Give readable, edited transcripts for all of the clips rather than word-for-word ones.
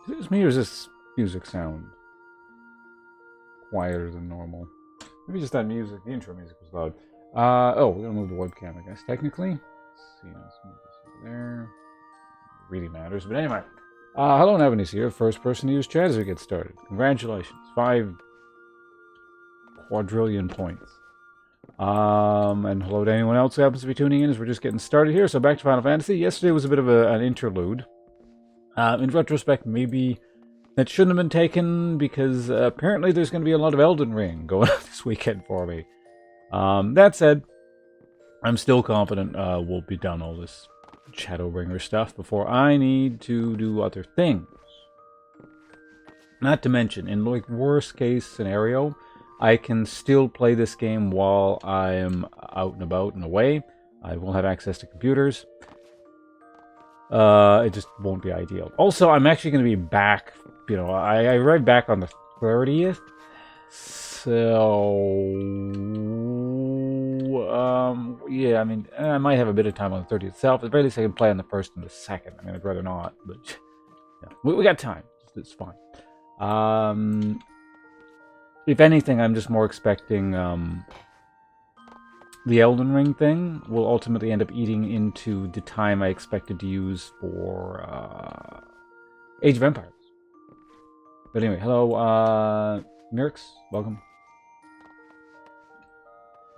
Is this me or is this music sound quieter than normal? Maybe just that music, the intro music was loud. Oh, we're gonna move the webcam, I guess, technically. Let's see, let's move this over there. It really matters, but anyway. Hello, Nevinus here, first person to use chat as we get started. Congratulations, 5 quadrillion points. And hello to anyone else who happens to be tuning in as we're just getting started here. So back to Final Fantasy. Yesterday was a bit of an interlude. In retrospect, maybe that shouldn't have been taken because apparently there's going to be a lot of Elden Ring going on this weekend for me. That said, I'm still confident we'll be done all this Shadowbringer stuff before I need to do other things. Not to mention, in like worst case scenario, I can still play this game while I am out and about and away. I will have access to computers. It just won't be ideal. Also, I'm actually going to be back. You know, I arrived back on the 30th. So, yeah, I mean, I might have a bit of time on the 30th itself. At the very least, I can play on the 1st and the 2nd. I mean, I'd rather not, but yeah, we got time. It's fine. If anything, I'm just more expecting the Elden Ring thing will ultimately end up eating into the time I expected to use for Age of Empires. But anyway, hello, Mirix, welcome.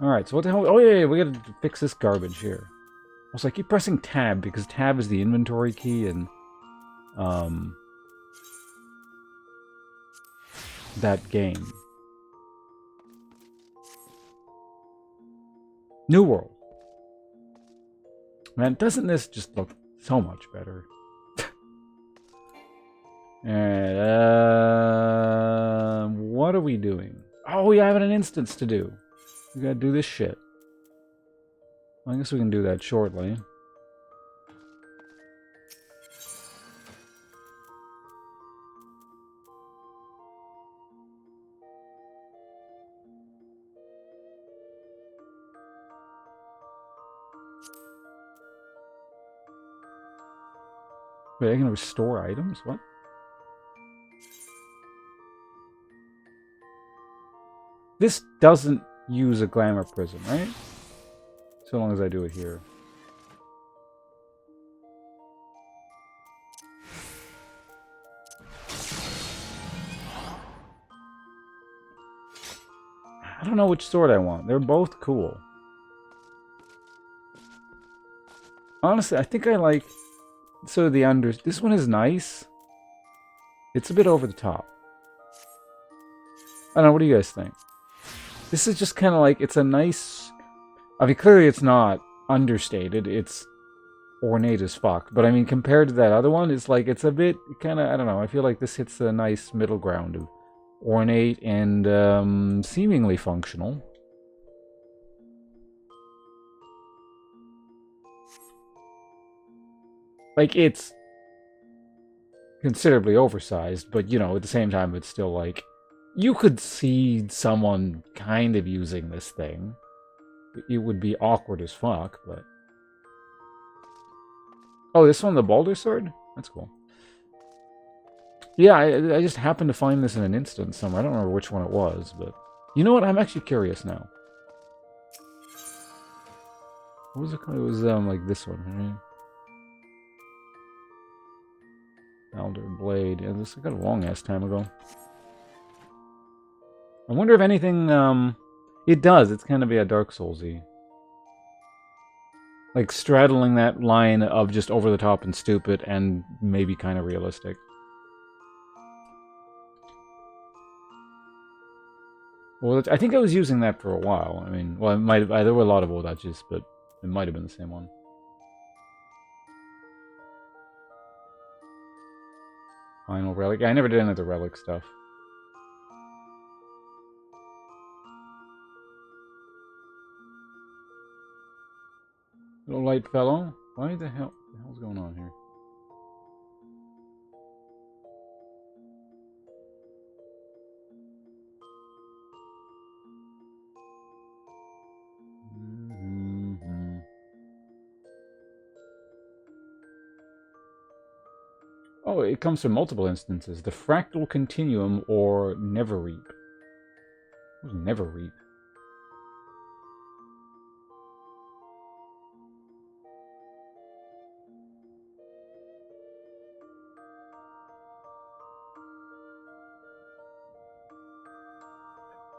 Alright, so what the hell? Oh yeah, we gotta fix this garbage here. Also, I keep pressing tab because tab is the inventory key and that game. New World. Man, doesn't this just look so much better? And, what are we doing? Oh, we have an instance to do. We gotta do this shit. Well, I guess we can do that shortly. Wait, I can restore items? What? This doesn't use a glamour prism, right? So long as I do it here. I don't know which sword I want. They're both cool. Honestly, I think I like sort of the under... This one is nice. It's a bit over the top. I don't know, what do you guys think? This is just kind of like, it's a nice... I mean, clearly it's not understated. It's ornate as fuck. But I mean, compared to that other one, it's like, it's a bit kind of, I don't know. I feel like this hits a nice middle ground of ornate and seemingly functional. Like, it's considerably oversized, but, you know, at the same time, it's still like, you could see someone kind of using this thing. It would be awkward as fuck, but... Oh, this one, the Baldur Sword? That's cool. Yeah, I just happened to find this in an instance somewhere. I don't remember which one it was, but... You know what? I'm actually curious now. What was it called? It was, like this one, right? Baldur Blade. Yeah, this got a long-ass time ago. I wonder if anything, it does. It's kind of a Dark Souls-y. Like, straddling that line of just over the top and stupid and maybe kind of realistic. Well, I think I was using that for a while. I mean, well, it might have, there were a lot of Odaches, but it might have been the same one. Final Relic. I never did any of the Relic stuff. Little light fellow. Why the hell's going on here? Oh, it comes from multiple instances. The fractal continuum or never reap. What was never reap?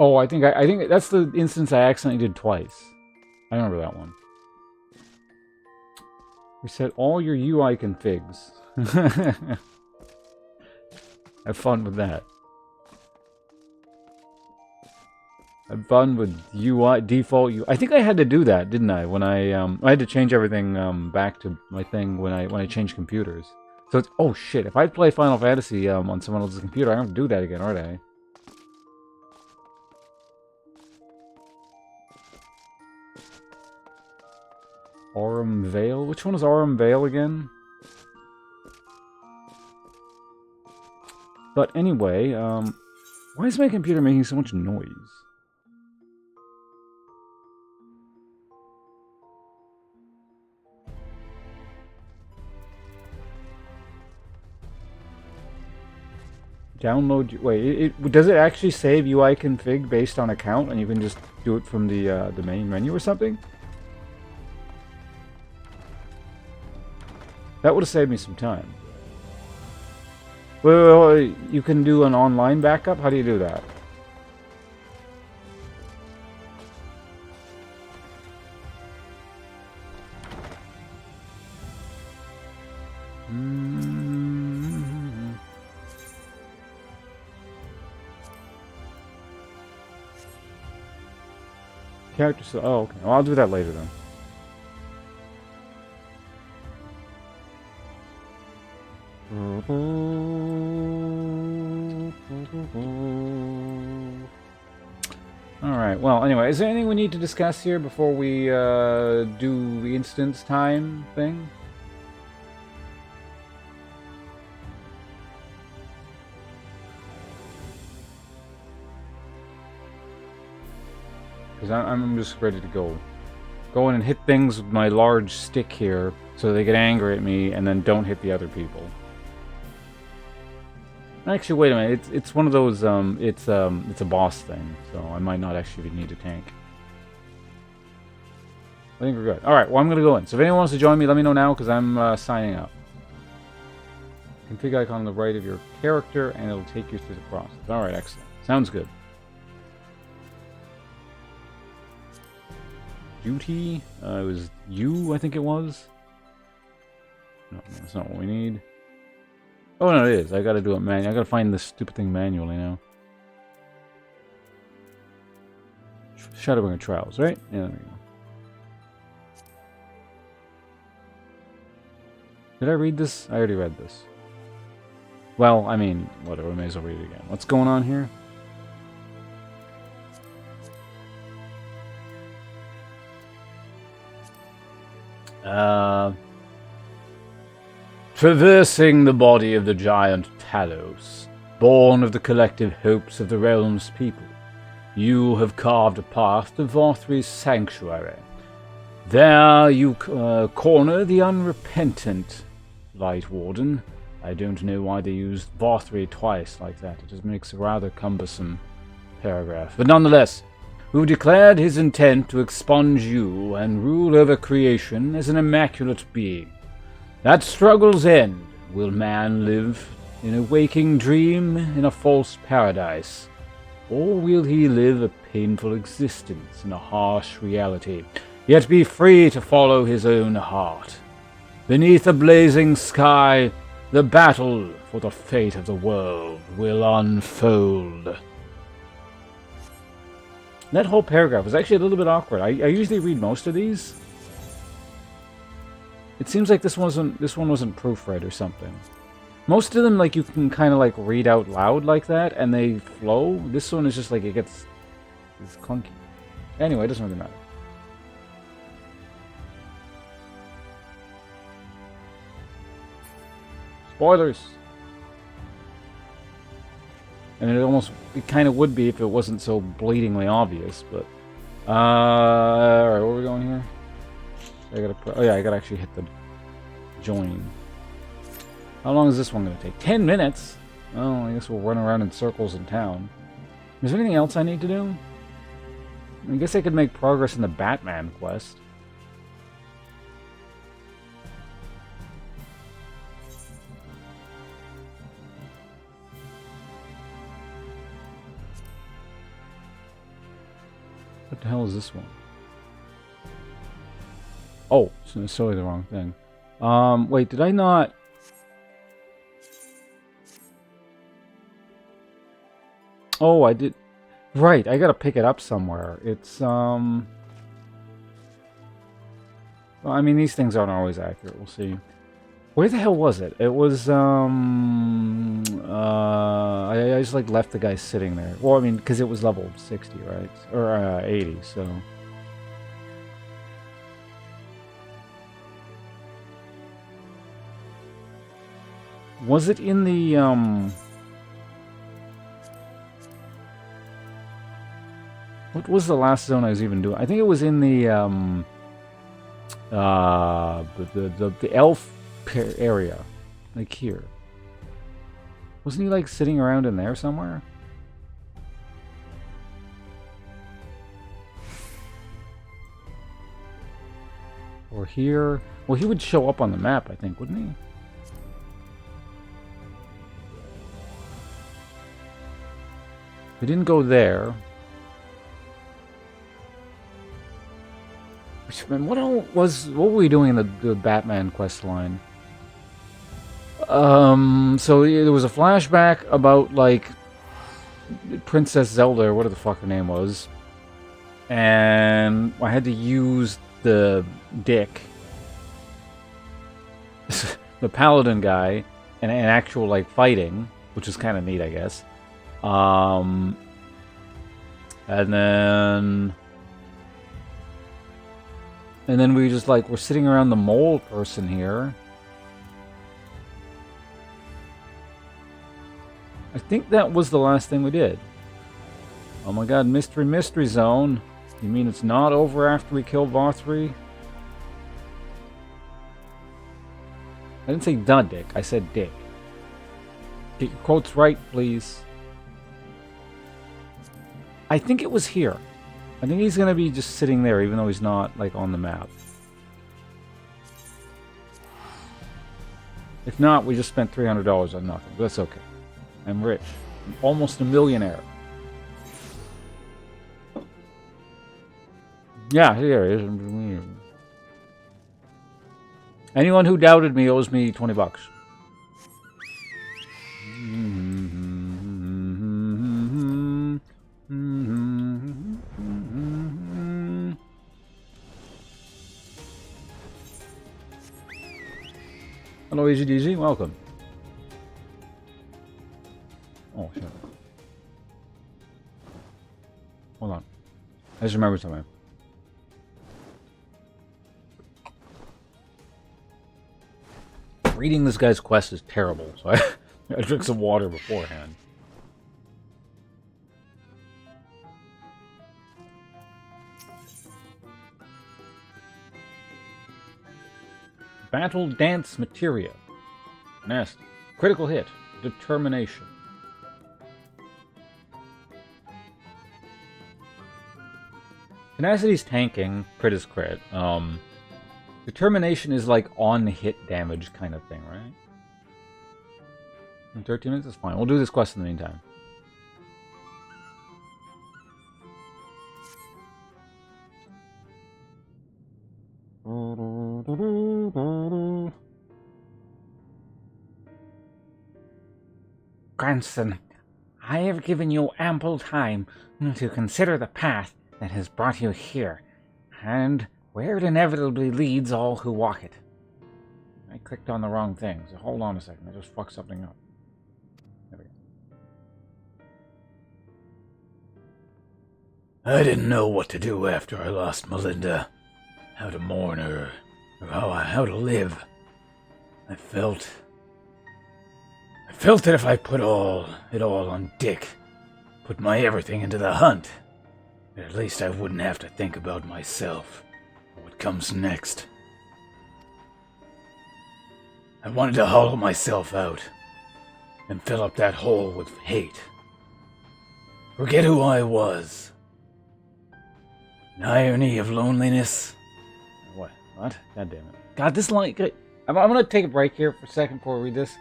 Oh, I think that's the instance I accidentally did twice. I remember that one. Reset all your UI configs. Have fun with that. Have fun with UI default UI. I think I had to do that, didn't I? When I had to change everything back to my thing when I changed computers. So it's oh shit! If I play Final Fantasy on someone else's computer, I don't have to do that again, are they? Aurum Vale? Which one is Aurum Vale again? But anyway, why is my computer making so much noise? Download... Wait, does it actually save UI config based on account, and you can just do it from the main menu or something? That would have saved me some time. Wait, you can do an online backup? How do you do that? Character... Oh, okay. Well, I'll do that later then. Alright, well, anyway, is there anything we need to discuss here before we do the instance time thing? Because I'm just ready to go. Go in and hit things with my large stick here so they get angry at me and then don't hit the other people. Actually, wait a minute. It's one of those. It's a boss thing, so I might not actually need a tank. I think we're good. All right. Well, I'm gonna go in. So if anyone wants to join me, let me know now because I'm signing up. Config icon on the right of your character, and it'll take you through the process. All right. Excellent. Sounds good. Duty. It was you. I think it was. No, that's not what we need. Oh, no, it is. I gotta do it manually. I gotta find this stupid thing manually now. Shadowbringer Trials, right? Yeah, there we go. Did I read this? I already read this. Well, I mean, whatever. I may as well read it again. What's going on here? Traversing the body of the giant Talos, born of the collective hopes of the realm's people, you have carved a path to Vothri's sanctuary. There you corner the unrepentant Light Warden. I don't know why they used Vothri twice like that. It just makes a rather cumbersome paragraph. But nonetheless, who declared his intent to expunge you and rule over creation as an immaculate being. At struggle's end, will man live in a waking dream in a false paradise? Or will he live a painful existence in a harsh reality, yet be free to follow his own heart? Beneath a blazing sky, the battle for the fate of the world will unfold. That whole paragraph was actually a little bit awkward. I usually read most of these. It seems like this one wasn't proofread or something. Most of them, like, you can kind of like read out loud like that, and they flow. This one is just like it's clunky. Anyway, it doesn't really matter. Spoilers. And it kind of would be if it wasn't so bleedingly obvious, but... Alright, where are we going here? I gotta actually hit the join. How long is this one going to take? 10 minutes? Oh, I guess we'll run around in circles in town. Is there anything else I need to do? I guess I could make progress in the Batman quest. What the hell is this one? Oh, it's necessarily the wrong thing. Wait, did I not... Oh, I did... Right, I gotta pick it up somewhere. It's, well, I mean, these things aren't always accurate. We'll see. Where the hell was it? It was, I just, like, left the guy sitting there. Well, I mean, because it was level 60, right? Or, 80, so... Was it in the, What was the last zone I was even doing? I think it was in the elf area, like here. Wasn't he like sitting around in there somewhere? Or here? Well, he would show up on the map, I think, wouldn't he? We didn't go there. What were we doing in the Batman quest line? So there was a flashback about, like, Princess Zelda, or whatever the fuck her name was. And I had to use the Dick, the Paladin guy, and actual, like, fighting, which is kind of neat, I guess. And then we just, like, we're sitting around the mole person here. I think that was the last thing we did. Oh my god, mystery zone. You mean it's not over after we kill Vothri? I didn't say the Dick, I said Dick. Get your quotes right, please. I think it was here. I think he's gonna be just sitting there, even though he's not, like, on the map. If not, we just spent $300 on nothing. But that's okay. I'm rich. I'm almost a millionaire. Yeah, here it is. Anyone who doubted me owes me $20. Hello, EasyDZ. Welcome. Oh, shit. Hold on. I just remembered something. Reading this guy's quest is terrible, so I drink some water beforehand. Battle Dance Materia. Nasty. Critical hit. Determination. Tenacity's tanking. Crit is crit. Determination is like on-hit damage kind of thing, right? In 13 minutes is fine. We'll do this quest in the meantime. Grandson, I have given you ample time to consider the path that has brought you here, and where it inevitably leads all who walk it. I clicked on the wrong thing, so hold on a second, I just fucked something up. There we go. I didn't know what to do after I lost Melinda. How to mourn her, or how to live. I felt that if I put it all on Dick, put my everything into the hunt, at least I wouldn't have to think about myself, or what comes next. I wanted to hollow myself out and fill up that hole with hate. Forget who I was. An irony of loneliness. What? God damn it. God, this line... I'm going to take a break here for a second before I read this.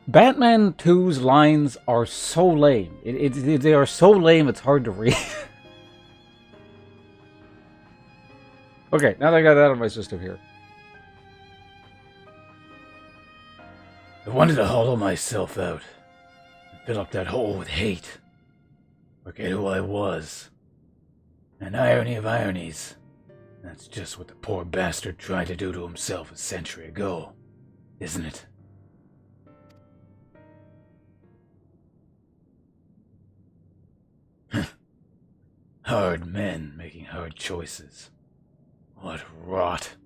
Batman 2's lines are so lame. They are so lame it's hard to read. Okay, now that I got that out of my system here. I wanted to hollow myself out and fill up that hole with hate. Forget who I was. An irony of ironies. That's just what the poor bastard tried to do to himself a century ago, isn't it? Hard men making hard choices. What rot.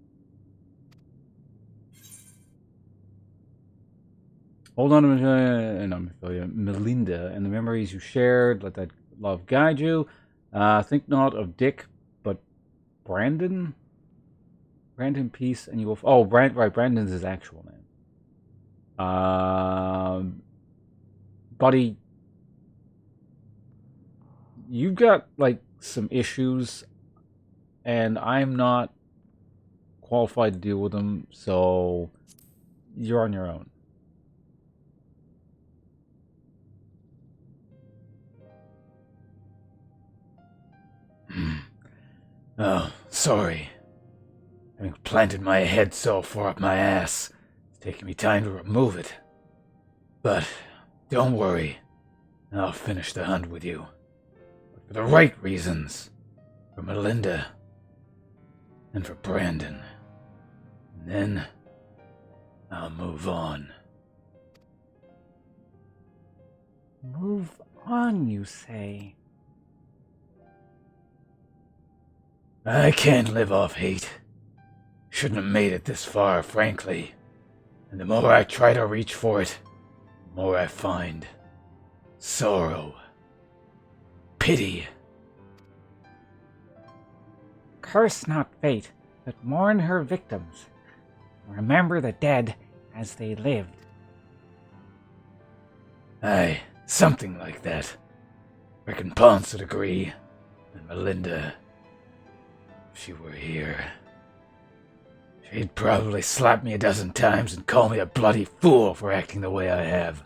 Hold on a minute, Melinda, and the memories you shared, let that love guide you. Think not of Dick, but Brandon? Brandon Peace, and you will... Oh, right, Brandon's his actual name. Buddy, you've got, like, some issues, and I'm not qualified to deal with them, so you're on your own. Oh, sorry. Having planted my head so far up my ass, it's taking me time to remove it. But don't worry, I'll finish the hunt with you. But for the right reasons. For Melinda. And for Brandon. And then I'll move on. Move on, you say? I can't live off hate. Shouldn't have made it this far, frankly. And the more I try to reach for it, the more I find sorrow, pity. Curse not fate, but mourn her victims. Remember the dead as they lived. Aye, something like that. Reckon Ponce would agree. And Melinda, if she were here, she'd probably slap me a dozen times and call me a bloody fool for acting the way I have.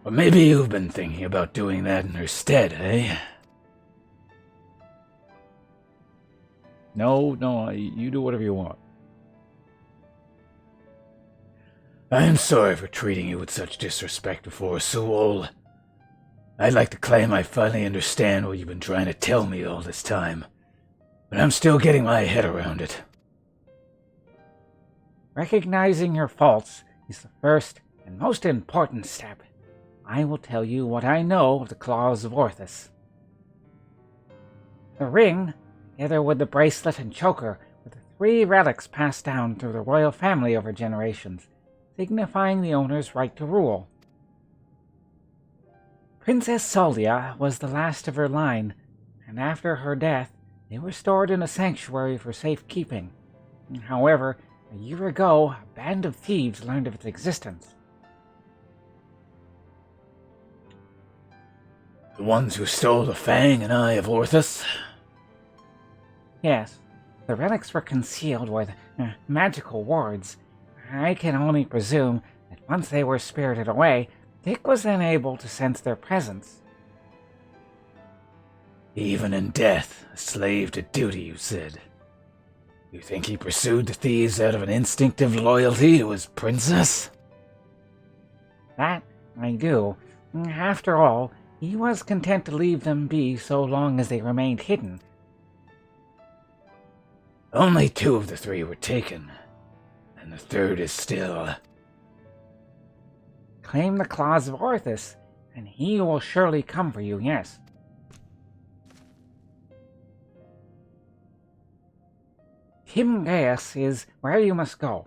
Or maybe you've been thinking about doing that in her stead, eh? No, you do whatever you want. I'm sorry for treating you with such disrespect before Sewol. I'd like to claim I finally understand what you've been trying to tell me all this time, but I'm still getting my head around it. Recognizing your faults is the first and most important step. I will tell you what I know of the Claws of Orthus. The ring, together with the bracelet and choker, were the 3 relics passed down through the royal family over generations, signifying the owner's right to rule. Princess Soldia was the last of her line, and after her death, they were stored in a sanctuary for safekeeping. However, a year ago, a band of thieves learned of its existence. The ones who stole the Fang and Eye of Orthus? Yes, the relics were concealed with magical wards. I can only presume that once they were spirited away, Dick was then able to sense their presence. Even in death, a slave to duty, you said. You think he pursued the thieves out of an instinctive loyalty to his princess? That I do. After all, he was content to leave them be so long as they remained hidden. Only 2 of the 3 were taken, and the 3rd is still... Claim the Claws of Orthus, and he will surely come for you, yes. Timgaeus is where you must go.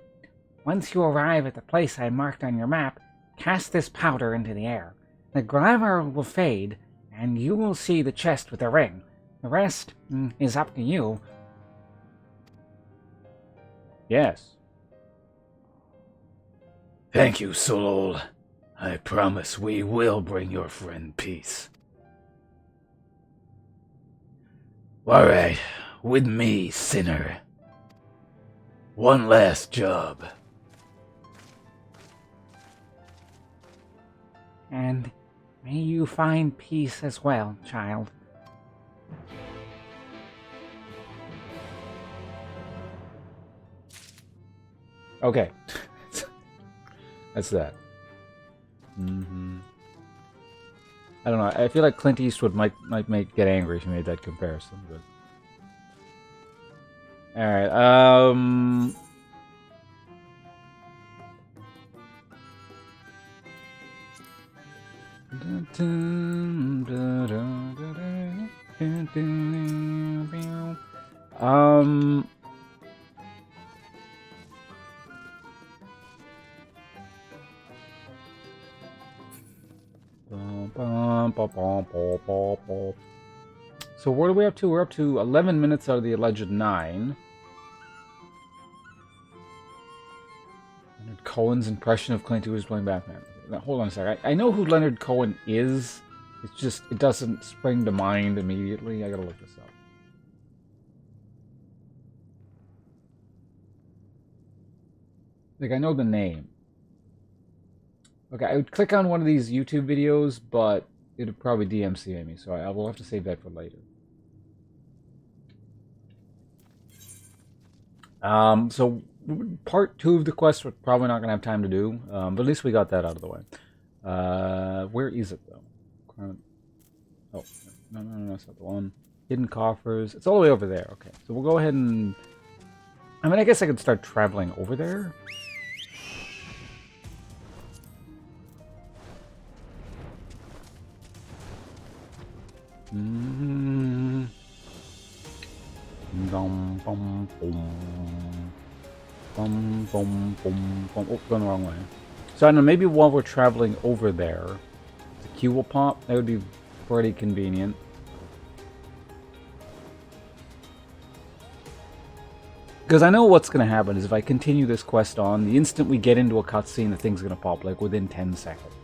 Once you arrive at the place I marked on your map, cast this powder into the air. The glamour will fade, and you will see the chest with the ring. The rest is up to you. Yes. Thank you, Solol. I promise we will bring your friend peace. Alright, with me, sinner. One last job. And may you find peace as well, child. Okay. That's that. Mm-hmm. I don't know. I feel like Clint Eastwood might get angry if he made that comparison. But all right. So what are we up to? We're up to 11 minutes out of the alleged 9. Leonard Cohen's impression of Clint Eastwood playing Batman. Now, hold on a sec. I know who Leonard Cohen is. It's just, it doesn't spring to mind immediately. I gotta look this up. Like, I know the name. Okay, I would click on one of these YouTube videos, but it would probably DMCA me, so I will have to save that for later. So part 2 of the quest we're probably not going to have time to do, but at least we got that out of the way. Where is it, though? Oh, no, that's not the one. Hidden coffers. It's all the way over there. Okay, so we'll go ahead and... I mean, I guess I could start traveling over there. Oh, going the wrong way. So I don't know, maybe while we're traveling over there, the queue will pop. That would be pretty convenient. Because I know what's going to happen is if I continue this quest on, the instant we get into a cutscene, the thing's going to pop, like, within 10 seconds.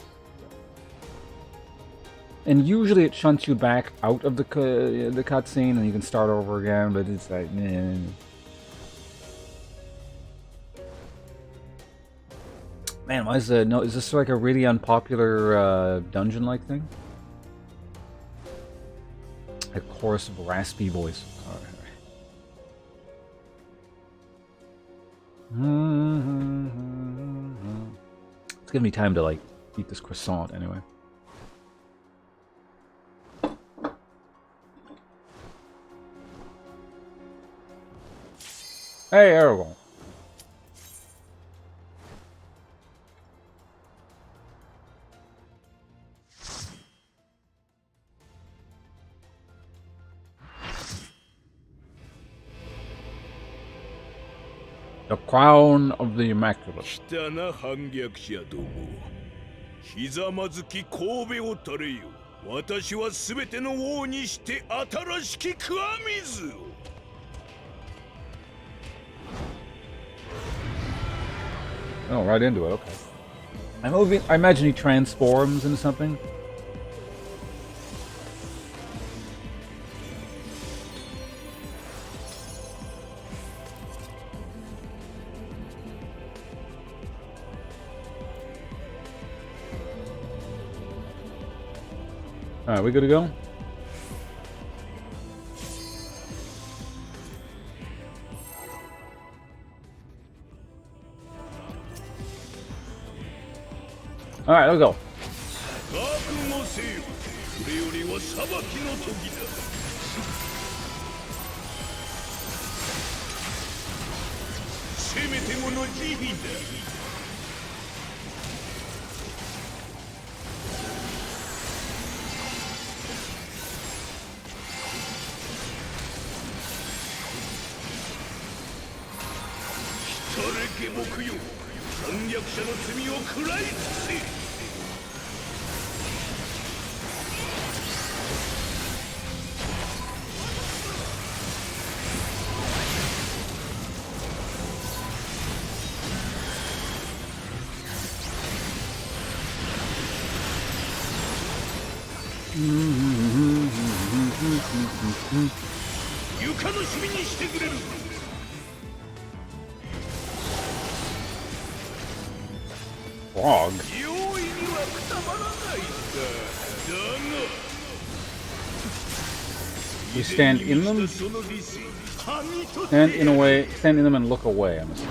And usually it shunts you back out of the cutscene and you can start over again, but it's like, meh. Man, why is is this like a really unpopular dungeon-like thing? A chorus of raspy voice. It's giving me time to like eat this croissant anyway. Hey, there we go. The Crown of the Immaculate. 来たな反逆者ども。ひざまずき神戸を垂れよ。私はすべての王にして新しきくわ水を。Oh, right into it. Okay. I imagine he transforms into something. All right, we good to go? All right, let's go. 覚悟せよ。これよりは裁きの時だ。せめてもの慈悲だ。下れ下僕よ。反逆者の罪を食らい尽くせ。床の隅にしてくれる。 Frog. 容易にはくたばらないか。だが You stand in them? その理性、はぎ取って Stand in away. Stand in them and look away, I'm assuming.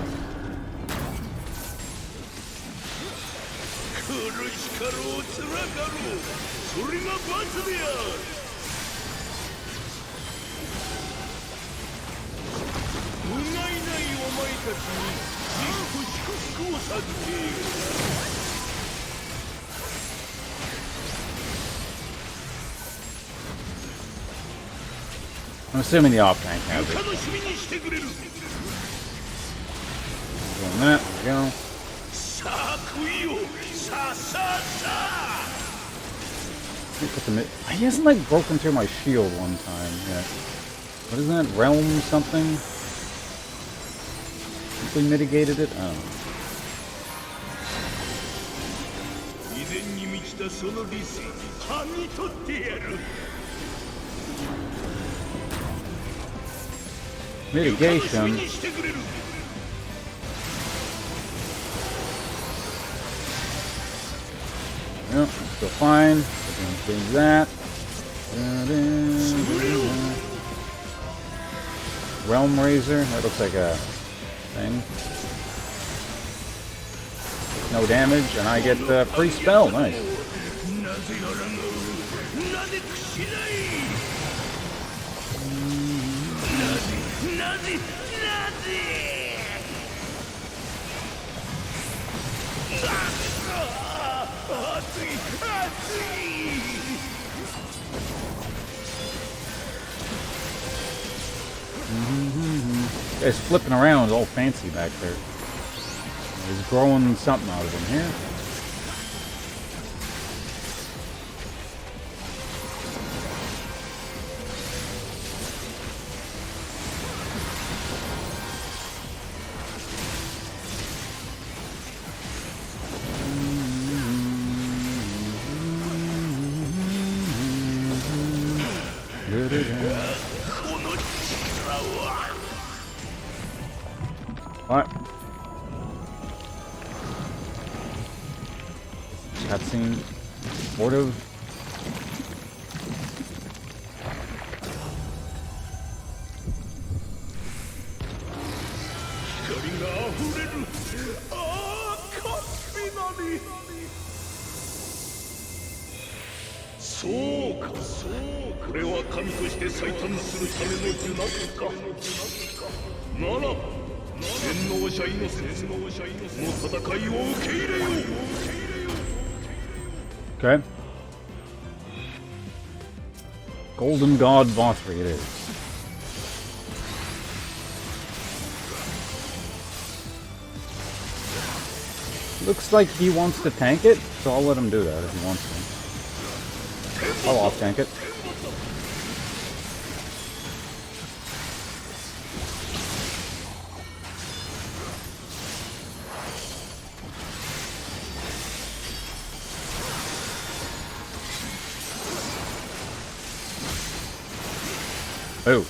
苦しかろう辛かろう、それが罰である。うないないお前たちに一個祝福を授けよう。 I'm assuming the off tank has it. 楽しみにしてくれる。 Doing that. There we go. さあ食いよ、さあさあさあ。 He hasn't like broken through my shield one time yet. What is that? Realm something? Simply mitigated it? I don't know. 以前に満ちたその理性、はぎ取ってやる。 Mitigation. Yep, still fine. Do that. Realm Razor. That looks like a thing. No damage, and I get the free spell. Nice. Guy's flipping around all fancy back there. He's growing something out of him here. What? Cutscene. Sort of. Okay. Golden God Vothri it is. Looks like he wants to tank it, so I'll let him do that if he wants to. I'll off tank it. Oh.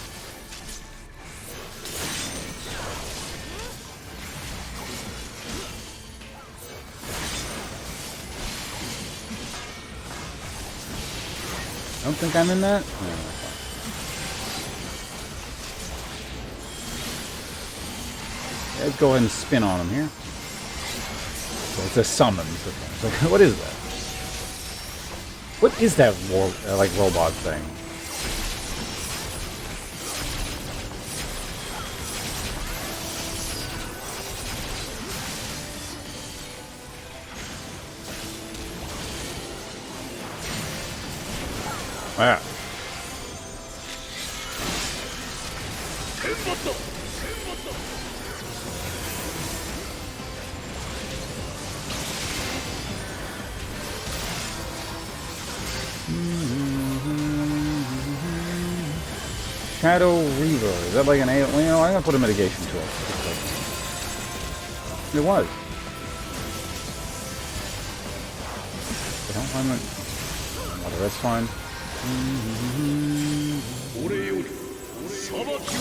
I don't think I'm in that. No, let's go ahead and spin on him here. So it's a summon. It's like, what is that? What is that like robot thing? Wow. Shadow Reaver. Is that like an A? Well, you know, I'm gonna put a mitigation to it. It was. I don't find that. That's fine.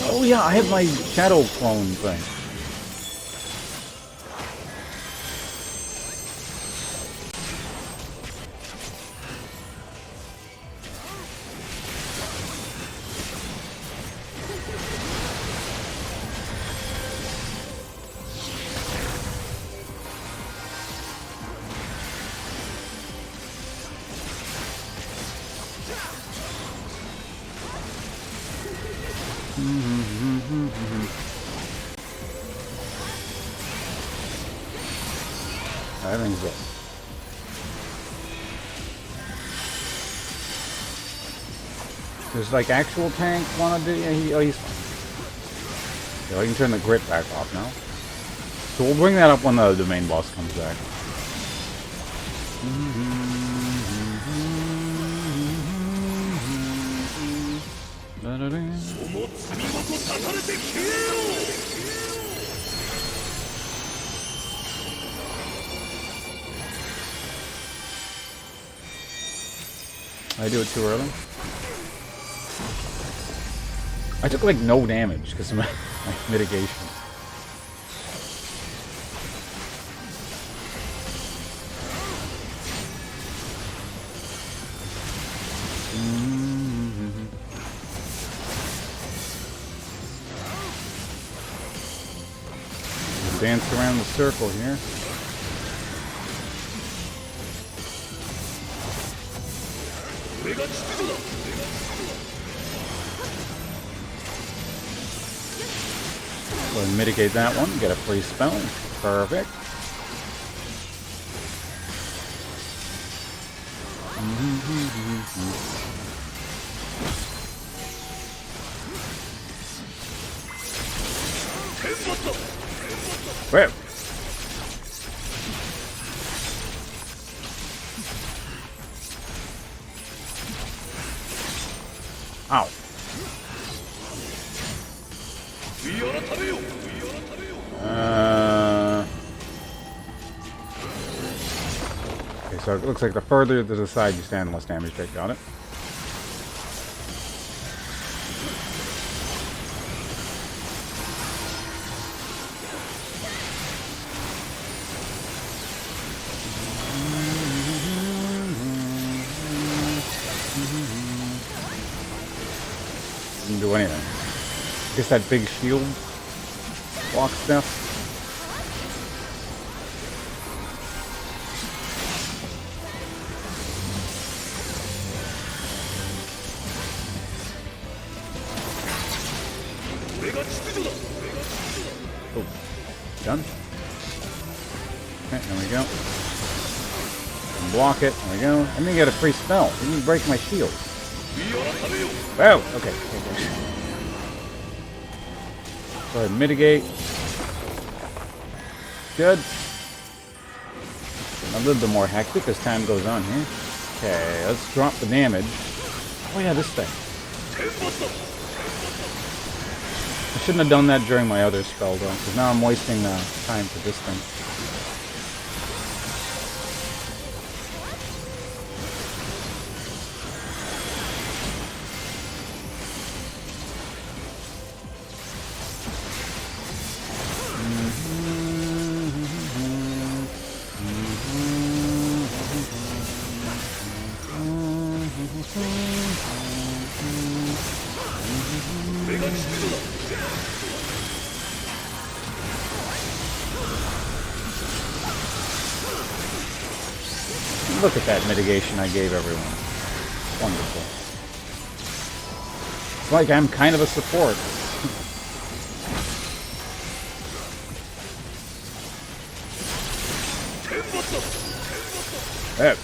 Oh yeah, I have my shadow clone thing. I think so. Does like actual tank want to do? Yeah, he's fine. Yeah, I can turn the grit back off now. So we'll bring that up when the main boss comes back. I do it too early. I took like no damage because of my mitigation. Dance around the circle here. Go ahead and mitigate that one. Get a free spell. Perfect. Well. Ow. Okay, so it looks like the further to the side you stand, less damage take. Got it. Didn't do anything. I guess that big shield block stuff. Oh, done. Okay, there we go. And block it. There we go. And then get a free spell. You didn't break my shield. Oh, okay. Go ahead and mitigate. Good. A little bit more hectic as time goes on here. Okay, let's drop the damage. Oh yeah, this thing. I shouldn't have done that during my other spell though, because now I'm wasting time for this thing. Look at that mitigation I gave everyone. Wonderful. It's like I'm kind of a support. There.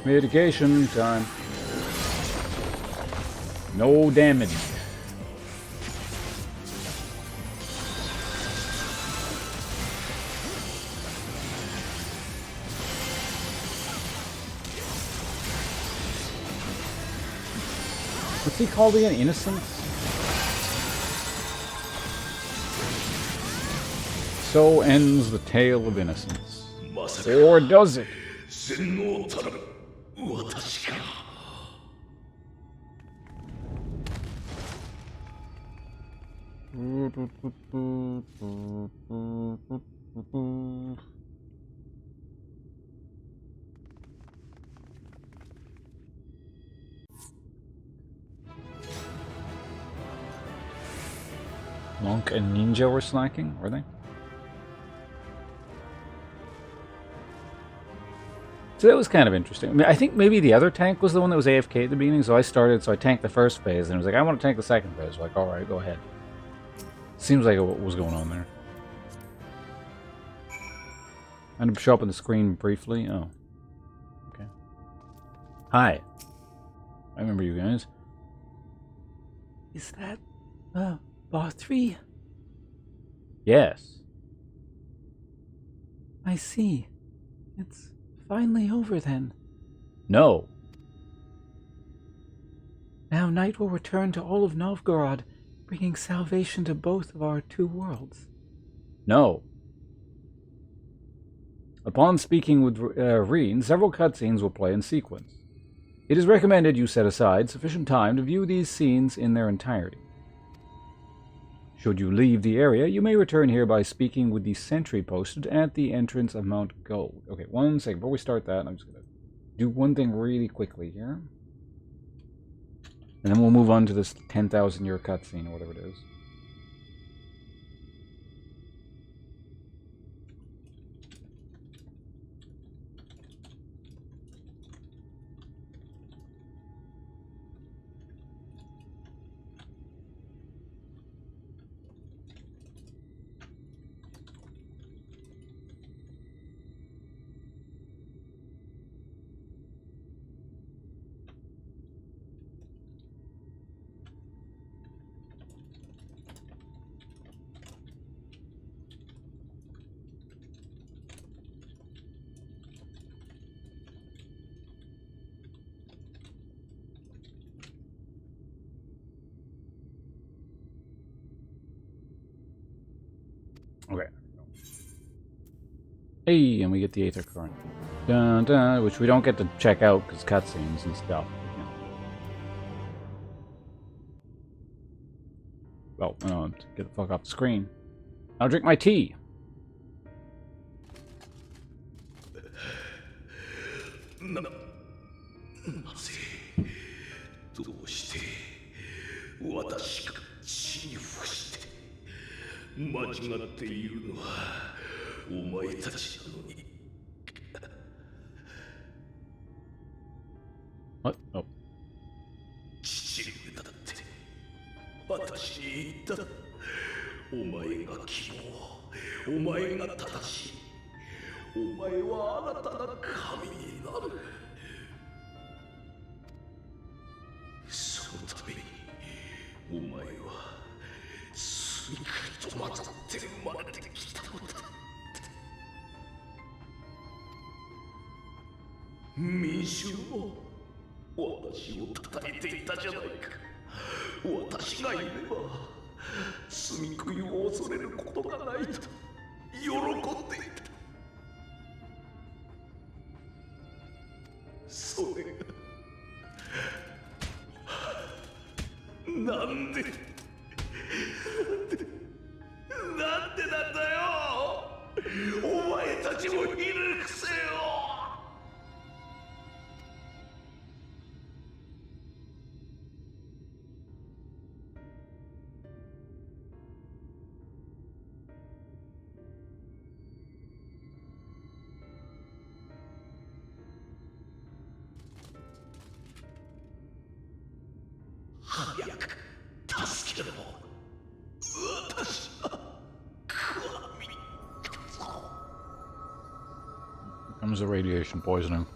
Mitigation time. No damage. What's he called again? Innocence? So ends the tale of innocence. Or does it? 洗脳たる私か。Monk and Ninja were slacking, were they? So that was kind of interesting. I mean, I think maybe the other tank was the one that was AFK at the beginning, so I tanked the first phase, and it was like, I want to tank the second phase. Like, alright, go ahead. Seems like what was going on there. I ended up showing up on the screen briefly. Oh. Okay. Hi. I remember you guys. Is that, Bar 3? Yes. I see. It's finally over then. No. Now night will return to all of Novgorod, bringing salvation to both of our two worlds. No. Upon speaking with Reen, several cutscenes will play in sequence. It is recommended you set aside sufficient time to view these scenes in their entirety. Should you leave the area, you may return here by speaking with the sentry posted at the entrance of Mount Gold. Okay, one second. Before we start that, I'm just going to do one thing really quickly here. And then we'll move on to this 10,000-year cutscene or whatever it is. Okay. Hey, and we get the Aether Current. Dun, dun, which we don't get to check out because cutscenes and stuff. Well, get the fuck off the screen. I'll drink my tea. なぜどうして私が死に伏して間違っているのはお前たちなのに What? Oh. 父上だって私に言ったお前が希望お前が正しいお前は新たな神になるそのためにお前は罪と混ざって生まれてきたのだ民衆も私を叩いていたじゃないか私がいれば罪食いを恐れることがないと喜んでいたそれがなんでなんでなんだよお前たちもいるくせよ早く助けろ私は神 Here comes the radiation poisoning.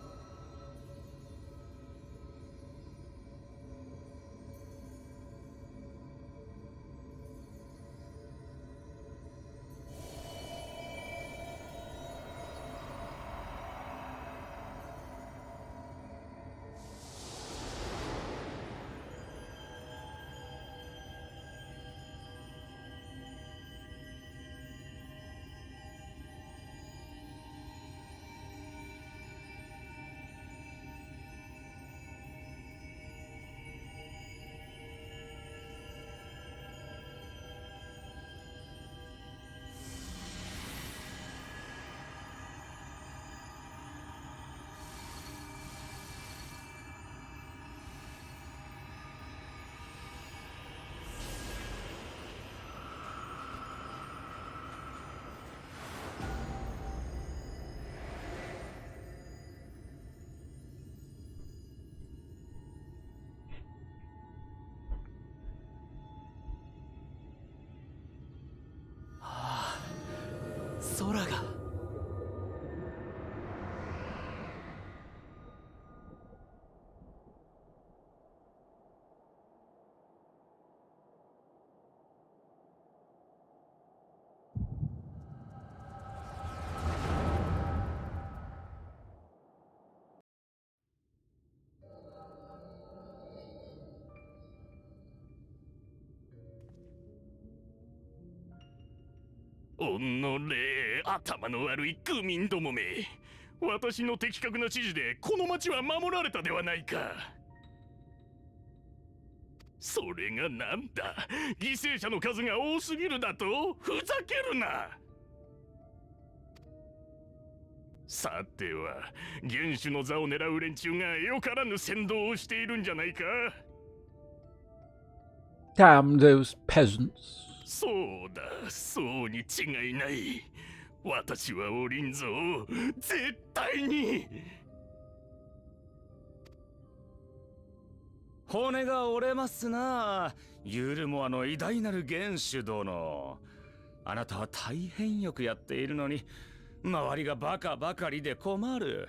おのれ、頭の悪い愚民どもめ。私の的確な指示でこの町は守られたではないか。それがなんだ、犠牲者の数が多すぎるだと？ふざけるな。さては、元首の座を狙う連中がよからぬ先導をしているんじゃないか。Damn those peasants. そうだ、そうに違いない。私はおりんぞ、絶対に。骨が折れますな、ユルモアの偉大なる元首殿。あなたは大変よくやっているのに、周りがバカばかりで困る。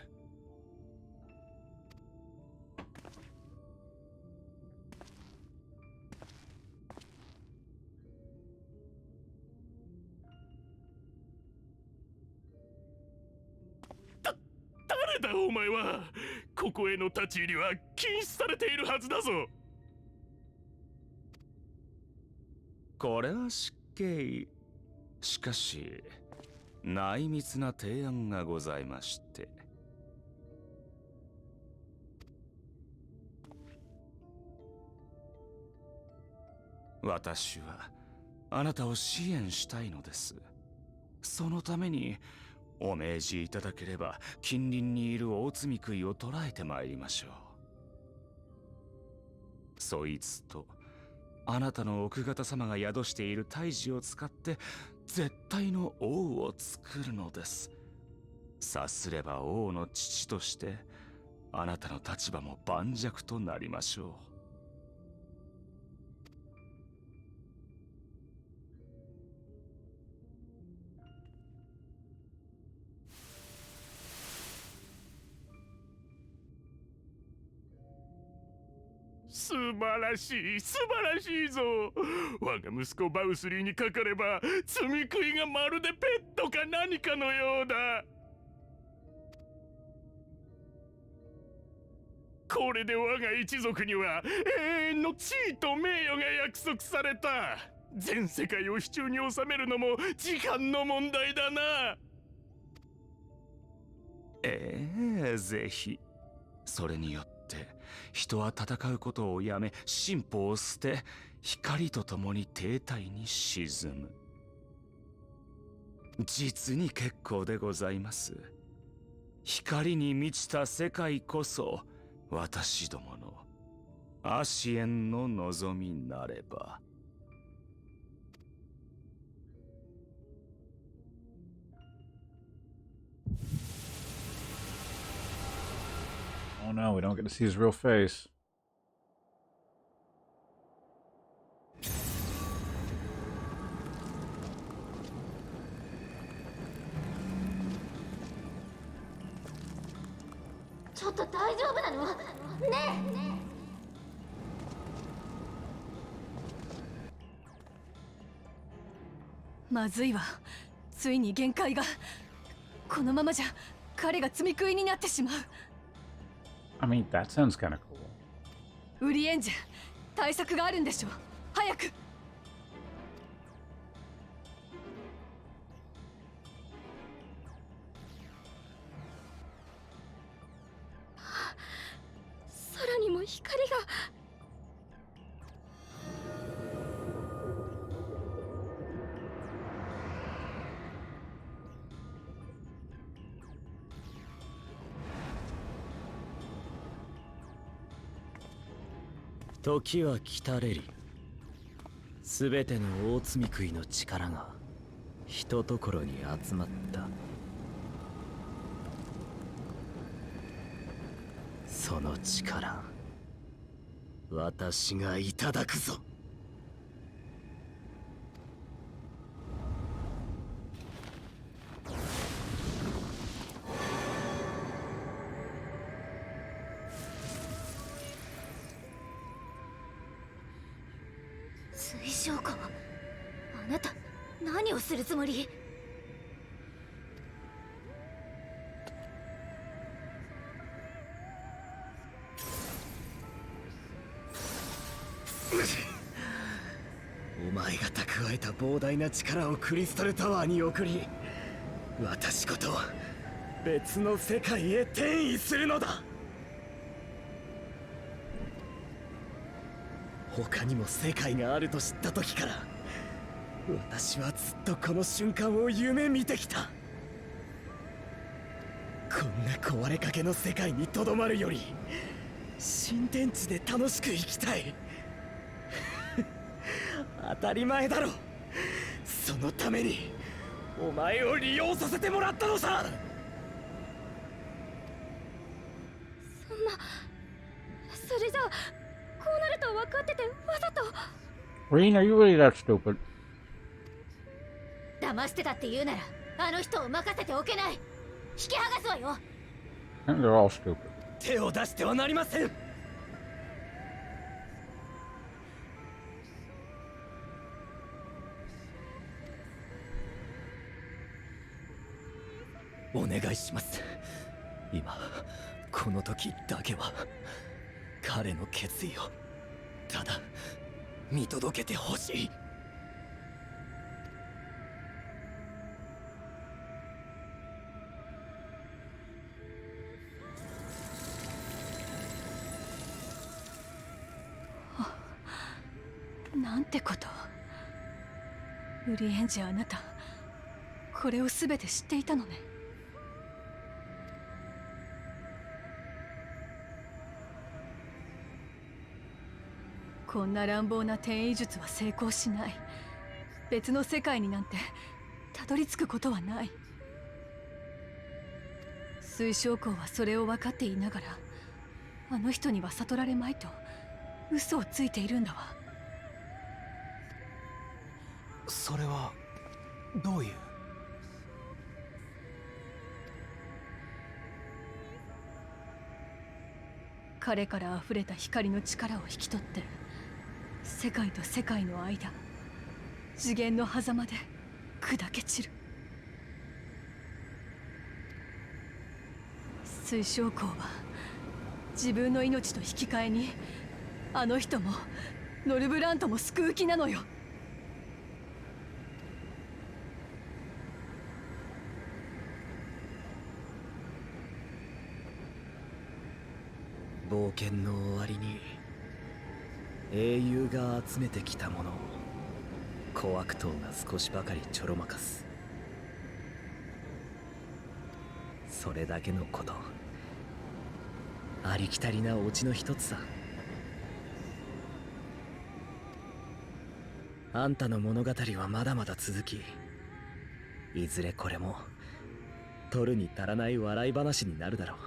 誰だお前は。ここへの立ち入りは禁止されているはずだぞ。これは失敬。しかし内密な提案がございまして。私はあなたを支援したいのです。そのためにお命じいただければ近隣にいる大積杭を捕らえてまいりましょう。そいつとあなたの奥方様が宿している大事を使って絶対の王を作るのです。さすれば王の父としてあなたの立場も盤石となりましょう。素晴らしい、素晴らしいぞ。我が息子バウスリーにかかれば積み食いがまるでペットか何かのようだ。これで我が一族には永遠の地位と名誉が約束された。全世界を手中に収めるのも時間の問題だな。ぜひ。それによって人は戦うことをやめ、進歩を捨て、光と共に停滞に沈む。実に結構でございます。光に満ちた世界こそ私どものアシエンの望みなれば。Oh no, we don't get to see his real face. ちょっと大丈夫なの？ねえ。まずいわ。ついに限界が。このままじゃ彼が積み食いになってしまう。I mean, that sounds kind of cool. ウリエンジェ、対策があるんでしょ。早く。空にも光が。時は来たれり。すべての大積み食いの力がひとところに集まった。その力、私がいただくぞ。水晶湖、あなた何をするつもり？前が蓄えた膨大な力をクリスタルタワーに送り、私こと別の世界へ転移するのだ。他にも世界があると知った時から、私はずっとこの瞬間を夢見てきた。こんな壊れかけの世界にとどまるより、新天地で楽しく生きたい。当たり前だろ。そのためにお前を利用させてもらったのさ。そんな、それじゃあこうなると分かっててわざと。 Green, are you really that stupid? 騙してたって言うならあの人を任せておけない。引き剥がすわよ。 And they're all stupid. 手を出してはなりません。お願いします。今この時だけは彼の決意をただ見届けてほしい。なんてこと。ウリエンジ、あなたこれを全て知っていたのね。こんな乱暴な転移術は成功しない。別の世界になんてたどり着くことはない。水晶校はそれを分かっていながら、あの人には悟られまいと嘘をついているんだわ。それはどういう。彼から溢れた光の力を引き取って、世界と世界の間、次元の狭間で砕け散る。水晶校は自分の命と引き換えに、あの人もノルブラントも救う気なのよ。冒険の終わりに英雄が集めてきたものを小悪党が少しばかりちょろまかす。それだけのこと。ありきたりなオチの一つさ。あんたの物語はまだまだ続き、いずれこれも取るに足らない笑い話になるだろう。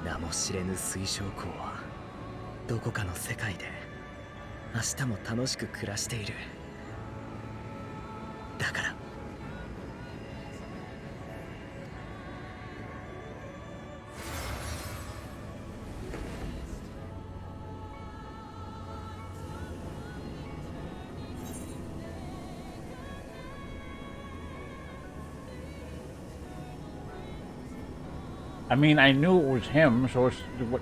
名も知れぬ水晶校はどこかの世界で明日も楽しく暮らしている。だからI mean, I knew it was him, so it's what.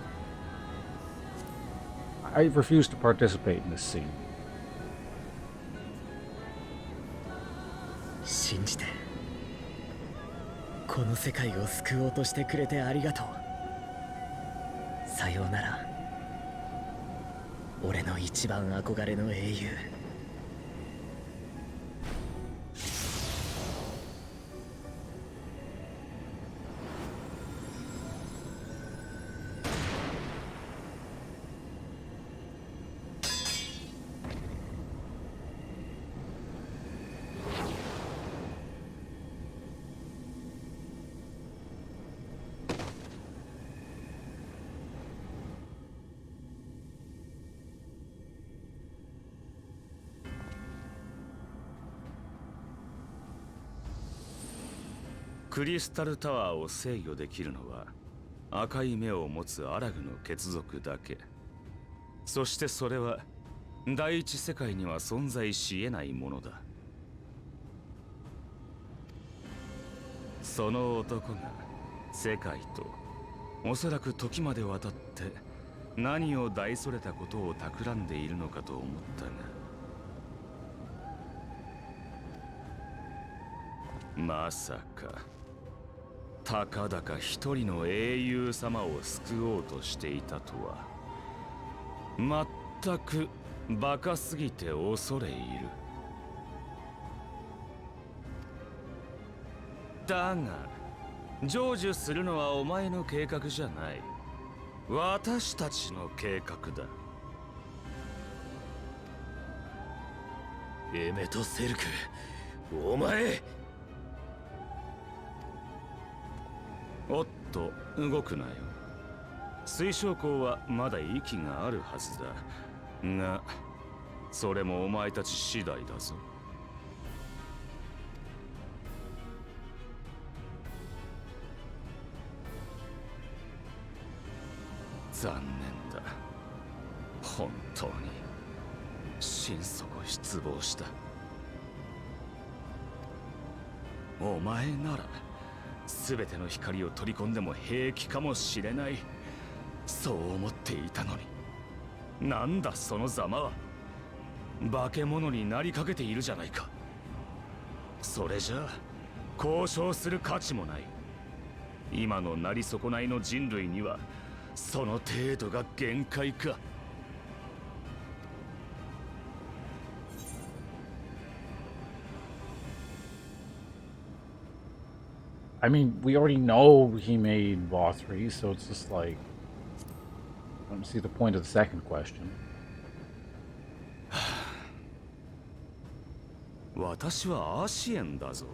I refuse to participate in this scene. 信じて、この世界を救おうとしてくれてありがとう。さようなら、俺の一番憧れの英雄。クリスタルタワーを制御できるのは赤い目を持つアラグの血族だけ。そしてそれは第一世界には存在し得ないものだ。その男が世界とおそらく時まで渡って何を大それたことを企んでいるのかと思ったが、まさかたかだか一人の英雄様を救おうとしていたとは、全くバカすぎて恐れ入る。だが成就するのはお前の計画じゃない。私たちの計画だ。エメトセルク、お前。おっと、動くなよ。水晶鉱はまだ息があるはずだが、それもお前たち次第だぞ。残念だ。本当に心底失望した。お前なら全ての光を取り込んでも平気かもしれない、そう思っていたのに、なんだそのざまは。化け物になりかけているじゃないか。それじゃあ交渉する価値もない。今のなり損ないの人類にはその程度が限界か。I mean, we already know he made Law 3, so it's just like, I don't see the point of the second question. 私はアシエンだぞ。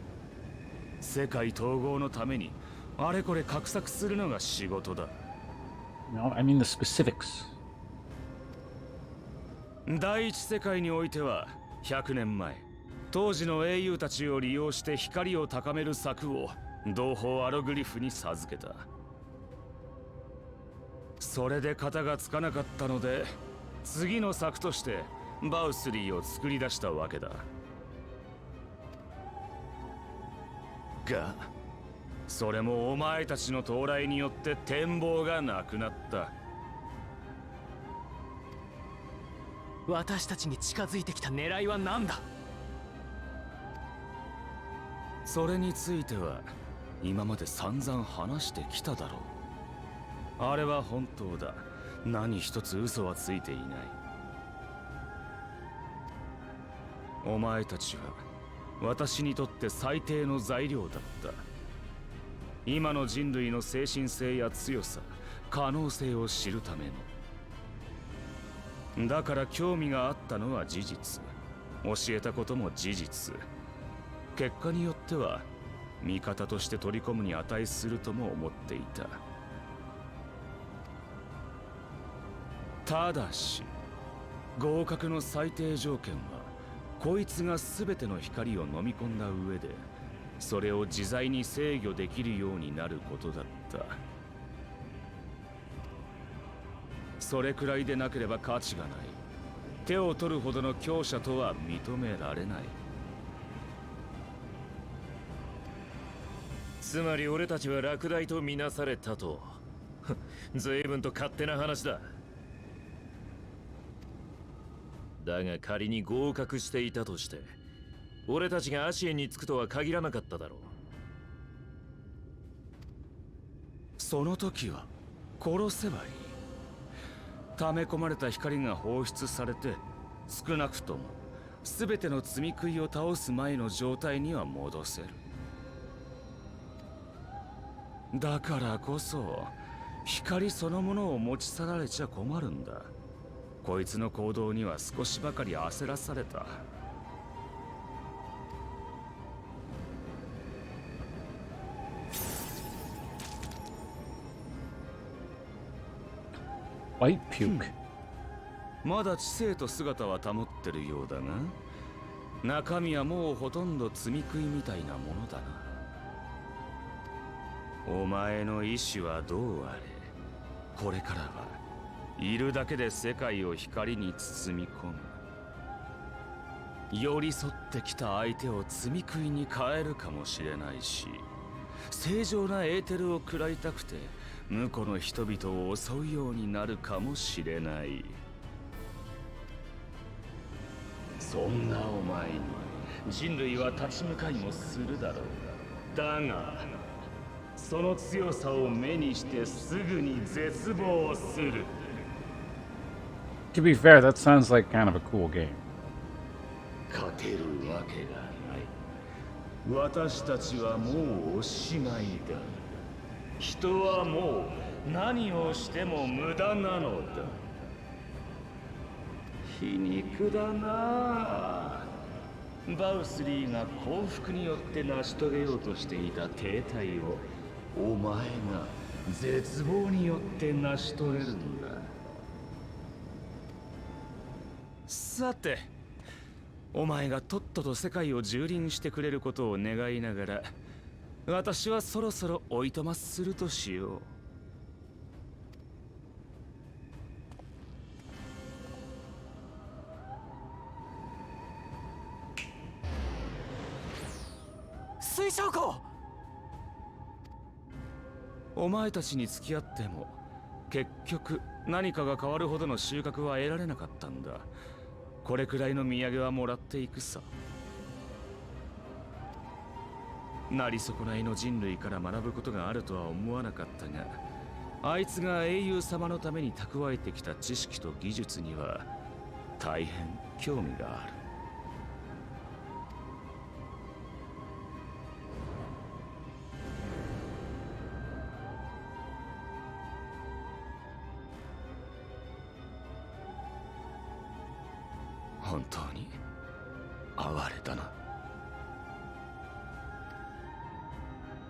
世界統合のためにあれこれ画策するのが仕事だ。No, I mean the specifics. 第一世界においては100年前、当時の英雄たちを利用して光を高める策を同胞アログリフに授けた。それで型がつかなかったので、次の策としてバウスリーを作り出したわけだ。が、それもお前たちの到来によって展望がなくなった。私たちに近づいてきた狙いは何だ。それについては今まで散々話してきただろう。あれは本当だ。何一つ嘘はついていない。お前たちは私にとって最低の材料だった。今の人類の精神性や強さ、可能性を知るための。だから興味があったのは事実、教えたことも事実。結果によっては味方として取り込むに値するとも思っていた。ただし合格の最低条件は、こいつが全ての光を飲み込んだ上でそれを自在に制御できるようになることだった。それくらいでなければ価値がない。手を取るほどの強者とは認められない。つまり俺たちは落第とみなされたと。随分と勝手な話だ。だが仮に合格していたとして、俺たちがアシエンに着くとは限らなかっただろう。その時は殺せばいい。溜め込まれた光が放出されて、少なくとも全ての積み食いを倒す前の状態には戻せる。だからこそ光そのものを持ち去られちゃ困るんだ。こいつの行動には少しばかり焦らされた。White puke. まだ知性と姿は保ってるようだが、中身はもうほとんど積み食いみたいなものだな。お前の意志はどうあれ、これからはいるだけで世界を光に包み込む。寄り添ってきた相手を積み食いに変えるかもしれないし、正常なエーテルを食らいたくて向こうの人々を襲うようになるかもしれない。そんなお前に人類は立ち向かいもするだろう。だがその強さを目にしてすぐに絶望する。 To be fair, that sounds like kind of a cool game. 勝てるわけがない。私たちはもうおしまいだ。人はもう何をしても無駄なのだ。皮肉だなあ。バウスリーが幸福によって成し遂げようとしていた停滞をお前が絶望によって成し遂げるんだ。さて、お前がとっとと世界を蹂躙してくれることを願いながら、私はそろそろおいとまするとしよう。水晶湖。お前たちに付き合っても結局何かが変わるほどの収穫は得られなかったんだ。これくらいの土産はもらっていくさ。なり損ないの人類から学ぶことがあるとは思わなかったが、あいつが英雄様のために蓄えてきた知識と技術には大変興味がある。本当に哀れだな。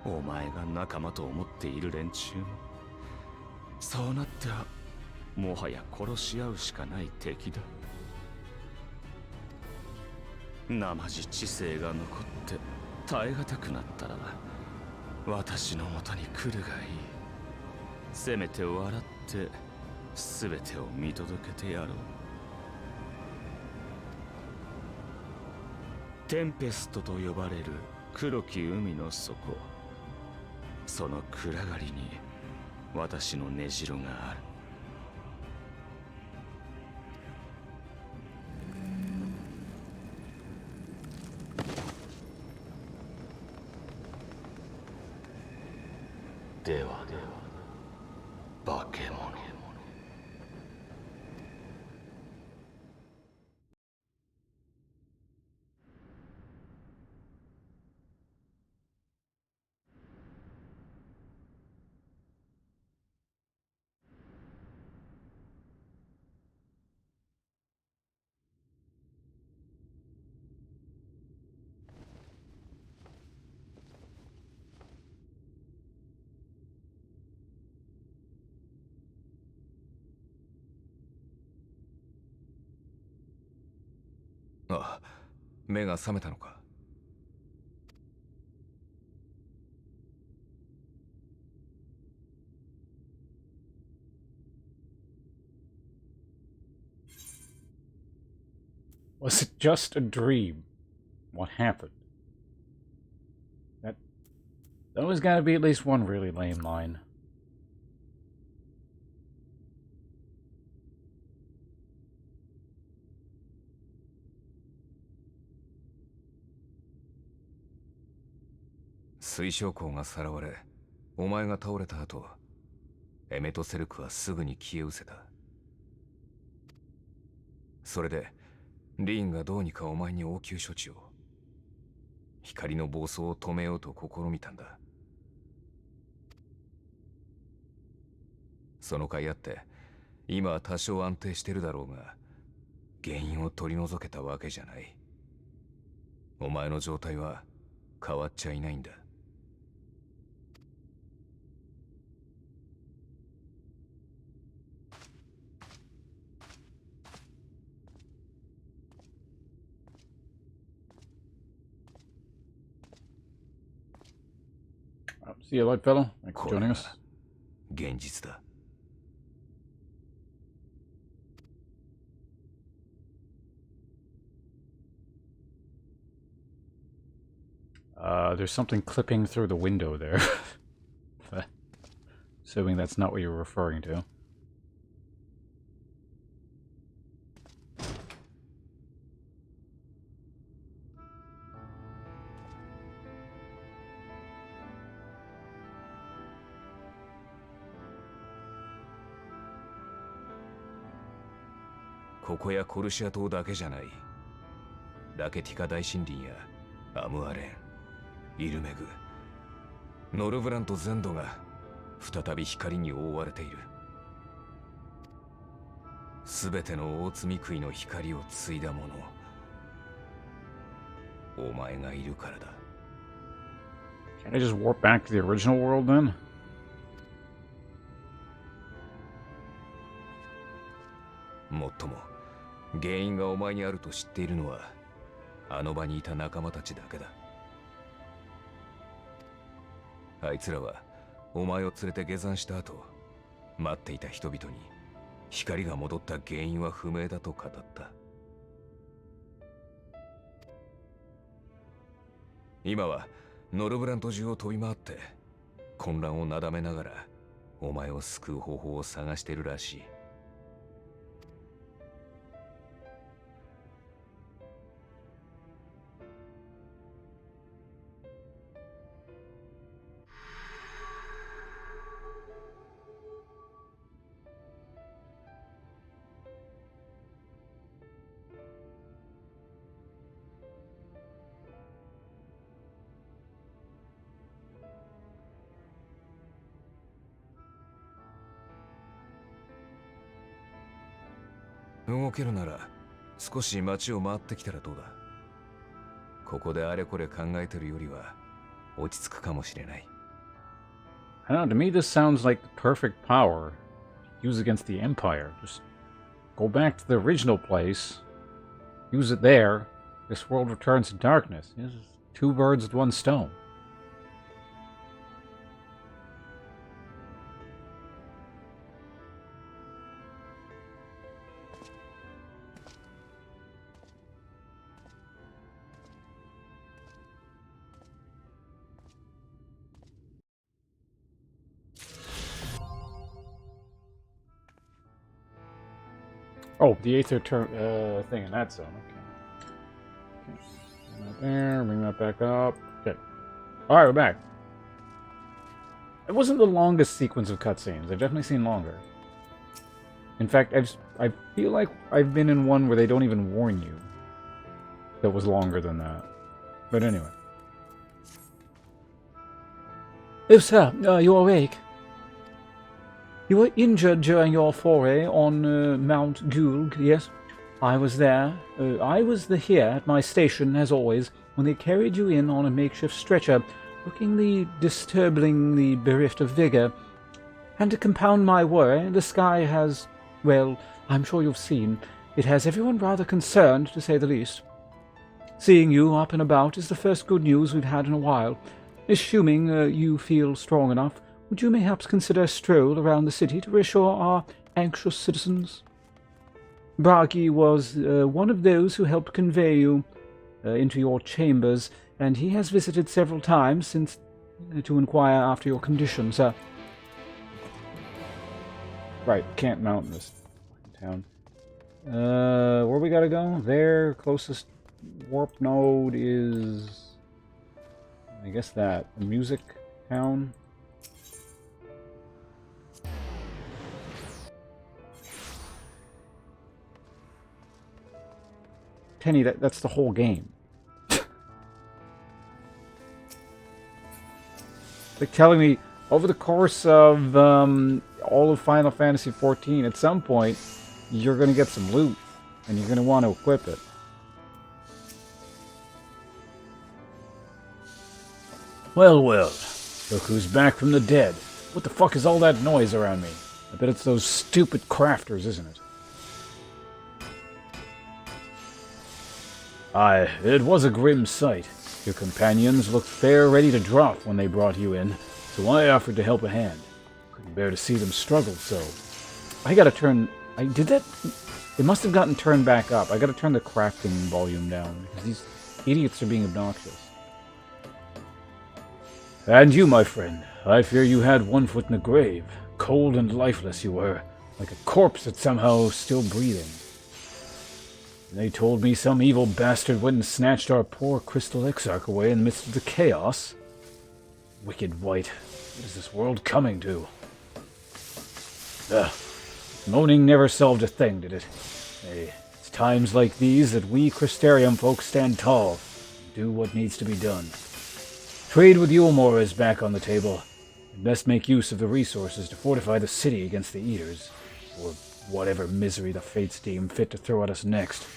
お前が仲間と思っている連中もそうなってはもはや殺し合うしかない敵だ。生地知性が残って耐え難くなったら私のもとに来るがいい。せめて笑って全てを見届けてやろう。テンペストと呼ばれる黒き海の底、その暗がりに私の根城がある。では化け物。あ、目が覚めたのか。Was it just a dream? What happened? That was gotta be at least one really lame line. "水晶鉱がさらわれ、お前が倒れた後、エメトセルクはすぐに消え失せた。それでリーンがどうにかお前に応急処置を。光の暴走を止めようと試みたんだ。その甲斐あって今は多少安定してるだろうが、原因を取り除けたわけじゃない。お前の状態は変わっちゃいないんだ。See you, light fellow. Thanks for joining us. 現実だ。There's something clipping through the window there. Assuming that's not what you're referring to.ここやコルシア島だけじゃない。ラケティカ大森林やアムアレン、イルメグ、ノルブラント全土が再び光に覆われている。すべての大積み杭の光を継いだもの、お前がいるからだ。Can I just warp back to the original world then? もっとも原因がお前にあると知っているのはあの場にいた仲間たちだけだ。あいつらはお前を連れて下山した後、待っていた人々に光が戻った原因は不明だと語った。今はノルブラント中を飛び回って混乱をなだめながらお前を救う方法を探しているらしい。動けるなら少し街を回ってきたらどうだ。ここであれこれ考えてるよりは落ち着くかもしれない。I don't know, to me this sounds like the perfect power to use against the Empire. Just go back to the original place, use it there, this world returns to darkness. This is two birds with one stone. Oh, the Aether thing in that zone. Okay. Bring that there. Bring that back up. Okay. All right, we're back. It wasn't the longest sequence of cutscenes. I've definitely seen longer. In fact, I feel like I've been in one where they don't even warn you that was longer than that. But anyway. Oh, sir, you're awake. You were injured during your foray on Mount Gulg, yes? I was there. I was here at my station, as always, when they carried you in on a makeshift stretcher, looking disturbingly bereft of vigor. And to compound my worry, the sky has, well, I'm sure you've seen, it has everyone rather concerned, to say the least. Seeing you up and about is the first good news we've had in a while. Assuming you feel strong enough, would you mayhaps consider a stroll around the city to reassure our anxious citizens? Bragi was one of those who helped convey you into your chambers, and he has visited several times since to inquire after your condition, sir. Right, can't mount in this town. Where we gotta go? Their closest warp node is, I guess, that music town. Penny, that's the whole game. Like telling me over the course of all of Final Fantasy XIV, at some point you're going to get some loot and you're going to want to equip it. Well, well, look who's back from the dead. What the fuck is all that noise around me? I bet it's those stupid crafters, isn't it? Aye, it was a grim sight. Your companions looked fair ready to drop when they brought you in, so I offered to help a hand. Couldn't bear to see them struggle, so... I gotta turn... did that... It must have gotten turned back up. I gotta turn the crafting volume down, because these idiots are being obnoxious. And you, my friend, I fear you had one foot in the grave. Cold and lifeless you were, like a corpse that's somehow still breathing. They told me some evil bastard went and snatched our poor Crystal Exarch away in the midst of the chaos. Wicked White, what is this world coming to? Ugh. Moaning never solved a thing, did it? Hey, it's times like these that we Crystarium folks stand tall and do what needs to be done. Trade with Yulmore is back on the table, and best make use of the resources to fortify the city against the Eaters, or whatever misery the Fates deem fit to throw at us next.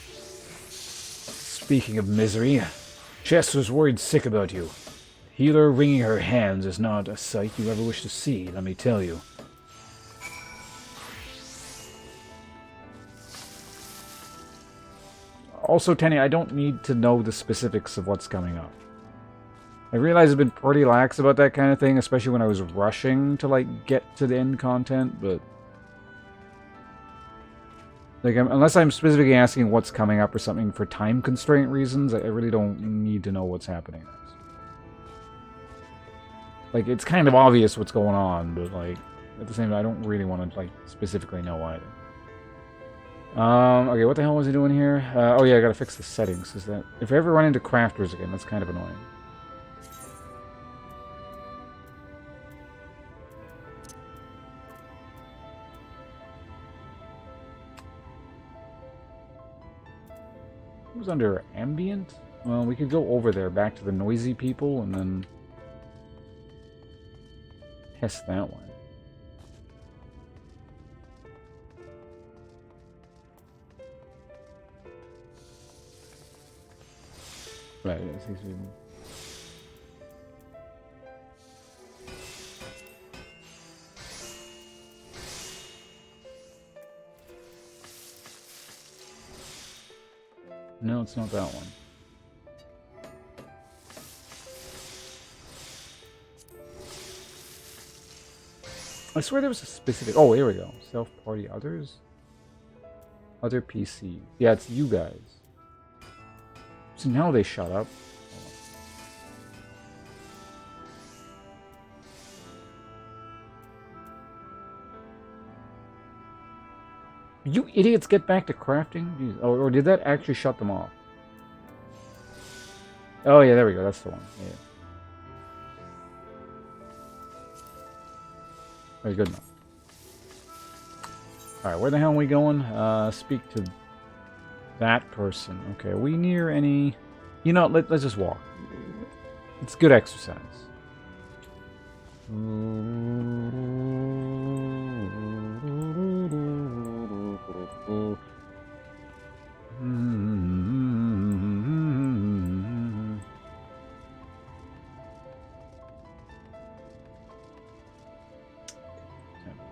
Speaking of misery, Jess was worried sick about you. The healer wringing her hands is not a sight you ever wish to see, let me tell you. Also, Tenny, I don't need to know the specifics of what's coming up. I realize I've been pretty lax about that kind of thing, especially when I was rushing to, like, get to the end content, but... Like, unless I'm specifically asking what's coming up or something for time constraint reasons, I really don't need to know what's happening next. Like, it's kind of obvious what's going on, but, like, at the same time, I don't really want to, like, specifically know either. Okay, what the hell was he doing here? Oh yeah, I gotta fix the settings. Is that if I ever run into crafters again, that's kind of annoying. It was under ambient? Well, we could go over there, back to the noisy people, and then test that one. Right, it seems to be... No, it's not that one. I swear there was a specific... Oh, here we go. Self-party others? Other PC. Yeah, it's you guys. So now they shut up. You idiots get back to crafting? Jeez. Oh, or did that actually shut them off? Oh yeah, there we go. That's the one. Yeah. Very good enough. Alright, where the hell are we going? Speak to that person. Okay, are we near any... You know, let's just walk. It's good exercise.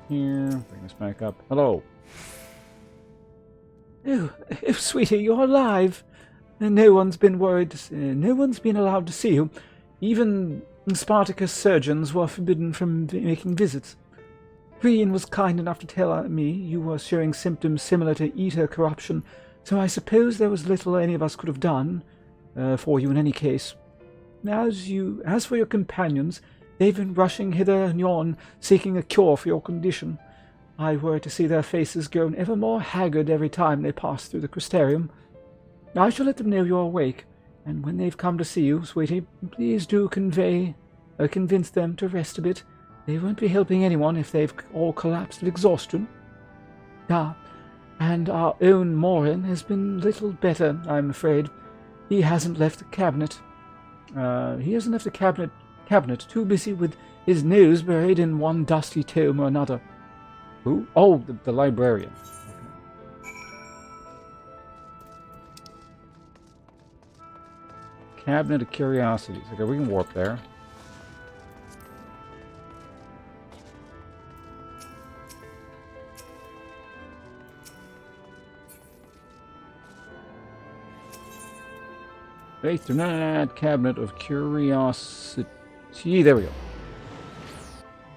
Here, bring this back up. Hello. Oh, sweetie, you're alive. No one's been worried. No one's been allowed to see you. Even Spartacus surgeons were forbidden from making visits. Brian was kind enough to tell me you were showing symptoms similar to Eater corruption, so I suppose there was little any of us could have done for you in any case. As for your companions, they've been rushing hither and yon, seeking a cure for your condition. I were to see their faces grown ever more haggard every time they pass through the Crystarium. I shall let them know you're awake, and when they've come to see you, sweetie, please do convince them to rest a bit. They won't be helping anyone if they've all collapsed of exhaustion. And our own Morin has been little better, I'm afraid. He hasn't left the cabinet. Cabinet, too busy with his nose buried in one dusty tome or another. Who? Oh, the librarian. Okay. Cabinet of Curiosities. Okay, we can warp there. Faith or not, Cabinet of Curiosity. There we go.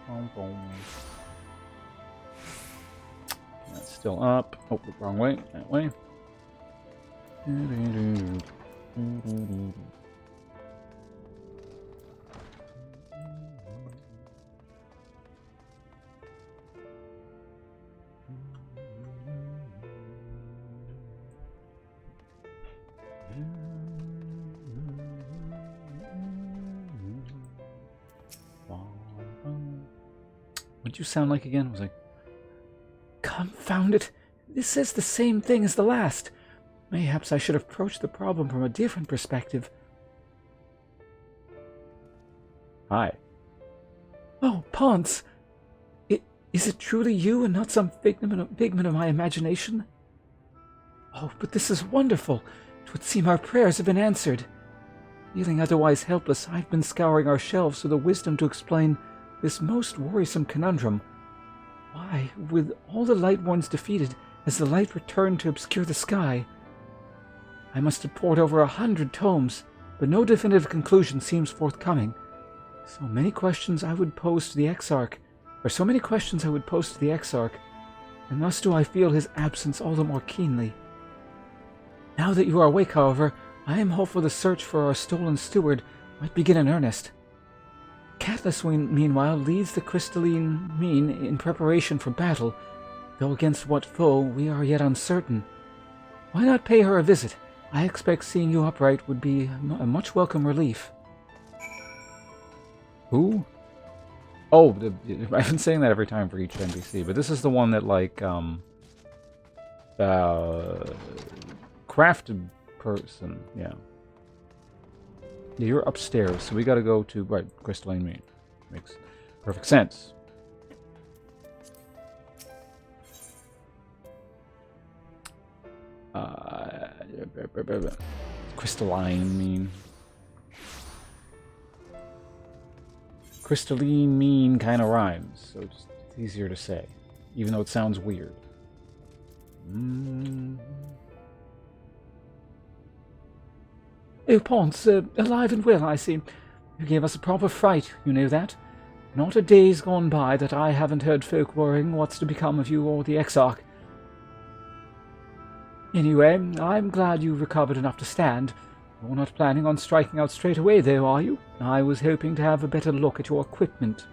Boom, boom. That's still up. Oh, wrong way. That way. What'd you sound like again? I was like, confound it. This says the same thing as the last. Mayhaps I should have approached the problem from a different perspective. Hi. Oh, Ponce! Is it truly you and not some figment of my imagination? Oh, but this is wonderful. It would seem our prayers have been answered. Feeling otherwise helpless, I've been scouring our shelves for the wisdom to explain this most worrisome conundrum. Why, with all the Lightborns defeated, has the light returned to obscure the sky? I must have pored over 100 tomes, but no definitive conclusion seems forthcoming. So many questions I would pose to the Exarch, and thus do I feel his absence all the more keenly. Now that you are awake, however, I am hopeful the search for our stolen steward might begin in earnest. Catelys, meanwhile, leads the crystalline mean in preparation for battle, though against what foe we are yet uncertain. Why not pay her a visit? I expect seeing you upright would be a much welcome relief. Who? Oh, I've been saying that every time for each NPC, but this is the one that, like, crafted person, yeah. Yeah, you're upstairs, so we gotta go to, right, Crystalline Mean. Makes perfect sense. Crystalline Mean. Crystalline Mean kind of rhymes, so it's easier to say, even though it sounds weird. Oh, Ponce, alive and well, I see. You gave us a proper fright, you know that. Not a day's gone by that I haven't heard folk worrying what's to become of you or the Exarch. Anyway, I'm glad you recovered enough to stand. You're not planning on striking out straight away, though, are you? I was hoping to have a better look at your equipment.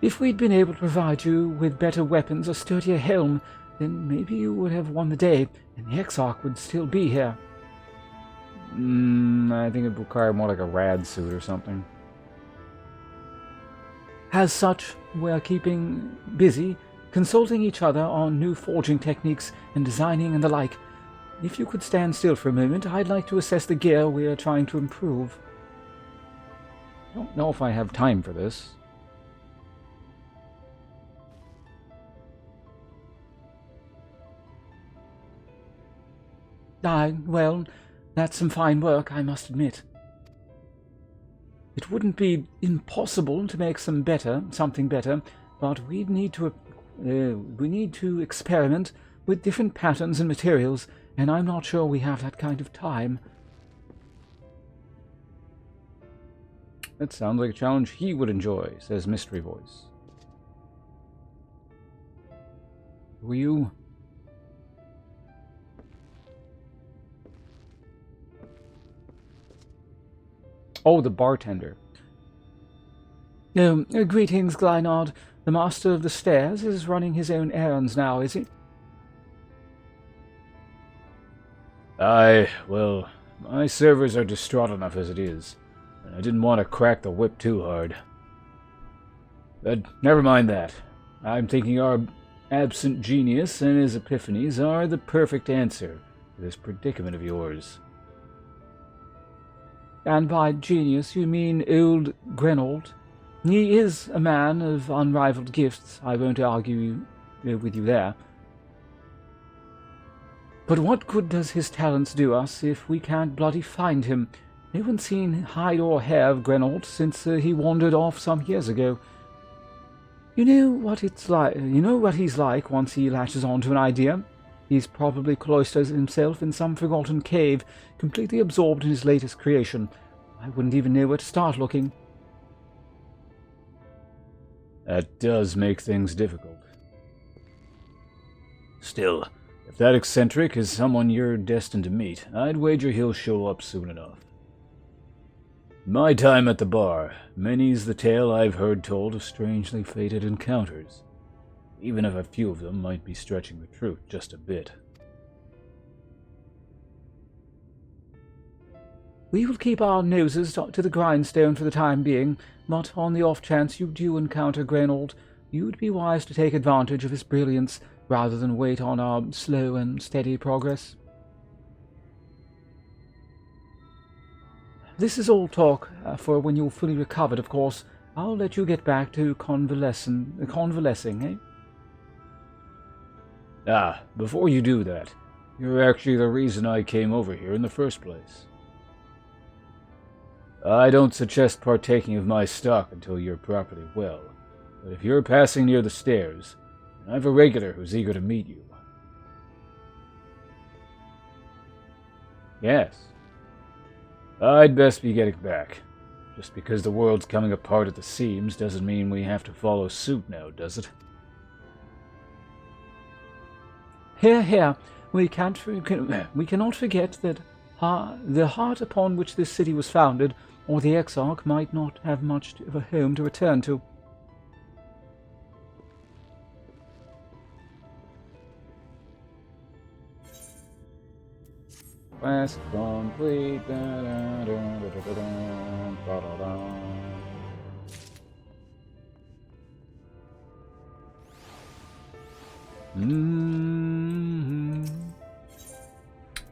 If we'd been able to provide you with better weapons or sturdier helm, then maybe you would have won the day, and the Exarch would still be here. I think it would require more like a rad suit or something. As such, we're keeping busy, consulting each other on new forging techniques and designing and the like. If you could stand still for a moment, I'd like to assess the gear we're trying to improve. I don't know if I have time for this. Well, that's some fine work, I must admit. It wouldn't be impossible to make something better, but we need to experiment with different patterns and materials, and I'm not sure we have that kind of time. That sounds like a challenge he would enjoy, says Mystery Voice. Who are you? Oh, the bartender. Greetings, Glynard. The master of the stairs is running his own errands now, is he? Aye, well, my servers are distraught enough as it is, and I didn't want to crack the whip too hard. But never mind that. I'm thinking our absent genius and his epiphanies are the perfect answer to this predicament of yours. And by genius you mean old Grenold. He is a man of unrivaled gifts, I won't argue with you there. But what good does his talents do us if we can't bloody find him? No one's seen hide or hair of Grenold since he wandered off some years ago. You know what he's like once he latches onto an idea. He's probably cloistered himself in some forgotten cave, completely absorbed in his latest creation. I wouldn't even know where to start looking. That does make things difficult. Still, if that eccentric is someone you're destined to meet, I'd wager he'll show up soon enough. In my time at the bar, many's the tale I've heard told of strangely fated encounters, even if a few of them might be stretching the truth just a bit. We will keep our noses to the grindstone for the time being, but on the off chance you do encounter Greynold, you'd be wise to take advantage of his brilliance rather than wait on our slow and steady progress. This is all talk for when you're fully recovered, of course. I'll let you get back to convalescing, eh? Ah, before you do that, you're actually the reason I came over here in the first place. I don't suggest partaking of my stock until you're properly well, but if you're passing near the stairs, I have a regular who's eager to meet you. Yes. I'd best be getting back. Just because the world's coming apart at the seams doesn't mean we have to follow suit now, does it? Here, we cannot forget that the heart upon which this city was founded, or the Exarch, might not have much of a home to return to. Quest complete.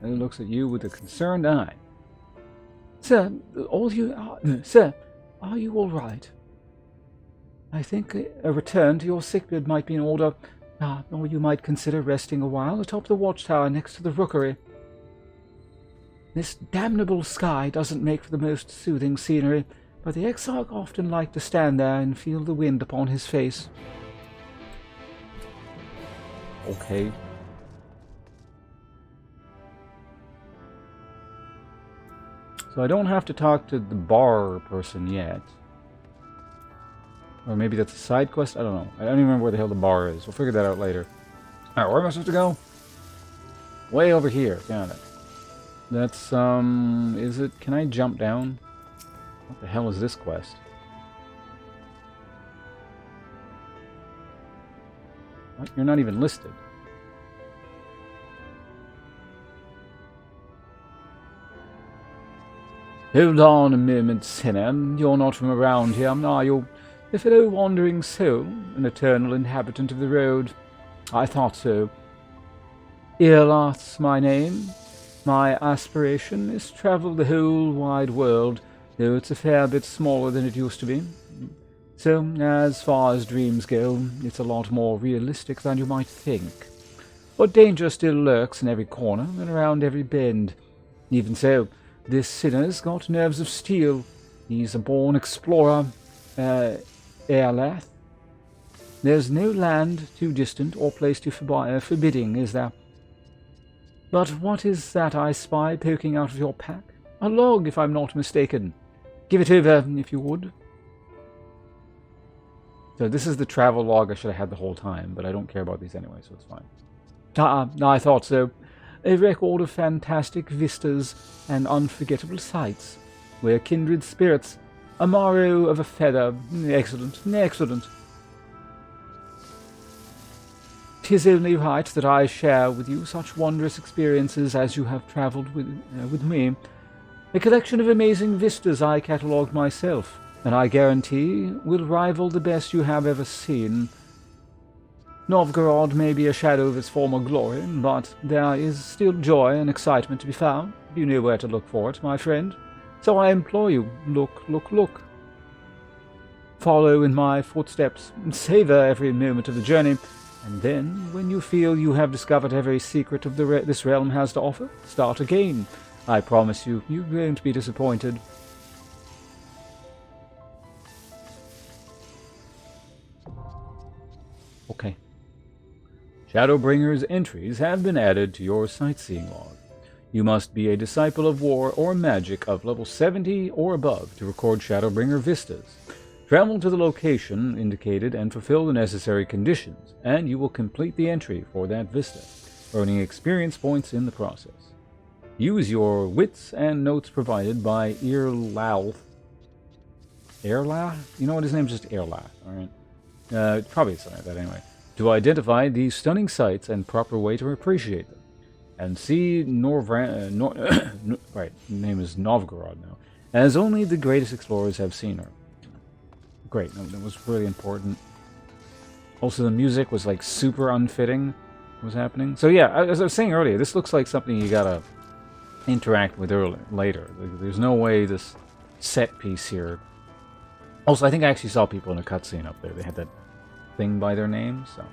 It looks at you with a concerned eye. Sir, sir, are you all right? I think a return to your sickbed might be in order, or you might consider resting a while atop the watchtower next to the rookery. This damnable sky doesn't make for the most soothing scenery, but the Exarch often liked to stand there and feel the wind upon his face. Okay. So I don't have to talk to the bar person yet. Or maybe that's a side quest? I don't know. I don't even remember where the hell the bar is. We'll figure that out later. Alright, where am I supposed to go? Way over here. Got it. That's, is it... Can I jump down? What the hell is this quest? What? You're not even listed. Hold on a moment, sinner. You're not from around here, are you? A fellow wandering soul, an eternal inhabitant of the road. I thought so. Earlath's my name. My aspiration is to travel the whole wide world, though it's a fair bit smaller than it used to be. So, as far as dreams go, it's a lot more realistic than you might think. But danger still lurks in every corner and around every bend. Even so, this sinner's got nerves of steel. He's a born explorer, Earlath. There's no land too distant or place too forbidding, is there? But what is that I spy poking out of your pack? A log, if I'm not mistaken. Give it over, if you would. So this is the travel log I should have had the whole time, but I don't care about these anyway, so it's fine. I thought so. A record of fantastic vistas and unforgettable sights, where kindred spirits, a morrow of a feather. Excellent, excellent. 'Tis only right that I share with you such wondrous experiences as you have travelled with me. A collection of amazing vistas I catalogued myself, and I guarantee will rival the best you have ever seen. Novgorod may be a shadow of its former glory, but there is still joy and excitement to be found, if you know where to look for it, my friend. So I implore you, look, look, look. Follow in my footsteps, and savor every moment of the journey, and then, when you feel you have discovered every secret of this realm has to offer, start again. I promise you, you won't be disappointed. Okay. Shadowbringers entries have been added to your sightseeing log. You must be a disciple of war or magic of level 70 or above to record Shadowbringer vistas. Travel to the location indicated and fulfill the necessary conditions, and you will complete the entry for that vista, earning experience points in the process. Use your wits and notes provided by Earlath. Earlath? You know what, his name's just Earlath, alright? Probably something like that anyway. To identify these stunning sights and proper way to appreciate them. and see right, name is Novgorod now, as only the greatest explorers have seen her. Great, no, that was really important. Also, the music was like super unfitting. What was happening? So yeah, as I was saying earlier, this looks like something you gotta interact with later. There's no way this set piece here. Also, I think I actually saw people in a cutscene up there. They had that thing by their name, so.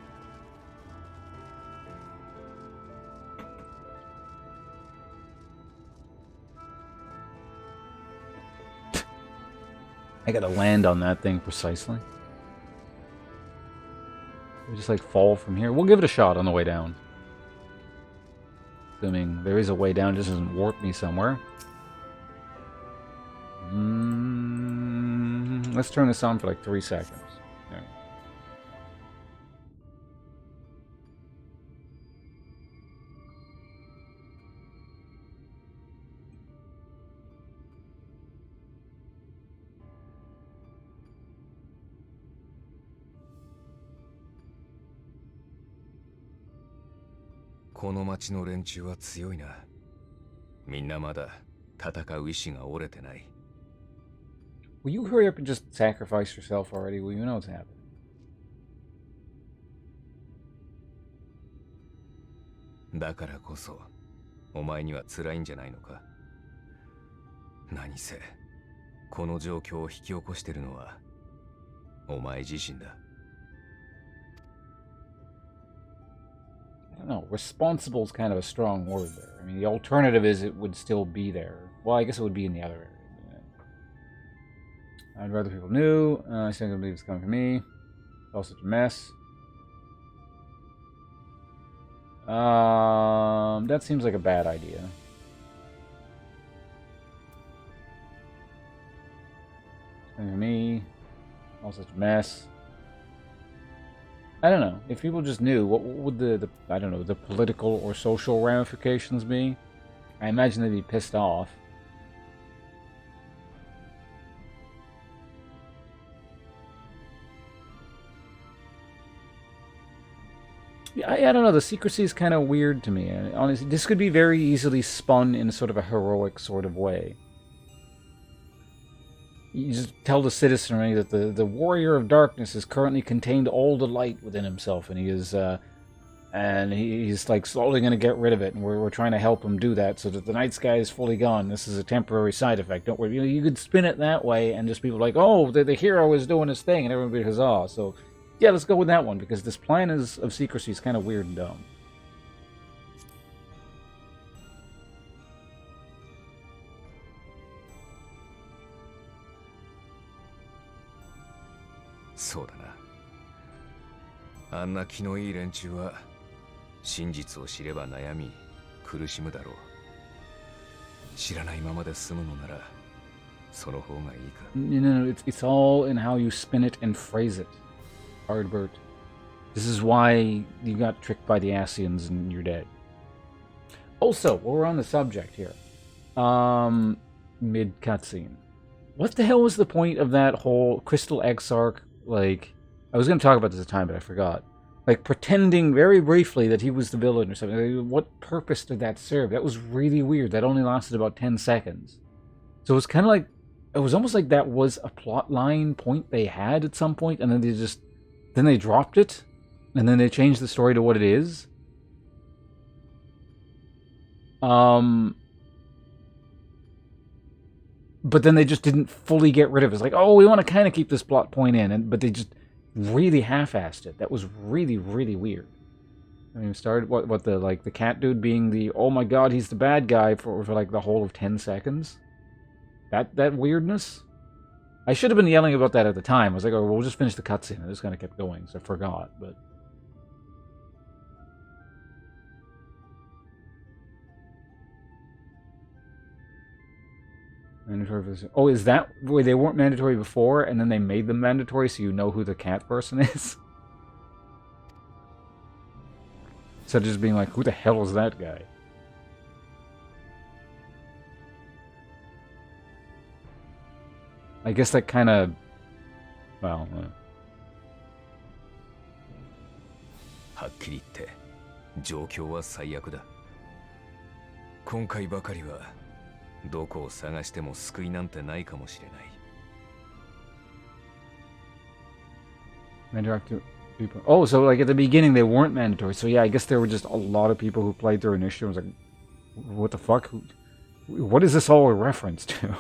I gotta land on that thing precisely. We just like fall from here. We'll give it a shot on the way down. Assuming there is a way down, it just doesn't warp me somewhere. Let's turn this on for like 3 seconds. There. この町の連中は強いな。みんなまだ戦う意志が折れてない。Will you hurry up and just sacrifice yourself already? Will you know what's happening? だからこそ、お前には辛いんじゃないのか。何せ、この状況を引き起こしてるのは、お前自身だ。I don't know. Responsible is kind of a strong word there. I mean, the alternative is it would still be there. Well, I guess it would be in the other area. I'd rather people knew. I still don't believe it's coming from me. It's all such a mess. That seems like a bad idea. It's coming from me. All such a mess. I don't know. If people just knew, what would the I don't know, the political or social ramifications be? I imagine they'd be pissed off. Yeah, I don't know. The secrecy is kind of weird to me. Honestly, this could be very easily spun in sort of a heroic sort of way. You just tell the citizenry that the warrior of darkness has currently contained all the light within himself, and he's like slowly going to get rid of it, and we're trying to help him do that so that the night sky is fully gone. This is a temporary side effect. Don't worry. You could spin it that way, and just people like, oh, the hero is doing his thing, and everybody huzzah. So yeah, let's go with that one, because this plan of secrecy is kind of weird and dumb.そうだな。あんな気のいい連中は真実を知れば悩み苦しむだろう。知らないままで済むのならその方がいいか。No, it's all in how you spin it and phrase it, Hardbert. This is why you got tricked by the Asians and you're dead. Also, while we're on the subject here, mid cutscene, what the hell was the point of that whole Crystal Exarch? Like, I was going to talk about this at the time, but I forgot. Like, pretending very briefly that he was the villain or something. What purpose did that serve? That was really weird. That only lasted about 10 seconds. So it was kind of like, it was almost like that was a plot line point they had at some point, and then they dropped it, and then they changed the story to what it is. But then they just didn't fully get rid of it. It's like, oh, we want to kind of keep this plot point in, but they just really half-assed it. That was really, really weird. I mean, started the cat dude being the, oh my god, he's the bad guy for like the whole of 10 seconds. That weirdness. I should have been yelling about that at the time. I was like, oh, we'll just finish the cutscene. I just kind of kept going, so I forgot. But mandatory for this. Oh, is that where they weren't mandatory before, and then they made them mandatory so you know who the cat person is? Instead of just being like, who the hell is that guy? I guess that kind of, well. はっきり言って状況は最悪だ。今回ばかりはどこを探しても救いなんてないかもしれない。Interactive people. Oh, so like at the beginning they weren't mandatory. So yeah, I guess there were just a lot of people who played through initiative. Was like, what the fuck? What is this all a reference to?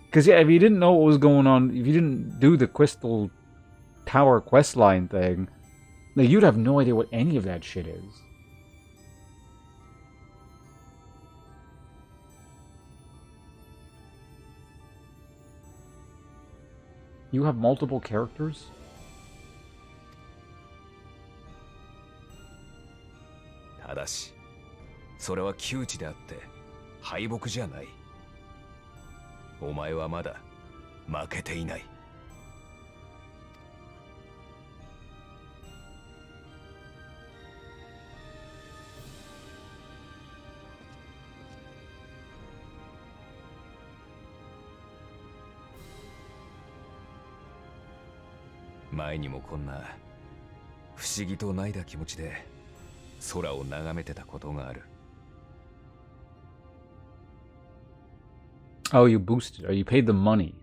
Because yeah, if you didn't know what was going on, if you didn't do the Crystal Tower questline thing, like, you'd have no idea what any of that shit is. You have multiple characters? ただし、それは窮地であって敗北じゃない。お前はまだ負けていない。前にもこんな不思議とないだ気持ちで空を眺めてたことがある。Oh, you boosted. Oh, you paid the money.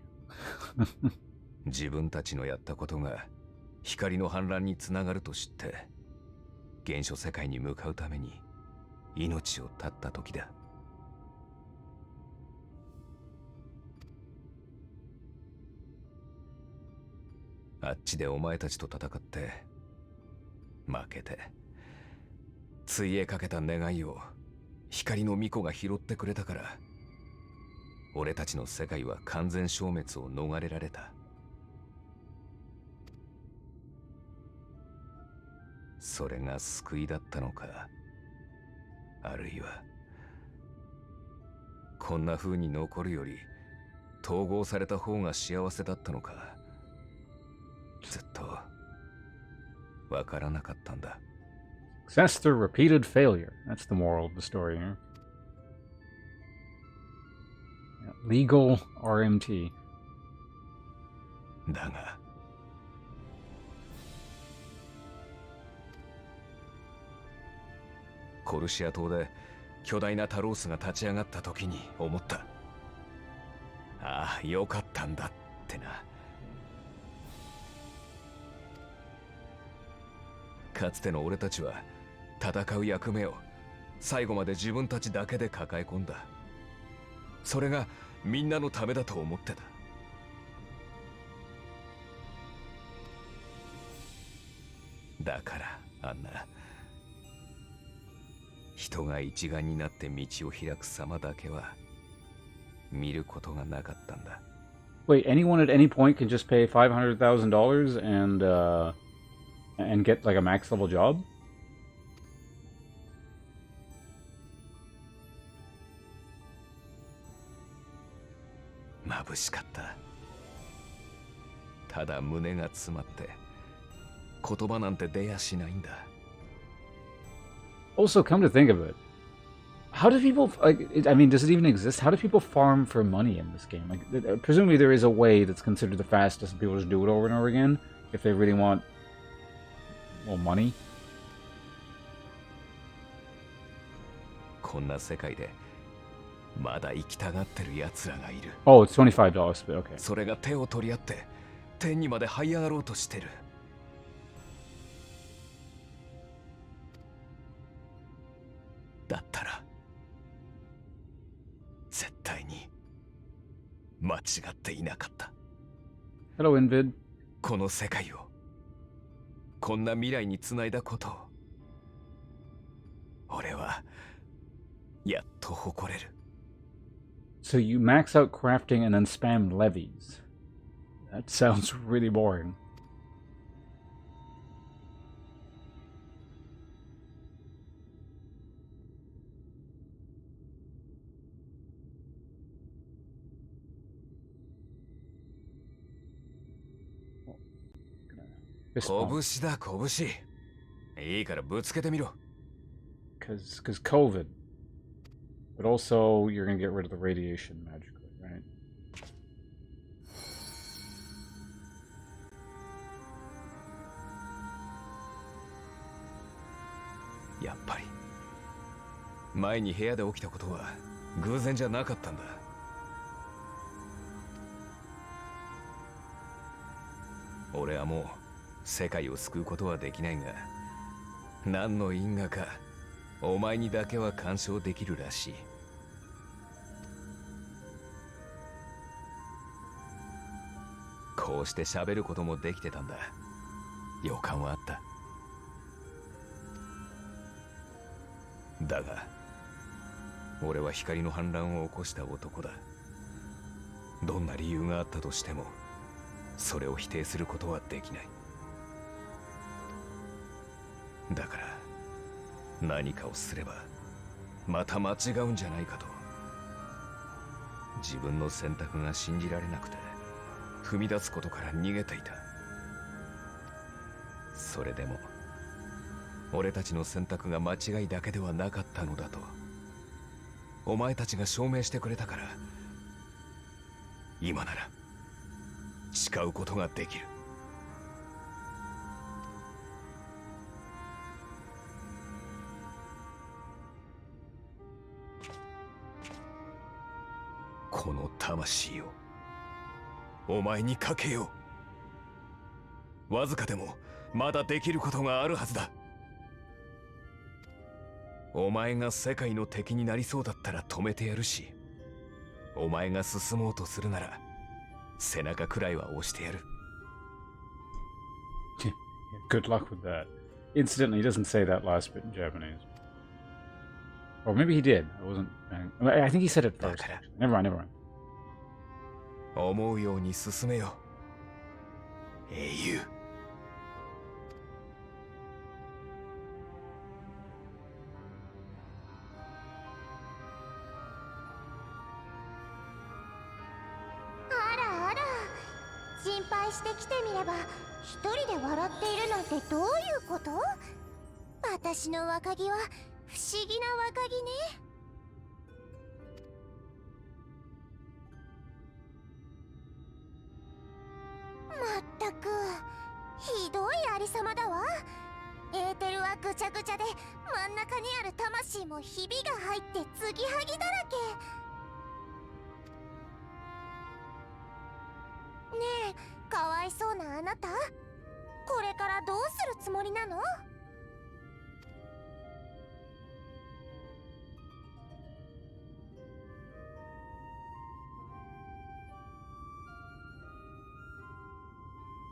自分たちのやったことが光の反乱につながると知って原初世界に向かうために命を絶った時だ。あっちでお前たちと戦って負けてついえかけた願いを光の巫女が拾ってくれたから俺たちの世界は完全消滅を逃れられた。それが救いだったのか、あるいはこんな風に残るより統合された方が幸せだったのか、ずっとわからなかったんだ。Success through repeated failure. That's the moral of the story here. Yeah, legal RMT. だがコルシア島で巨大なタロースが立ち上がった時に思った。ああ、よかったんだってな。かつての俺たちは戦う役目を最後まで自分たちだけで抱え込んだ。それがみんなのためだと思ってた。だからあんな人が一丸になって道を開く様だけは見ることがなかったんだ。Wait, anyone at any point can just pay $500,000 and get like a max level job? 眩しかった。ただ胸が詰まって言葉なんて出やしないんだ。Also, come to think of it, how do people like? I mean, does it even exist? How do people farm for money in this game? Like, presumably there is a way that's considered the fastest, and people just do it over and over again if they really want, well, money. こんな世界でまだ生きたがってる奴らがいる。Oh, it's $25, but okay. それが手を取り合って天にまで這い上がろうとしてる。だったら絶対に間違っていなかった。 Hello, Invid. この世界をこんな未来につないだことを俺はやっと誇れる。 So you max out crafting and then spam levies. That sounds really boring. Fist bump. 拳だ拳。いいからぶつけてみろ。Because COVID. But also, you're going to get rid of the radiation magically, right? やっぱり前に部屋で起きたことは偶然じゃなかったんだ。俺はもう世界を救うことはできないが、何の因果かお前にだけは干渉できるらしい。こうして喋ることもできてたんだ。予感はあった。だが俺は光の反乱を起こした男だ。どんな理由があったとしてもそれを否定することはできない。だから何かをすればまた間違うんじゃないかと、自分の選択が信じられなくて踏み出すことから逃げていた。それでも俺たちの選択が間違いだけではなかったのだとお前たちが証明してくれたから、今なら誓うことができる。この魂をお前にかけよう。わずかでもまだできることがあるはずだ。お前が世界の敵になりそうだったら止めてやるし、お前が進もうとするなら背中くらいは押してやる。Good luck with that. Incidentally, he doesn't say that last bit in Japanese. Or maybe he did. I wasn't. I think he said it first. Actually. Never mind, never mind. 思うように進めよ、英雄。あらあら、心配してきてみれば一人で笑っているなんてどういうこと？私の若木は不思議な若木ね。まったくひどいありさまだわ。エーテルはぐちゃぐちゃで真ん中にある魂もひびが入って継ぎはぎだらけ。ねえ、かわいそうなあなた、これからどうするつもりなの？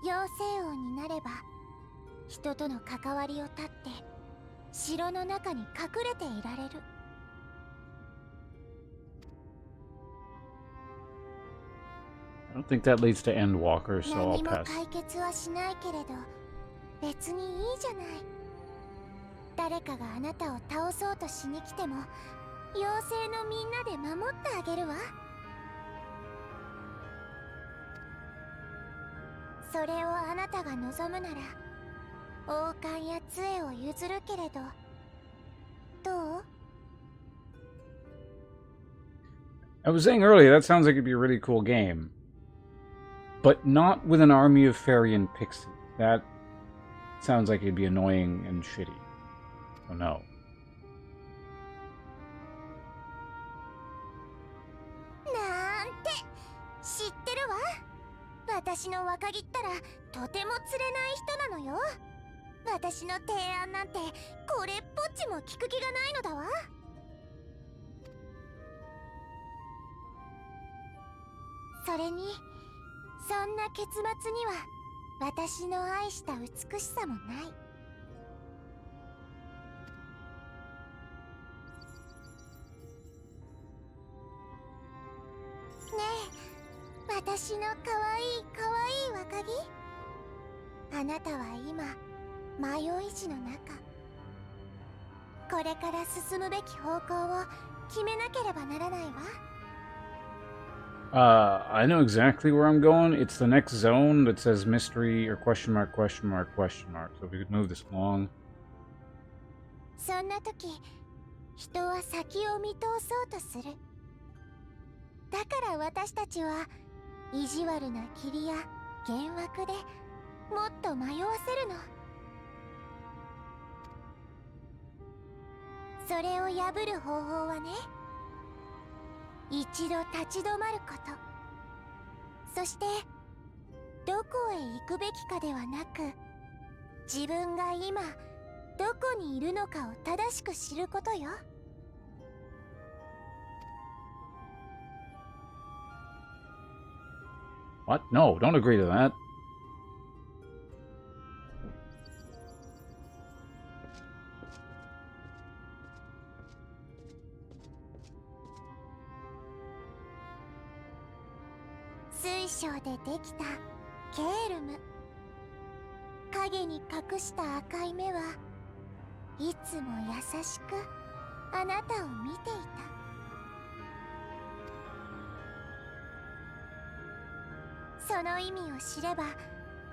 妖精王になれば人との関わりを断って城の中に隠れていられる。I don't think that leads to Endwalker, so 何 I'll も pass. 解決はしないけれど別にいいじゃない。誰かがあなたを倒そうとしに来ても妖精のみんなで守ってあげるわ。それをあなたが望むなら王冠や杖を譲るけれどどう？ I was saying earlier, that sounds like it'd be a really cool game. But not with an army of fairy and pixie. That sounds like it'd be annoying and shitty. So no. なんて知ってるわ。私の若木ったらとても釣れない人なのよ。私の提案なんてこれっぽっちも聞く気がないのだわ。それにそんな結末には私の愛した美しさもない。ねえ、私のかわいいかわいい若木、あなたは今迷い路の中。これから進むべき方向を決めなければならないわ。I know exactly where I'm going. It's the next zone that says mystery or question mark, question mark, question mark. So if we could move this along. そんな時、人は先を見通そうとする。だから私たちは意地悪な霧や幻惑でもっと迷わせるの。それを破る方法はね、一度立ち止まること。そしてどこへ行くべきかではなく、自分が今どこにいるのかを正しく知ることよ。What? No, don't agree to that. 水晶でできたケールム。影に隠した赤い目はいつも優しくあなたを見ていた。その意味を知れば、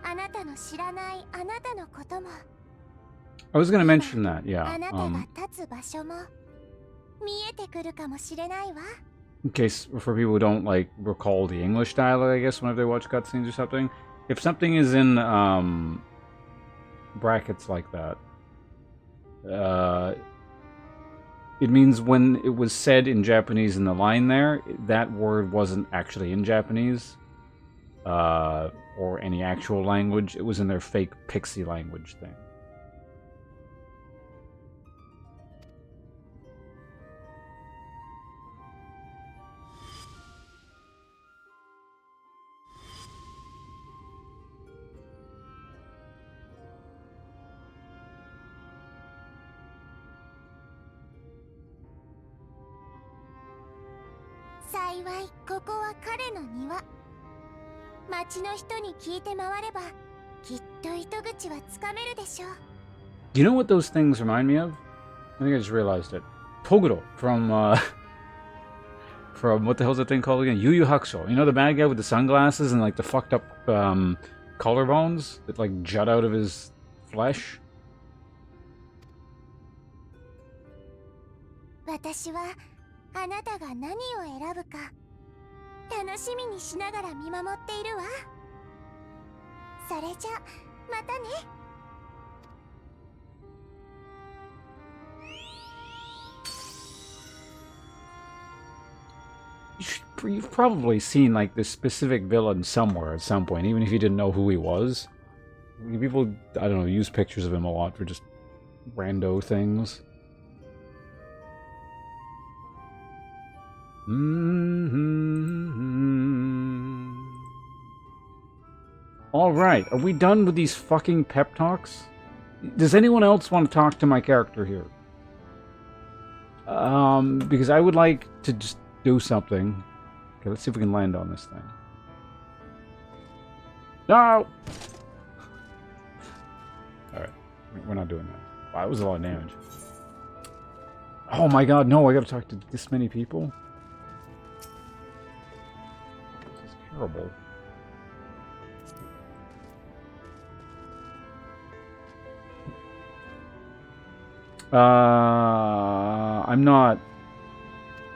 あなたの知らないあなたのことも、 I was going to mention that, あ yeah. なたが立つ場所も見えてくるかもしれないわ。 In case, for people who don't, like, recall the English dialogue, I guess, whenever they watch cutscenes or something, if something is in, brackets like that, it means when it was said in Japanese in the line there, that word wasn't actually in Japanese, or any actual language. It was in their fake pixie language thing.幸いここは彼の庭。町の人に聞いて回ればきっと糸口はつかめるでしょう。 Do you know what those things remind me of? I think I just realized it. Toguro from, from, what the hell's that thing called again? Yu Yu Hakusho. You know the bad guy with the sunglasses and, like, the fucked up, collarbones that, like, jut out of his flesh? 私はあなたが何を選ぶか楽しみにしながら見守っているわ。それじゃまたね。 You've probably seen, like, this specific villain somewhere at some point, even if you didn't know who he was. People, I don't know, use pictures of him a lot for just rando things. Alright, are we done with these fucking pep talks? Does anyone else want to talk to my character here? Because I would like to just do something. Okay, let's see if we can land on this thing. No! Alright, we're not doing that. Wow, that was a lot of damage. Oh my god, no, I gotta talk to this many people? This is terrible. I'm not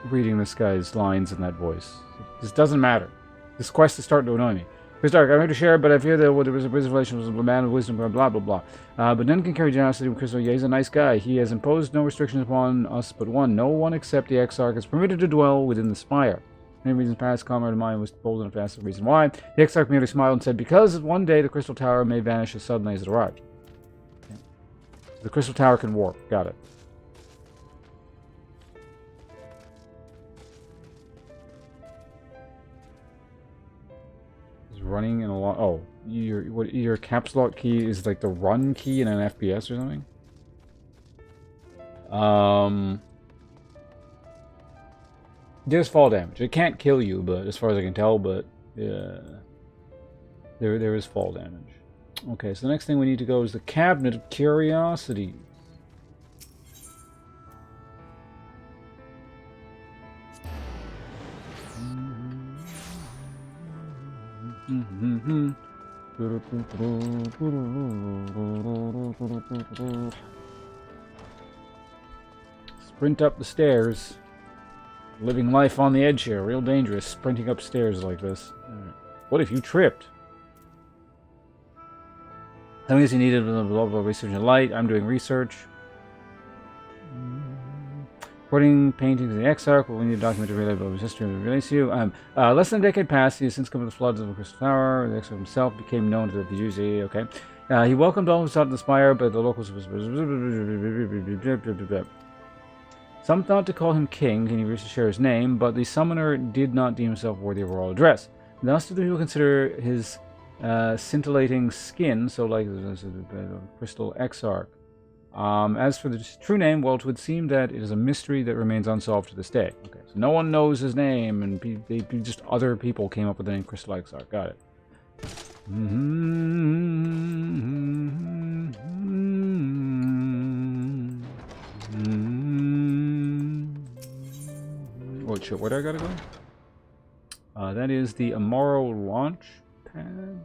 reading this guy's lines in that voice. This doesn't matter. This quest is starting to annoy me. Chris Dark, I'm here to share, but I fear that there was a relation with a man of wisdom, blah, blah, blah. But none can carry generosity with Crystal. Yeah, he's a nice guy. He has imposed no restrictions upon us but one. No one except the Exarch is permitted to dwell within the spire. Many reasons past, comrade of mine was bold enough to ask the reason why. The Exarch merely smiled and said, because one day the Crystal Tower may vanish as suddenly as it arrived. Okay. The Crystal Tower can warp. Got it. Running in a lot. Oh, your caps lock key is like the run key in an FPS or something. There's fall damage. It can't kill you, but as far as I can tell, but yeah, there is fall damage. Okay, so the next thing we need to go is the Cabinet of Curiosities. Sprint up the stairs. Living life on the edge here. Real dangerous sprinting up stairs like this. Right. What if you tripped? How many is he needed? Blah, blah, blah, research and light. I'm doing research. Putting paintings in the Exarch, we need a document to relay about his history and release you. Less than a decade passed, he has since come to the floods of the Crystal Tower. The Exarch himself became known to the Uzi. Okay. He welcomed all who sought the spire, but the locals... Some thought to call him king, and he wished to share his name, but the summoner did not deem himself worthy of royal address. Thus did the people consider his scintillating skin, so like the Crystal Exarch. As for the true name, well, it would seem that it is a mystery that remains unsolved to this day. Okay, so no one knows his name, and just other people came up with the name Crystal Exarch. Got it. Oh shit, where do I gotta go? That is the Amaro launch pad.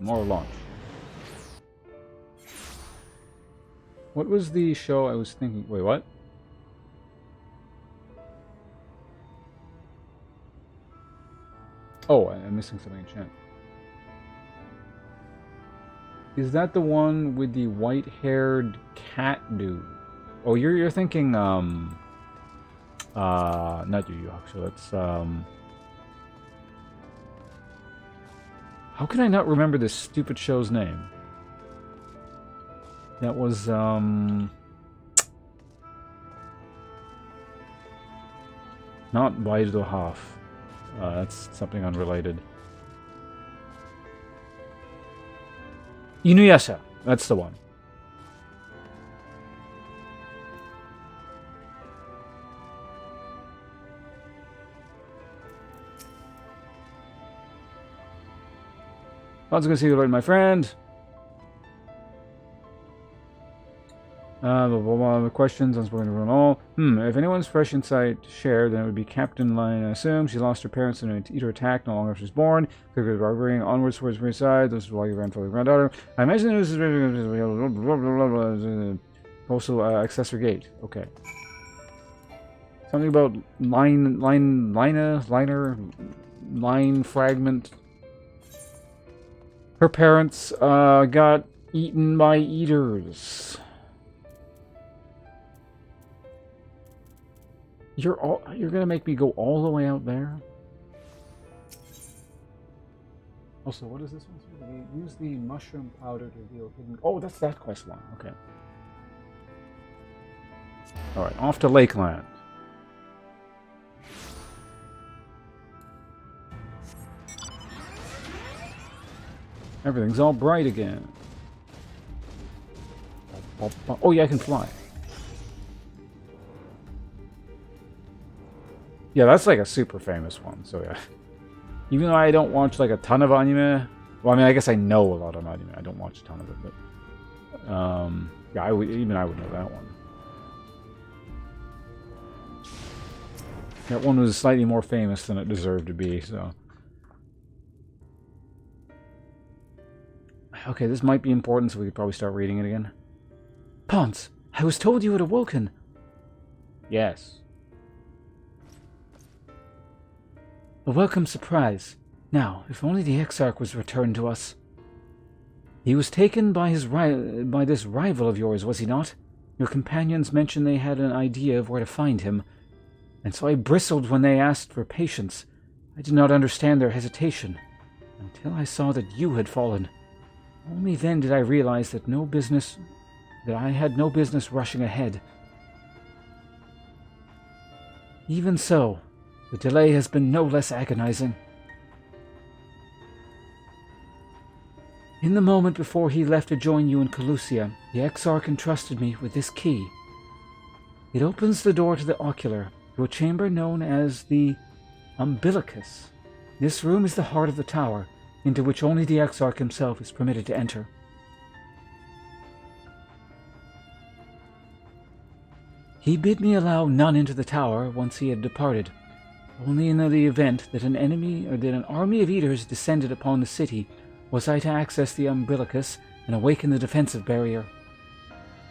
Amaro launch. What was the show I was thinking? Wait, what? Oh, I'm missing something in chat. Is that the one with the white-haired cat dude? Oh, you're thinking, not Yu Yu Hakusho, that's, how can I not remember this stupid show's name? That was, not Waidohaf. That's something unrelated. Inuyasha. That's the one. I was going to see you later, my friend. The questions, unspoken to run all. If anyone's fresh insight to share, then it would be Captain Line. I assume she lost her parents in an eater attack no longer after she was born. Clearly, barbarian onwards towards her side. This is why your grandfather, granddaughter. I imagine the news is also accessor gate. Okay. Something about line fragment. Her parents got eaten by eaters. You're gonna make me go all the way out there? Also, what is this one? Use the mushroom powder to reveal hidden... Oh, that's that quest line. Okay. Alright, off to Lakeland. Everything's all bright again. Oh yeah, I can fly. Yeah, that's like a super famous one, so yeah. Even though I don't watch like a ton of anime, well, I mean, I guess I know a lot of anime. I don't watch a ton of it, but yeah, I would know that one. That one was slightly more famous than it deserved to be, so. Okay, this might be important, so we could probably start reading it again. Ponce, I was told you had awoken. Yes. A welcome surprise. Now, if only the Exarch was returned to us. He was taken by this rival of yours, was he not? Your companions mentioned they had an idea of where to find him, and so I bristled when they asked for patience. I did not understand their hesitation, until I saw that you had fallen. Only then did I realize that I had no business rushing ahead. Even so, the delay has been no less agonizing. In the moment before he left to join you in Calusia, the Exarch entrusted me with this key. It opens the door to the ocular, to a chamber known as the Umbilicus. This room is the heart of the tower, into which only the Exarch himself is permitted to enter. He bid me allow none into the tower once he had departed. Only in the event that an army of eaters descended upon the city was I to access the Umbilicus and awaken the defensive barrier.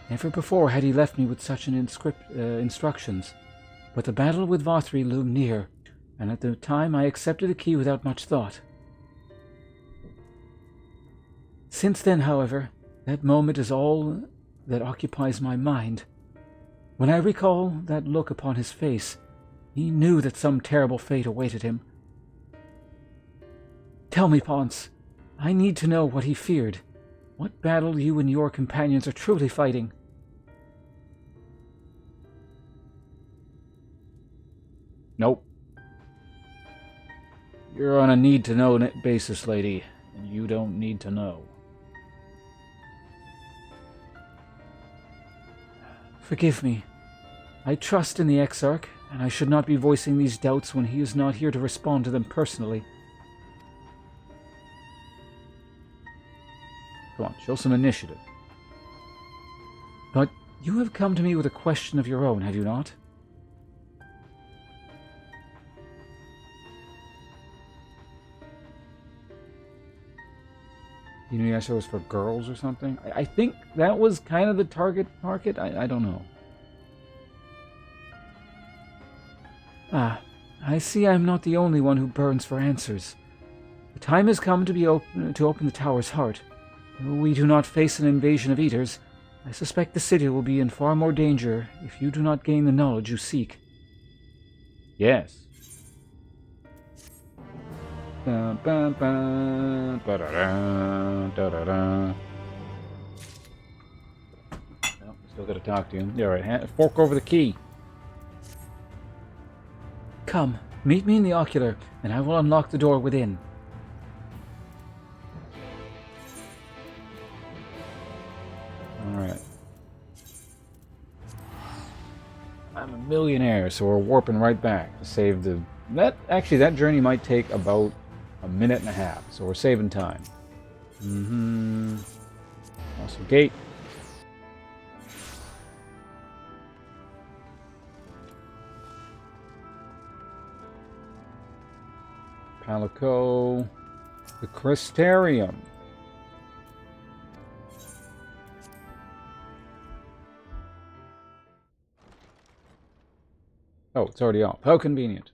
Never before had he left me with such instructions, but the battle with Vothri loomed near, and at the time I accepted the key without much thought. Since then, however, that moment is all that occupies my mind. When I recall that look upon his face, he knew that some terrible fate awaited him. Tell me, Ponce, I need to know what he feared. What battle you and your companions are truly fighting. Nope. You're on a need-to-know basis, lady, and you don't need to know. Forgive me. I trust in the Exarch, and I should not be voicing these doubts when he is not here to respond to them personally. Come on, show some initiative. But you have come to me with a question of your own, have you not? You knew it was for girls or something? I think that was kind of the target market. I don't know. Ah, I see I am not the only one who burns for answers. The time has come to open the tower's heart. Though we do not face an invasion of eaters, I suspect the city will be in far more danger if you do not gain the knowledge you seek. Yes. Dun, dun, dun, da-da-da, da-da-da. No, still gotta talk to him. Yeah, right. Fork over the key. Come, meet me in the ocular, and I will unlock the door within. Alright. I'm a millionaire, so we're warping right back to save the... That journey might take about a minute and a half, so we're saving time. Also, gate. Palico. The Crystarium. Oh, it's already off. How convenient.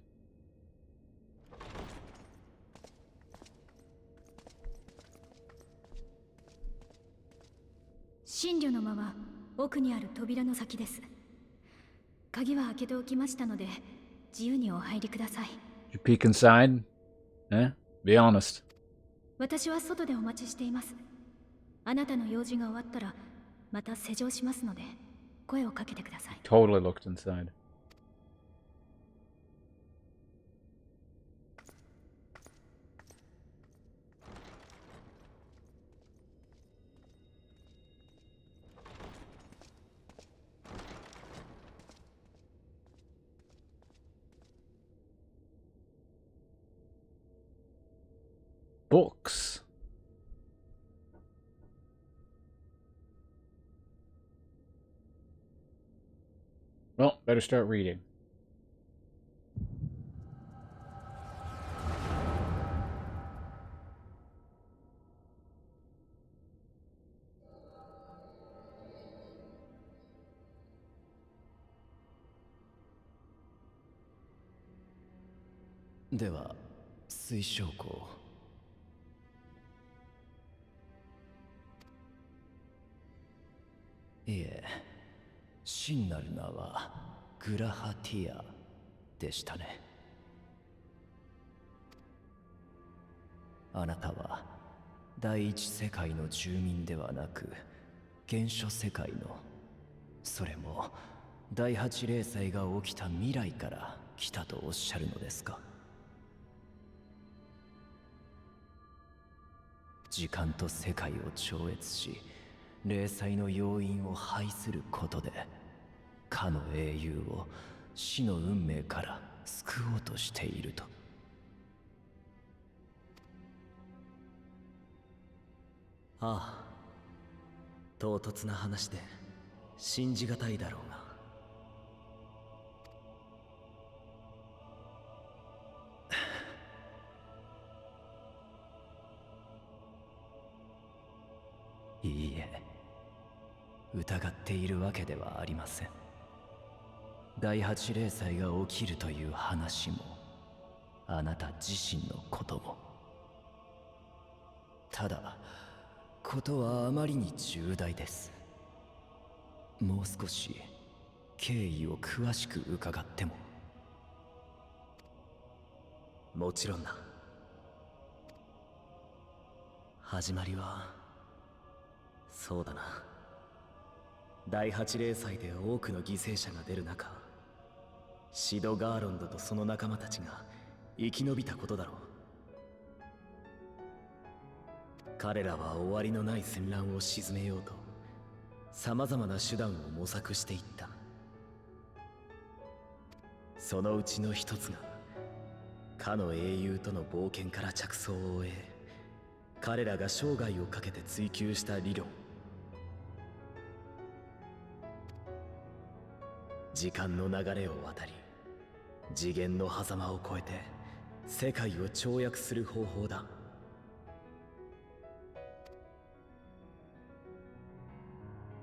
神旅の間は奥にある扉の先です。鍵は開けておきましたので、自由にお入りください。You peek inside? Eh? Be honest. 私は外でお待ちしています。あなたの用事が終わったら、また施錠しますので、声をかけてください。Totally looked inside. Books. Well, better start reading. Deは水晶湖。いえ、真なる名はグラハティアでしたね。あなたは第一世界の住民ではなく原初世界の、それも第八零祭が起きた未来から来たとおっしゃるのですか？時間と世界を超越し、霊祭の要因を排することでかの英雄を死の運命から救おうとしていると。ああ、唐突な話で信じがたいだろうが。いいえ、疑っているわけではありません。第八零祭が起きるという話も、あなた自身のことも。ただ、ことはあまりに重大です。もう少し経緯を詳しく伺っても？もちろんだ。始まりはそうだな、第8例祭で多くの犠牲者が出る中、シド・ガーロンドとその仲間たちが生き延びたことだろう。彼らは終わりのない戦乱を鎮めようと様々な手段を模索していった。そのうちの一つがかの英雄との冒険から着想を得、彼らが生涯をかけて追求した理論。時間の流れを渡り、次元の狭間を越えて世界を跳躍する方法だ。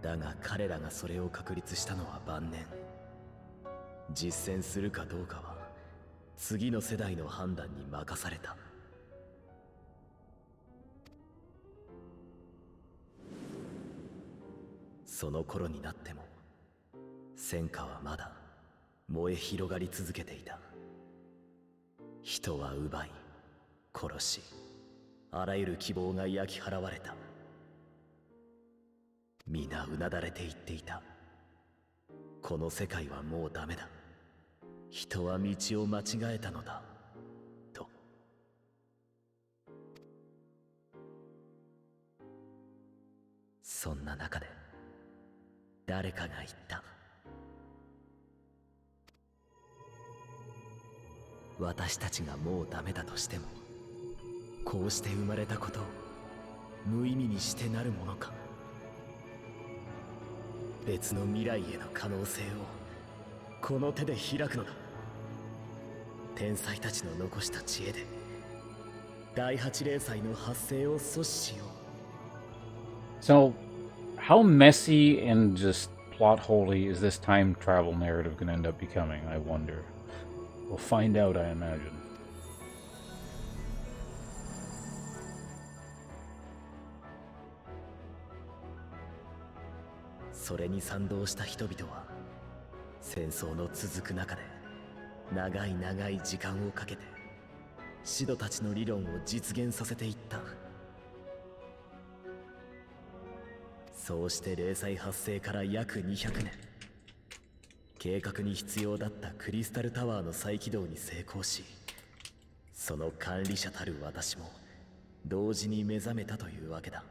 だが彼らがそれを確立したのは晩年。実践するかどうかは次の世代の判断に任された。その頃になっても戦火はまだ燃え広がり続けていた。人は奪い殺し、あらゆる希望が焼き払われた。皆うなだれて言っていた。この世界はもうダメだ。人は道を間違えたのだと。そんな中で誰かが言った。私たちがもうダメだとしても、こうして生まれたことを無意味にしてなるものか。別の未来への可能性をこの手で開くのだ。天才たちの残した知恵で第8例祭の発生を阻止しよう。 So, how messy and just plot holey is this time travel narrative going to end up becoming, I wonder? We'll find out, I imagine. それに賛同した人々は戦争の続く中で長い長い時間をかけてシドたちの理論を実現させていった。そうして例祭発生から約200年、計画に必要だったクリスタルタワーの再起動に成功し、その管理者たる私も同時に目覚めたというわけだ。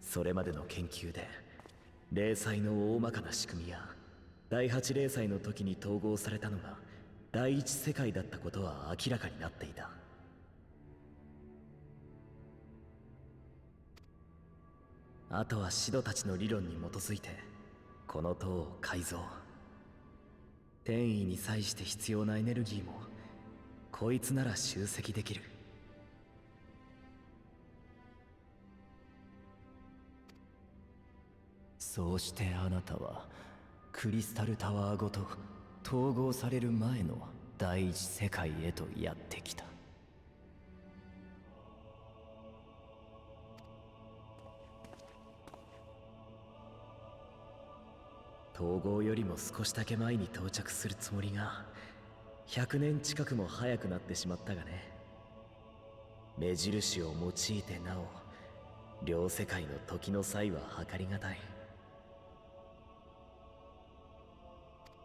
それまでの研究で例祭の大まかな仕組みや第8例祭の時に統合されたのが第一世界だったことは明らかになっていた。あとはシドたちの理論に基づいてこの塔を改造。転移に際して必要なエネルギーもこいつなら集積できる。そうしてあなたはクリスタルタワーごと統合される前の第一世界へとやってきた。統合よりも少しだけ前に到着するつもりが100年近くも早くなってしまったがね。目印を用いてなお両世界の時の際は計りがたい。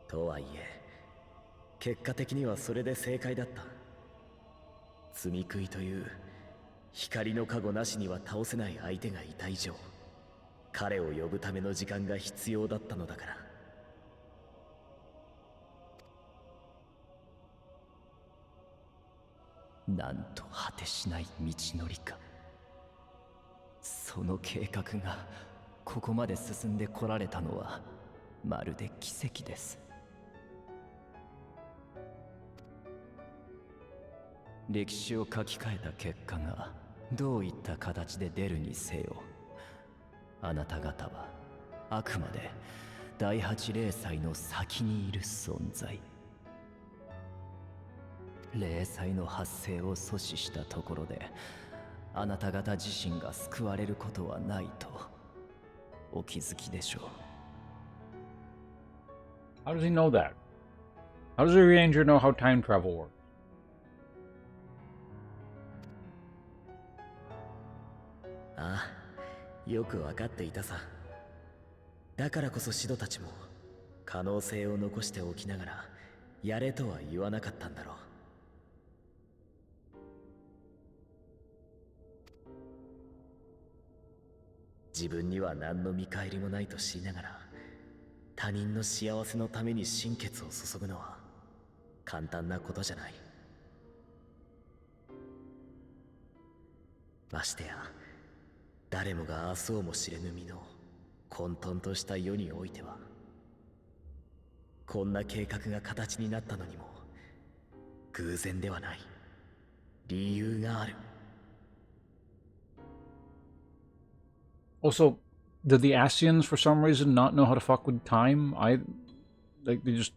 とはいえ結果的にはそれで正解だった。積み食いという光の加護なしには倒せない相手がいた以上、彼を呼ぶための時間が必要だったのだから。なんと果てしない道のりか。その計画がここまで進んでこられたのはまるで奇跡です。歴史を書き換えた結果がどういった形で出るにせよ、あなた方はあくまで第8例祭の先にいる存在。霊災の発生を阻止したところで、あなた方自身が救われることはないとお気づきでしょう。 How does he know that? How does a ranger know how time travel works? ああ、よくわかっていたさ。だからこそシドたちも可能性を残しておきながらやれとは言わなかったんだろう。自分には何の見返りもないと知りながら他人の幸せのために心血を注ぐのは簡単なことじゃない。ましてや誰もが明日をも知れぬ身の混沌とした世においては、こんな計画が形になったのにも偶然ではない、理由がある。Also, did the Asians for some reason not know how to fuck with time? Like they just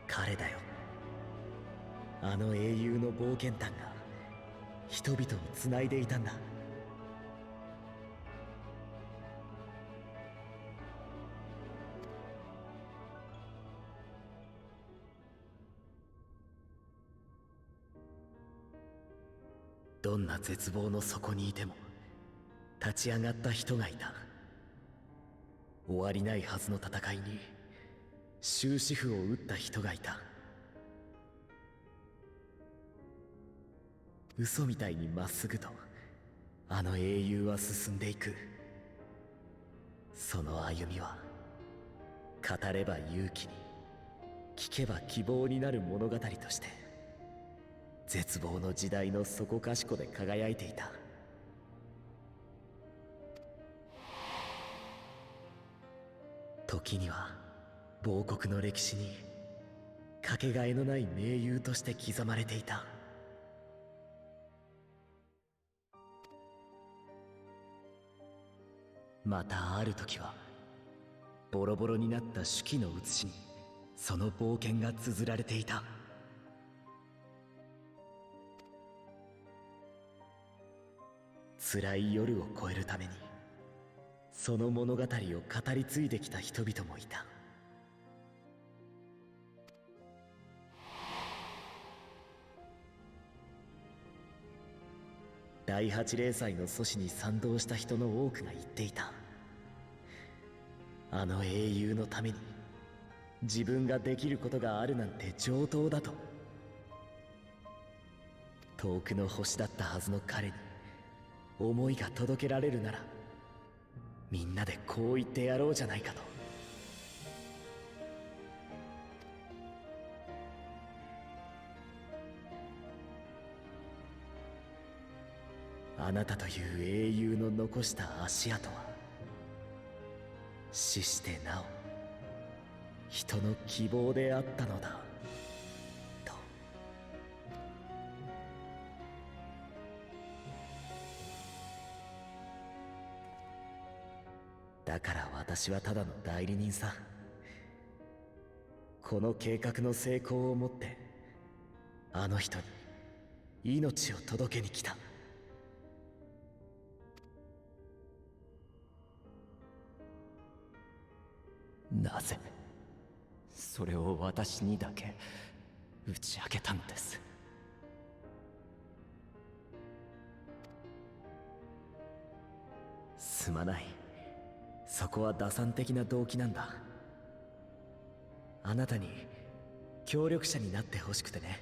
彼だよ、あの英雄の冒険譚が人々をつないでいたんだ。どんな絶望の底にいても立ち上がった人がいた。終わりないはずの戦いに終止符を打った人がいた。嘘みたいにまっすぐとあの英雄は進んでいく。その歩みは語れば勇気に、聞けば希望になる物語として絶望の時代の底かしこで輝いていた。時には亡国の歴史にかけがえのない盟友として刻まれていた。またある時はボロボロになった手記の写しにその冒険が綴られていた。辛い夜を越えるためにその物語を語り継いできた人々もいた。第八霊祭の阻止に賛同した人の多くが言っていた。あの英雄のために自分ができることがあるなんて上等だと。遠くの星だったはずの彼に思いが届けられるなら、みんなでこう言ってやろうじゃないかと。あなたという英雄の残した足跡は死してなお人の希望であったのだと。だから私はただの代理人さ。この計画の成功をもってあの人に命を届けに来た。なぜそれを私にだけ打ち明けたのです。すまない。そこは打算的な動機なんだ。あなたに協力者になってほしくてね。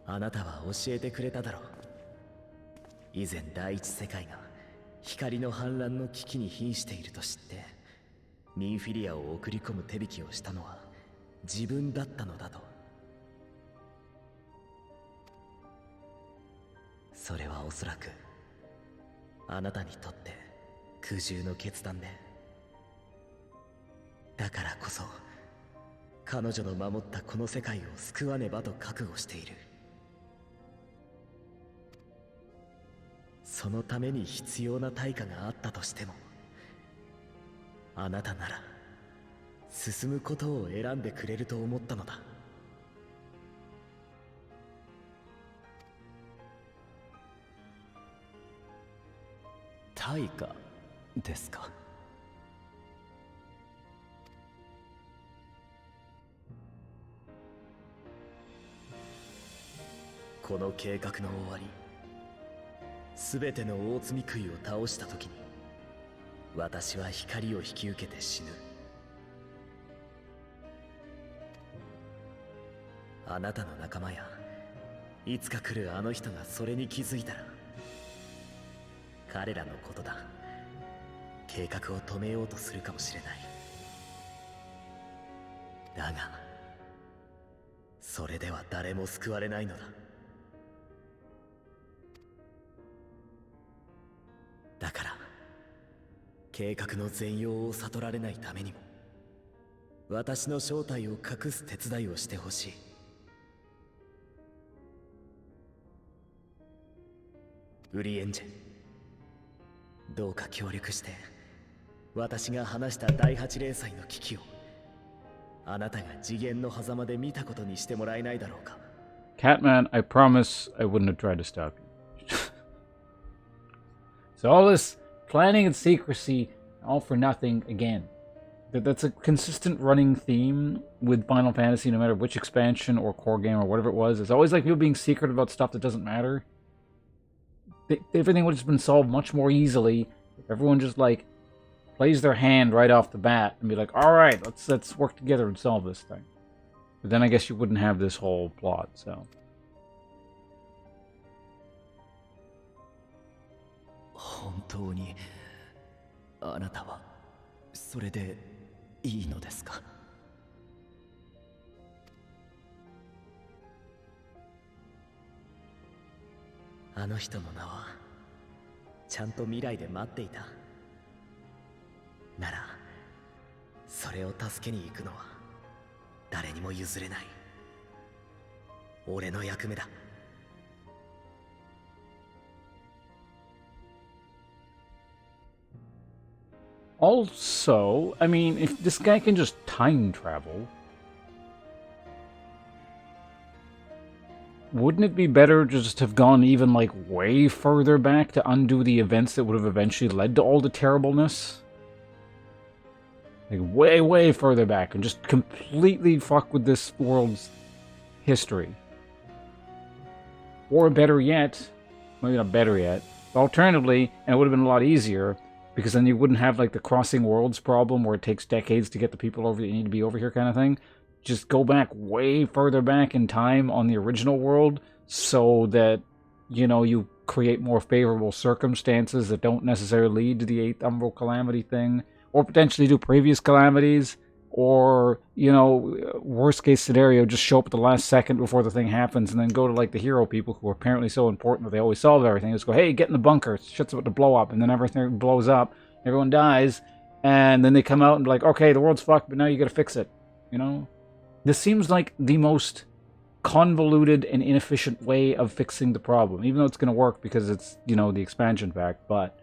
あなたは教えてくれただろう。以前第一世界が光の反乱の危機に瀕していると知ってミンフィリアを送り込む手引きをしたのは自分だったのだと。それはおそらくあなたにとって苦渋の決断で、だからこそ彼女の守ったこの世界を救わねばと覚悟している。そのために必要な対価があったとしてもあなたなら進むことを選んでくれると思ったのだ。対価ですか。この計画の終わり、すべての大罪食いを倒したときに、私は光を引き受けて死ぬ。あなたの仲間やいつか来るあの人がそれに気づいたら、彼らのことだ。計画を止めようとするかもしれない。だがそれでは誰も救われないのだ。だから計画の全容を悟られないためにも、私の正体を隠す手伝いをしてほしい。ウリエンジェン、どうか協力して私が話した第8零歳の危機をあなたが次元の狭間で見たことにしてもらえないだろうか。 Catman, I promise I wouldn't have tried to stop you. So all this planning and secrecy, all for nothing again. That's a consistent running theme with Final Fantasy, no matter which expansion or core game or whatever it was. It's always like people being secret about stuff that doesn't matter. Everything would have been solved much more easily if everyone just, like, plays their hand right off the bat and be like, alright, let's work together and solve this thing. But then I guess you wouldn't have this whole plot, so... 本当にあなたはそれでいいのですか。あの人の名はちゃんと未来で待っていた。ならそれを助けに行くのは誰にも譲れない。俺の役目だ。Also, I mean, if this guy can just time travel, wouldn't it be better to just have gone even, like, way further back to undo the events that would have eventually led to all the terribleness? Like, way, way further back, and just completely fuck with this world's history. Or better yet, maybe not better yet, alternatively, and it would have been a lot easier, because then you wouldn't have, like, the crossing worlds problem where it takes decades to get the people over that you need to be over here kind of thing. Just go back way further back in time on the original world so that, you know, you create more favorable circumstances that don't necessarily lead to the 8th Umbral Calamity thing, or potentially do previous calamities, or, you know, worst case scenario, just show up at the last second before the thing happens and then go to, like, the hero people who are apparently so important that they always solve everything. Just go, hey, get in the bunker, shit's about to blow up, and then everything blows up, everyone dies, and then they come out and be like, okay, the world's fucked, but now you gotta fix it, you know? This seems like the most convoluted and inefficient way of fixing the problem, even though it's gonna work because it's, you know, the expansion pack, but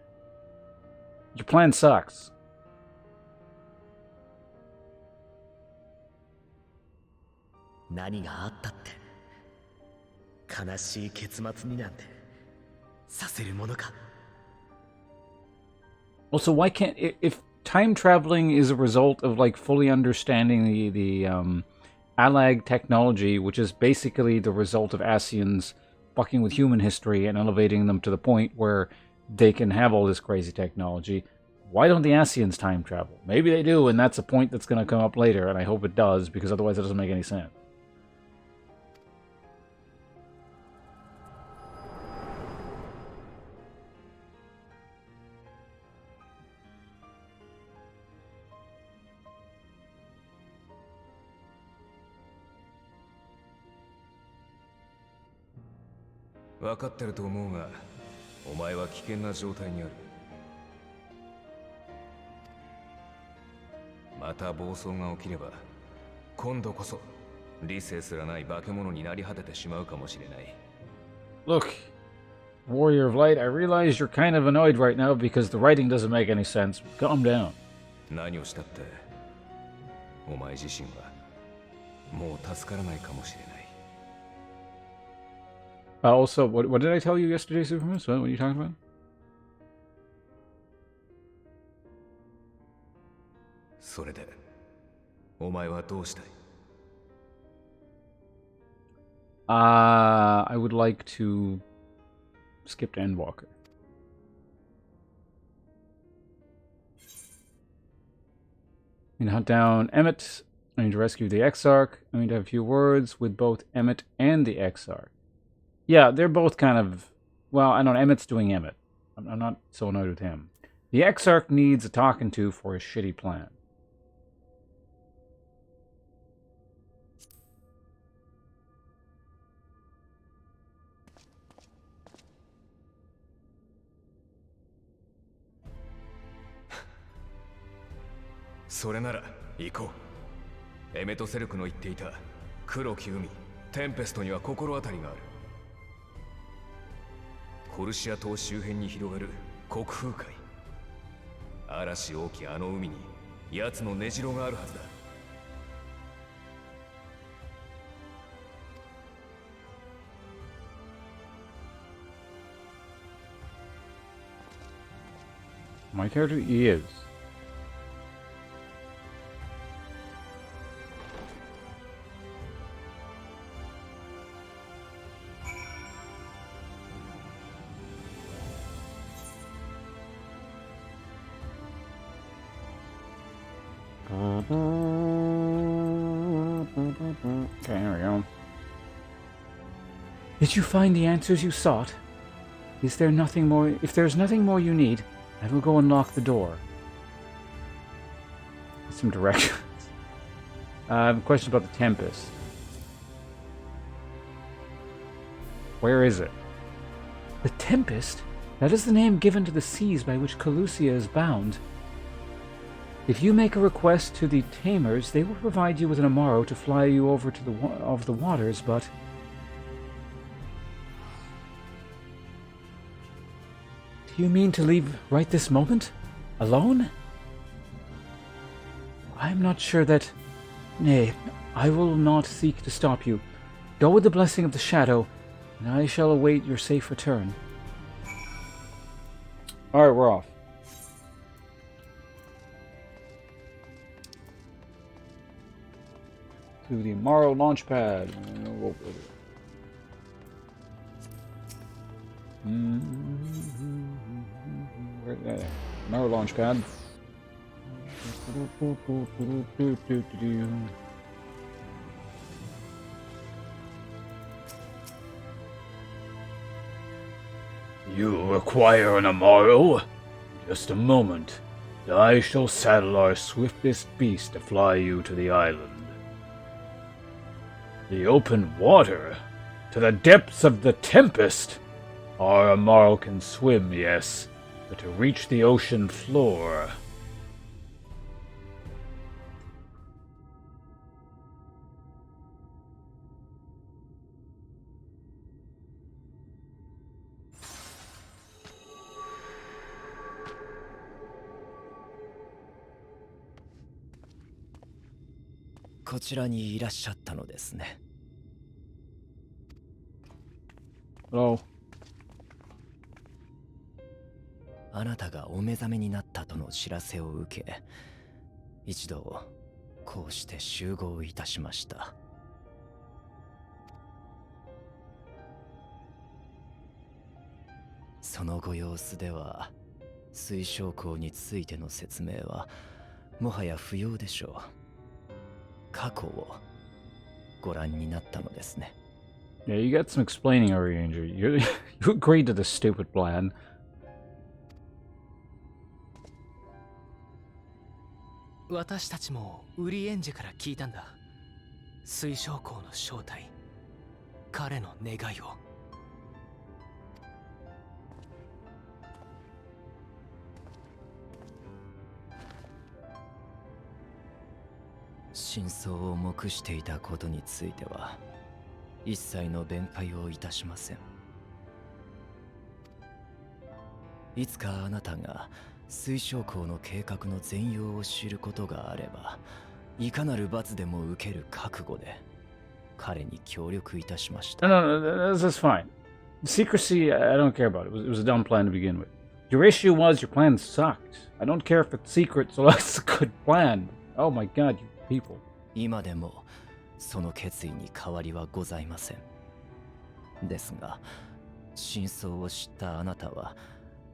your plan sucks. 何があったって悲しい結末になんてさせるものか。 Also, why can't... If time traveling is a result of, like, fully understanding the Allag technology, which is basically the result of Ascians fucking with human history and elevating them to the point where they can have all this crazy technology, why don't the Ascians time travel? Maybe they do, and that's a point that's going to come up later, and I hope it does, because otherwise it doesn't make any sense. 分かってると思うが、お前は危険な状態にある。また暴走が起きれば、今度こそ理性すらない化け物になり果ててしまうかもしれない。Look, Warrior of Light, I realize you're kind of annoyed right now because the writing doesn't make any sense. Calm down. 何をしたってお前自身はもう助からないかもしれない。Also, what did I tell you yesterday, Superman? So, what are you talking about? それでお前はどうしたい？ I would like to skip to Endwalker. I need to hunt down Emmett. I need to rescue the Exarch. I need to have a few words with both Emmett and the Exarch. Yeah, they're both kind of... Well, I don't know. Emmett's doing Emmett. I'm not so annoyed with him. The Exarch needs a talking to for his shitty plan.「それなら行こう。エメトセルクの言っていた黒き海テンペストには心当たりがある。コルシア島周辺に広がる国風海。嵐大きあの海に奴の根城があるはずだ。My character is. Okay, there we go. Did you find the answers you sought? Is there nothing more? If there's nothing more you need, I will go unlock the door. Some directions. I have a question about the Tempest. Where is it? The Tempest? That is the name given to the seas by which Calusia is bound. If you make a request to the Tamers, they will provide you with an Amaro to fly you over to the waters, but... Do you mean to leave right this moment? Alone? I am not sure that... Nay, I will not seek to stop you. Go with the blessing of the Shadow, and I shall await your safe return. Alright, we're off. To the Amaro launch pad. Amaro launch pad. You require an Amaro? Just a moment. I shall saddle our swiftest beast to fly you to the island. The open water? To the depths of the Tempest? Our Amaro can swim, yes, but to reach the ocean floor...こちらにいらっしゃったのですね。Hello. あなたがお目覚めになったとの知らせを受け、一度こうして集合いたしました。そのご様子では、水晶港についての説明はもはや不要でしょう。過去をご覧になったのですね。Yeah, you got some explaining already, Andrew. You agreed to this stupid plan. 私たちもウリエンジェから聞いたんだ。水晶港の正体、彼の願いを。真相を黙していたことについては一切の弁解をいたしません。いつかあなたが水晶港の計画の全容を知ることがあれば、いかなる罰でも受ける覚悟で彼に協力いたしました。No, that's fine. Secrecy, I don't care about it. It was a dumb plan to begin with. Your issue was your plan sucked. I don't care if it's secret, so that's a good plan. Oh my god, you people. 今でもその決意に変わりはございません。ですが、真相を知ったあなたは、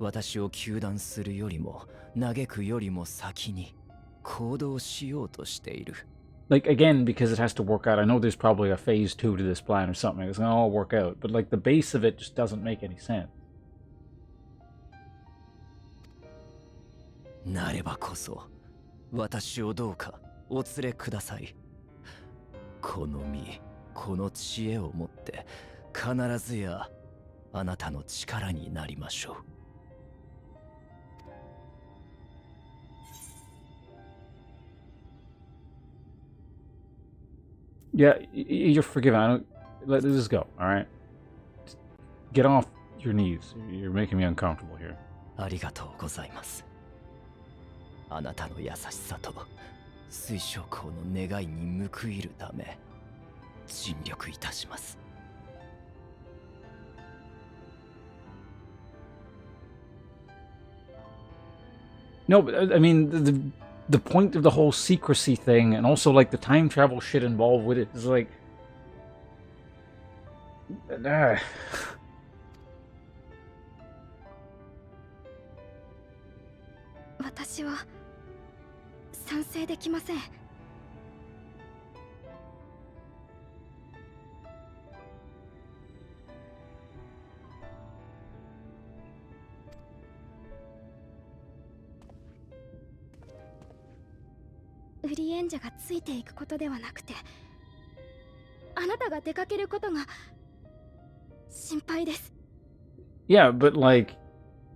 私を糾弾するよりも嘆くよりも先に行動しようとしている。Like, again, because it has to work out. I know there's probably a phase 2 to this plan or something. It's gonna all work out. But, like, the base of it just doesn't make any sense. なればこそ、私をどうかお連れください。この身、この知恵をもって、必ずやあなたの力になりましょう。Yeah, you're forgiven. I don't... Let this go, alright? Get off your knees. You're making me uncomfortable here. ありがとうございます。あなたの優しさと水晶港の願いに報いるため尽力いたします。No, but I mean, the point of the whole secrecy thing, and also like the time travel shit involved with it, is like, 私は賛成できません。ウリエンジャがついていくことではなくて、あなたが出かけることが心配です。Yeah, but like,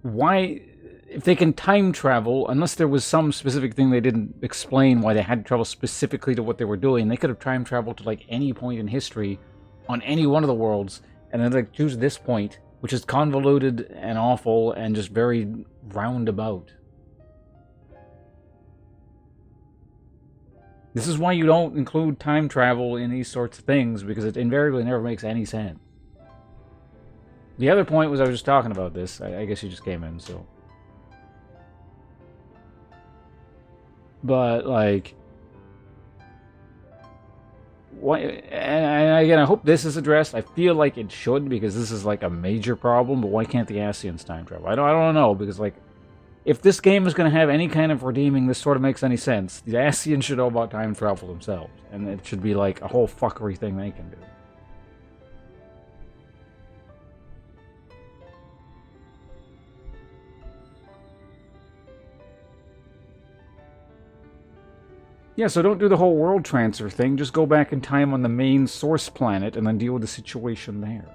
why, if they can time travel, unless there was some specific thing they didn't explain why they had to travel specifically to what they were doing, they could have time traveled to like any point in history on any one of the worlds, and then like choose this point, which is convoluted and awful and just very roundabout. This is why you don't include time travel in these sorts of things, because it invariably never makes any sense. The other point was I was just talking about this. I guess you just came in, so... But, like... Why, and again, I hope this is addressed. I feel like it should, because this is, like, a major problem, but why can't the Ascians time travel? I don't know, because, like... If this game is going to have any kind of redeeming, this sort of makes any sense. The Ascians should know about time travel themselves. And it should be like a whole fuckery thing they can do. Yeah, so don't do the whole world transfer thing. Just go back in time on the main source planet and then deal with the situation there.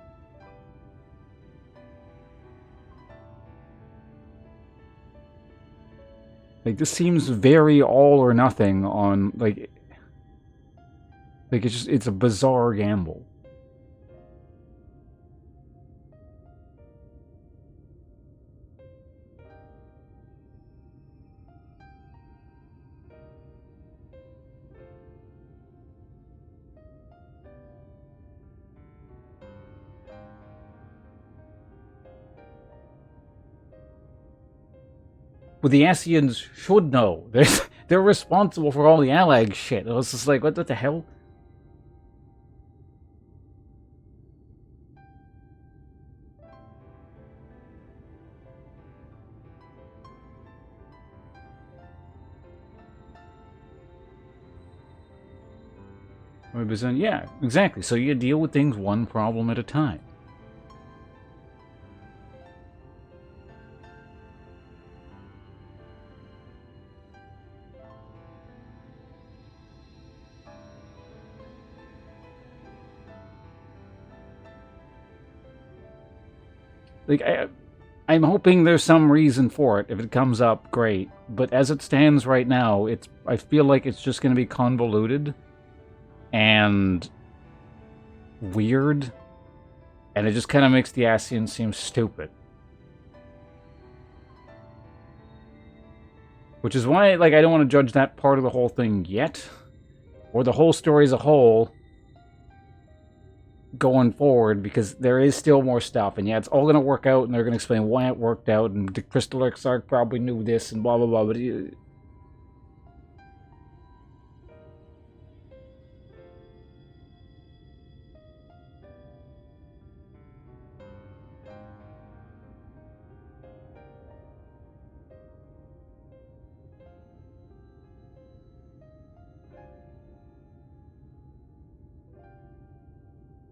Like, this seems very all or nothing on, like it's a bizarre gamble. Well, the Ascians should know. They're responsible for all the Allag shit. It was just like, what the hell? Yeah, exactly. So you deal with things one problem at a time. Like, I'm hoping there's some reason for it. If it comes up, great. But as it stands right now, I feel like it's just going to be convoluted and weird, and it just kind of makes the Ascians seem stupid. Which is why, like, I don't want to judge that part of the whole thing yet. Or the whole story as a whole going forward, because there is still more stuff. And yeah, it's all going to work out, and they're going to explain why it worked out, and the Crystal Exarch probably knew this, and blah, blah, blah. But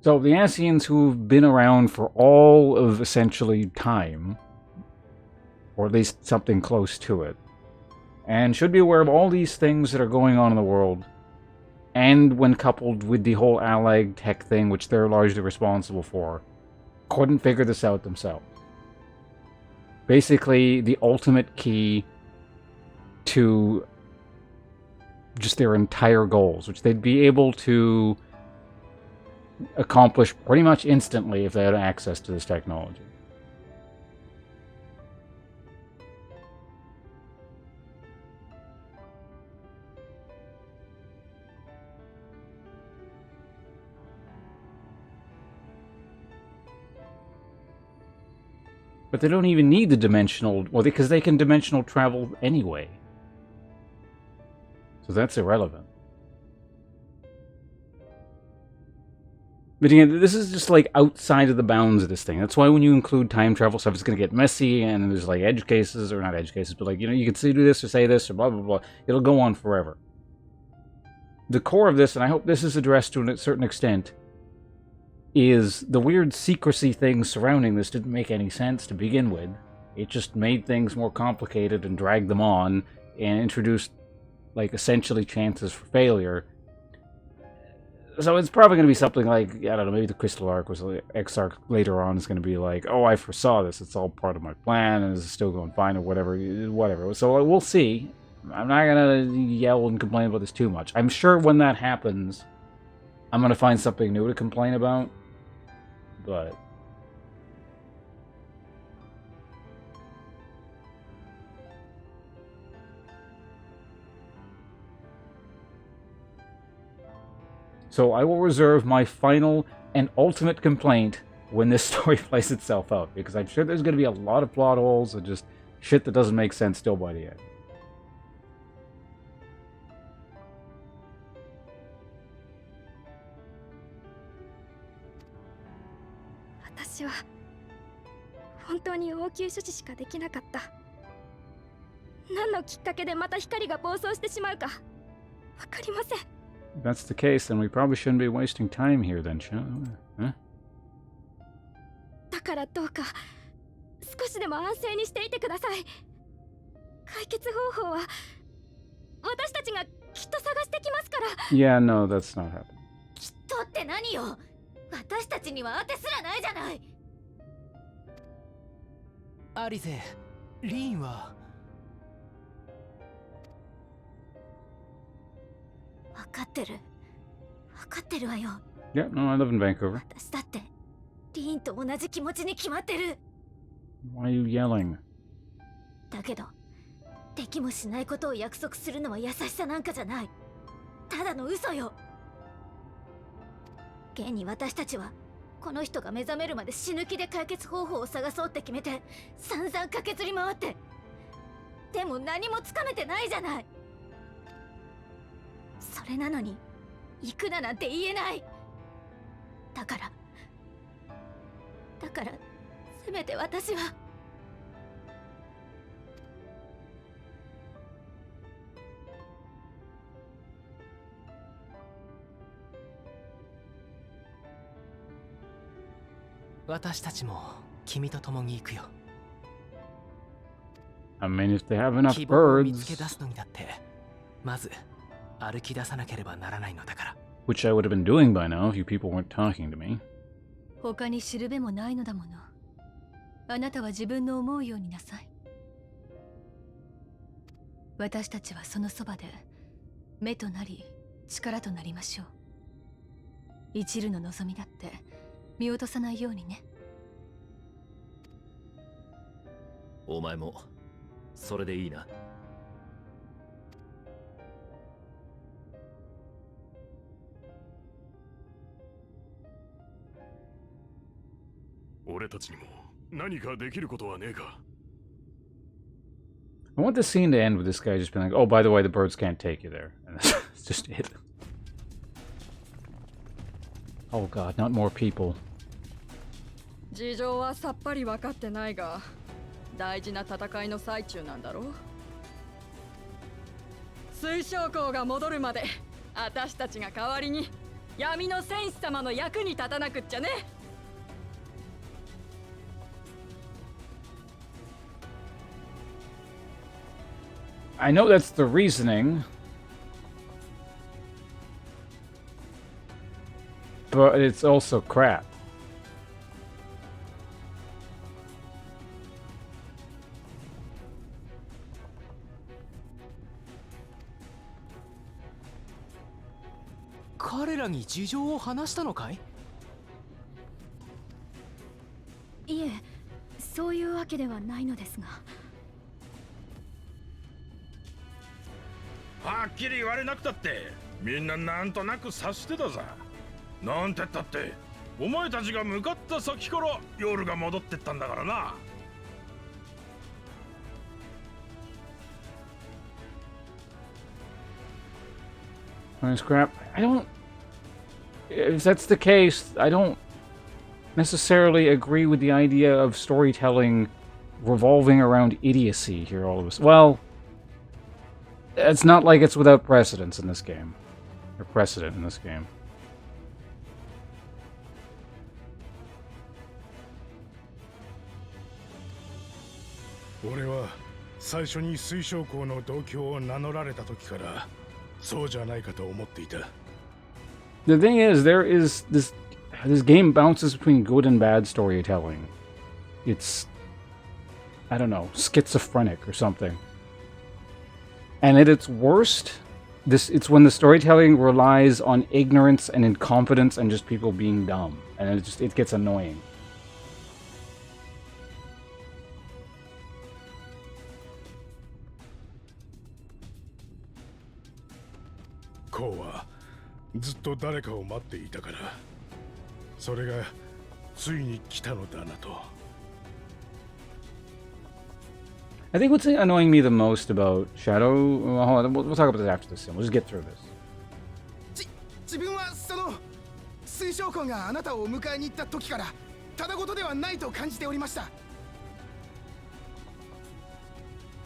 so the Ascians, who've been around for all of essentially time, or at least something close to it, and should be aware of all these things that are going on in the world, and when coupled with the whole Allag tech thing, which they're largely responsible for, couldn't figure this out themselves. Basically, the ultimate key to just their entire goals, which they'd be able to accomplish pretty much instantly if they had access to this technology. But they don't even need the dimensional, well, because they can dimensional travel anyway. So that's irrelevant. But again, this is just like outside of the bounds of this thing. That's why when you include time travel stuff, it's going to get messy, and there's like edge cases, or not edge cases, but like, you know, you can do this or say this or blah, blah, blah. It'll go on forever. The core of this, and I hope this is addressed to a certain extent, is the weird secrecy things surrounding this didn't make any sense to begin with. It just made things more complicated and dragged them on and introduced, like, essentially chances for failure. So it's probably going to be something like, I don't know, maybe the Crystal Arc was like, Exarch later on is going to be like, oh, I foresaw this, it's all part of my plan, and it's still going fine, or whatever. So we'll see. I'm not going to yell and complain about this too much. I'm sure when that happens, I'm going to find something new to complain about. But so I will reserve my final and ultimate complaint when this story plays itself out, because I'm sure there's going to be a lot of plot holes and just shit that doesn't make sense still by the end.私は本当に応急処置しかできなかった。何のきっかけでまた光が暴走してしまうかわかりません。If that's the case, then we probably shouldn't be wasting time here then, huh? だからどうか少しでも安静にしていてください。解決方法は私たちがきっと探してきますから。Yeah, no, that's not happening. きっとって何よ。私たちには当てすらないじゃない。アリゼ、リーンは分かってる。分かってるわよ。Yeah, no, I live in Vancouver. 私だってリーンと同じ気持ちに決まってる。Why are you yelling? だけどできもしないことを約束するのは優しさなんかじゃない。ただの嘘よ。現に私たちはこの人が目覚めるまで死ぬ気で解決方法を探そうって決めて散々駆けずり回って、でも何もつかめてないじゃない。それなのに行くななんて言えない。だからせめて私は私たちも君と共に行くよ。I mean, if they have enough 希望を見 birds, つけ出すのにだってまず歩き出さなければならないのだから。 which I would have been doing by now if you people weren't talking to me. 他に知るべもないのだもの。あなたは自分の思うようになさい。私たちはそのそばで目となり力となりましょう。一縷の望みだって見落とさないようにね。お前もそれでいいな。俺たちにも何かできることはねえか。 I want this scene to end with this guy just being like, oh, by the way, the birds can't take you there. And that's just it. Oh god, not more people. 事情はさっぱり分かってないが、大事な戦いの最中なんだろう。水晶校が戻るまで、私たちが代わりに闇の戦士様の役に立たなくっちゃね。I know that's the reasoning, but it's also crap.彼らに事情を話したのかい？いえ、そういうわけではないのですが。はっきり言われなくたってみんななんとなく察してたさ。なんてったってお前たちが向かった先から夜が戻ってったんだからな。 That's crap. I don't... If that's the case, I don't necessarily agree with the idea of storytelling revolving around idiocy here all of us. Well, it's not like it's without precedence in this game. Or precedent in this game. 俺は最初に水晶校の同郷を名乗られた時からそうじゃないかと思っていた。 The thing is, this game bounces between good and bad storytelling. It's, I don't know, schizophrenic or something. And at its worst, it's when the storytelling relies on ignorance and incompetence and just people being dumb, and it gets annoying. Ko はずっと誰かを待っていたから、それがついに来たのだなと。 I think what's annoying me the most about Shadow... Well, hold on, we'll talk about this after this. We'll just get through this. 自分はその水晶校があなたを迎えに行った時からただごとではないと感じておりました。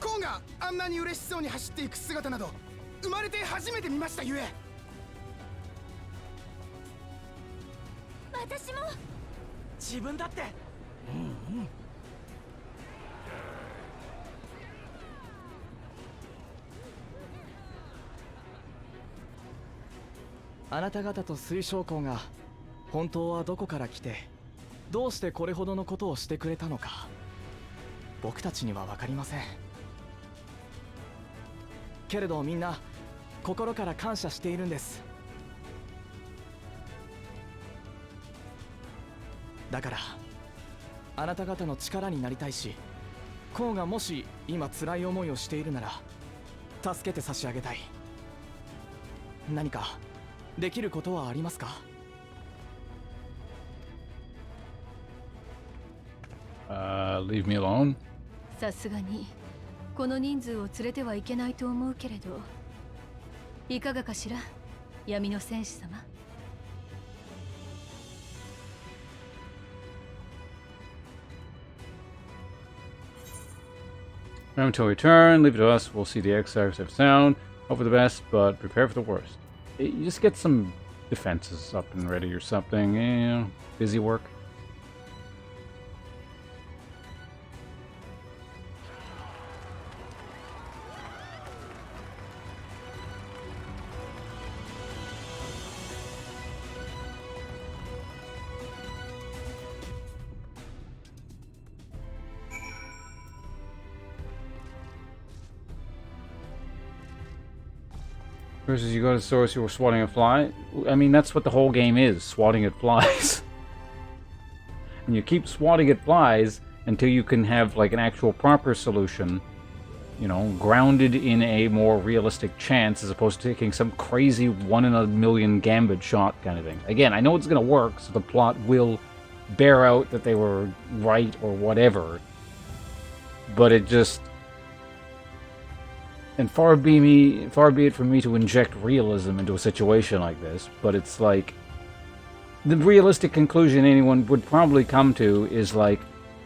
コウがあんなに嬉しそうに走っていく姿など生まれて初めて見ましたゆえ。私も。自分だって。うんうん。あなた方と水晶校が本当はどこから来てどうしてこれほどのことをしてくれたのか僕たちには分かりません。けれどみんな心から感謝しているんです。だからあなた方の力になりたいし、コウがもし今辛い思いをしているなら助けて差し上げたい。何かできることはありますか？Leave me alone. さすがにこの人数を連れてはいけないと思うけれど、いかがかしら、闇の戦士様。Remember to return, leave it to us, we'll see the exarchs have sound. Hope for the best, but prepare for the worst. You just get some defenses up and ready or something, busy work. Versus you go to the source, you were swatting a fly. I mean, that's what the whole game is, swatting at flies. And you keep swatting at flies until you can have, like, an actual proper solution, you know, grounded in a more realistic chance as opposed to taking some crazy 1 in a million gambit shot kind of thing. Again, I know it's going to work, so the plot will bear out that they were right or whatever. But it just... And far be it from me to inject realism into a situation like this, but it's like... The realistic conclusion anyone would probably come to is like,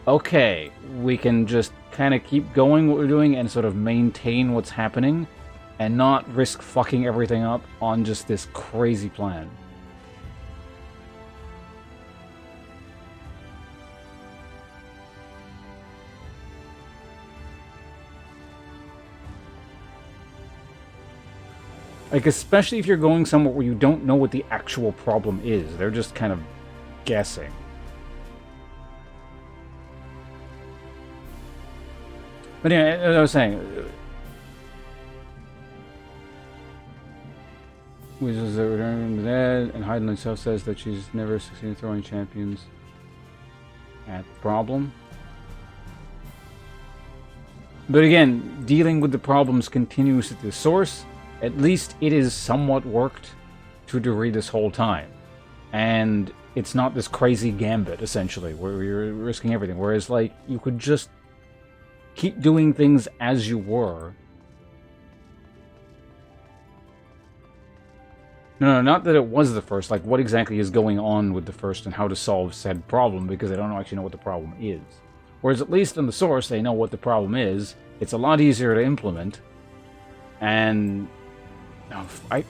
okay, we can just kind of keep going what we're doing and sort of maintain what's happening and not risk fucking everything up on just this crazy plan. Like, especially if you're going somewhere where you don't know what the actual problem is. They're just kind of guessing. But anyway, as I was saying... Wizards that return from the dead, and Hyden himself says that she's never succeeded throwing champions at the problem. But again, dealing with the problems continues at the source. At least it is somewhat worked to a degree this whole time. And it's not this crazy gambit, essentially, where you're risking everything. Whereas, like, you could just keep doing things as you were. No, not that it was the first. Like, what exactly is going on with the first and how to solve said problem, because they don't actually know what the problem is. Whereas, at least in the source, they know what the problem is. It's a lot easier to implement. And...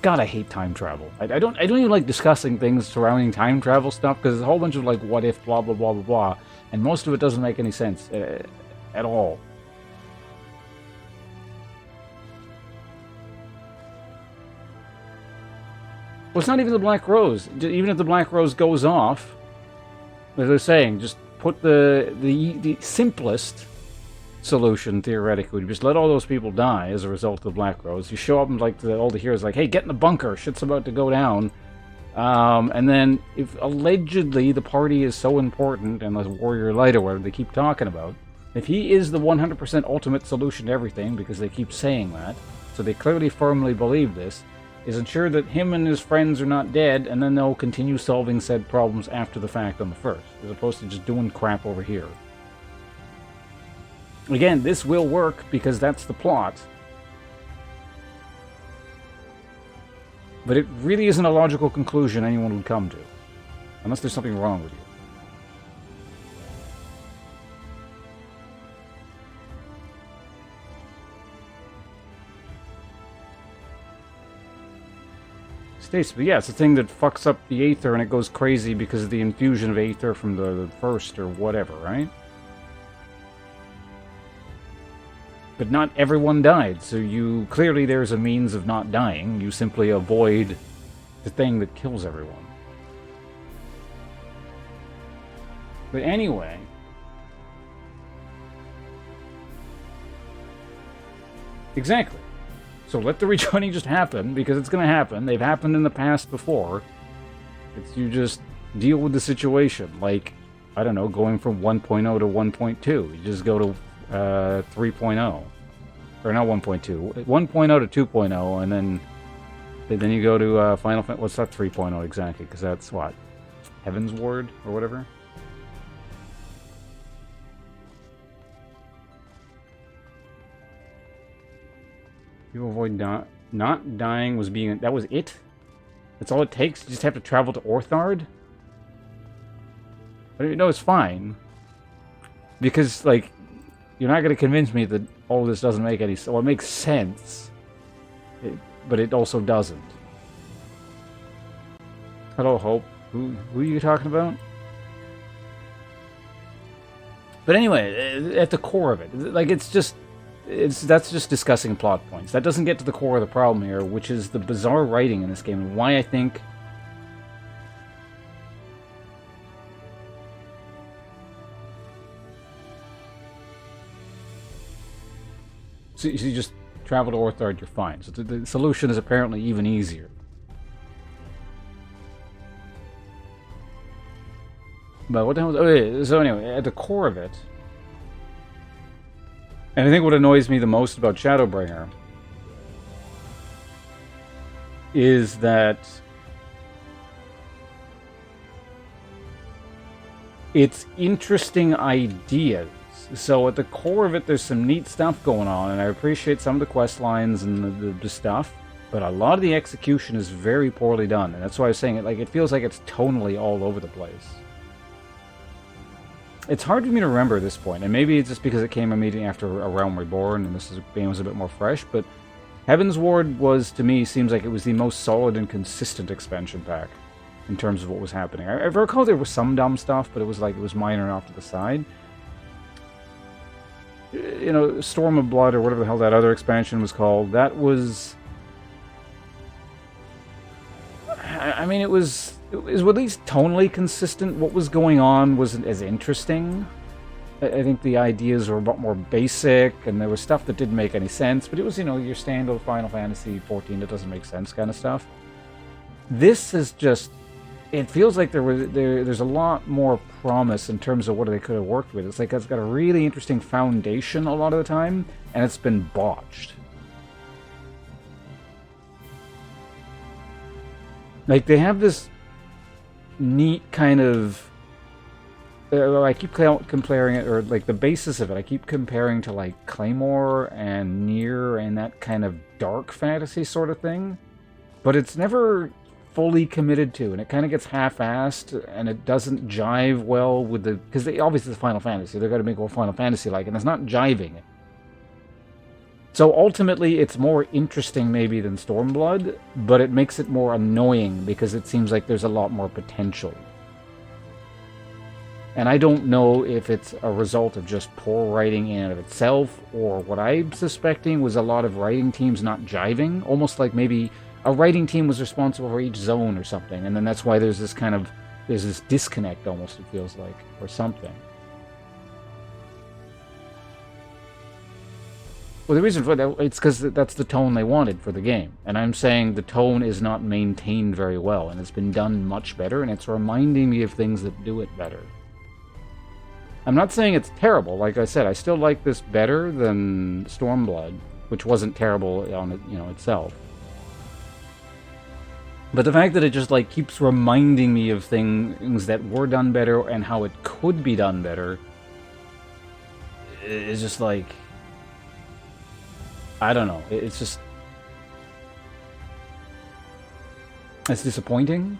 God, I hate time travel. I don't even like discussing things surrounding time travel stuff, because there's a whole bunch of, like, what if, blah, blah, blah, blah, blah, and most of it doesn't make any sense at all. Well, it's not even the Black Rose. Even if the Black Rose goes off, as they're saying, just put the simplest solution, theoretically. Just let all those people die as a result of the Black Rose. You show up and, like, all the heroes like, hey, get in the bunker, shit's about to go down. And then, if allegedly the party is so important, and the Warrior Light or whatever they keep talking about, if he is the 100% ultimate solution to everything, because they keep saying that, so they clearly firmly believe this, is ensure that him and his friends are not dead, and then they'll continue solving said problems after the fact on the first, as opposed to just doing crap over here. Again, this will work because that's the plot. But it really isn't a logical conclusion anyone would come to. Unless there's something wrong with you. States, but yeah, it's the thing that fucks up the Aether and it goes crazy because of the infusion of Aether from the first or whatever, right? But not everyone died, so you... Clearly there's a means of not dying. You simply avoid the thing that kills everyone. But anyway... Exactly. So let the rejoining just happen, because it's going to happen. They've happened in the past before. It's you just deal with the situation. Like, I don't know, going from 1.0 to 1.2. You just go to 3.0, or not 1.2, 1.0 to 2.0, and then you go to Final Fantasy. What's that 3.0 exactly? Because that's what, Heaven's Ward or whatever. You avoid not dying was being. That was it. That's all it takes. You just have to travel to Orthard. But no, it's fine. Because like. You're not going to convince me that all this doesn't make any sense. Well, it makes sense. But it also doesn't. Hello, Hope. Who are you talking about? But anyway, at the core of it, like, that's just discussing plot points. That doesn't get to the core of the problem here, which is the bizarre writing in this game, and why I think... So you just travel to Orthard, you're fine. So the solution is apparently even easier. But what the hell was... Okay, so anyway, at the core of it... And I think what annoys me the most about Shadowbringer is that It's interesting ideas. So at the core of it, there's some neat stuff going on, and I appreciate some of the quest lines and the stuff, but a lot of the execution is very poorly done, and that's why I was saying it. Like, it feels like it's tonally all over the place. It's hard for me to remember at this point, and maybe it's just because it came immediately after A Realm Reborn, and this game was a bit more fresh, but Heaven's Ward was, to me, seems like it was the most solid and consistent expansion pack in terms of what was happening. I recall there was some dumb stuff, but it was like, it was minor and off to the side. You know, Storm of Blood, or whatever the hell that other expansion was called, that was... I mean, it was at least tonally consistent. What was going on wasn't as interesting. I think the ideas were a lot more basic, and there was stuff that didn't make any sense, but it was, you know, your standard Final Fantasy XIV that doesn't make sense kind of stuff. This is just... It feels like there's a lot more promise in terms of what they could have worked with. It's like it's got a really interesting foundation a lot of the time, and it's been botched. Like, they have this neat kind of... I keep comparing it, or like the basis of it, I keep comparing to like Claymore and Nier and that kind of dark fantasy sort of thing. But it's never fully committed to, and it kind of gets half-assed, and it doesn't jive well with the... Because obviously it's Final Fantasy, they've got to make more Final Fantasy-like, and it's not jiving. So ultimately, it's more interesting maybe than Stormblood, but it makes it more annoying because it seems like there's a lot more potential. And I don't know if it's a result of just poor writing in and of itself, or what I'm suspecting was a lot of writing teams not jiving, almost like maybe a writing team was responsible for each zone or something, and then that's why there's this kind of... There's this disconnect, almost, it feels like, or something. Well, the reason for that, it's because that's the tone they wanted for the game. And I'm saying the tone is not maintained very well, and it's been done much better, and it's reminding me of things that do it better. I'm not saying it's terrible. Like I said, I still like this better than Stormblood, which wasn't terrible on it, you know, itself. But the fact that it just, like, keeps reminding me of things that were done better and how it could be done better is just, like... I don't know. It's just... It's disappointing.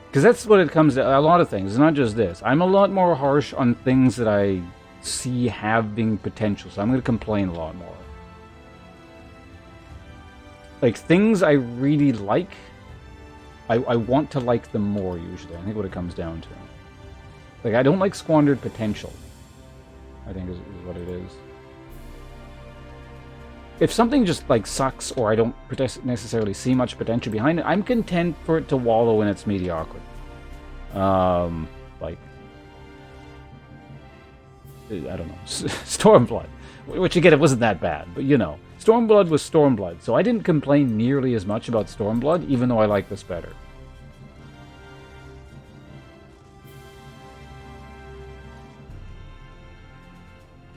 Because that's what it comes to. A lot of things. It's not just this. I'm a lot more harsh on things that I see having potential. So I'm going to complain a lot more. Like, things I really like, I want to like them more, usually. I think what it comes down to. Like, I don't like squandered potential, I think is what it is. If something just, like, sucks, or I don't necessarily see much potential behind it, I'm content for it to wallow in its mediocrity. Like... I don't know. Stormblood. Which, again, it wasn't that bad, but, you know. Stormblood was Stormblood, so I didn't complain nearly as much about Stormblood, even though I like this better.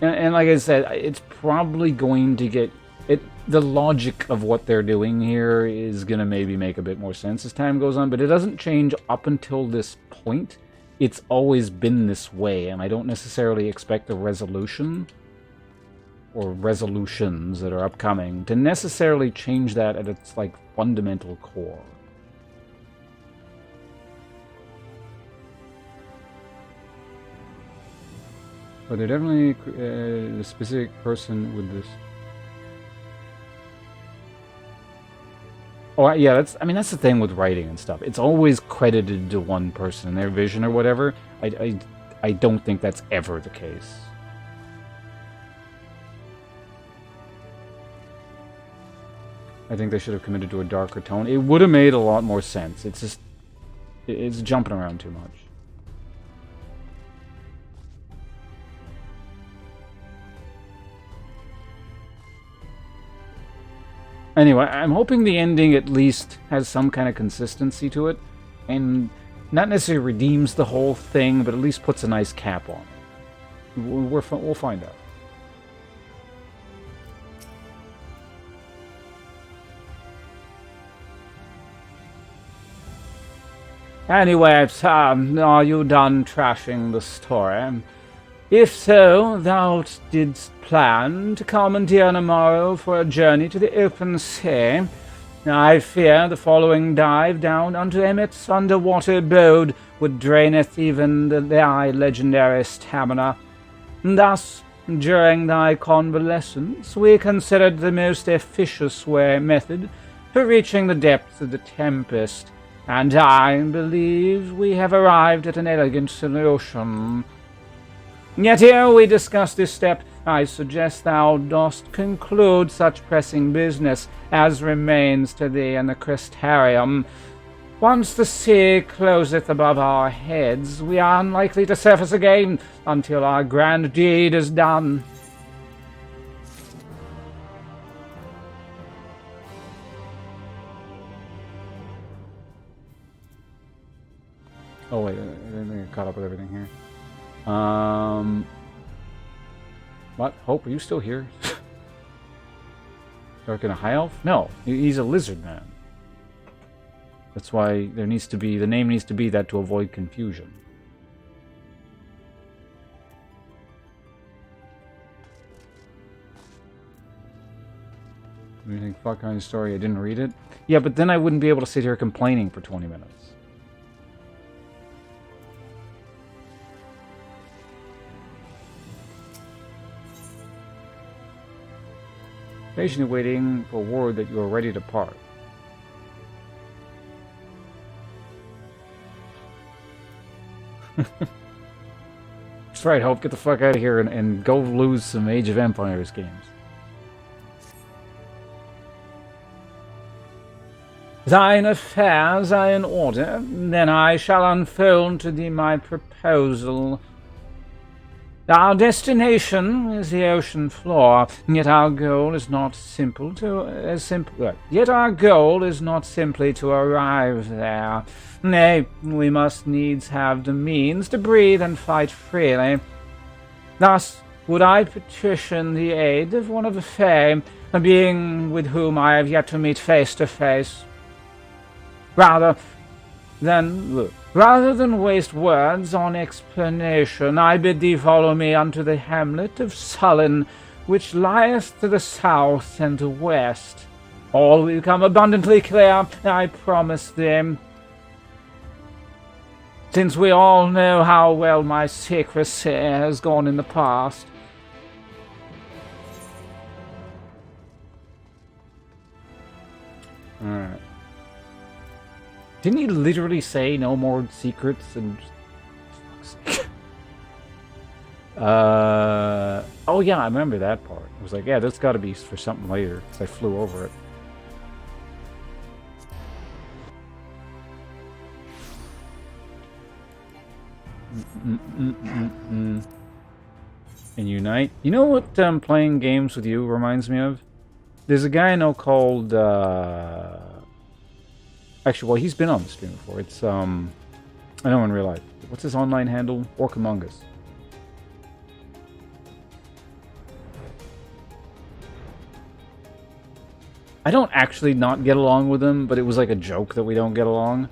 And like I said, it's probably going to get... The logic of what they're doing here is going to maybe make a bit more sense as time goes on, but it doesn't change up until this point. It's always been this way, and I don't necessarily expect the resolution or resolutions that are upcoming to necessarily change that at its, like, fundamental core. But they're definitely a specific person with this. Oh, yeah, that's the thing with writing and stuff. It's always credited to one person and their vision or whatever. I don't think that's ever the case. I think they should have committed to a darker tone. It would have made a lot more sense. It's just... It's jumping around too much. Anyway, I'm hoping the ending at least has some kind of consistency to it, and not necessarily redeems the whole thing, but at least puts a nice cap on it. We'll find out. Anyway, are you done trashing the story? If so, thou didst plan to commandeer tomorrow for a journey to the open sea. I fear the following dive down unto Emmett's underwater abode would draineth even thy legendary stamina. Thus, during thy convalescence, we considered the most efficacious method for reaching the depths of the Tempest, and I believe we have arrived at an elegant solution. Yet ere we discuss this step, I suggest thou dost conclude such pressing business as remains to thee in the Crystarium. Once the sea closeth above our heads, we are unlikely to surface again until our grand deed is done. Oh wait, I didn't think I caught up with everything here. What? Hope, are you still here? Dark and a high elf? No, he's a lizard man. That's why there needs to be, the name needs to be that to avoid confusion. You think, fuck kind of story, I didn't read it? Yeah, but then I wouldn't be able to sit here complaining for 20 minutes. Patiently waiting for word that you are ready to part. That's right, Hope. Get the fuck out of here and go lose some Age of Empires games. Thine affairs are in order, then I shall unfold to thee my proposal. Our destination is the ocean floor, yet our goal is not simply to arrive there. Nay, we must needs have the means to breathe and fight freely. Thus would I petition the aid of one of the Fae, a being with whom I have yet to meet face to face. Rather than waste words on explanation, I bid thee follow me unto the hamlet of Sullen, which lieth to the south and west. All will become abundantly clear, I promise thee. Since we all know how well my secrecy has gone in the past. Alright. Didn't he literally say no more secrets and... oh yeah, I remember that part. I was like, yeah, that's gotta be for something later, because I flew over it. And Unite. You know what playing games with you reminds me of? There's a guy I know called, actually, well, he's been on the stream before. It's, I know in real life. What's his online handle? Orc Among Us. I don't actually not get along with him, but it was like a joke that we don't get along.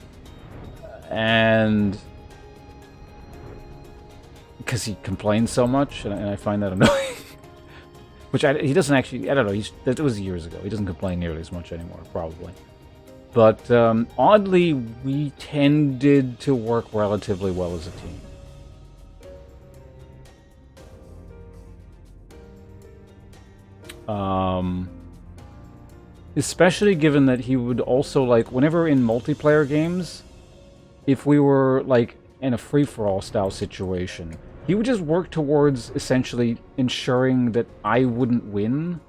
And... because he complains so much, and I find that annoying. Which he doesn't actually, I don't know, that was years ago. He doesn't complain nearly as much anymore, probably. But oddly, we tended to work relatively well as a team. Especially given that he would also, like, whenever in multiplayer games, if we were, like, in a free-for-all style situation, he would just work towards, essentially, ensuring that I wouldn't win.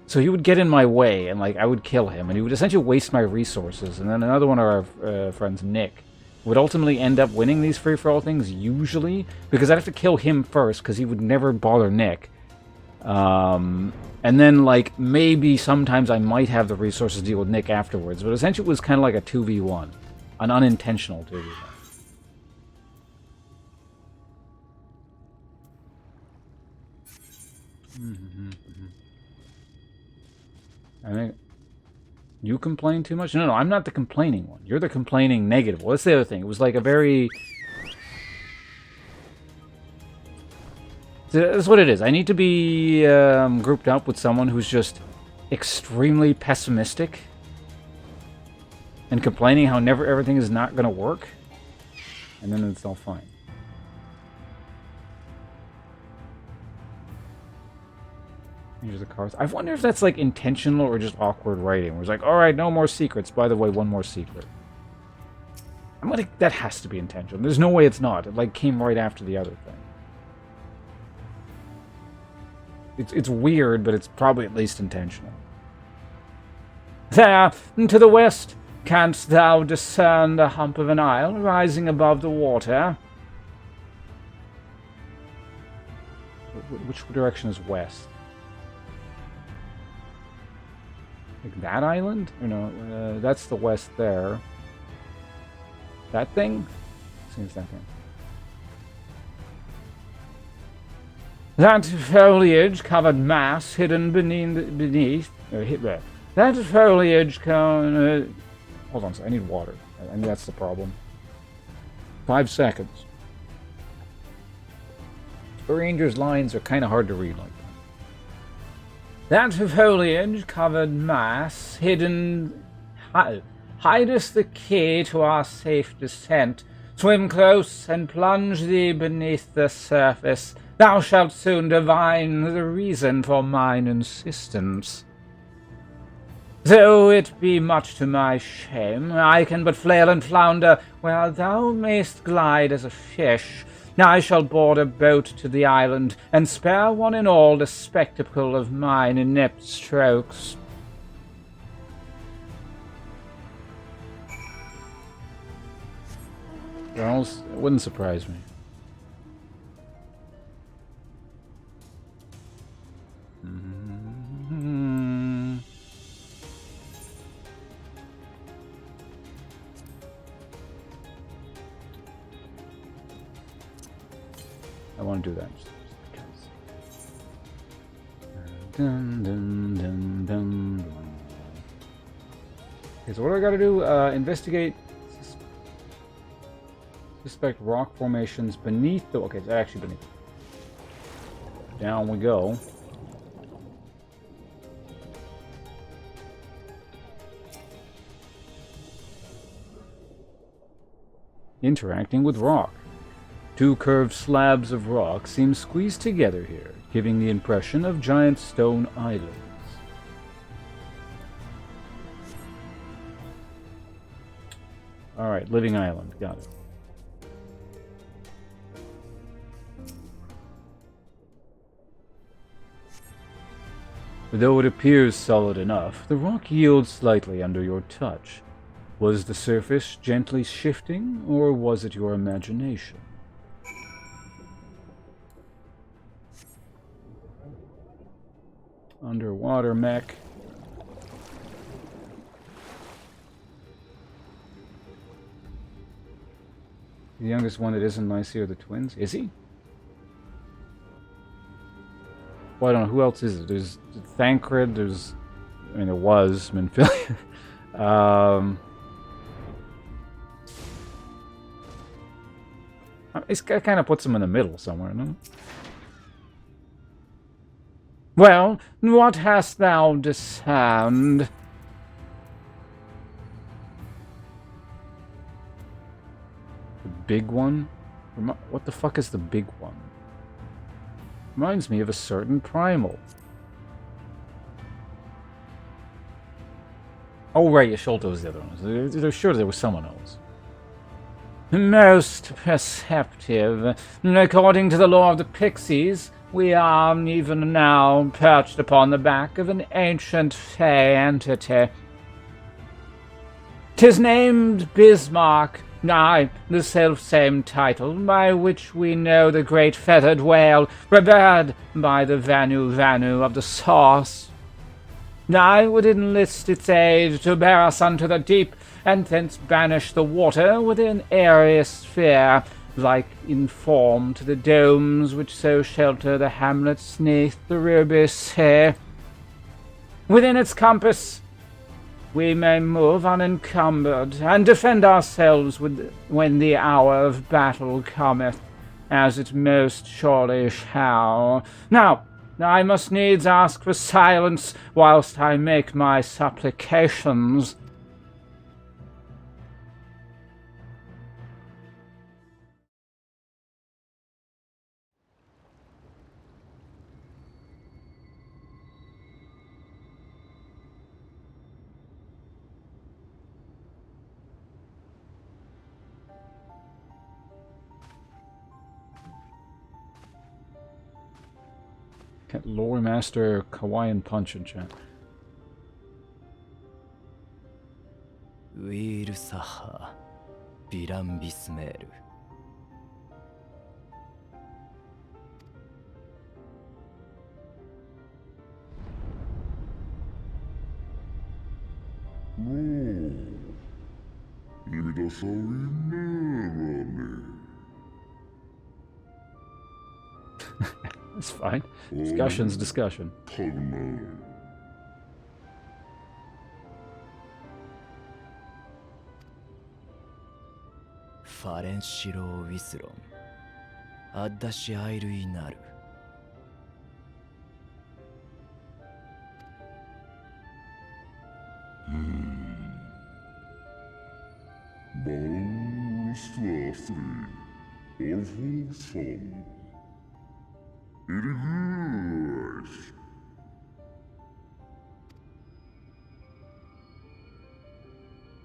So he would get in my way, and like I would kill him, and he would essentially waste my resources. And then another one of our friends, Nick, would ultimately end up winning these free-for-all things, usually, because I'd have to kill him first, because he would never bother Nick. And then, like, maybe sometimes I might have the resources to deal with Nick afterwards, but essentially it was kind of like a 2v1. An unintentional 2v1. I think You complain too much? No, I'm not the complaining one. You're the complaining negative one. That's the other thing. It was like a very... That's what it is. I need to be grouped up with someone who's just extremely pessimistic and complaining how never everything is not going to work. And then it's all fine. Here's the cards. I wonder if that's like intentional or just awkward writing. Where it's like, all right, no more secrets. By the way, one more secret. I'm gonna. That has to be intentional. There's no way it's not. It like came right after the other thing. It's weird, but it's probably at least intentional. There, to the west, canst thou discern the hump of an isle rising above the water? Which direction is west? Like that island? Or no, that's the west there. That thing? Seems that thing. That foliage-covered mass hidden beneath... that foliage hold on, I need water. I think that's the problem. 5 seconds. Ranger's lines are kind of hard to read like that. That foliage-covered mass hidden... hideth the key to our safe descent. Swim close and plunge thee beneath the surface. Thou shalt soon divine the reason for mine insistence. Though it be much to my shame, I can but flail and flounder where thou mayst glide as a fish. I shall board a boat to the island, and spare one and all the spectacle of mine inept strokes. Well, it wouldn't surprise me. I want to do that just because. Dun, dun, dun, dun, dun. Okay, so what do I got to do? Investigate. Suspect rock formations beneath the... Okay, it's actually beneath. Down we go. Interacting with rock. 2 curved slabs of rock seem squeezed together here, giving the impression of giant stone islands. Alright, living island. Got it. Though it appears solid enough, the rock yields slightly under your touch. Was the surface gently shifting, or was it your imagination? Underwater mech. The youngest one that isn't Lycia are the twins. Is he? Well, I don't know. Who else is it? There's Thancred. There's... I mean, there was Minfilia. It kind of puts him in the middle somewhere, no? Well, what hast thou discerned? The big one? What the fuck is the big one? Reminds me of a certain primal. Oh, right, Yasholto was the other one. They're sure there was someone else. Most perceptive. According to the law of the Pixies, we are, even now, perched upon the back of an ancient fey entity. 'Tis named Bismarck, aye, the self-same title by which we know the great feathered whale, revered by the Vanu of the Source. I would enlist its aid to bear us unto the deep, and thence banish the water with an airy sphere, like in form to the domes which so shelter the hamlets neath the Ruby Sea. Within its compass, we may move unencumbered, and defend ourselves when the hour of battle cometh, as it most surely shall. Now, I must needs ask for silence whilst I make my supplications. Lore Master Hawaiian Punch in chat. ウィールサッハヴィランビスメールもう君ださいねらね It's fine. Discussion's discussion. たるな ファレンシロー・ウィスロンアッダシアイルイナルバウストアフリーオルフォーソンイリグース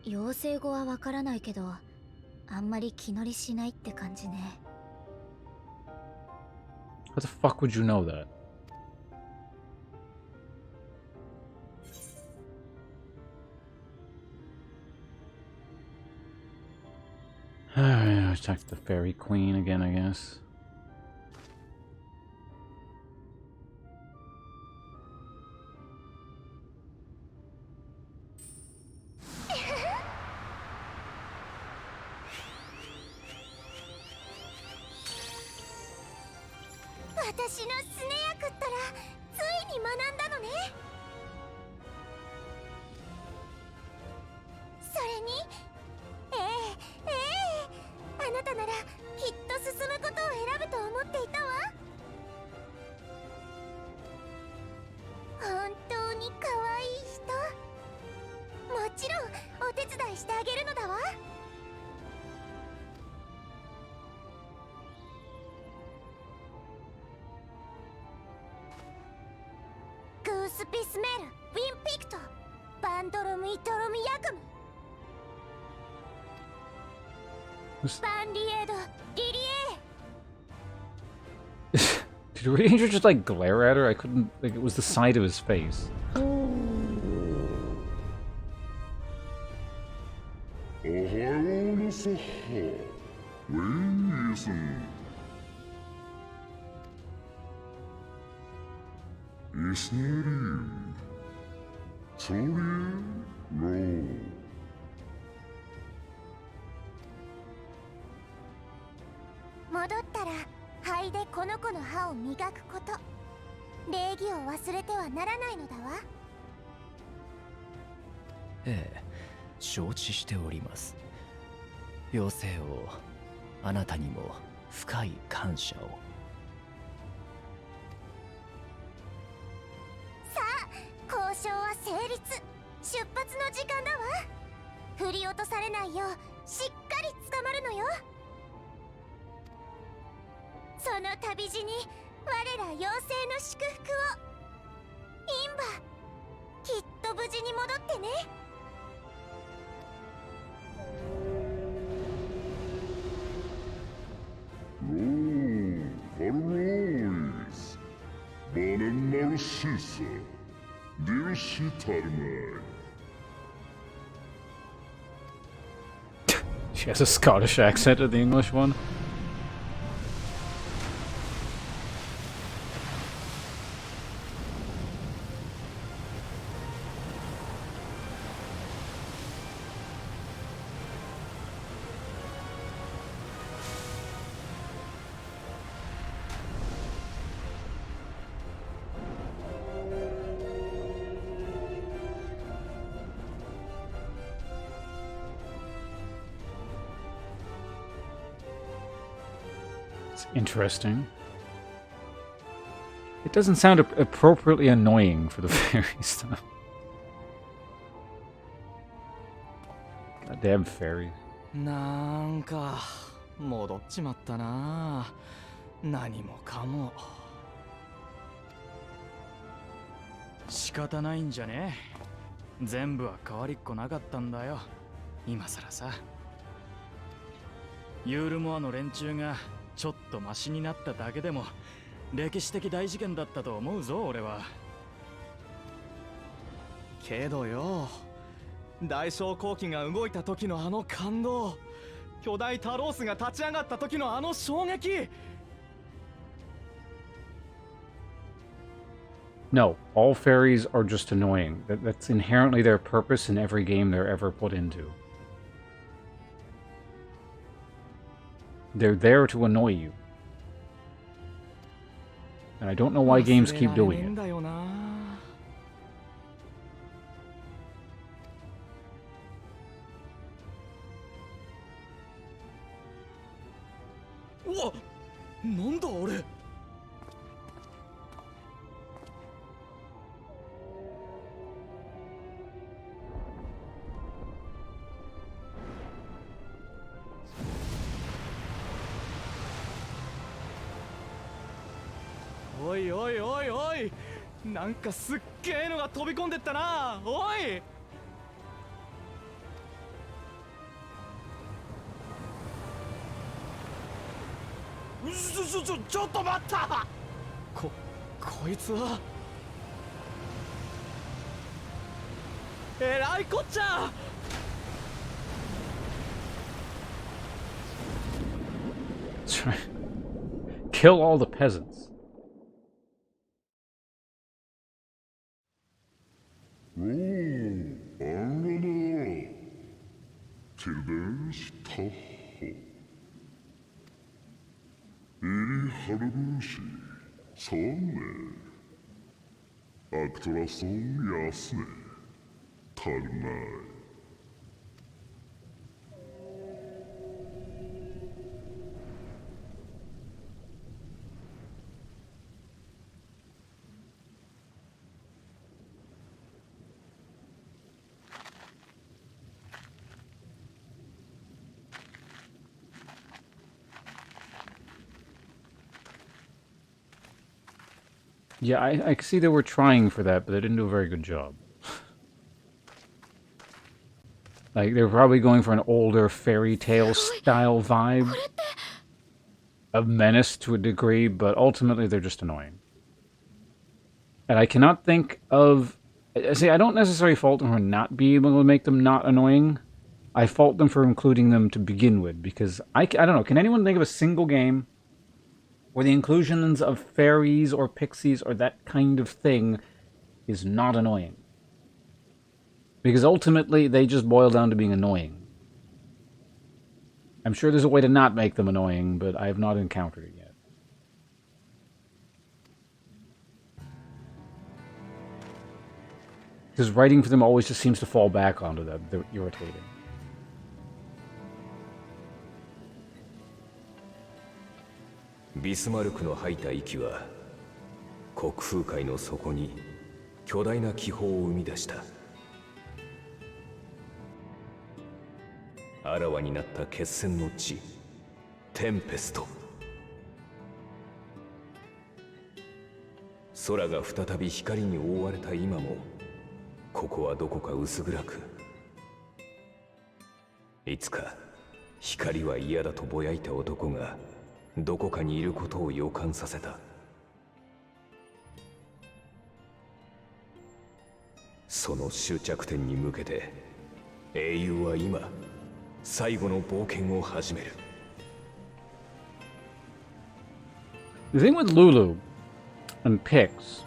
妖精語はわからないけど、あんまり気乗りしないって感じね。How the fuck would you know that? Alright, I'll check the Fairy Queen again, I guess. Did Ranger just like glare at her? I couldn't, like, it was the side of his face. What? ええ、承知しております。妖精王、あなたにも深い感謝を。さあ、交渉は成立。出発の時間だわ。振り落とされないようしっかり捕まるのよ。その旅路に我ら妖精の祝福を。インバ、きっと無事に戻ってね。ローイスバネンマルシーサデューシータルナイ She has a Scottish accent in the English one. That's interesting. It doesn't sound appropriately annoying for the fairies, though. Goddamn fairies. なんか戻っちまったな。何もかも仕方ないんじゃね。全部は変わりっこなかったんだよ今さらさ。ユールモアの連中がちょっとマシになっただけでも歴史的大事件だったと思うぞ俺は。けどよ、大将後期が動いた時のあの感動、巨大タロースが立ち上がった時のあの衝撃。 No, all fairies are just annoying. That's inherently their purpose in every game they're ever put into. They're there to annoy you. And I don't know why games keep doing it. うわ、なんだあれ。おいおいおいおい、なんかすっげえのが飛び込んでったな。おい、ちょっと待った。こいつはえらいこっちゃ。Kill all the peasants. Yeah, I see they were trying for that, but they didn't do a very good job. Like, they were probably going for an older fairy tale style vibe. A menace to a degree, but ultimately they're just annoying. And I cannot think of... See, I don't necessarily fault them for not being able to make them not annoying. I fault them for including them to begin with, because I don't know, can anyone think of a single game where the inclusions of fairies or pixies or that kind of thing is not annoying? Because ultimately, they just boil down to being annoying. I'm sure there's a way to not make them annoying, but I have not encountered it yet. Because writing for them always just seems to fall back onto them. They're irritating. Bismarckの吐いた息は国風界の底に巨大な気泡を生み出した。あらわになった決戦の地、テンペスト。空が再び光に覆われた今も、ここはどこか薄暗く、いつか光は嫌だとぼやいた男がどこかにいることを予感させた。その終着点に向けて英雄は今最後の冒険を始める。 The thing with Lulu and Pix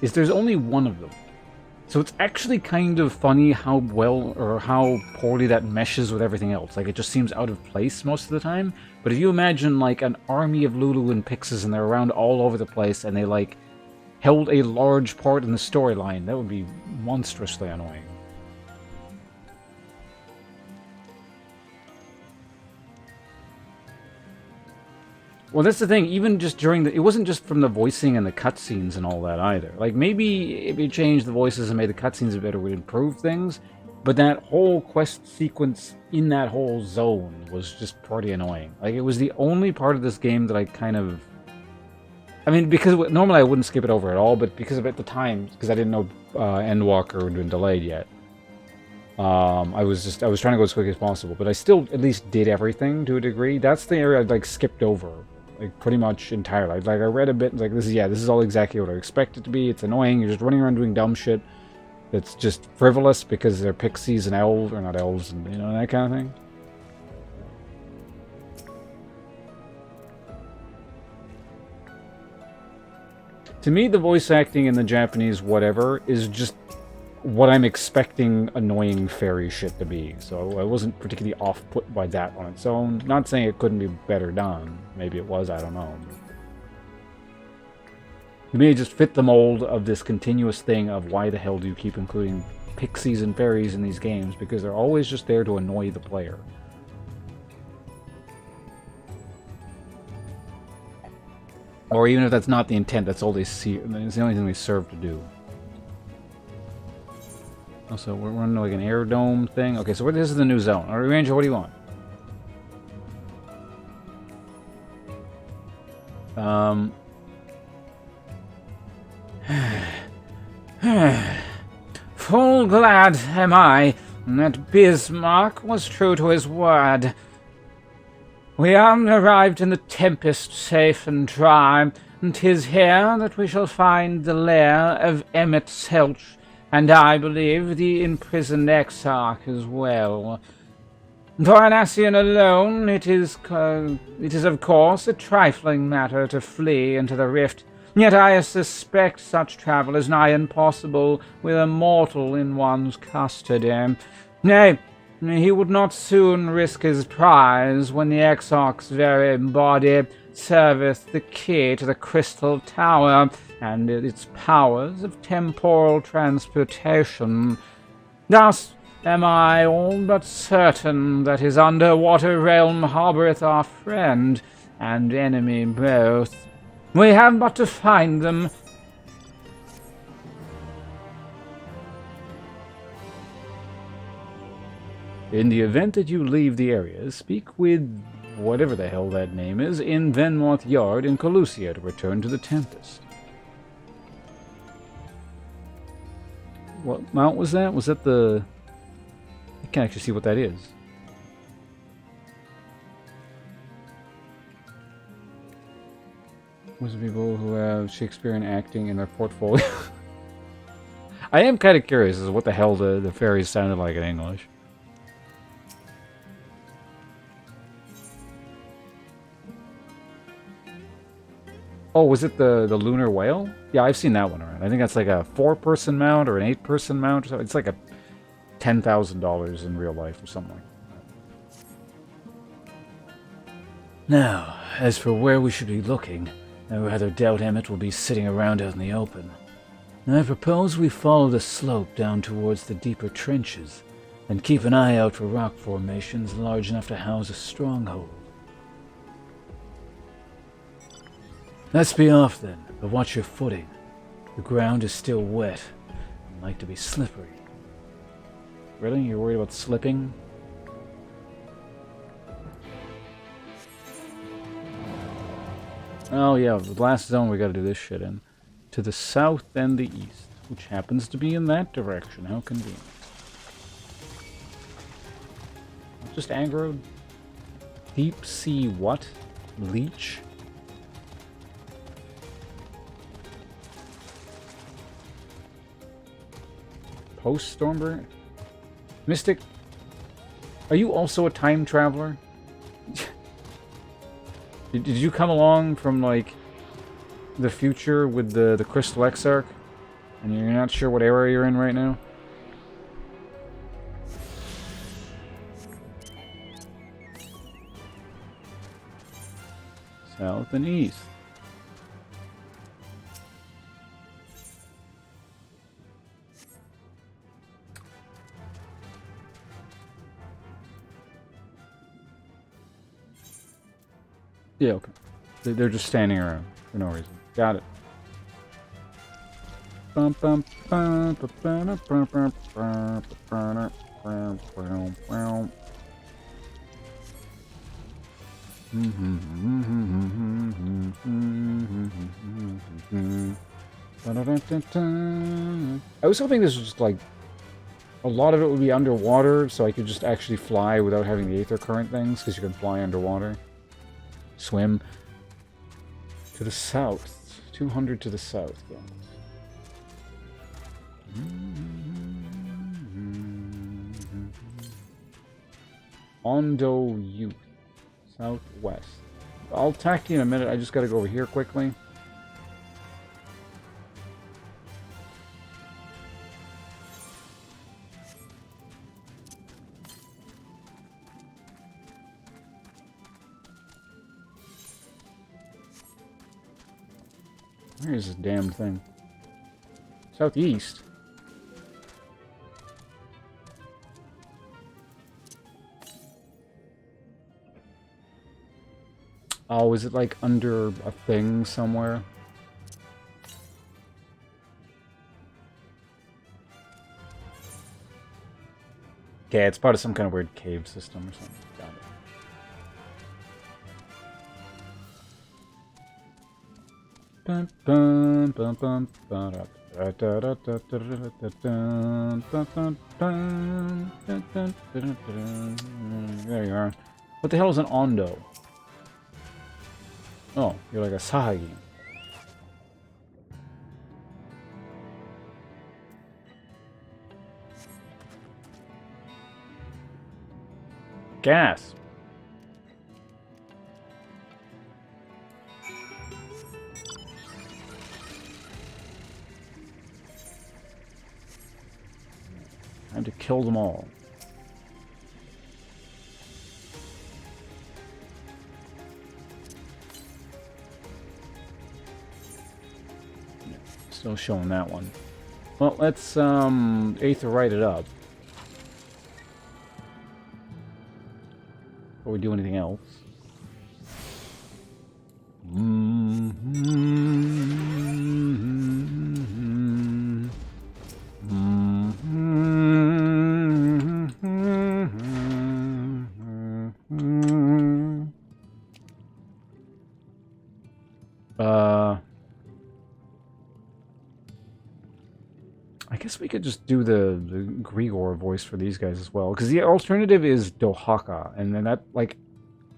is there's only one of them. So it's actually kind of funny how well or how poorly that meshes with everything else. Like, it just seems out of place most of the time. But if you imagine, like, an army of Lulu and Pixes and they're around all over the place and they, like, held a large part in the storyline, that would be monstrously annoying. Well, that's the thing. Even just during the... It wasn't just from the voicing and the cutscenes and all that either. Like, maybe if you changed the voices and made the cutscenes better, it would improve things. But that whole quest sequence in that whole zone was just pretty annoying. Like, it was the only part of this game that I kind of... I mean, because normally I wouldn't skip it over at all, but because of at the time, because I didn't know Endwalker had been delayed yet, I was trying to go as quick as possible. But I still at least did everything to a degree. That's the area I'd, like, skipped over. Like, pretty much entirely. Like, I read a bit, like, this is all exactly what I expect it to be. It's annoying. You're just running around doing dumb shit that's just frivolous because they're pixies and elves, or not elves, and, you know, that kind of thing. To me, the voice acting in the Japanese whatever is just what I'm expecting annoying fairy shit to be. So I wasn't particularly off-put by that on its own. Not saying it couldn't be better done. Maybe it was, I don't know. To me, it just fit the mold of this continuous thing of why the hell do you keep including pixies and fairies in these games? Because they're always just there to annoy the player. Or even if that's not the intent, that's all they see. It's the only thing they serve to do. Also, we're running like an air dome thing. Okay, so this is the new zone. Alright, Ranger, what do you want? Full glad am I that Bismarck was true to his word. We are arrived in the Tempest safe and dry, and 'tis here that we shall find the lair of Emmett Selch, and I believe the imprisoned Exarch as well. For an Ascian alone, it is of course a trifling matter to flee into the rift, yet I suspect such travel is nigh impossible with a mortal in one's custody. Nay, he would not soon risk his prize when the Exarch's very body serveth the key to the Crystal Tower and its powers of temporal transportation. Thus am I all but certain that his underwater realm harboureth our friend and enemy both. We have but to find them. In the event that you leave the area, speak with whatever the hell that name is in Venmoth Yard in Colusia to return to the Tempest. What mount was that? Was that the... I can't actually see what that is. Was it people who have Shakespearean acting in their portfolio? I am kind of curious as to what the hell the fairies sounded like in English. Oh, was it the lunar whale? Yeah, I've seen that one around. I think that's like a 4-person mount or an 8-person mount. Or something. It's like a $10,000 in real life or something like that. Now, as for where we should be looking, I rather doubt Emmett will be sitting around out in the open. I propose we follow the slope down towards the deeper trenches, and keep an eye out for rock formations large enough to house a stronghold. Let's be off then, but watch your footing. The ground is still wet, and like to be slippery. Really? You're worried about slipping? Oh yeah, the last zone we gotta do this shit in. To the south and the east, which happens to be in that direction. How convenient. Just aggroed? Deep sea what? Leech? Post Stormbringer? Mystic, are you also a time traveler? Did you come along from, like, the future with the Crystal Exarch? And you're not sure what era you're in right now? South and east. Yeah, okay. They're just standing around for no reason. Got it. Bum, bum, bum, ba, ba, da, bum, bum, bum, ba, da, bum, bum, bum. I was hoping this was just like a lot of it would be underwater, so I could just actually fly without having the aether current things, because you can fly underwater. Swim to the south. 200 to the south, guys. Ondo Youth. Southwest. I'll attack you in a minute. I just gotta go over here quickly. Where is this damn thing? Southeast? Oh, is it like under a thing somewhere? Okay, it's part of some kind of weird cave system or something. Got it. Bum, bum, bum, bum, ba-da, there you are. What the hell is an Ondo? Oh, you're like a Sahagi. Gas. Time to kill them all. Still showing that one. Well, let's aetherite it up. Before we do anything else. I guess we could just do the Grigor voice for these guys as well, because the alternative is Dohaka, and then that, like,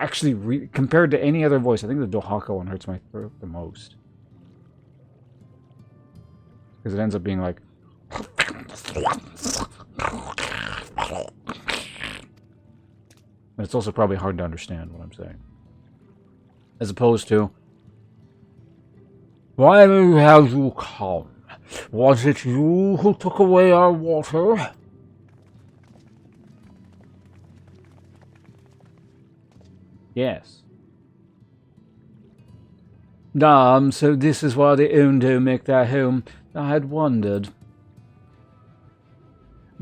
actually, compared to any other voice, I think the Dohaka one hurts my throat the most. Because it ends up being like... But it's also probably hard to understand what I'm saying. As opposed to... Why have you come? Was it you who took away our water? Yes. So this is why the Undo make their home. I had wondered.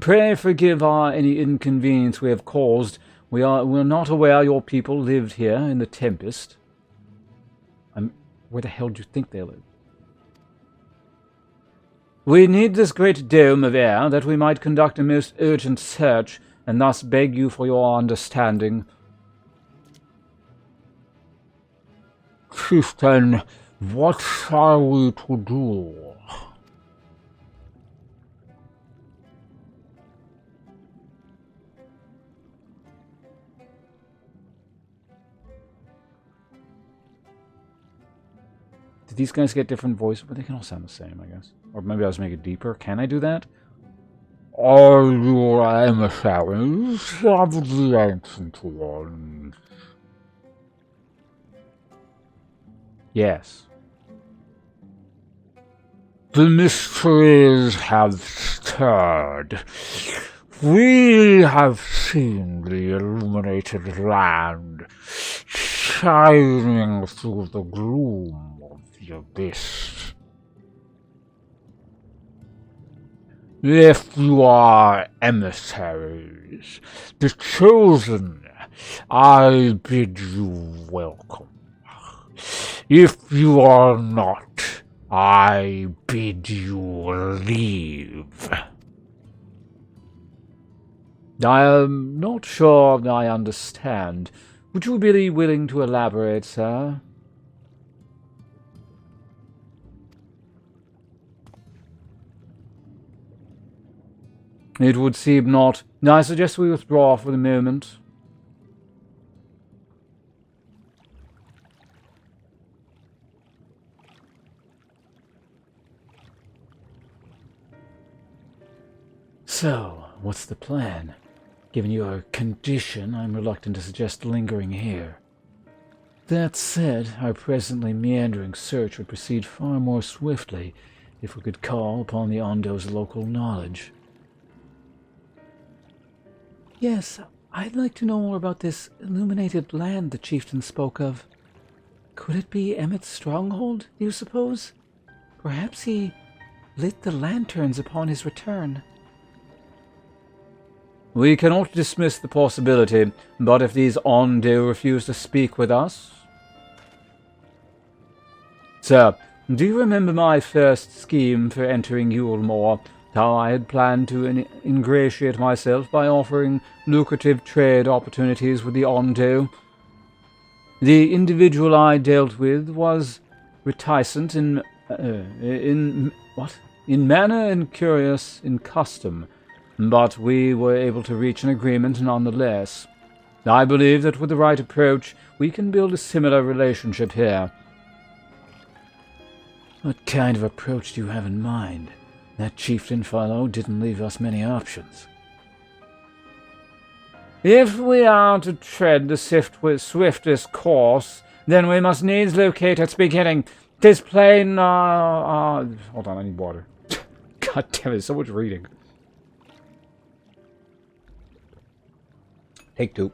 Pray forgive any inconvenience we have caused. We're not aware your people lived here in the Tempest. Where the hell do you think they live? We need this great dome of air that we might conduct a most urgent search, and thus beg you for your understanding. Chieftain, what are we to do? Did these guys get different voices? But they can all sound the same, I guess. Or maybe I'll just make it deeper. Can I do that? Are you emissaries of the Ancient Ones? Yes. The mysteries have stirred. We have seen the illuminated land shining through the gloom of the abyss. If you are emissaries, the chosen, I bid you welcome. If you are not, I bid you leave. I am not sure I understand. Would you be willing to elaborate, sir? It would seem not. I suggest we withdraw for the moment. So, what's the plan? Given your condition, I'm reluctant to suggest lingering here. That said, our presently meandering search would proceed far more swiftly if we could call upon the Ondo's local knowledge. Yes, I'd like to know more about this illuminated land the chieftain spoke of. Could it be Emmett's stronghold, do you suppose? Perhaps he lit the lanterns upon his return. We cannot dismiss the possibility, but if these Ondo refuse to speak with us... Sir, do you remember my first scheme for entering Yulemoor? How I had planned to ingratiate myself by offering lucrative trade opportunities with the Ondo? The individual I dealt with was reticent in manner and curious in custom, but we were able to reach an agreement nonetheless. I believe that with the right approach, we can build a similar relationship here. What kind of approach do you have in mind? That chieftain fellow didn't leave us many options. If we are to tread the swiftest course, then we must needs locate its beginning. 'Tis plain, hold on, I need water. God damn it, so much reading. Take two.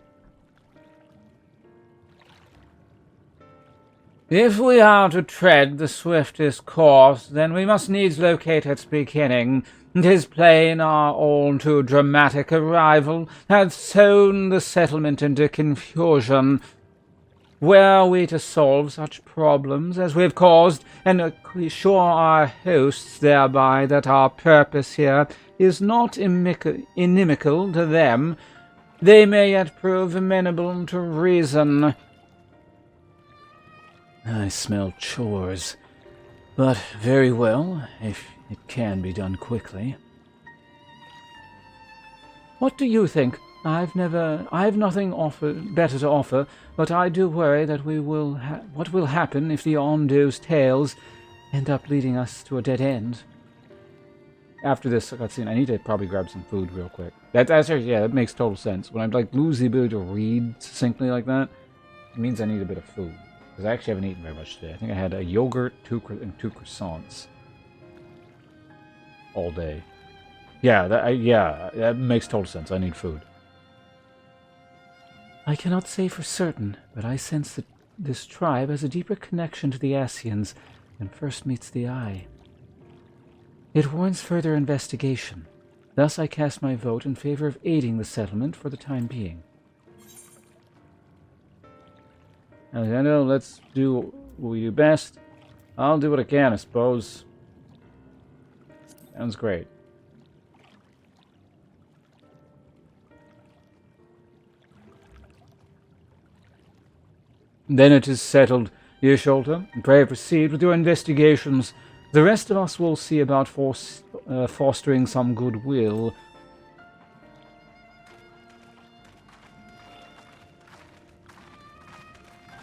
If we are to tread the swiftest course, then we must needs locate its beginning. 'Tis plain our all too dramatic arrival hath sown the settlement into confusion. Were we to solve such problems as we've caused, and assure our hosts thereby that our purpose here is not inimical to them, they may yet prove amenable to reason. I smell chores, but very well, if it can be done quickly. What do you think? I've nothing better to offer, but I do worry that what will happen if the Ondo's tales end up leading us to a dead end. After this cutscene, I need to probably grab some food real quick. That makes total sense. When I lose the ability to read succinctly like that, it means I need a bit of food. Because I actually haven't eaten very much today. I think I had a yogurt, two croissants all day. Yeah, that makes total sense. I need food. I cannot say for certain, but I sense that this tribe has a deeper connection to the Ascians than first meets the eye. It warrants further investigation. Thus I cast my vote in favor of aiding the settlement for the time being. Alexander, let's do what we do best. I'll do what I can, I suppose. Sounds great. Then it is settled, Yearshulter, and pray proceed with your investigations. The rest of us will see about fostering some goodwill.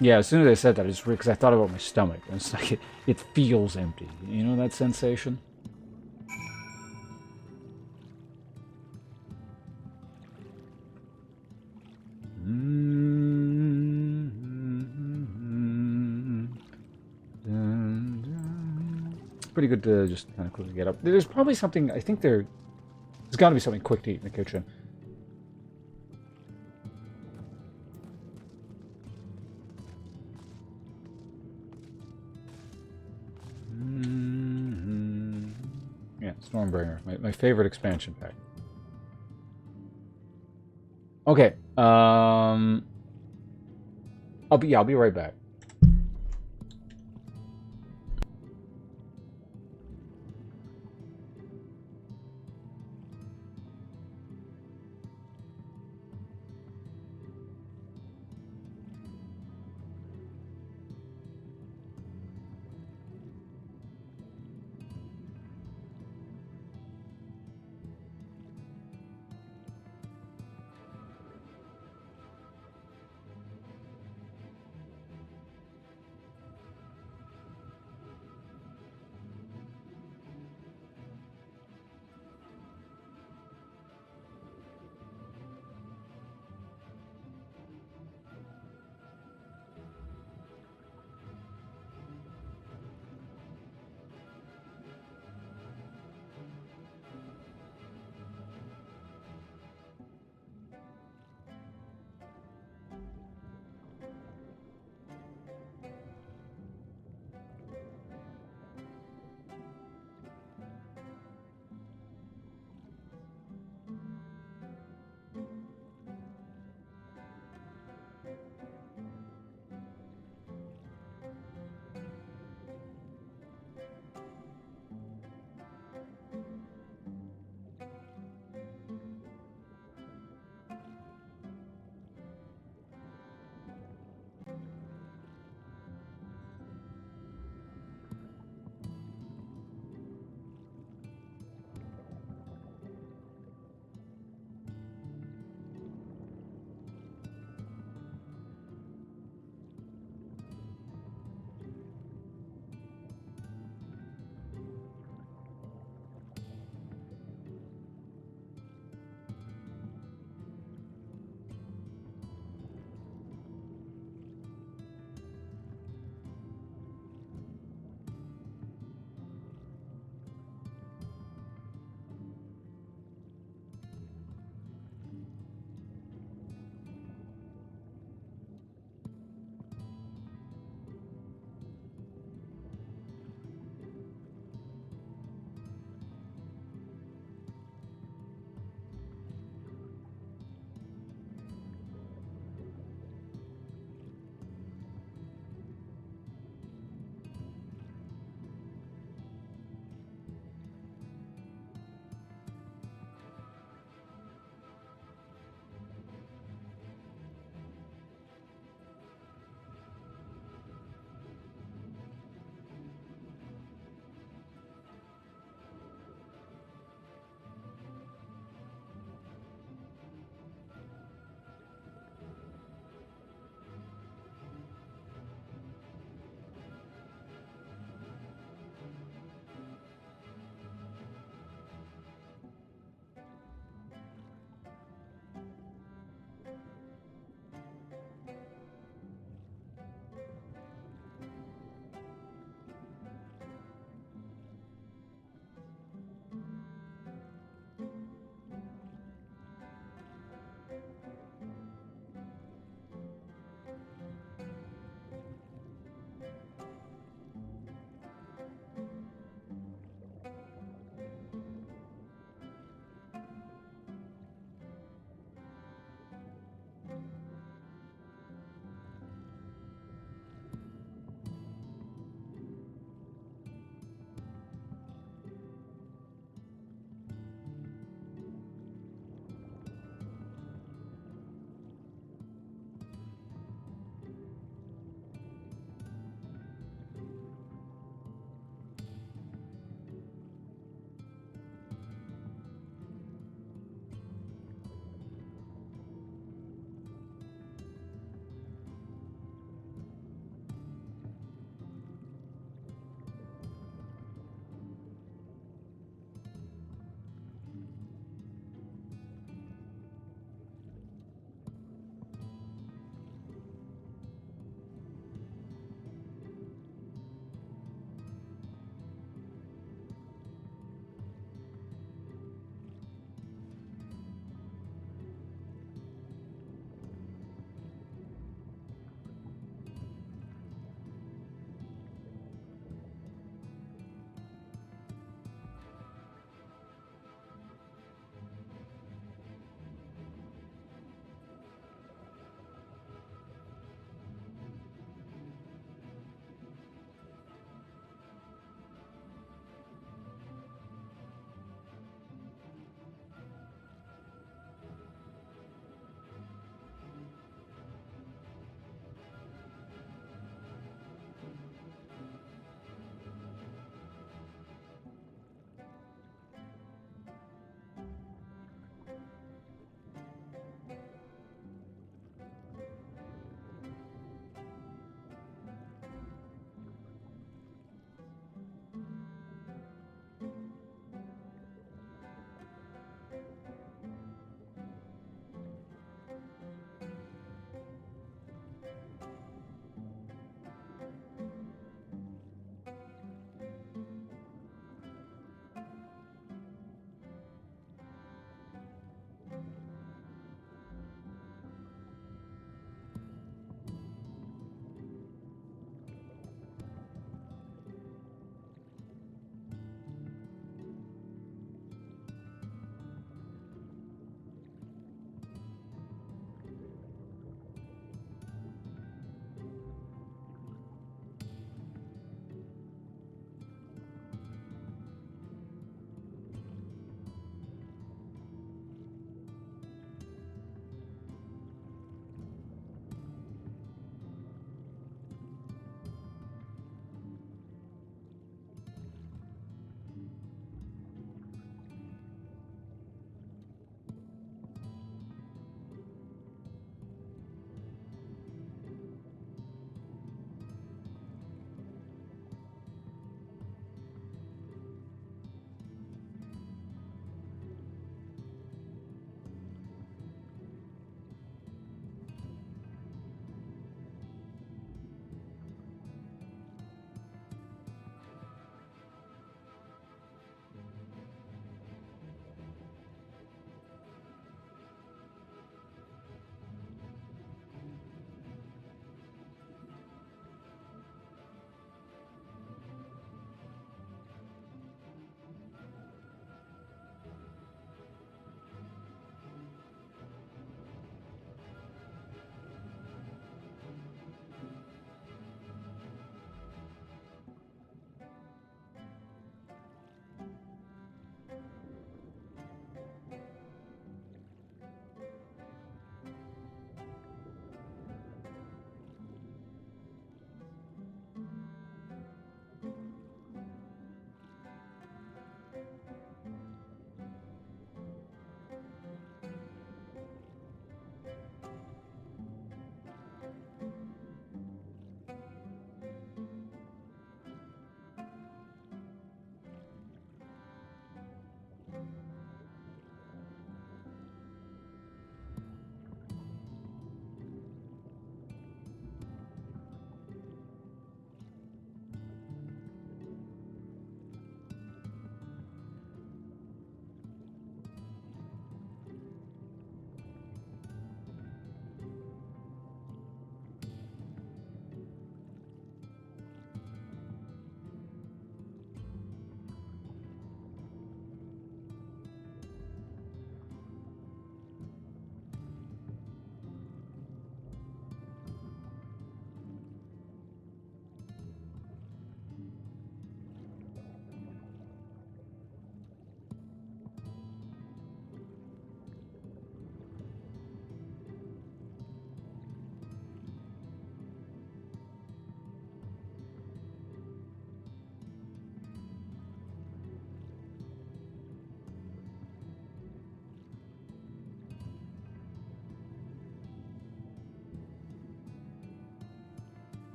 Yeah, as soon as I said that, it's weird because I thought about my stomach. And it's like it feels empty. You know that sensation? It's pretty good to just kind of quickly get up. There's probably something, I think there's got to be something quick to eat in the kitchen. Yeah, Stormbringer, my favorite expansion pack. Okay, I'll be right back.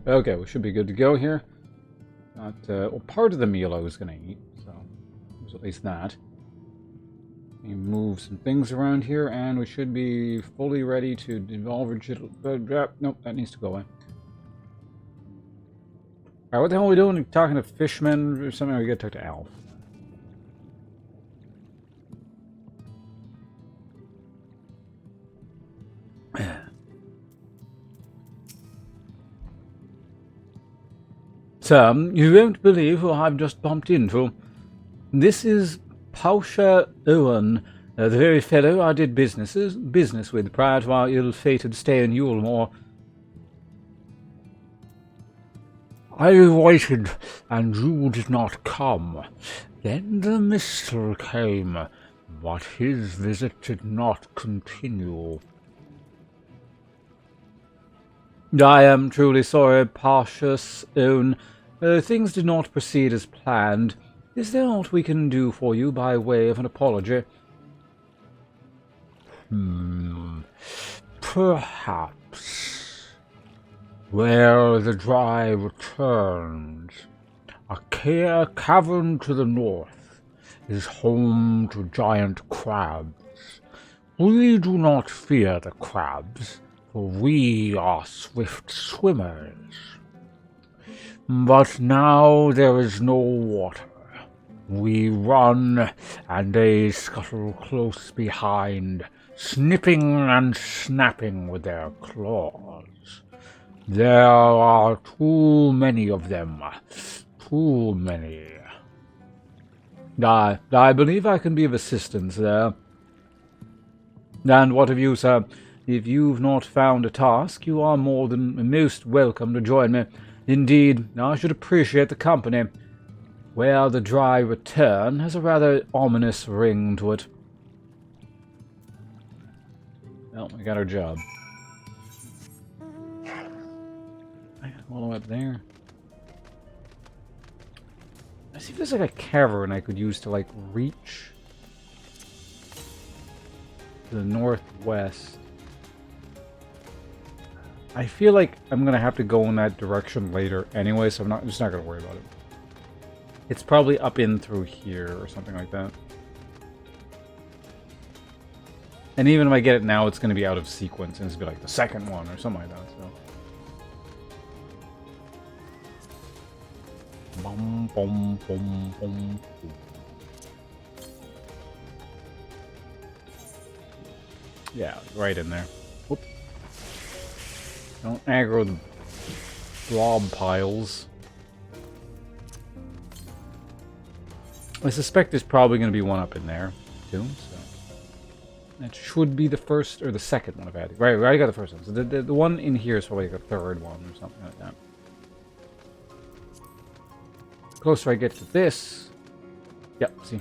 Okay, we should be good to go here. Got, well, part of the meal I was going to eat, so there's at least that. Let me move some things around here, and we should be fully ready to devolve nope, that needs to go away. Alright, what the hell are we doing? Talking to fishmen or something? We gotta talk to Alf. Sir, you won't believe who I've just bumped into. This is Pausha Owen, the very fellow I did business with prior to our ill-fated stay in Yulmore. I waited, and you did not come. Then the Mistle came, but his visit did not continue. I am truly sorry, Pausha Owen. Things did not proceed as planned. Is there aught we can do for you by way of an apology? Perhaps. Where the dry returns, a cavern to the north is home to giant crabs. We do not fear the crabs, for we are swift swimmers. But now there is no water. We run, and they scuttle close behind, snipping and snapping with their claws. There are too many of them. Too many. I believe I can be of assistance there. And what of you, sir? If you've not found a task, you are more than most welcome to join me. Indeed, I should appreciate the company. Well, the dry return has a rather ominous ring to it. Well, we got our job. All the way up there. Let's see if there's like a cavern I could use to like reach to the northwest. I feel like I'm gonna have to go in that direction later anyway, so I'm just not gonna worry about it. It's probably up in through here or something like that. And even if I get it now, it's gonna be out of sequence and it's gonna be like the second one or something like that. So. Bum, bum, bum, bum. Yeah, right in there. Whoop. Don't aggro the blob piles. I suspect there's probably going to be one up in there, too, so... That should be the first, or the second one I've added. Right, I got the first one. So the one in here is probably like the third one, or something like that. The closer I get to this... Yep, see?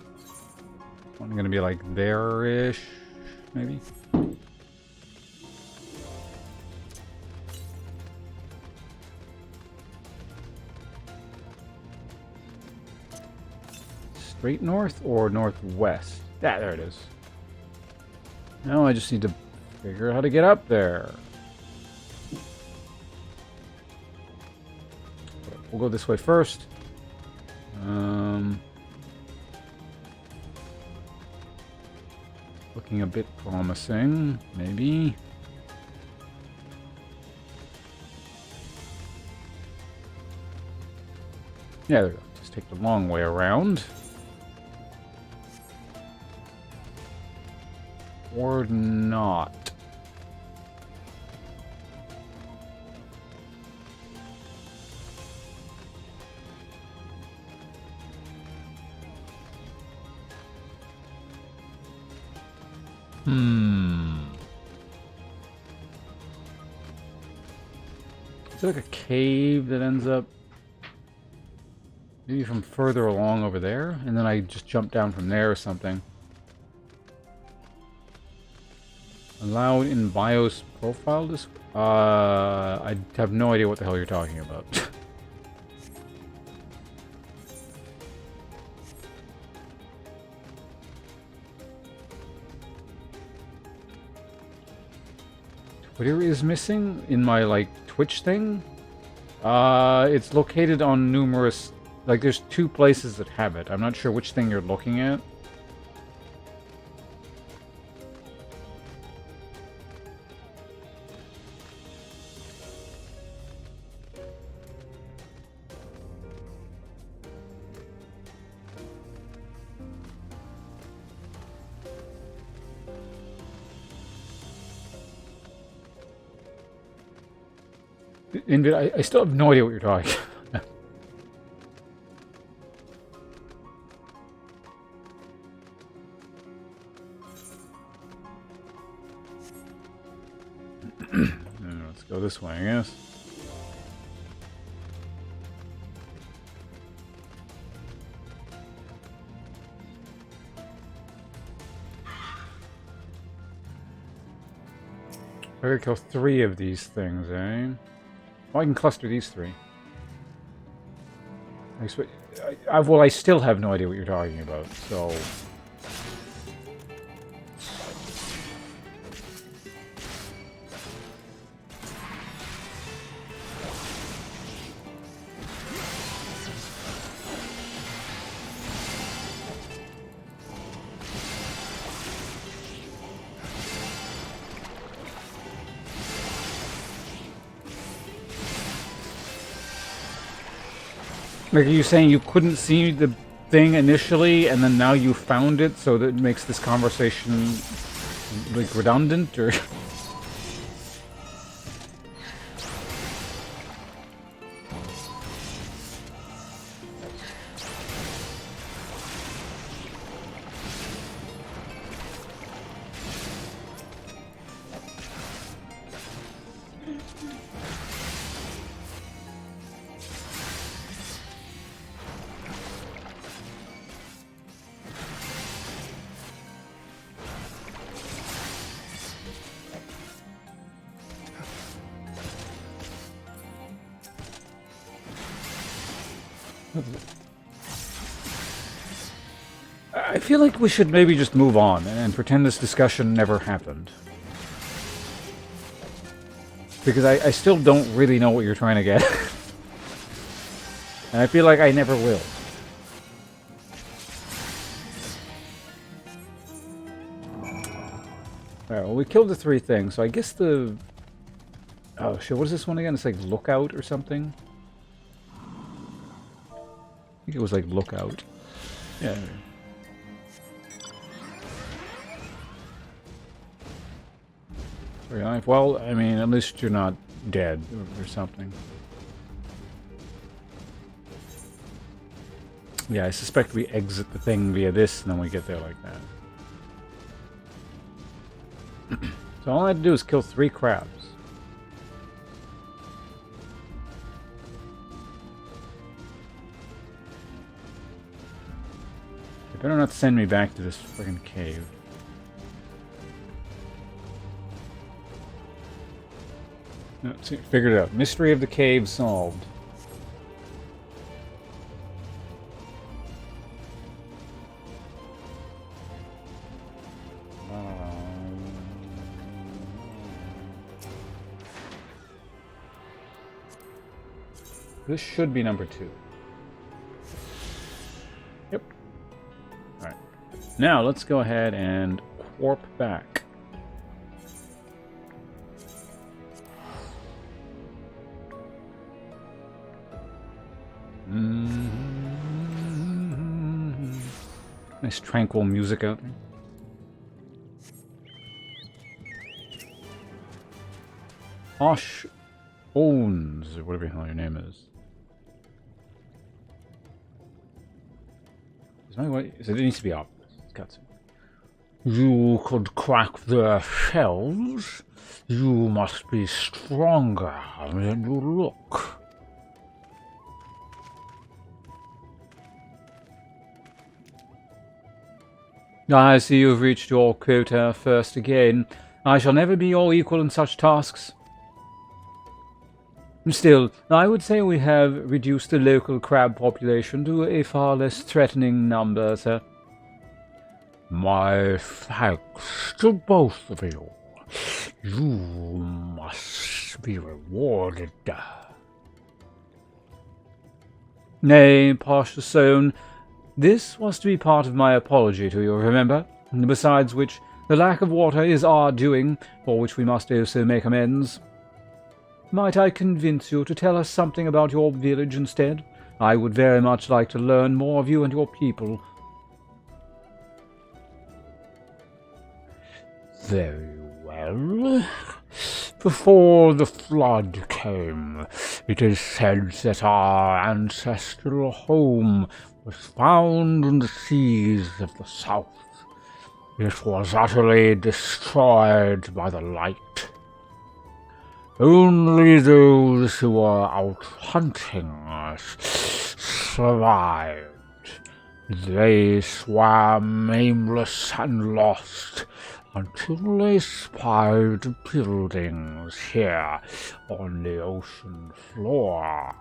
I'm going to be like there-ish, maybe? Straight north or northwest? Yeah, there it is. Now I just need to figure out how to get up there. We'll go this way first. Looking a bit promising, maybe. Yeah, there we go. Just take the long way around. Or not. Is it like a cave that ends up maybe from further along over there? And then I just jump down from there or something. Allowed in BIOS profile disc? I have no idea what the hell you're talking about. Twitter is missing in my, like, Twitch thing? It's located on numerous... Like, there's 2 places that have it. I'm not sure which thing you're looking at. I still have no idea what you're talking about. Let's go this way, I guess. I gotta kill 3 of these things, eh? Well, I can cluster these 3. Well, I still have no idea what you're talking about, so... Like, are you saying you couldn't see the thing initially, and then now you found it, so that makes this conversation, like, redundant, or...? I feel like we should maybe just move on and pretend this discussion never happened. Because I still don't really know what you're trying to get. And I feel like I never will. Alright, well, we killed the 3 things, so I guess the... Oh shit, what is this one again? It's like Lookout or something? I think it was like Lookout. Yeah. Very nice. Well, I mean, at least you're not dead or something. Yeah, I suspect we exit the thing via this, and then we get there like that. So all I had to do is kill 3 crabs. They better not send me back to this friggin' cave. No, see, figured it out. Mystery of the cave solved. This should be number 2. Yep. Alright. Now, let's go ahead and warp back. Nice tranquil music out there. Osh Owns, or whatever the hell your name is. It needs to be obvious. It's got some. You could crack their shells. You must be stronger than you look. I see you've reached your quota first again. I shall never be your equal in such tasks. Still, I would say we have reduced the local crab population to a far less threatening number, sir. My thanks to both of you. You must be rewarded. Nay, Pasha Sohn, this was to be part of my apology to you, remember? Besides which, the lack of water is our doing, for which we must also make amends. Might I convince you to tell us something about your village instead? I would very much like to learn more of you and your people. Very well. Before the flood came, it is said that our ancestral home was found in the seas of the south. It was utterly destroyed by the light. Only those who were out hunting survived. They swam aimless and lost until they spied buildings here on the ocean floor.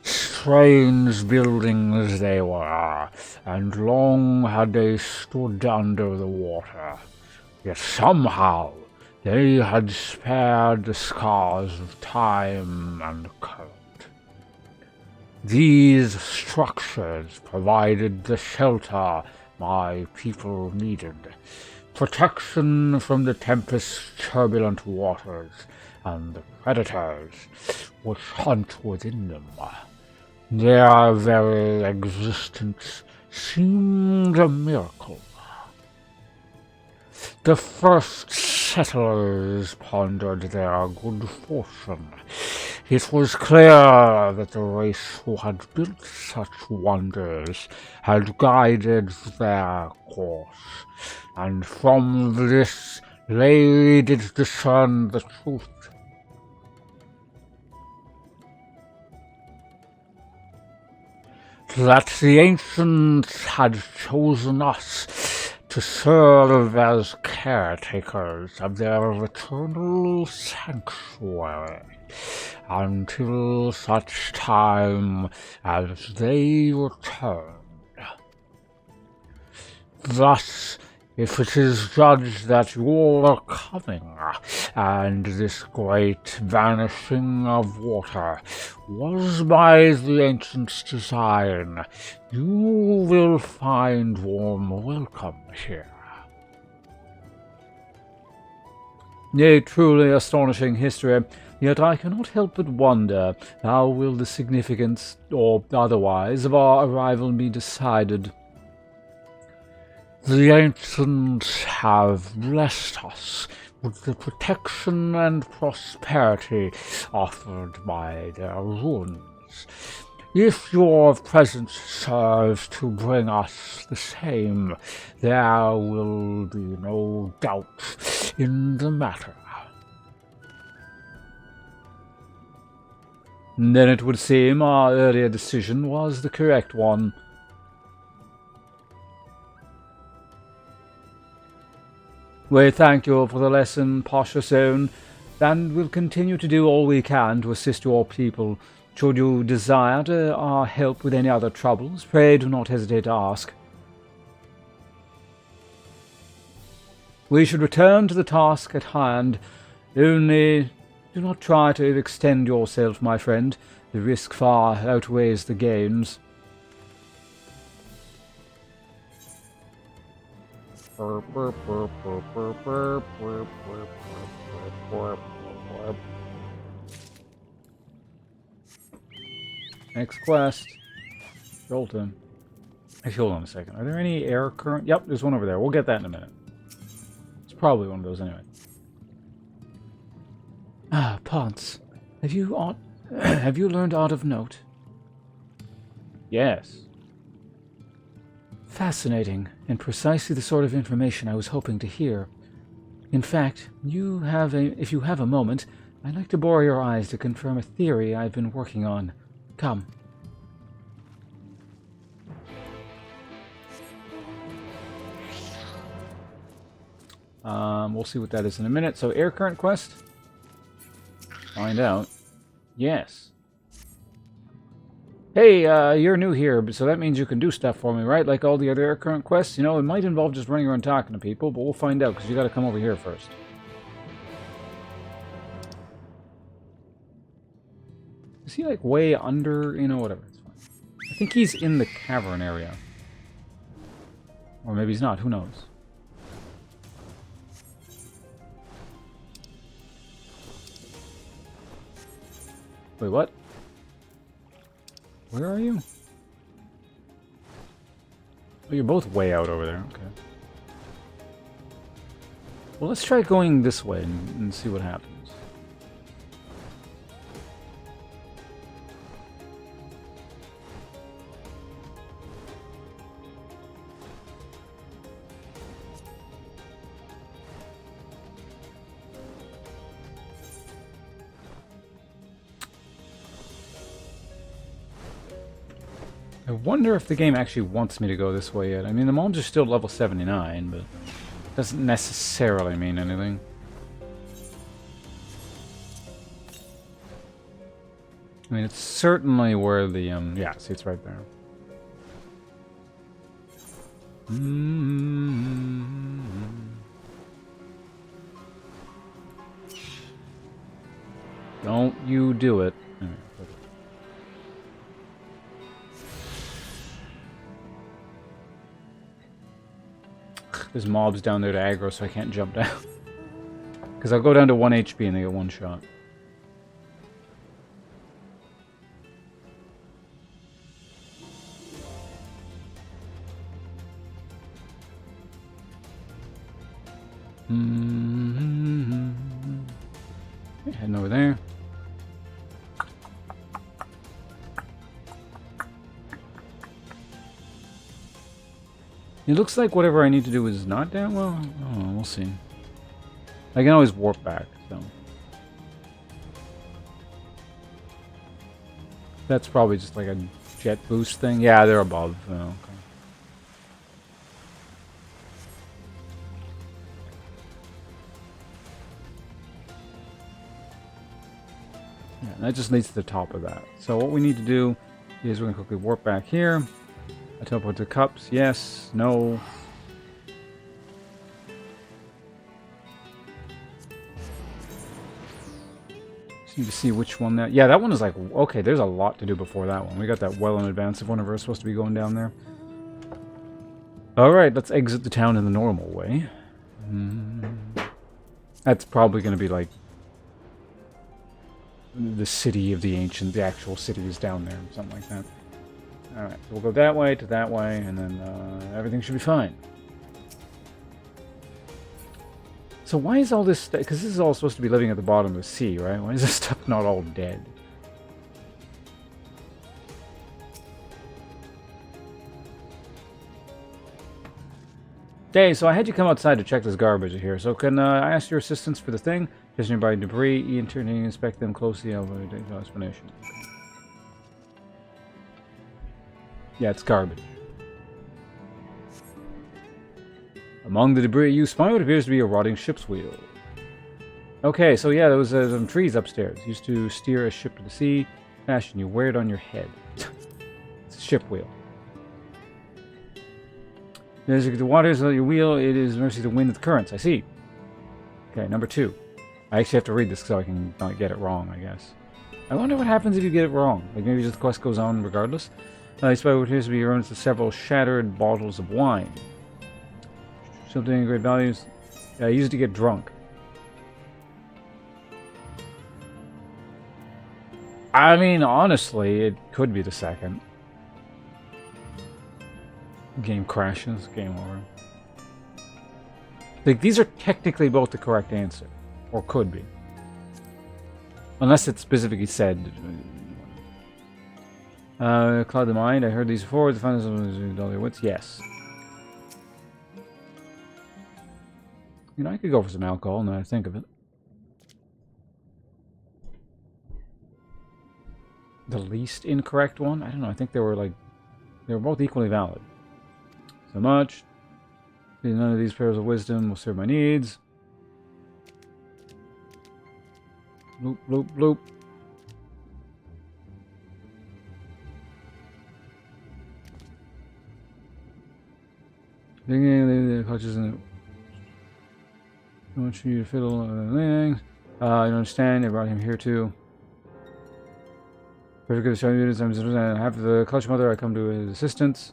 Strange buildings they were, and long had they stood under the water. Yet somehow they had spared the scars of time and cold. These structures provided the shelter my people needed, protection from the tempest's turbulent waters and the predators which hunt within them. Their very existence seemed a miracle. The first settlers pondered their good fortune. It was clear that the race who had built such wonders had guided their course, and from this they did discern the truth. That the ancients had chosen us to serve as caretakers of their eternal sanctuary until such time as they returned. Thus, if it is judged that your coming and this great vanishing of water was by the ancients' design, you will find warm welcome here. Nay, truly astonishing history, yet I cannot help but wonder how will the significance, or otherwise, of our arrival be decided. The ancients have blessed us with the protection and prosperity offered by their runes. If your presence serves to bring us the same, there will be no doubt in the matter. Then it would seem our earlier decision was the correct one. We thank you for the lesson, Pasha Sohn, and will continue to do all we can to assist your people. Should you desire our help with any other troubles, pray do not hesitate to ask. We should return to the task at hand, only do not try to extend yourself, my friend. The risk far outweighs the gains. Next quest. Jolton. Actually, hold on a second. Are there any air current? Yep, there's one over there. We'll get that in a minute. It's probably one of those anyway. Ah, Ponce. Have you learned aught of note? Yes. Fascinating, and precisely the sort of information I was hoping to hear. In fact, if you have a moment, I'd like to borrow your eyes to confirm a theory I've been working on. Come. We'll see what that is in a minute. So, air current quest? Find out. Yes. Hey, you're new here, so that means you can do stuff for me, right? Like all the other air current quests? You know, it might involve just running around talking to people, but we'll find out, because you gotta come over here first. Is he like way under? You know, whatever. It's fine. I think he's in the cavern area. Or maybe he's not. Who knows? Wait, what? Where are you? Oh, you're both way out over there. Okay. Well, let's try going this way and see what happens. I wonder if the game actually wants me to go this way yet. I mean, the mobs are still level 79, but it doesn't necessarily mean anything. I mean, it's certainly where the, yeah, see, it's right there. Don't you do it. There's mobs down there to aggro, so I can't jump down. Because I'll go down to 1 HP and they get one shot. Okay, heading over there. It looks like whatever I need to do is not down. Well, oh, we'll see. I can always warp back, so. That's probably just like a jet boost thing. Yeah, they're above. Oh, okay. Yeah, that just leads to the top of that. So what we need to do is we're going to quickly warp back here. I teleport to cups. Yes. No. Just need to see which one that... Yeah, that one is like... Okay, there's a lot to do before that one. We got that well in advance of whenever we're supposed to be going down there. Alright, let's exit the town in the normal way. That's probably going to be like... the city of the ancient... The actual city is down there. Something like that. Alright, so we'll go that way to that way, and then everything should be fine. So why is all this... Because this is all supposed to be living at the bottom of the sea, right? Why is this stuff not all dead? Okay, so I had you come outside to check this garbage here. So can I ask your assistance for the thing? Just nearby debris, interning, inspect them closely. I'll take no explanation. Yeah, it's garbage. Among the debris you spy what appears to be a rotting ship's wheel. Okay, so yeah, there was some trees upstairs. Used to steer a ship to the sea. Fashion, you wear it on your head. It's a ship wheel. As the waters of your wheel, it is mercy to wind the currents. I see. Okay, number 2. I actually have to read this so I can not get it wrong, I guess. I wonder what happens if you get it wrong. Like maybe just the quest goes on regardless. I spy what appears to be ruins of several shattered bottles of wine. Something of great values. I use it to get drunk. I mean, honestly, it could be the second. Game crashes, game over. Like, these are technically both the correct answer. Or could be. Unless it specifically said... Cloud the mind. I heard these before. The finals of all your wits. Yes. You know, I could go for some alcohol now I think of it. The least incorrect one? I don't know. I think they were like... They were both equally valid. So much. None of these pairs of wisdom will serve my needs. Bloop, bloop, bloop. The clutches in it. I want you to fiddle. You don't understand. They brought him here too. Perfect good showing units. I'm half of the Clutch Mother. I come to his assistance.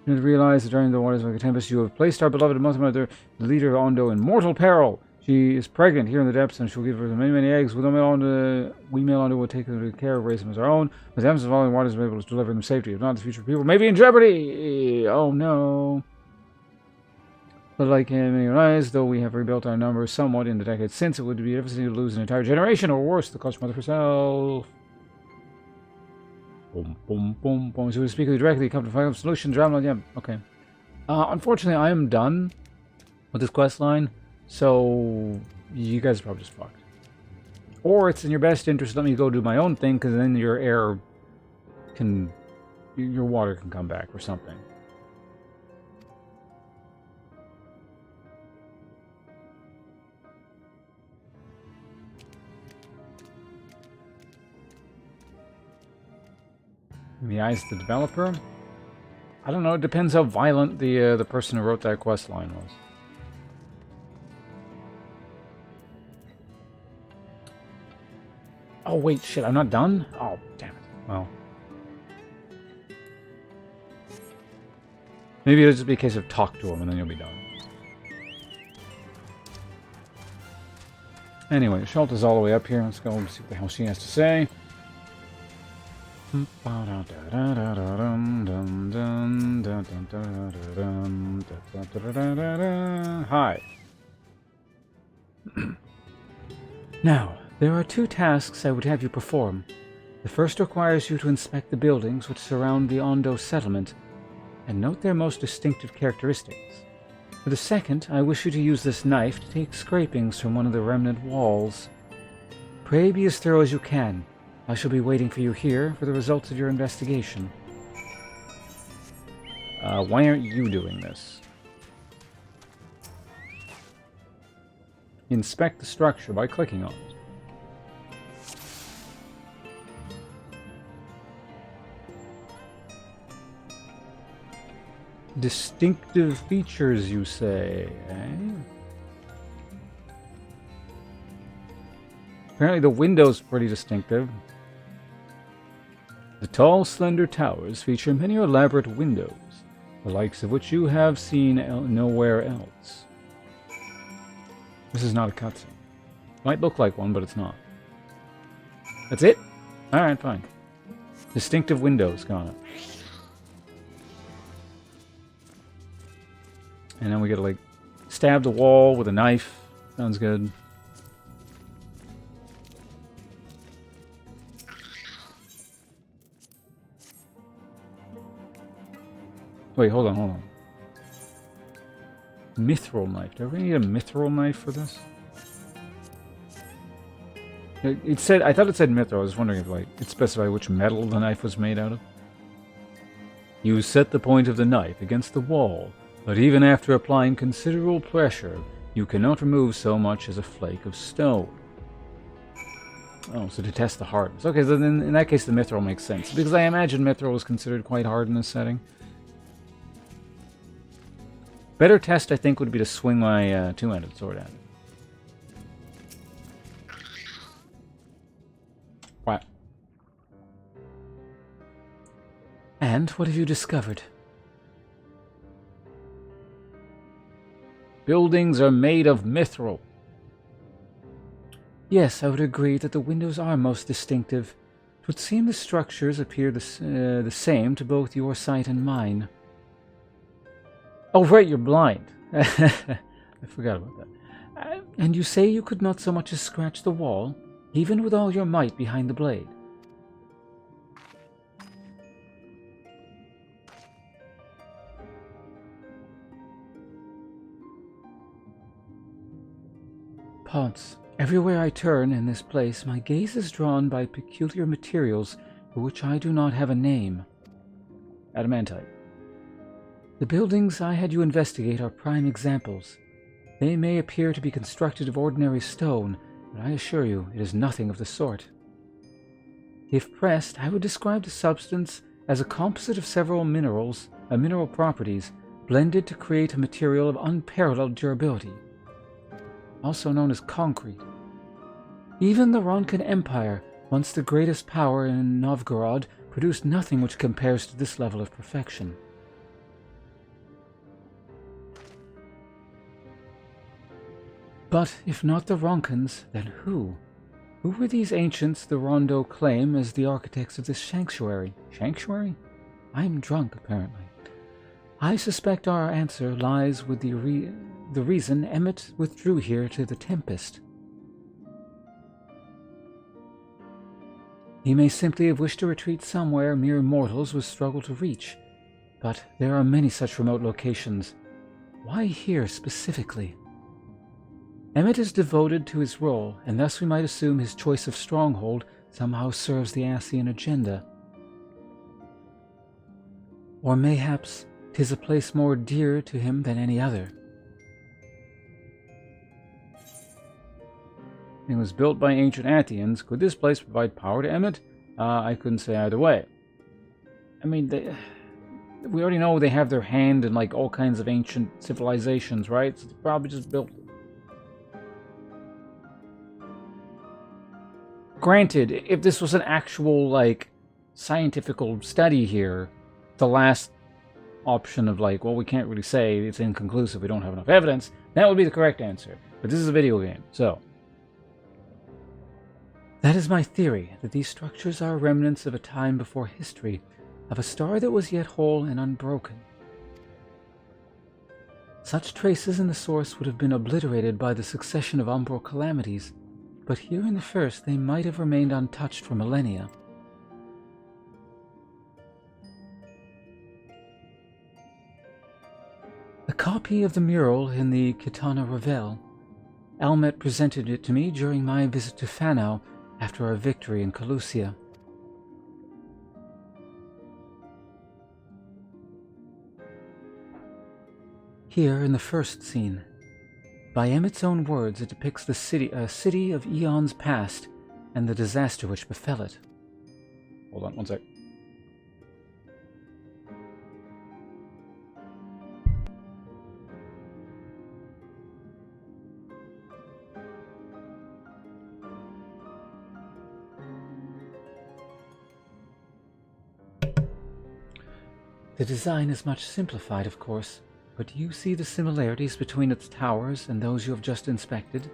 You realize that during the waters of the tempest, you have placed our beloved Mother, the leader of Ondo, in mortal peril. She is pregnant here in the depths, and she'll give her many, many eggs. We male Ondo will take her care of, raise them as our own. But the absence of falling waters will be able to deliver them safety. If not, the future people may be in jeopardy. Oh no. But like many rise, though we have rebuilt our numbers somewhat in the decades since, it would be devastating to lose an entire generation, or worse, the Clutch Mother herself. Boom, boom, boom, boom. So we speak with you directly, come to find solutions, yeah, okay. Unfortunately, I am done with this quest line, so you guys are probably just fucked. Or it's in your best interest, let me go do my own thing, because then your air can, your water can come back or something. In the eyes of the developer? I don't know, it depends how violent the person who wrote that quest line was. Oh wait, shit, I'm not done? Oh, damn it. Well. Maybe it'll just be a case of talk to him and then you'll be done. Anyway, Schultz all the way up here. Let's go see what the hell she has to say. Hi. Now, there are 2 tasks I would have you perform. The first requires you to inspect the buildings which surround the Ondo settlement and note their most distinctive characteristics. For the second, I wish you to use this knife to take scrapings from one of the remnant walls. Pray be as thorough as you can. I shall be waiting for you here for the results of your investigation. Why aren't you doing this? Inspect the structure by clicking on it. Distinctive features, you say, eh? Apparently the window's pretty distinctive. The tall, slender towers feature many elaborate windows, the likes of which you have seen nowhere else. This is not a cutscene. Might look like one, but it's not. That's it? Alright, fine. Distinctive windows, got it. And then we gotta, like, stab the wall with a knife. Sounds good. Wait, hold on. Mithril knife. Do I really need a mithril knife for this? It said, I thought it said mithril. I was wondering if, like, it specified which metal the knife was made out of. You set the point of the knife against the wall, but even after applying considerable pressure, you cannot remove so much as a flake of stone. Oh, so to test the hardness. Okay, so then in that case the mithril makes sense, because I imagine mithril was considered quite hard in this setting. Better test, I think, would be to swing my two-handed sword at it. What? And what have you discovered? Buildings are made of mithril. Yes, I would agree that the windows are most distinctive. It would seem the structures appear the same to both your sight and mine. Oh, right, you're blind. I forgot about that. And you say you could not so much as scratch the wall, even with all your might behind the blade? Ponce, everywhere I turn in this place, my gaze is drawn by peculiar materials for which I do not have a name. Adamantite. The buildings I had you investigate are prime examples. They may appear to be constructed of ordinary stone, but I assure you it is nothing of the sort. If pressed, I would describe the substance as a composite of several mineral properties, blended to create a material of unparalleled durability, also known as concrete. Even the Ronkan Empire, once the greatest power in Novgorod, produced nothing which compares to this level of perfection. But if not the Ronkans, then who? Who were these ancients the Rondo claim as the architects of this sanctuary? Sanctuary? I'm drunk, apparently. I suspect our answer lies with the reason Emmett withdrew here to the Tempest. He may simply have wished to retreat somewhere mere mortals would struggle to reach. But there are many such remote locations. Why here specifically? Emmett is devoted to his role, and thus we might assume his choice of stronghold somehow serves the Ascian agenda. Or mayhaps 'tis a place more dear to him than any other. It was built by ancient Attians. Could this place provide power to Emmett? I couldn't say either way. I mean, we already know they have their hand in like all kinds of ancient civilizations, right? So they probably just built it. Granted, if this was an actual, like, scientific study here, the last option of, like, well, we can't really say, it's inconclusive, we don't have enough evidence, that would be the correct answer. But this is a video game, so. That is my theory, that these structures are remnants of a time before history, of a star that was yet whole and unbroken. Such traces in the source would have been obliterated by the succession of umbral calamities, but here in the first they might have remained untouched for millennia. A copy of the mural in the Kitana Revel. Almet presented it to me during my visit to Fanau after our victory in Calusia. Here in the first scene, by Emmett's own words, it depicts a city of eons past and the disaster which befell it. Hold on one sec. The design is much simplified, of course, but do you see the similarities between its towers and those you have just inspected?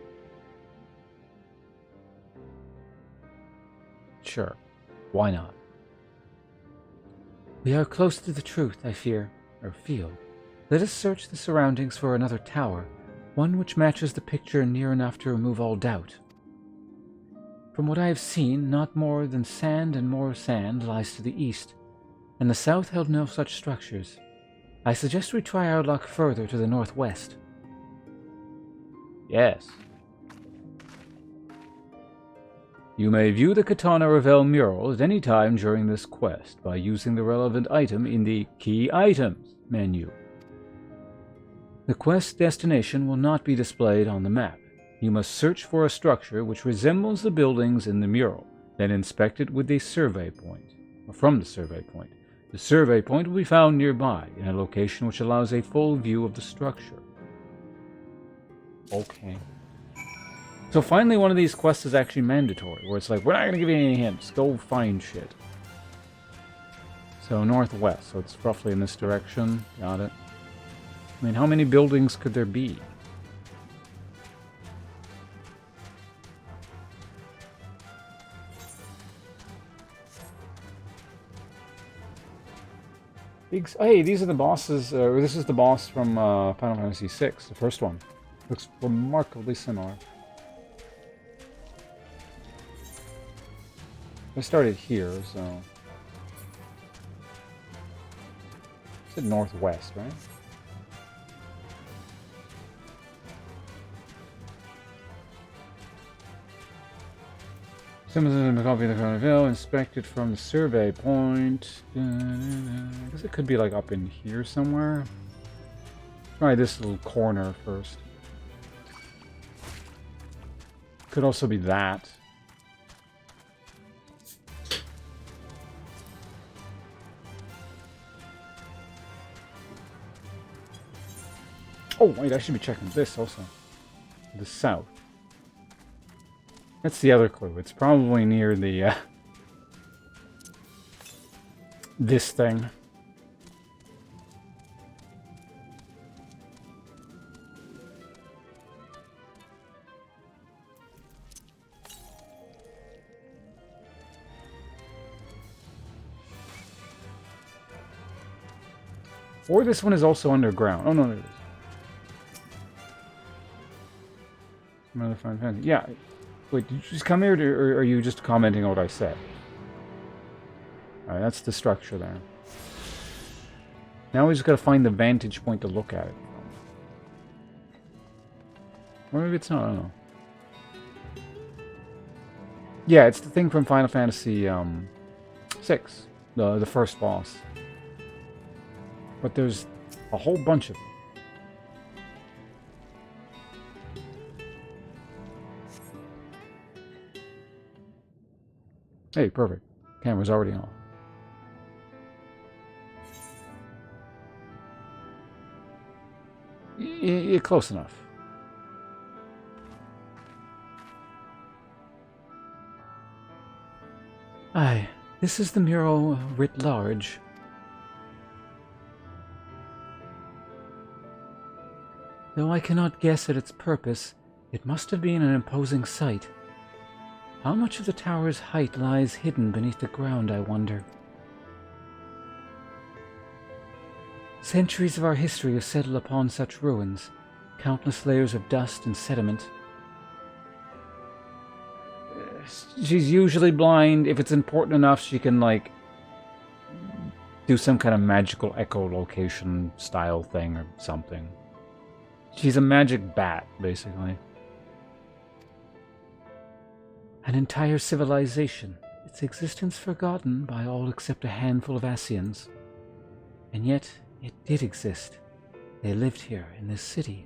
Sure. Why not? We are close to the truth, I fear, or feel. Let us search the surroundings for another tower, one which matches the picture near enough to remove all doubt. From what I have seen, not more than sand and more sand lies to the east, and the south held no such structures. I suggest we try our luck further to the northwest. Yes. You may view the Kitana Revel mural at any time during this quest by using the relevant item in the Key Items menu. The quest destination will not be displayed on the map. You must search for a structure which resembles the buildings in the mural, then inspect it with a survey point, or from the survey point. The survey point will be found nearby, in a location which allows a full view of the structure. Okay. So finally one of these quests is actually mandatory, where it's like, we're not going to give you any hints, go find shit. So northwest, so it's roughly in this direction, got it. I mean, how many buildings could there be? Hey, these are the bosses, this is the boss from Final Fantasy VI, the first one. Looks remarkably similar. I started here, so... I said northwest, right? Symbols in the copy of the Carnival, inspected from the survey point. I guess it could be like up in here somewhere. Try this little corner first. Could also be that. Oh wait, I should be checking this also. The south. That's the other clue. It's probably near the, this thing. Or this one is also underground. Oh, no, there it is. Another Final Fantasy. Yeah. Wait, did you just come here, or are you just commenting on what I said? Alright, that's the structure there. Now we just gotta find the vantage point to look at it. Or maybe it's not, I don't know. Yeah, it's the thing from Final Fantasy VI. The first boss. But there's a whole bunch of them. Hey, perfect. Camera's already on. You're close enough. Aye, this is the mural writ large. Though I cannot guess at its purpose, it must have been an imposing sight. How much of the tower's height lies hidden beneath the ground, I wonder? Centuries of our history have settled upon such ruins, countless layers of dust and sediment. She's usually blind. If it's important enough, she can, like, do some kind of magical echolocation style thing or something. She's a magic bat, basically. An entire civilization, its existence forgotten by all except a handful of Asians. And yet, it did exist. They lived here in this city.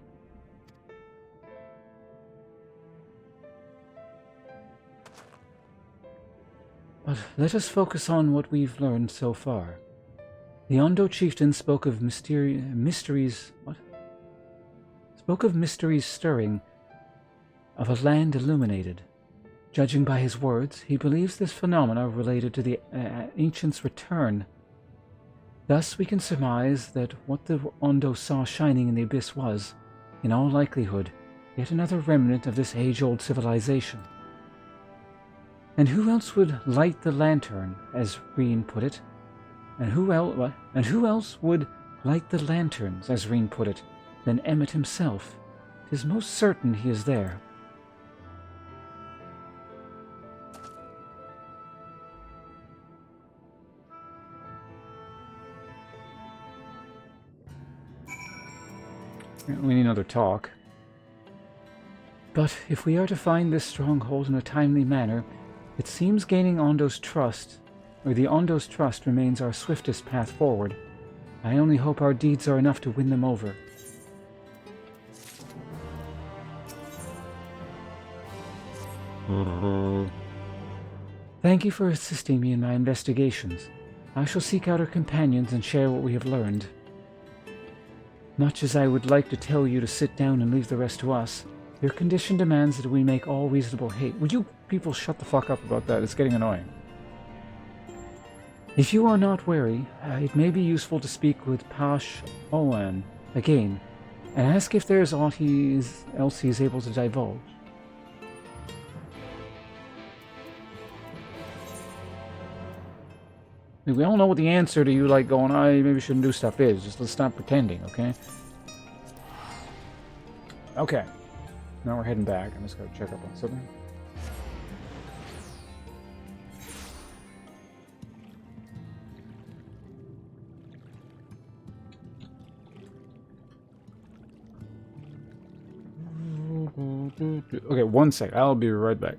But let us focus on what we've learned so far. The Ondo chieftain spoke of mysteries... What? Spoke of mysteries stirring, of a land illuminated. Judging by his words, he believes this phenomena related to the ancients' return. Thus we can surmise that what the Ondo saw shining in the abyss was, in all likelihood, yet another remnant of this age-old civilization. And who else would light the lantern, as Reen put it? And who else would light the lanterns, as Reen put it, than Emmett himself? 'Tis most certain he is there. We need another talk. But if we are to find this stronghold in a timely manner, it seems gaining Ondo's trust, or the Ondo's trust, remains our swiftest path forward. I only hope our deeds are enough to win them over. Thank you for assisting me in my investigations. I shall seek out our companions and share what we have learned. Much as I would like to tell you to sit down and leave the rest to us, your condition demands that we make all reasonable haste. Would you people shut the fuck up about that? It's getting annoying. If you are not wary, it may be useful to speak with Pash Owen again, and ask if there is aught else he is able to divulge. We all know what the answer to you, like, going, I maybe shouldn't do stuff is. Just let's stop pretending, okay? Okay. Now we're heading back. I'm just going to check up on something. Okay, one sec. I'll be right back.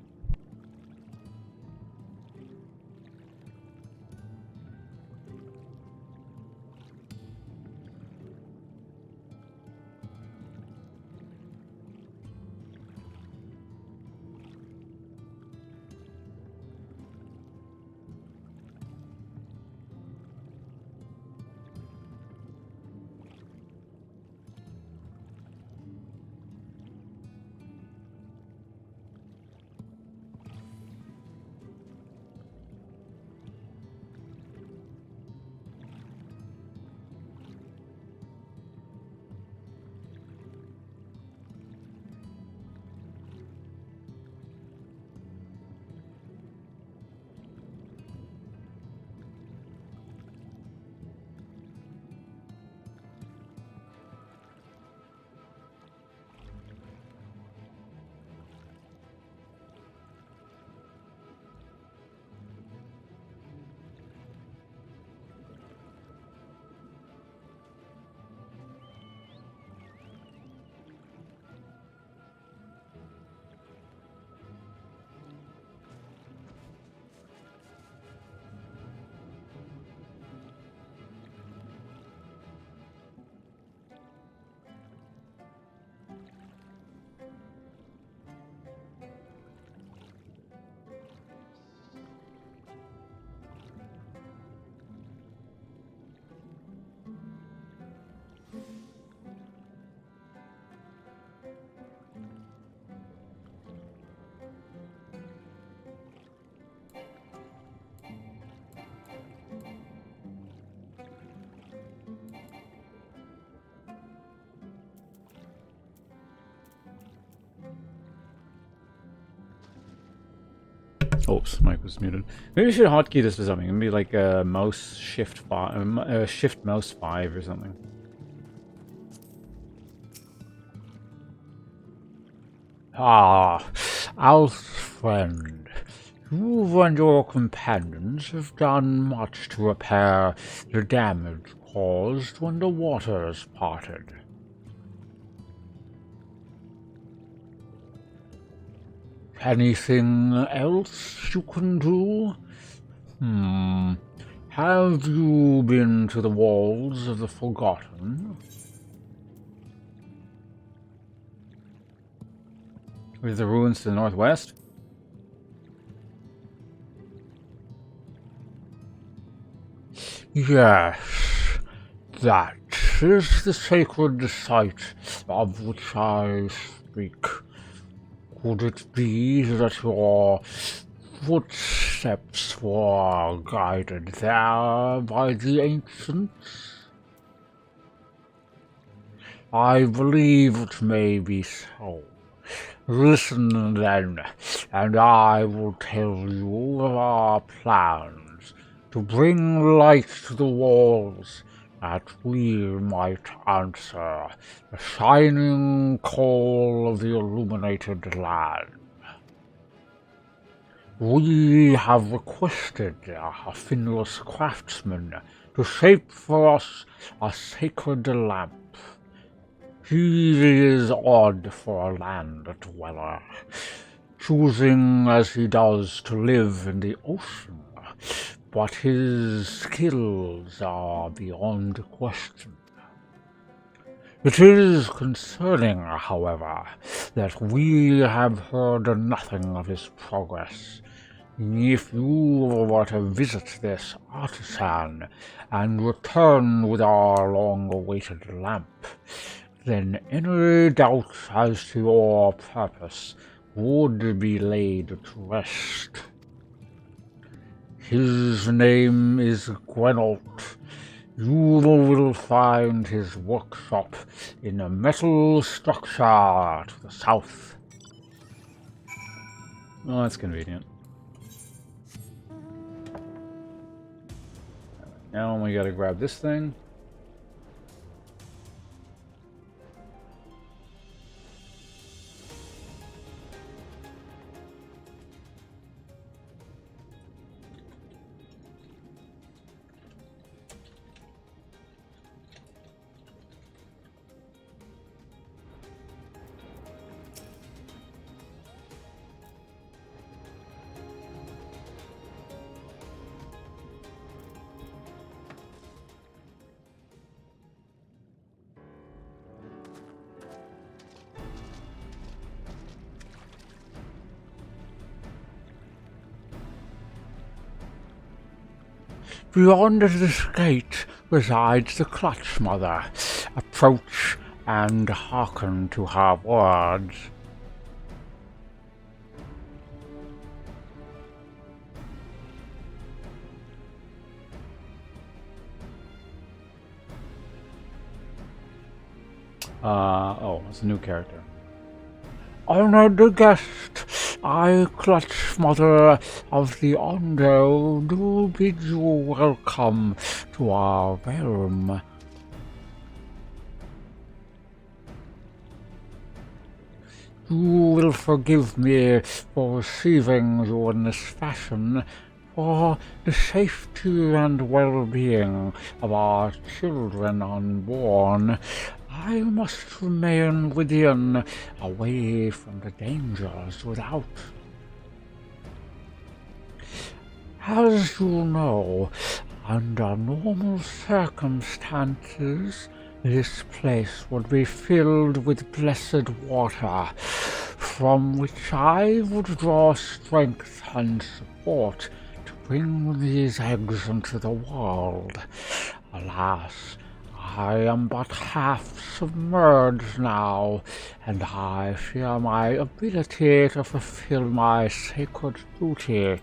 Oops, mic was muted. Maybe we should hotkey this to something. Maybe like mouse shift 5, shift mouse 5 or something. Ah, Alf's friend. You and your companions have done much to repair the damage caused when the waters parted. Anything else you can do? Have you been to the walls of the Forgotten? With the ruins to the northwest? Yes, that is the sacred site of which I speak. Could it be that your footsteps were guided there by the ancients? I believe it may be so. Listen then, and I will tell you of our plans to bring light to the walls, that we might answer the shining call of the illuminated land. We have requested a finless craftsman to shape for us a sacred lamp. He is odd for a land dweller, choosing as he does to live in the ocean, but his skills are beyond question. It is concerning, however, that we have heard nothing of his progress. If you were to visit this artisan and return with our long-awaited lamp, then any doubt as to your purpose would be laid to rest. His name is Gwenolt. You will find his workshop in a metal structure to the south. Oh, that's convenient. Now we gotta grab this thing. Beyond this gate resides the Clutch Mother. Approach and hearken to her words. Oh, it's a new character. Honored guest, I, Clutch Mother of the Ondo, do bid you welcome to our realm. You will forgive me for receiving you in this fashion. For the safety and well-being of our children unborn, I must remain within, away from the dangers without. As you know, under normal circumstances, this place would be filled with blessed water, from which I would draw strength and support to bring these eggs into the world. Alas, I am but half submerged now, and I fear my ability to fulfill my sacred duty.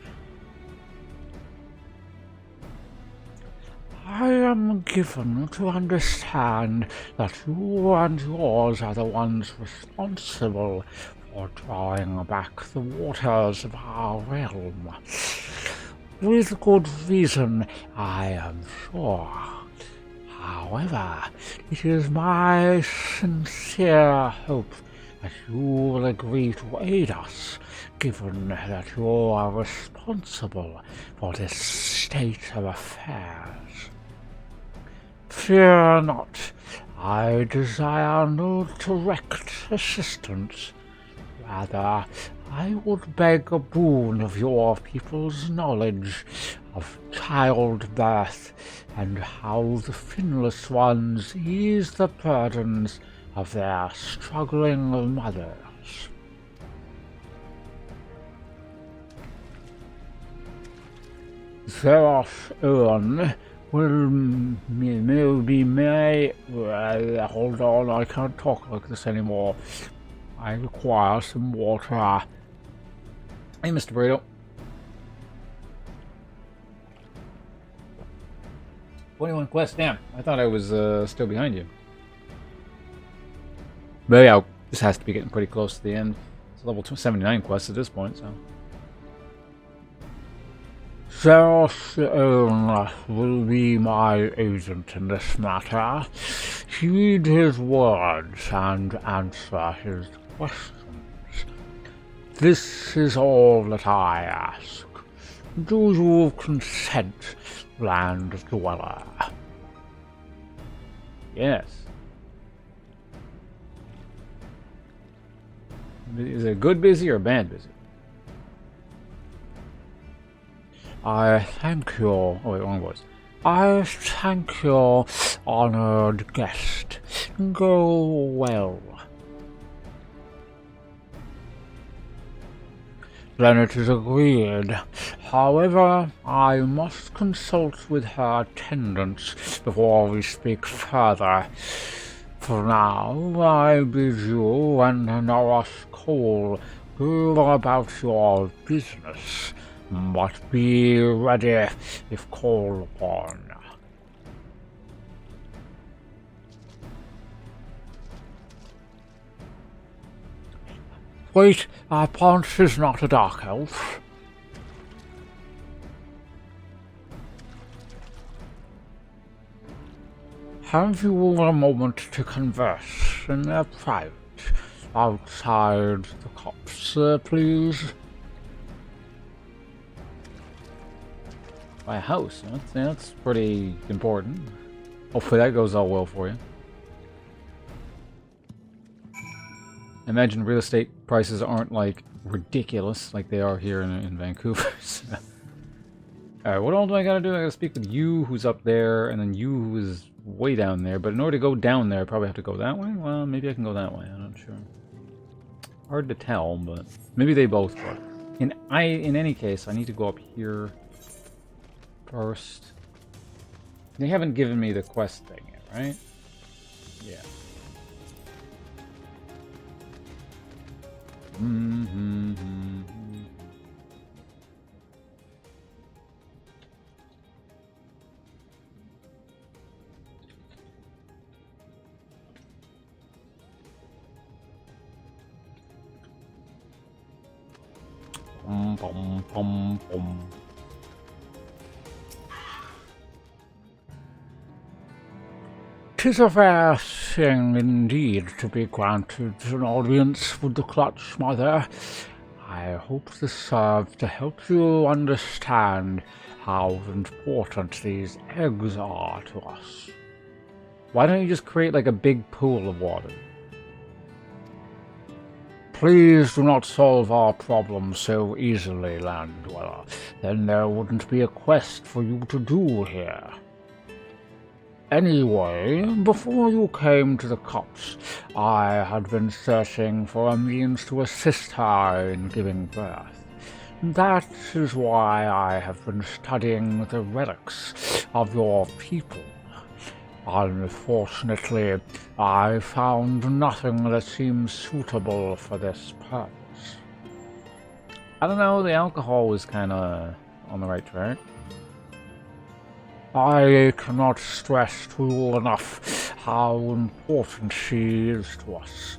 I am given to understand that you and yours are the ones responsible for drawing back the waters of our realm. With good reason, I am sure. However, it is my sincere hope that you will agree to aid us, given that you are responsible for this state of affairs. Fear not, I desire no direct assistance. Rather, I would beg a boon of your people's knowledge of childbirth and how the finless ones ease the burdens of their struggling mothers. Theros Urn will hold on, I can't talk like this anymore. I require some water. Hey, Mr. Burrito. 21 quests, damn. I thought I was still behind you. But yeah, this has to be getting pretty close to the end. It's level 79 quest at this point, so. Theros Urn will be my agent in this matter. Heed his words and answer his questions. This is all that I ask. Do you consent, land dweller? Yes. Is it good busy or bad busy? I thank you. Oh wait, wrong voice. I thank you, honored guest. Go well. Then it is agreed. However, I must consult with her attendants before we speak further. For now, I bid you and Norris Cole go about your business, but be ready if called upon. Wait, Ponce is not a dark elf. Have you a moment to converse in their private, outside the copse, please? Buy a house. That's pretty important. Hopefully that goes all well for you. Imagine real estate prices aren't like ridiculous like they are here in Vancouver. Alright, what all do I gotta do? I gotta speak with you who's up there, and then you who is way down there. But in order to go down there, I probably have to go that way? Well, maybe I can go that way. I'm not sure. Hard to tell, but maybe they both work. In any case, I need to go up here first. They haven't given me the quest thing yet, right? Yeah. Bum. 'Tis a fair thing indeed to be granted an audience with the Clutch Mother. I hope this serves to help you understand how important these eggs are to us. Why don't you just create like a big pool of water? Please do not solve our problem so easily, Land Dweller. Then there wouldn't be a quest for you to do here. Anyway, before you came to the copse, I had been searching for a means to assist her in giving birth. That is why I have been studying the relics of your people. Unfortunately, I found nothing that seems suitable for this purpose. I don't know, the alcohol was kind of on the right track. I cannot stress to you enough how important she is to us.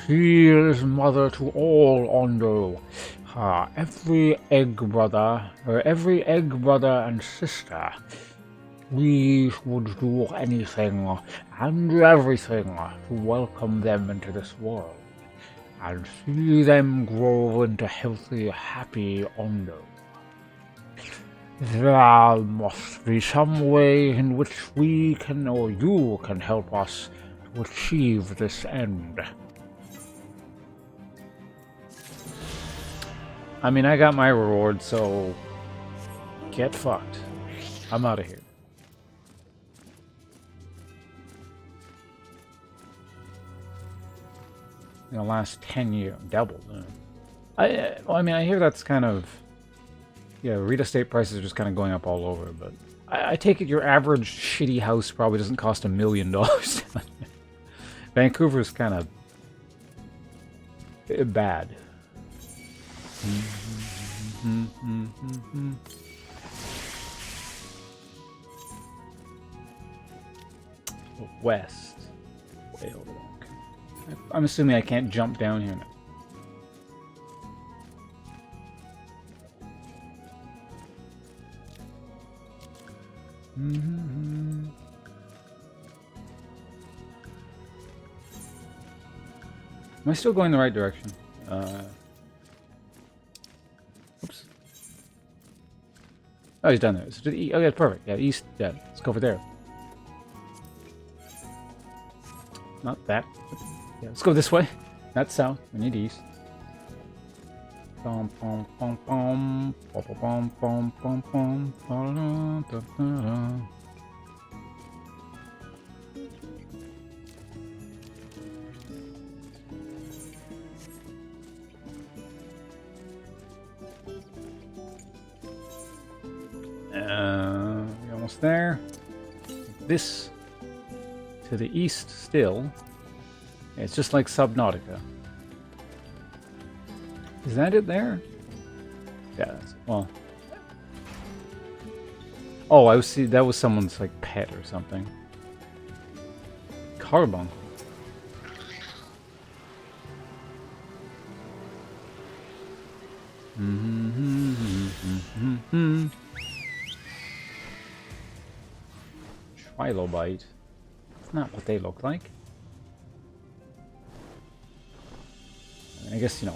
She is mother to all Ondo. Every egg brother and sister. We would do anything and everything to welcome them into this world and see them grow into healthy, happy Ondo. There must be some way in which we can, or you can help us to achieve this end. I mean, I got my reward, so get fucked. I'm out of here. In the last 10 years, doubled. I mean, I hear that's kind of, yeah, real estate prices are just kind of going up all over, but I take it your average shitty house probably doesn't cost $1 million. Vancouver's kind of bad. West. Way over there. Okay. I'm assuming I can't jump down here now. Am I still going the right direction? Oops. Oh, he's down there. So oh, yeah, perfect. Yeah, east. Yeah, let's go over there. Not that. Yeah, let's go this way. Not south. We need east. Bum, bum, bum, bum, bum, bum, bum, bum, bum, bum, da, da, da. We're almost there. This to the east still. It's just like Subnautica. Is that it there? Yeah, that's, well. Oh, I was see that was someone's like pet or something. Carbuncle. Trilobite. That's not what they look like. I guess, you know,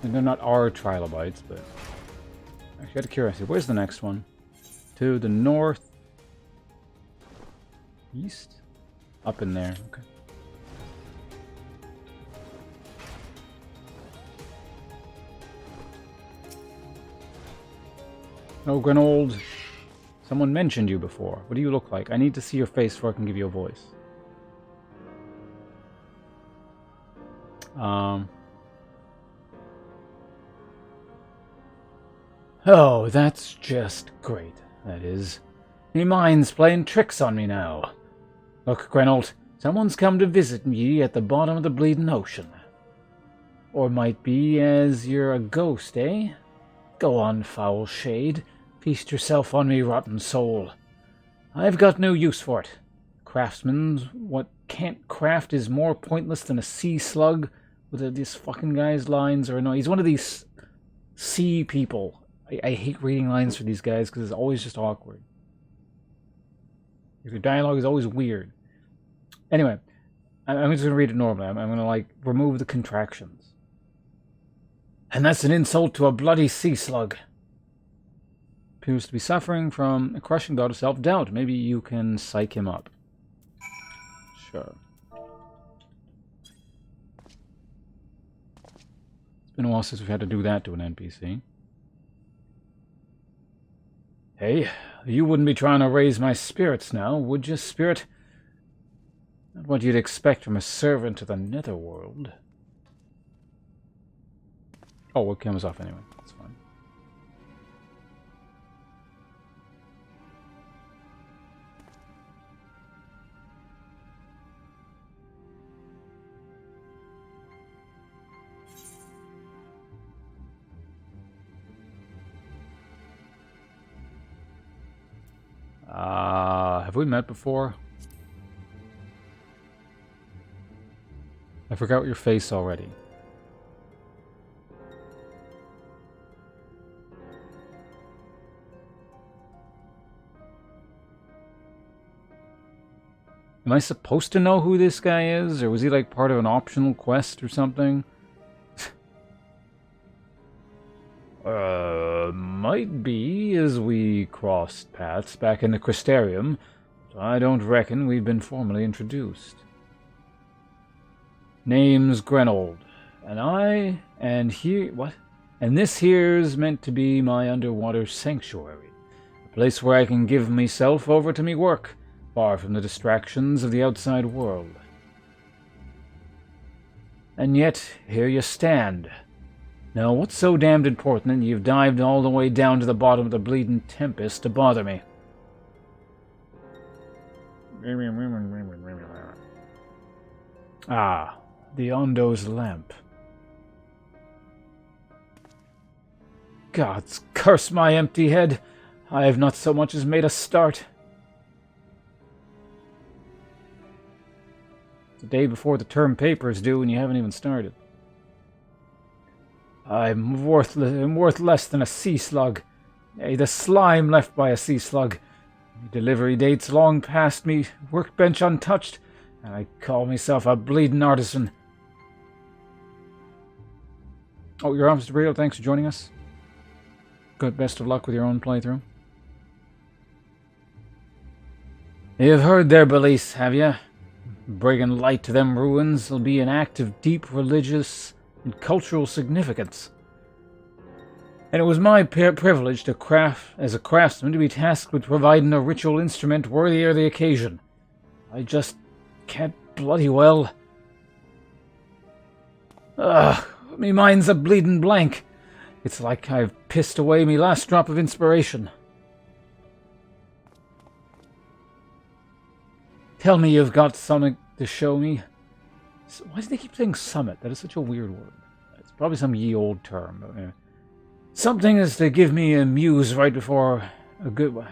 they're not our trilobites, but actually, out of curiosity, where's the next one? To the north, east, up in there. Okay. Oh, Grenold, someone mentioned you before. What do you look like? I need to see your face before I can give you a voice. Oh, that's just great. That is. Me mind's playing tricks on me now. Look, Grenold, someone's come to visit me at the bottom of the bleeding ocean. Or might be as you're a ghost, eh? Go on, foul shade. Feast yourself on me, rotten soul. I've got no use for it. Craftsman, what can't craft is more pointless than a sea slug. With this fucking guy's lines are annoying. He's one of these sea people. I hate reading lines for these guys because it's always just awkward. Their dialogue is always weird. Anyway, I'm just going to read it normally. I'm going to, like, remove the contractions. And that's an insult to a bloody sea slug. Appears to be suffering from a crushing bout of self-doubt. Maybe you can psych him up. Sure. It's been a while since we've had to do that to an NPC. Hey, you wouldn't be trying to raise my spirits now, would you, spirit? Not what you'd expect from a servant of the netherworld. Oh, it comes off anyway. That's fine. Have we met before? I forgot your face already. Am I supposed to know who this guy is? Or was he like part of an optional quest or something? Might be, as we crossed paths back in the Crystarium. I don't reckon we've been formally introduced. Name's Grenold. And this here's meant to be my underwater sanctuary. A place where I can give myself over to me work, far from the distractions of the outside world. And yet, here you stand. Now, what's so damned important that you've dived all the way down to the bottom of the bleeding Tempest to bother me? Ah, the Ondo's lamp. Gods curse my empty head. I have not so much as made a start. It's the day before the term paper is due and you haven't even started. I'm worth less than a sea slug. Nay, the slime left by a sea slug. Delivery date's long past me, workbench untouched, and I call myself a bleeding artisan. Oh, your Officer Burrito, thanks for joining us. Good, best of luck with your own playthrough. You've heard their beliefs, have you? Bringing light to them ruins will be an act of deep religious and cultural significance. And it was my privilege as a craftsman to be tasked with providing a ritual instrument worthy of the occasion. I just can't bloody well. Ugh, me mind's a bleeding blank. It's like I've pissed away me last drop of inspiration. Tell me you've got something to show me. Why do they keep saying summit? That is such a weird word. It's probably some ye old term. But, yeah. Something is to give me a muse right before a good one.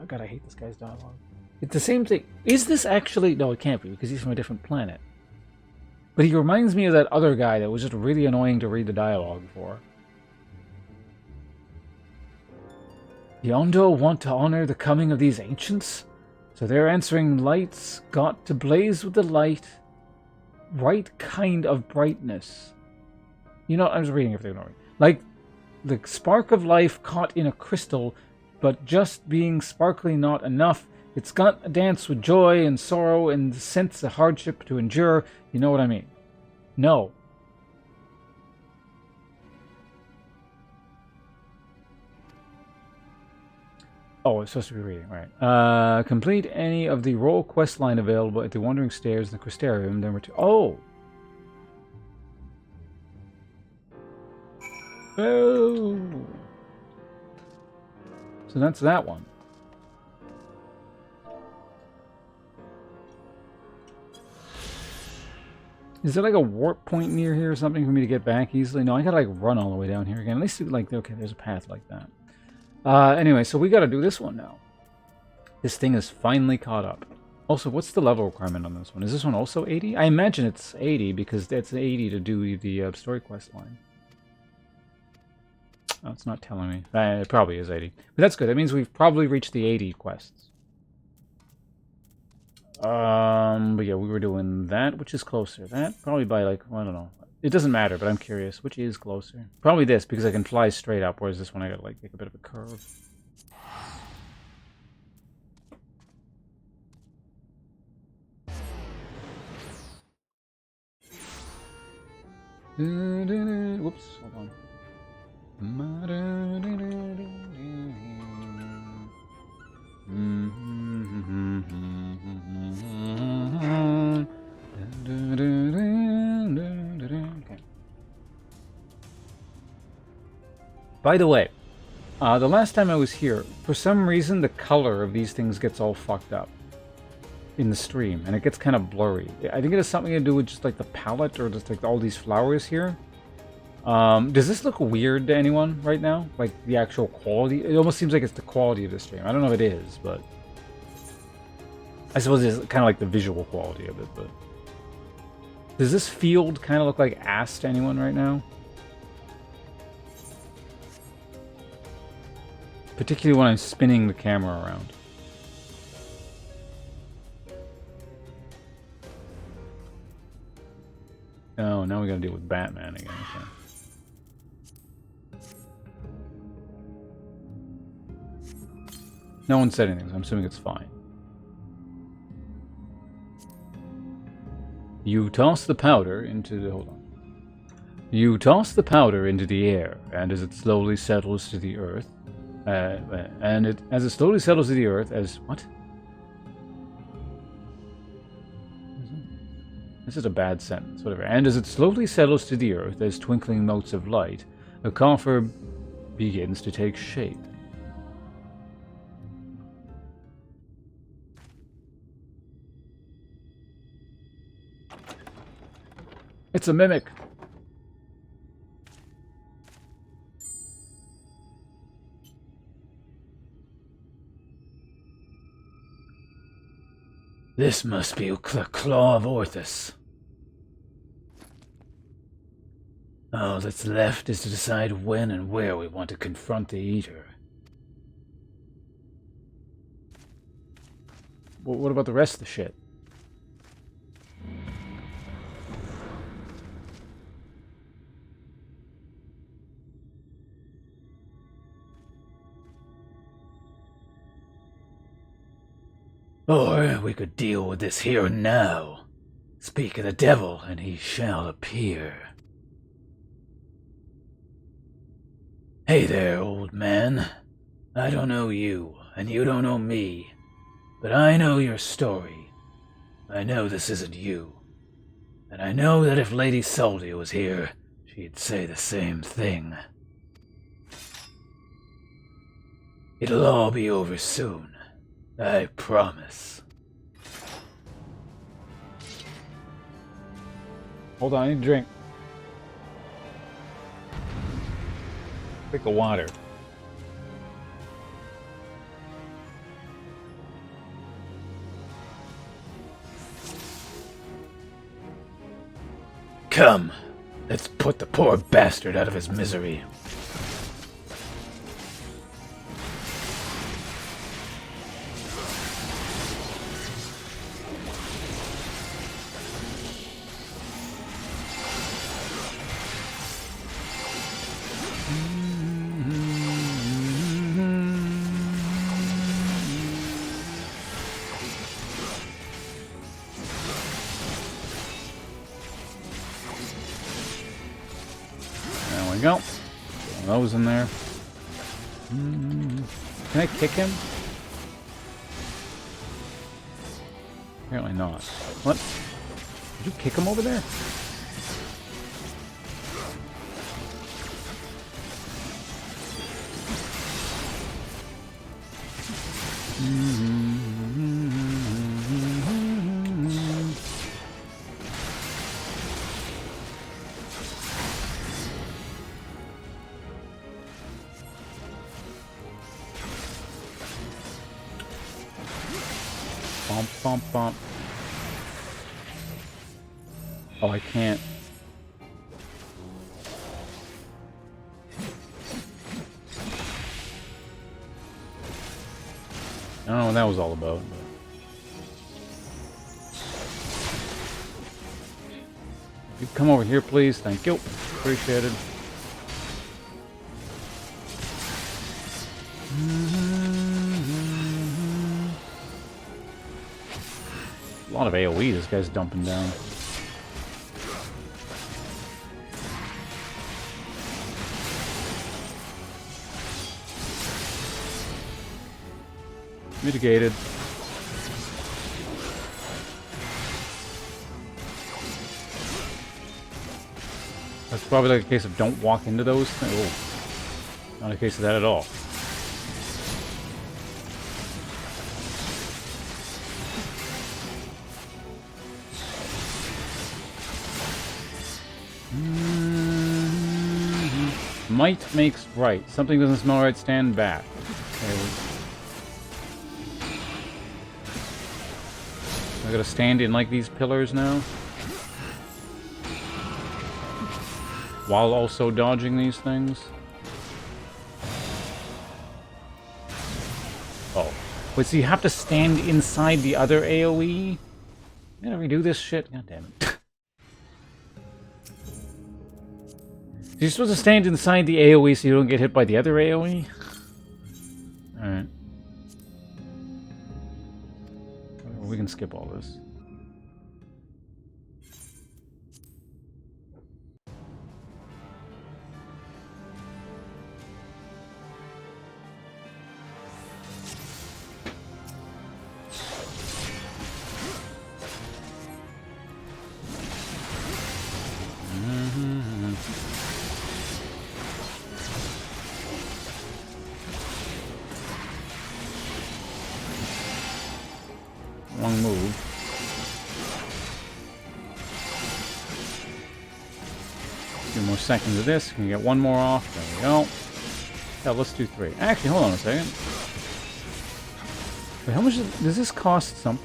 Oh, God, I hate this guy's dialogue. It's the same thing. Is this actually... No, it can't be, because he's from a different planet. But he reminds me of that other guy that was just really annoying to read the dialogue for. The Ondo want to honor the coming of these ancients, so their answering lights got to blaze with the light, right kind of brightness. You know, I'm just reading everything already. Like the spark of life caught in a crystal, but just being sparkly not enough. It's got a dance with joy and sorrow and the sense of hardship to endure. You know what I mean? No. Oh, it's supposed to be reading, right. Complete any of the role quest line available at the Wandering Stairs in the Crystarium, then return... Oh! Oh! So that's that one. Is there like a warp point near here or something for me to get back easily? No, I gotta like run all the way down here again. At least like, okay, there's a path like that. Anyway, so we gotta do this one now. This thing is finally caught up. Also, what's the level requirement on this one? Is this one also 80? I imagine it's 80 because it's 80 to do the story quest line. Oh, it's not telling me. It probably is 80. But that's good. That means we've probably reached the 80 quests. But yeah, we were doing that. Which is closer? That? Probably by like, I don't know. It doesn't matter, but I'm curious. Which is closer? Probably this, because I can fly straight up, whereas this one I gotta like take a bit of a curve. Whoops, hold on. Okay. By the way, the last time I was here, for some reason the color of these things gets all fucked up in the stream, and it gets kind of blurry. I think it has something to do with just like the palette or just like all these flowers here. Does this look weird to anyone right now? Like the actual quality? It almost seems like it's the quality of the stream. I don't know if it is, but I suppose it's kind of like the visual quality of it, but Does this field kind of look like ass to anyone right now? Particularly when I'm spinning the camera around. Oh, now we gotta deal with Batman again. Okay. No one said anything, so I'm assuming it's fine. You toss the powder into the... Hold on. You toss the powder into the air, and as it slowly settles to the earth... as it slowly settles to the earth, as... What? This is a bad sentence, whatever. And as it slowly settles to the earth, as twinkling motes of light, a coffer begins to take shape. It's a mimic! This must be the Claw of Orthus. All that's left is to decide when and where we want to confront the Eater. Well, what about the rest of the shit? Or we could deal with this here and now. Speak of the devil, and he shall appear. Hey there, old man. I don't know you, and you don't know me. But I know your story. I know this isn't you. And I know that if Lady Salty was here, she'd say the same thing. It'll all be over soon. I promise. Hold on, I need a drink. Drink of water. Come, let's put the poor bastard out of his misery. Go. One of those in there. Can I kick him? Apparently not. What? Did you kick him over there? Bump, bump. Oh, I can't. I don't know what that was all about. But... You come over here, please. Thank you. Appreciate it. A lot of AoE this guy's dumping down. Mitigated. That's probably like a case of don't walk into those things. Oh, not a case of that at all. Might makes right. Something doesn't smell right, stand back. I gotta stand in like these pillars now. while also dodging these things. Oh. Wait, so you have to stand inside the other AoE? I gotta redo this shit? God damn it. You're supposed to stand inside the AoE so you don't get hit by the other AoE? Alright. We can skip all this. Wrong move. A few more seconds of this. Can get one more off. There we go. Yeah, let's do 3. Actually, hold on a second. Wait, how much does this cost? Some?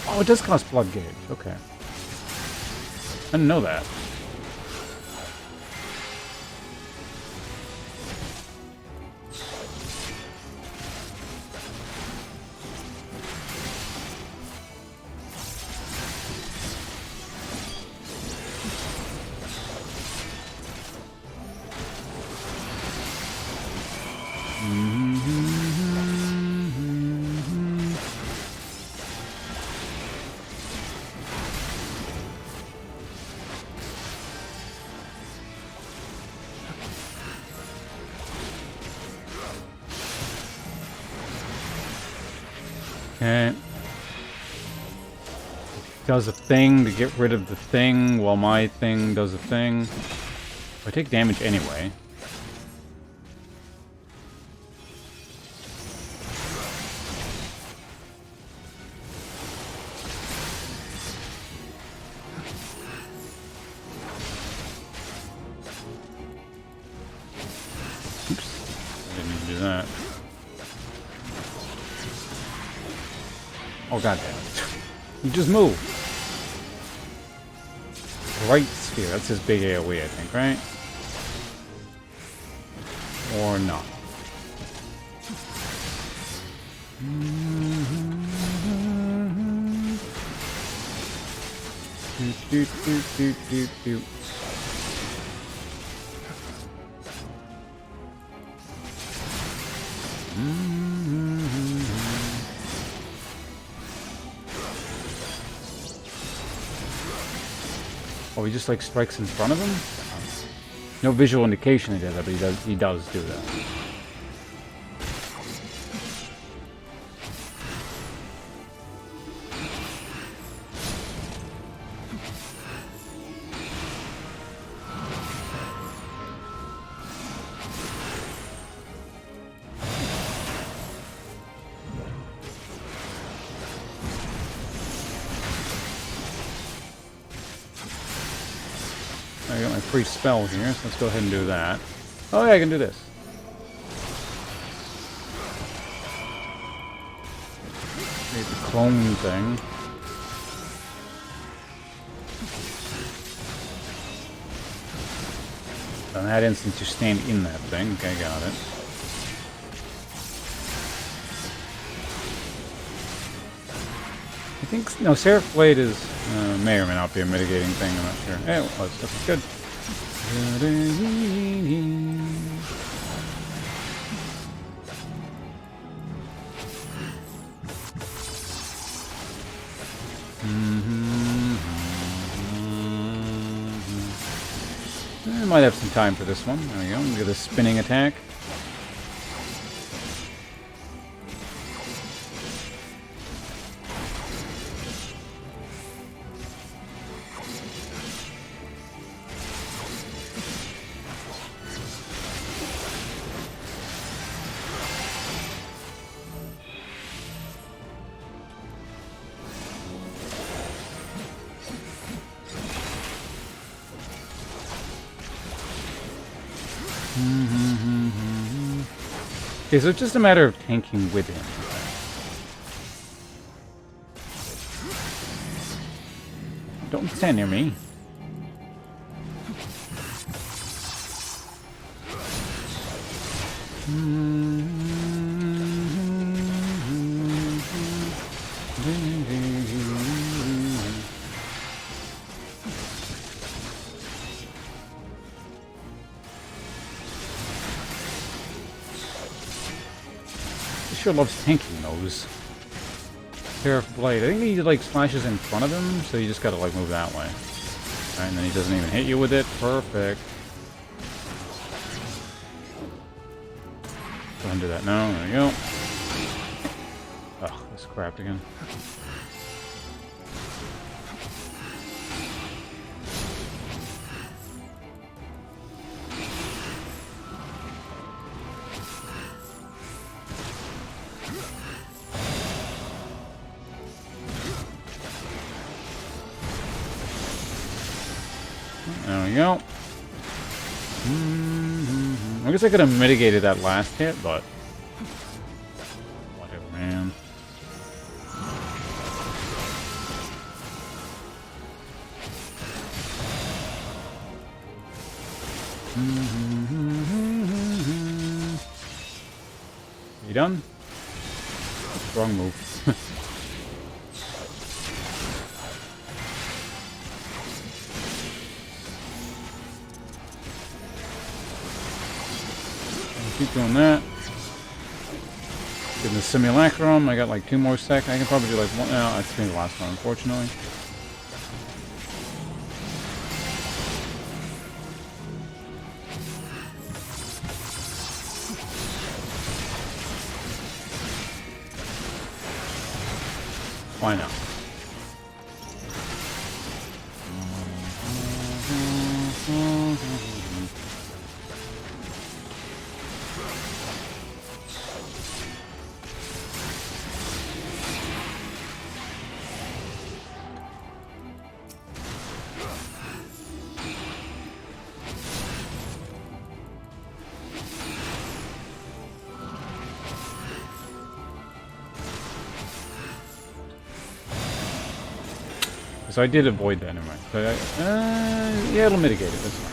Oh, it does cost blood gauge. Okay. I didn't know that. Okay. Does a thing to get rid of the thing while my thing does a thing. I take damage anyway. Oops. I didn't mean to do that. Oh, god damn it. You just move. Right sphere. That's his big AoE, I think, right? Or not. Doot, doot, doot, doot, doot. Oh, he just like strikes in front of him? No visual indication he does that, but he does do that. I got my free spell here, so let's go ahead and do that. Oh yeah, I can do this. Create the clone thing. So in that instance, you stand in that thing. Okay, got it. I think, no, Seraph Blade is, may or may not be a mitigating thing, I'm not sure. Yeah, it was, that's good. I might have some time for this one. There we go, get a spinning attack. Okay, so it's just a matter of tanking with him. Don't stand near me. Sure loves tanking those. Seraph Blade. I think he like slashes in front of him, so you just gotta like move that way. Right, and then he doesn't even hit you with it. Perfect. Go ahead and do that now. There you go. Oh, this crapped again. There we go. I guess I could have mitigated that last hit, but whatever, man. You done? Wrong move. Keep doing that. Getting the simulacrum. I got like 2 more seconds. I can probably do like one. No, that's gonna be the last one, unfortunately. Why not? So I did avoid that, never mind. But yeah, it'll mitigate it. That's fine.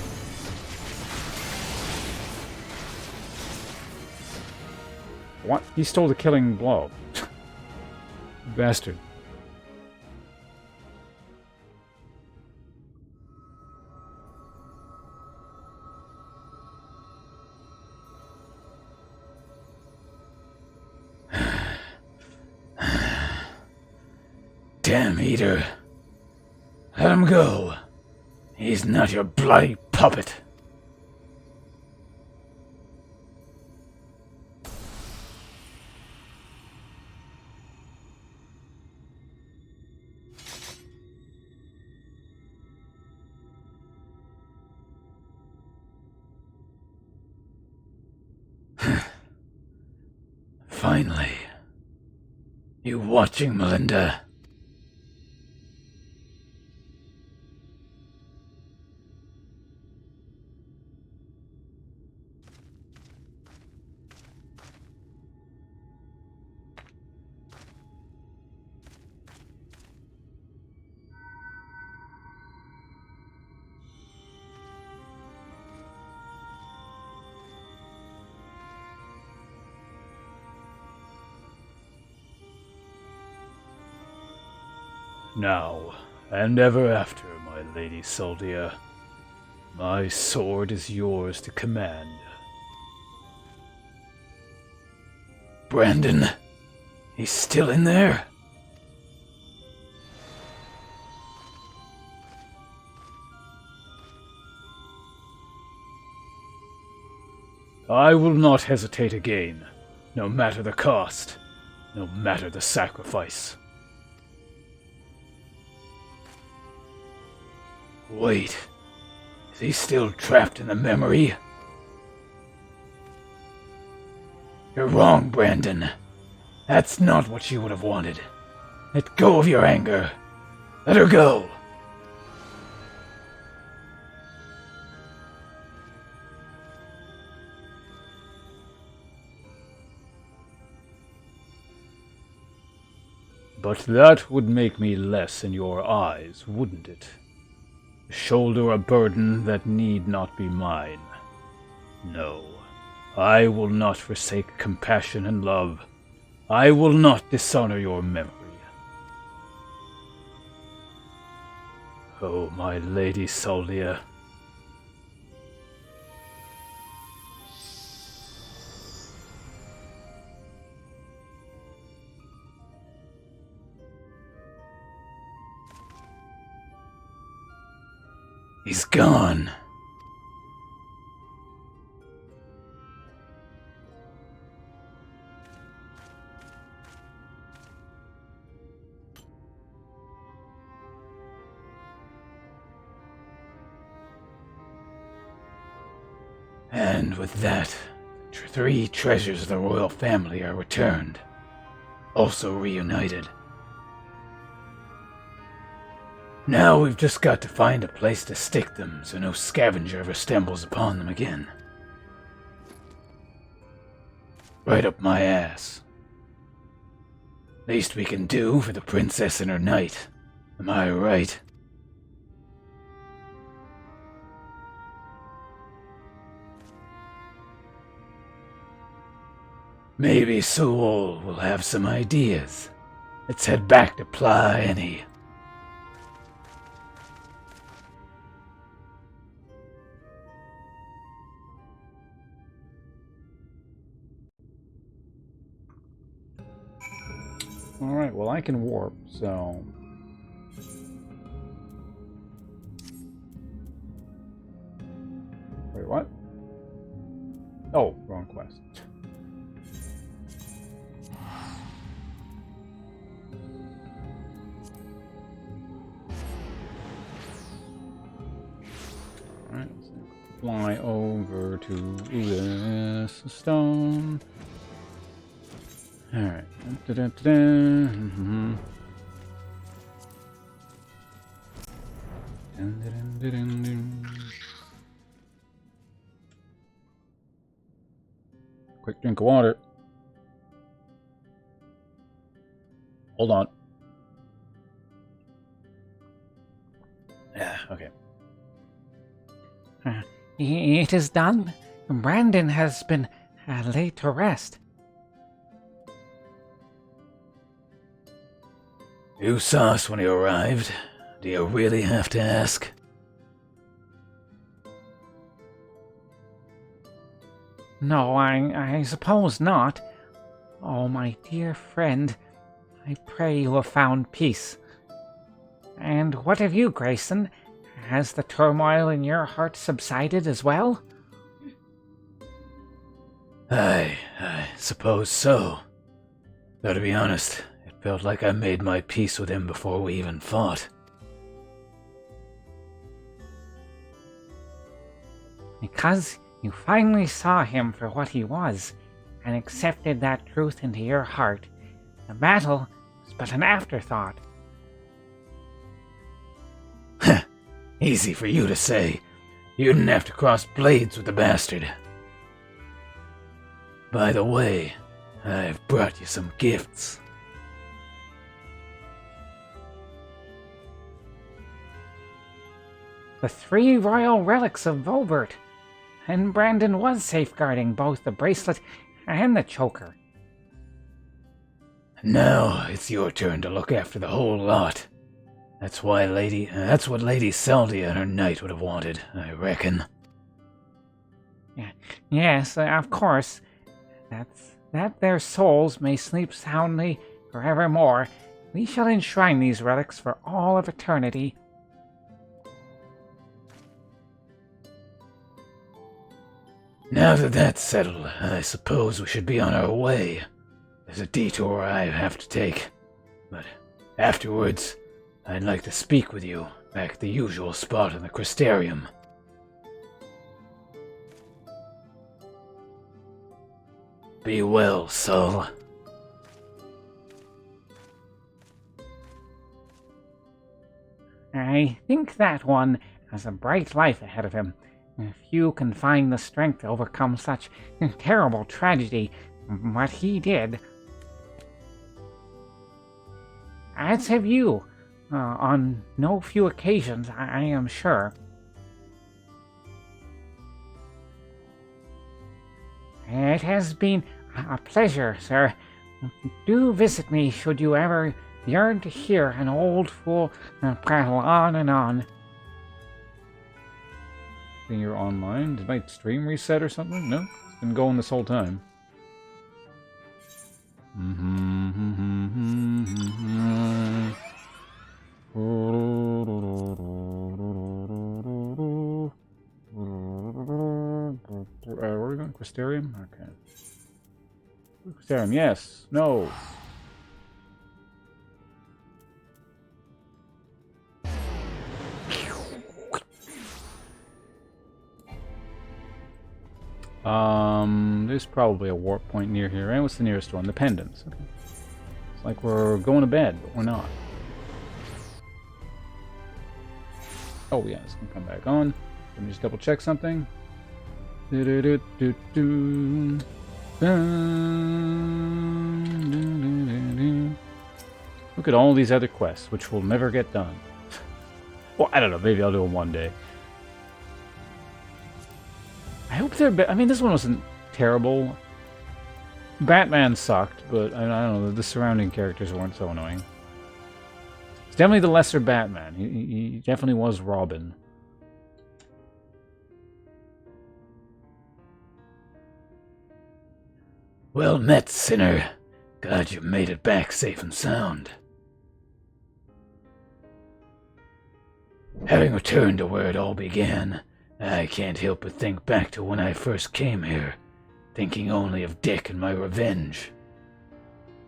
What? He stole the killing blow. Bastard. Damn eater. Let him go. He's not your bloody puppet. Finally. You watching, Melinda? Now, and ever after, my lady Soldia, my sword is yours to command. Brandon, he's still in there? I will not hesitate again, no matter the cost, no matter the sacrifice. Wait, is he still trapped in the memory? You're wrong, Brandon. That's not what she would have wanted. Let go of your anger. Let her go. But that would make me less in your eyes, wouldn't it? Shoulder a burden that need not be mine. No, I will not forsake compassion and love. I will not dishonor your memory. Oh, my Lady Soldia. He's gone. And with that, three treasures of the royal family are returned, also reunited. Now we've just got to find a place to stick them so no scavenger ever stumbles upon them again. Right up my ass. Least we can do for the princess and her knight. Am I right? Maybe Sewell will have some ideas. Let's head back to Pliny. Alright, well I can warp, so... Wait, what? Oh, wrong quest. Alright, so fly over to this stone. Alright. Quick drink of water. Hold on. Yeah, okay. It is done. Brandon has been laid to rest. You saw us when he arrived. Do you really have to ask? No, I suppose not. Oh, my dear friend, I pray you have found peace. And what of you, Grayson? Has the turmoil in your heart subsided as well? I suppose so. Though to be honest, it felt like I made my peace with him before we even fought. Because you finally saw him for what he was, and accepted that truth into your heart, the battle was but an afterthought. Easy for you to say. You didn't have to cross blades with the bastard. By the way, I've brought you some gifts. The 3 royal relics of Volbert, and Brandon was safeguarding both the bracelet and the choker. Now it's your turn to look after the whole lot. That's what Lady Saldia and her knight would have wanted, I reckon. Yes, of course. That their souls may sleep soundly forevermore. We shall enshrine these relics for all of eternity. Now that that's settled, I suppose we should be on our way. There's a detour I have to take. But afterwards, I'd like to speak with you back at the usual spot in the Crystarium. Be well, Sol. I think that one has a bright life ahead of him. If you can find the strength to overcome such terrible tragedy, what he did. As have you, on no few occasions, I am sure. It has been a pleasure, sir. Do visit me should you ever yearn to hear an old fool prattle on and on. Think you're online? Did my stream reset or something? No, it's been going this whole time. Where are we going? Crystarium? Okay. Crystarium, yes. No. There's probably a warp point near here. And what's the nearest one? The pendants. Okay. It's like we're going to bed, but we're not. Oh, yeah, it's gonna come back on. Let me just double check something. Look at all these other quests, which will never get done. Well, I don't know. Maybe I'll do them one day. I hope they're... I mean, this one wasn't terrible. Batman sucked, but I don't know. The surrounding characters weren't so annoying. It's definitely the lesser Batman. He definitely was Robin. Well met, sinner. Glad you made it back safe and sound. Having returned to where it all began, I can't help but think back to when I first came here, thinking only of Dick and my revenge.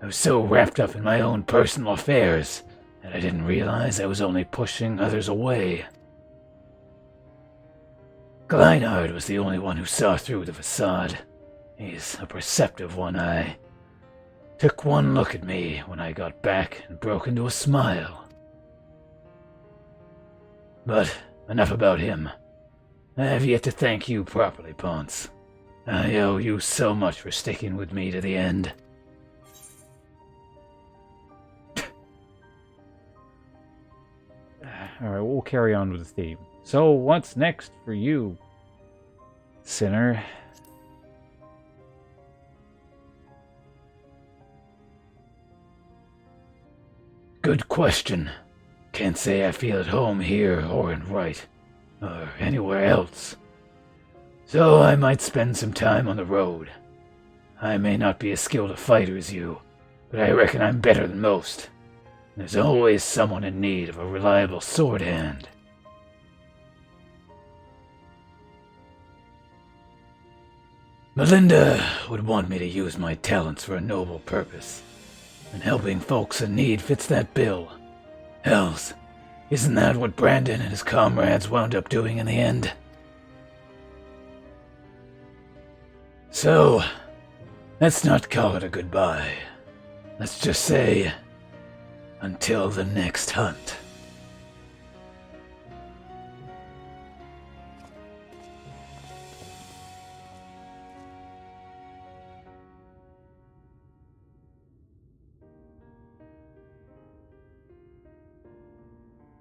I was so wrapped up in my own personal affairs that I didn't realize I was only pushing others away. Gleinhard was the only one who saw through the facade. He's a perceptive one-eye. Took one look at me when I got back and broke into a smile. But enough about him. I have yet to thank you properly, Ponce. I owe you so much for sticking with me to the end. Alright, we'll carry on with the theme. So, what's next for you, sinner? Good question. Can't say I feel at home here or in Wright, or anywhere else. So I might spend some time on the road. I may not be as skilled a fighter as you, but I reckon I'm better than most. There's always someone in need of a reliable sword hand. Melinda would want me to use my talents for a noble purpose, and helping folks in need fits that bill. Hells, isn't that what Brandon and his comrades wound up doing in the end? So, let's not call it a goodbye. Let's just say, until the next hunt.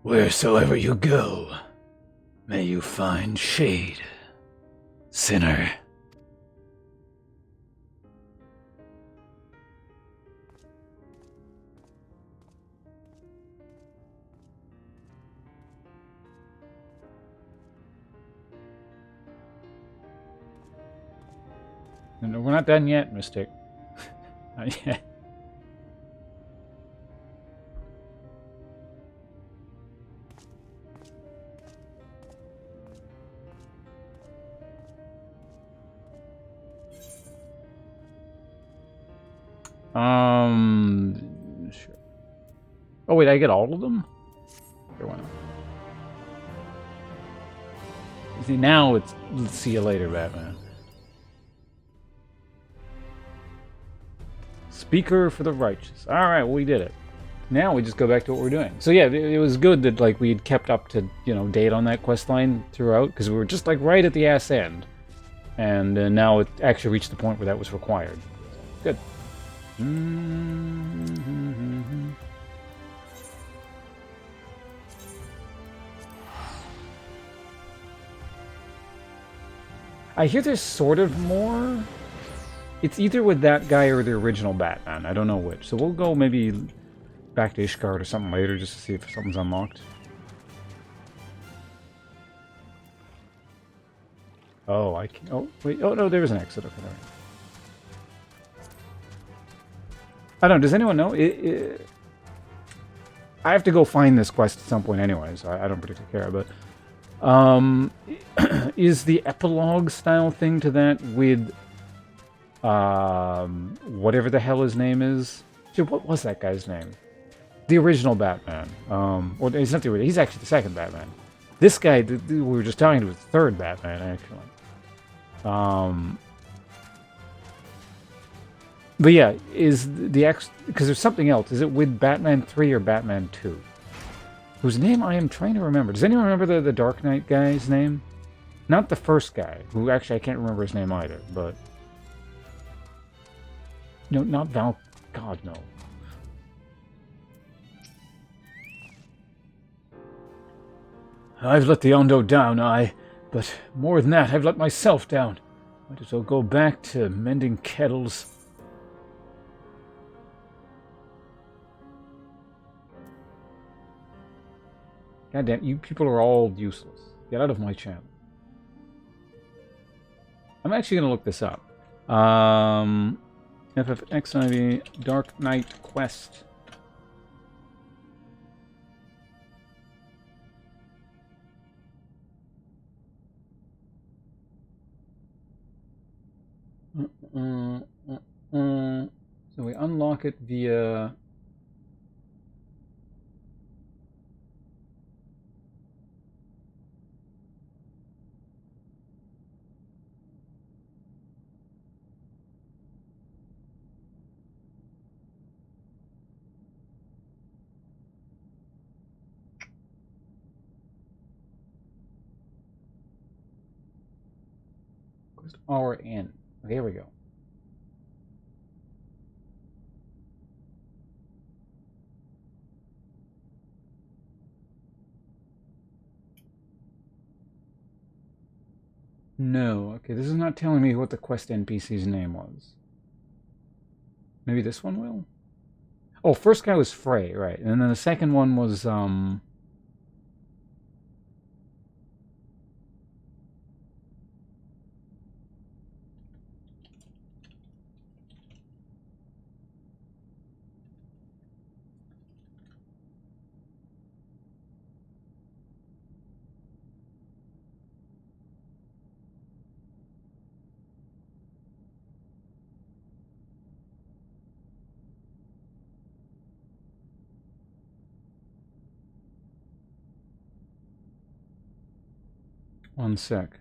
Wheresoever you go, may you find shade, sinner. No, we're not done yet, Mystic. Not yet. Sure. Oh wait, I get all of them? Sure, why not? See, now it's let's see you later, Batman. Speaker for the righteous. Alright, well, we did it. Now we just go back to what we're doing. So yeah, it was good that like we had kept up to, date on that quest line throughout, because we were just like right at the ass end. And now it actually reached the point where that was required. Good. I hear there's sort of more It's either with that guy or the original Batman. I don't know which. So we'll go maybe back to Ishgard or something later just to see if something's unlocked. Oh, I can. Oh, wait. Oh, no, there is an exit. Okay, there. I don't know. Does anyone know? I have to go find this quest at some point anyway, so I don't particularly care. But is the epilogue style thing to that with whatever the hell his name is? Dude, what was that guy's name? The original Batman. Or he's not the original. He's actually the second Batman. This guy, we were just talking to, was the third Batman, actually. But yeah, is the because there's something else. Is it with Batman 3 or Batman 2? Whose name I am trying to remember. Does anyone remember the Dark Knight guy's name? Not the first guy, who actually I can't remember his name either, but... No, not Val... God, no. I've let the Ondo down, but more than that, I've let myself down. Might as well go back to mending kettles. Goddamn, you people are all useless. Get out of my channel. I'm actually going to look this up. FFXIV Dark Knight Quest. So we unlock it via... RN. There we go. No. Okay, this is not telling me what the quest NPC's name was. Maybe this one will? Oh, first guy was Frey, right. And then the second one was, one sec.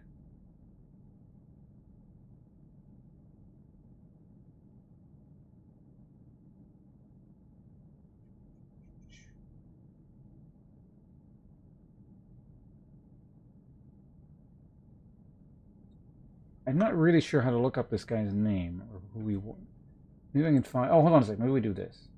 I'm not really sure how to look up this guy's name or who he was. Maybe I can find... Oh, hold on a second. Maybe we do this.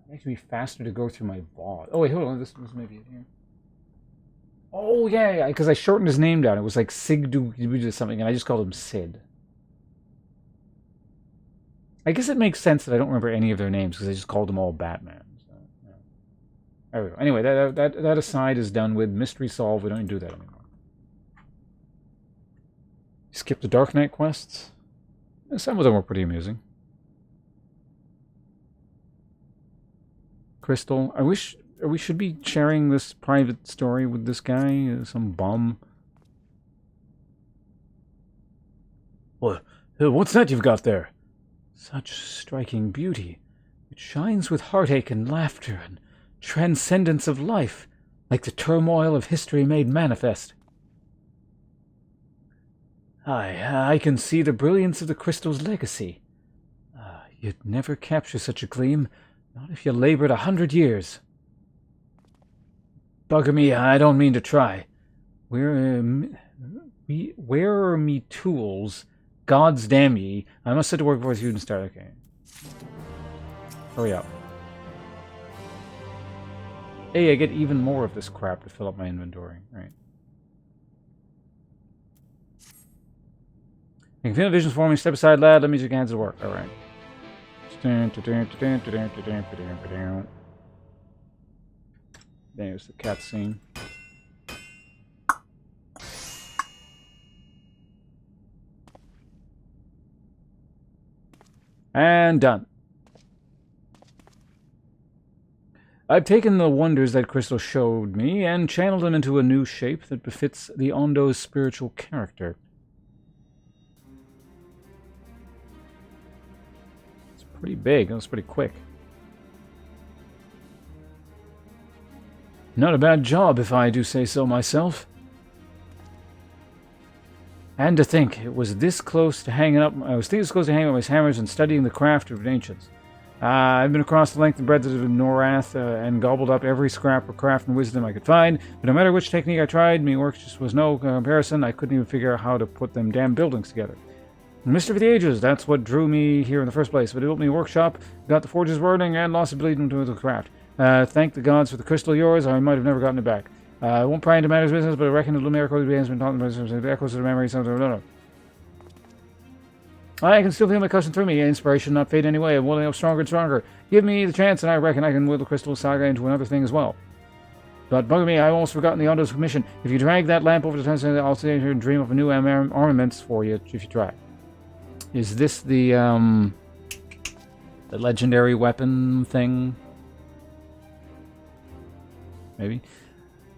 It'd actually be faster to go through my VOD. Oh, wait, hold on. This maybe it here. Oh, yeah, because I shortened his name down. It was like Sigdu something, and I just called him Sid. I guess it makes sense that I don't remember any of their names because I just called them all Batman. So, yeah. There we go. Anyway, that aside is done with. Mystery solved. We don't do that anymore. Skip the Dark Knight quests. Some of them were pretty amusing. Crystal. I wish we should be sharing this private story with this guy, some bum. What's that you've got there? Such striking beauty. It shines with heartache and laughter and transcendence of life, like the turmoil of history made manifest. I can see the brilliance of the crystal's legacy. You'd never capture such a gleam, not if you labored 100 years. Bugger me, I don't mean to try. Where are me tools? Gods damn ye. I must set to work before you can start. Okay. Hurry up. Hey, I get even more of this crap to fill up my inventory. Right. You can feel the visions forming. Step aside, lad. Let me use your hands to work. All right. There's the cutscene. And done. I've taken the wonders that Crystal showed me and channeled them into a new shape that befits the Ondo's spiritual character. It's pretty big. That was pretty quick. Not a bad job, if I do say so myself. And to think, it was this close to hanging up. I was this close to hanging up my hammers and studying the craft of ancients. I've been across the length and breadth of Norath and gobbled up every scrap of craft and wisdom I could find, but no matter which technique I tried, me work just was no comparison. I couldn't even figure out how to put them damn buildings together. Mystery of the Ages, that's what drew me here in the first place, but it built me a workshop, got the forges burning, and lost the ability to do the craft. Thank the gods for the crystal of yours, or I might have never gotten it back. I won't pry into matters of business, but I reckon the Lumerical has been talking about the echoes of the memory, something or another. I can still feel my cousin through me. Inspiration not fade anyway. I'm willing up stronger and stronger. Give me the chance, and I reckon I can will the Crystal Saga into another thing as well. But bugger me, I've almost forgotten the Ondo's commission. If you drag that lamp over to the time, I'll sit here and dream up a new armaments for you if you try. Is this the legendary weapon thing? Maybe.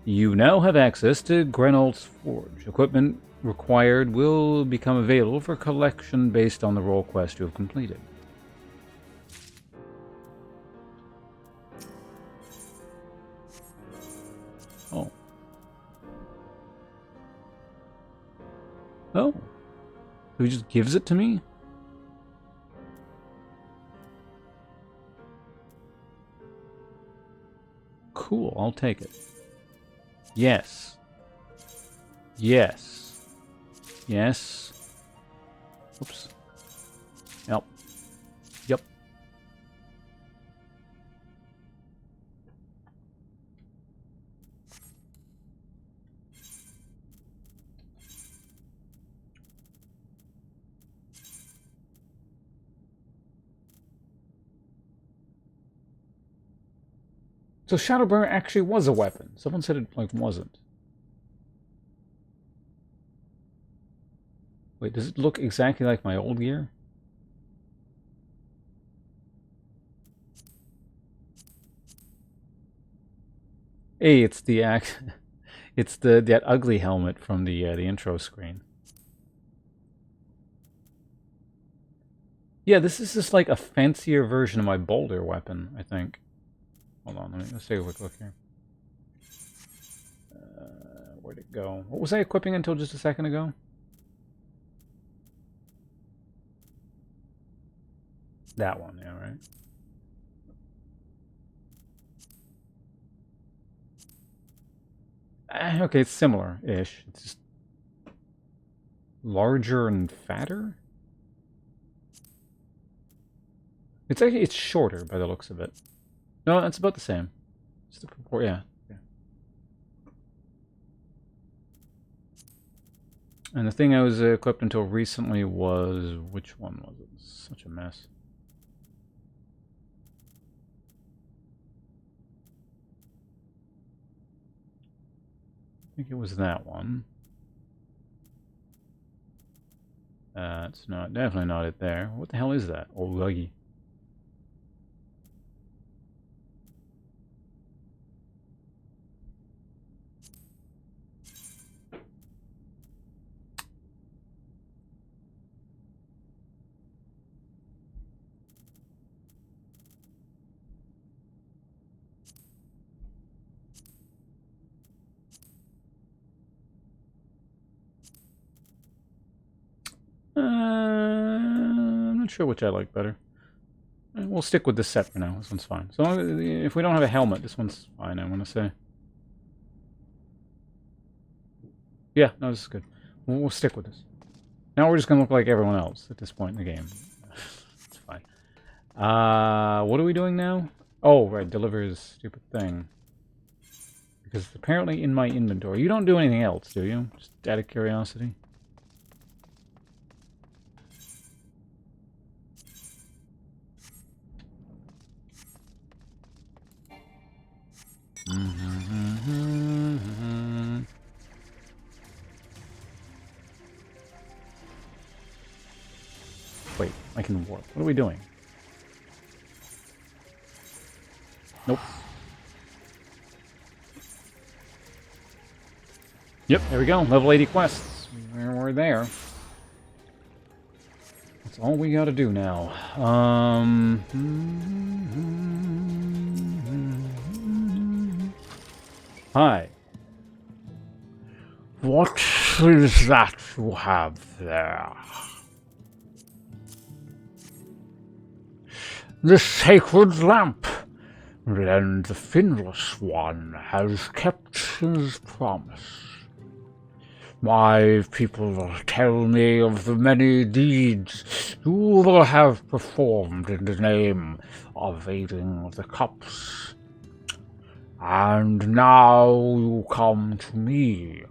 You now have access to Grenolt's Forge. Equipment required will become available for collection based on the role quest you have completed. Oh. Oh. So he just gives it to me? Cool, I'll take it. Yes. Yes. Yes. Oops. Yep. Yep. So Shadowbringer actually was a weapon. Someone said it like wasn't. Wait, does it look exactly like my old gear? Hey, it's the it's that ugly helmet from the intro screen. Yeah, this is just like a fancier version of my boulder weapon, I think. Hold on, let's take a quick look here. Where'd it go? What was I equipping until just a second ago? That one, yeah, right? Okay, it's similar-ish. It's just larger and fatter? It's actually, it's shorter by the looks of it. No, it's about the same. It's the yeah. And the thing I was equipped until recently was... Which one was it? Such a mess. I think it was that one. It's not, definitely not it there. What the hell is that? Oh, luggy. I'm not sure which I like better. We'll stick with this set for now. This one's fine. So if we don't have a helmet, this one's fine, I want to say. Yeah, no, this is good. We'll stick with this. Now we're just going to look like everyone else at this point in the game. It's fine. What are we doing now? Oh, right, deliver his stupid thing. Because it's apparently in my inventory. You don't do anything else, do you? Just out of curiosity. Wait, I can warp. What are we doing? Nope. Yep, there we go. Level 80 quests. We're there. That's all we gotta do now. Hi. What is that you have there? The sacred lamp. Then the Finless One has kept his promise. My people tell me of the many deeds you will have performed in the name of aiding the cups. And now you come to me,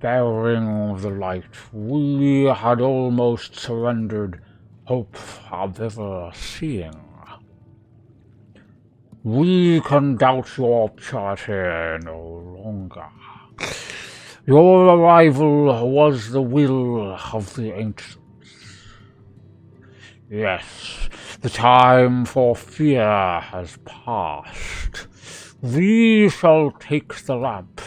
bearing the light we had almost surrendered hope of ever seeing. We can doubt your purity no longer. Your arrival was the will of the ancients. Yes, the time for fear has passed. We shall take the lamp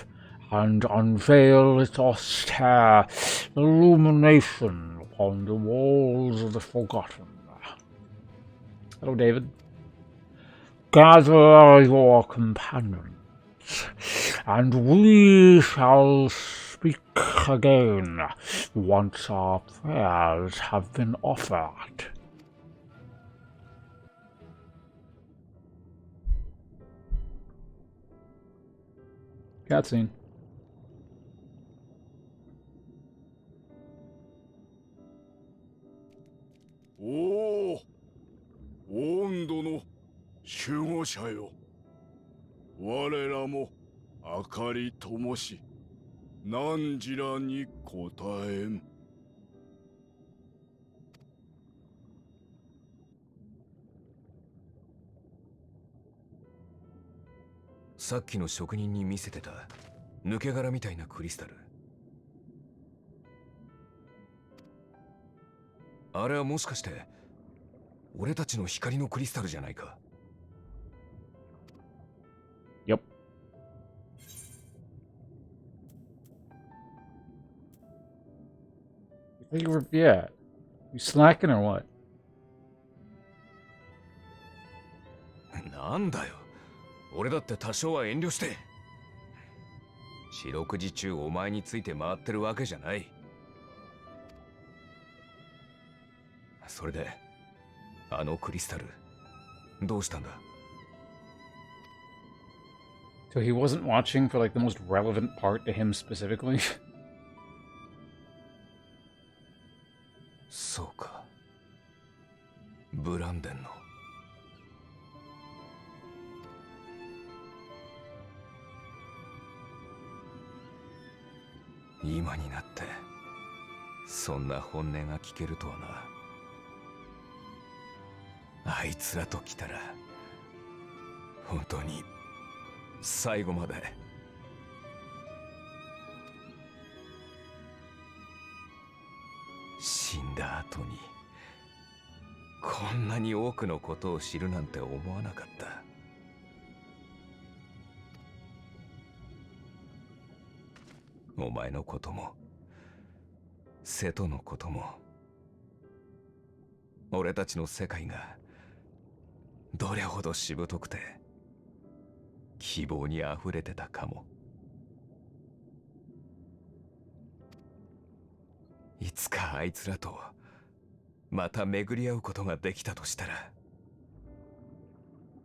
and unveil its austere illumination upon the walls of the Forgotten. Hello, David. Gather your companions, and we shall speak again once our prayers have been offered. Cutscene.おお、温度の守護者よ。我らも明かり灯し、何時らに答えん。さっきの職人に見せてた抜け殻みたいなクリスタル。あれはもしかして俺たちの光のクリスタルじゃないか。Yep. Yeah. You slacking or what? なんだよ。俺だって多少は遠慮して。四六時中お前について回ってるわけじゃない。それで、あのクリスタル、どうしたんだ？ So he wasn't watching for like the most relevant part to him specifically? そうか。ブランデンの。今になってそんな本音が聞けるとはな。あいつらと来たら本当に最後まで。死んだ後にこんなに多くのことを知るなんて思わなかった。お前のことも瀬戸のことも俺たちの世界がどれほどしぶとくて希望にあふれてたかも。いつかあいつらとまた巡り合うことができたとしたら、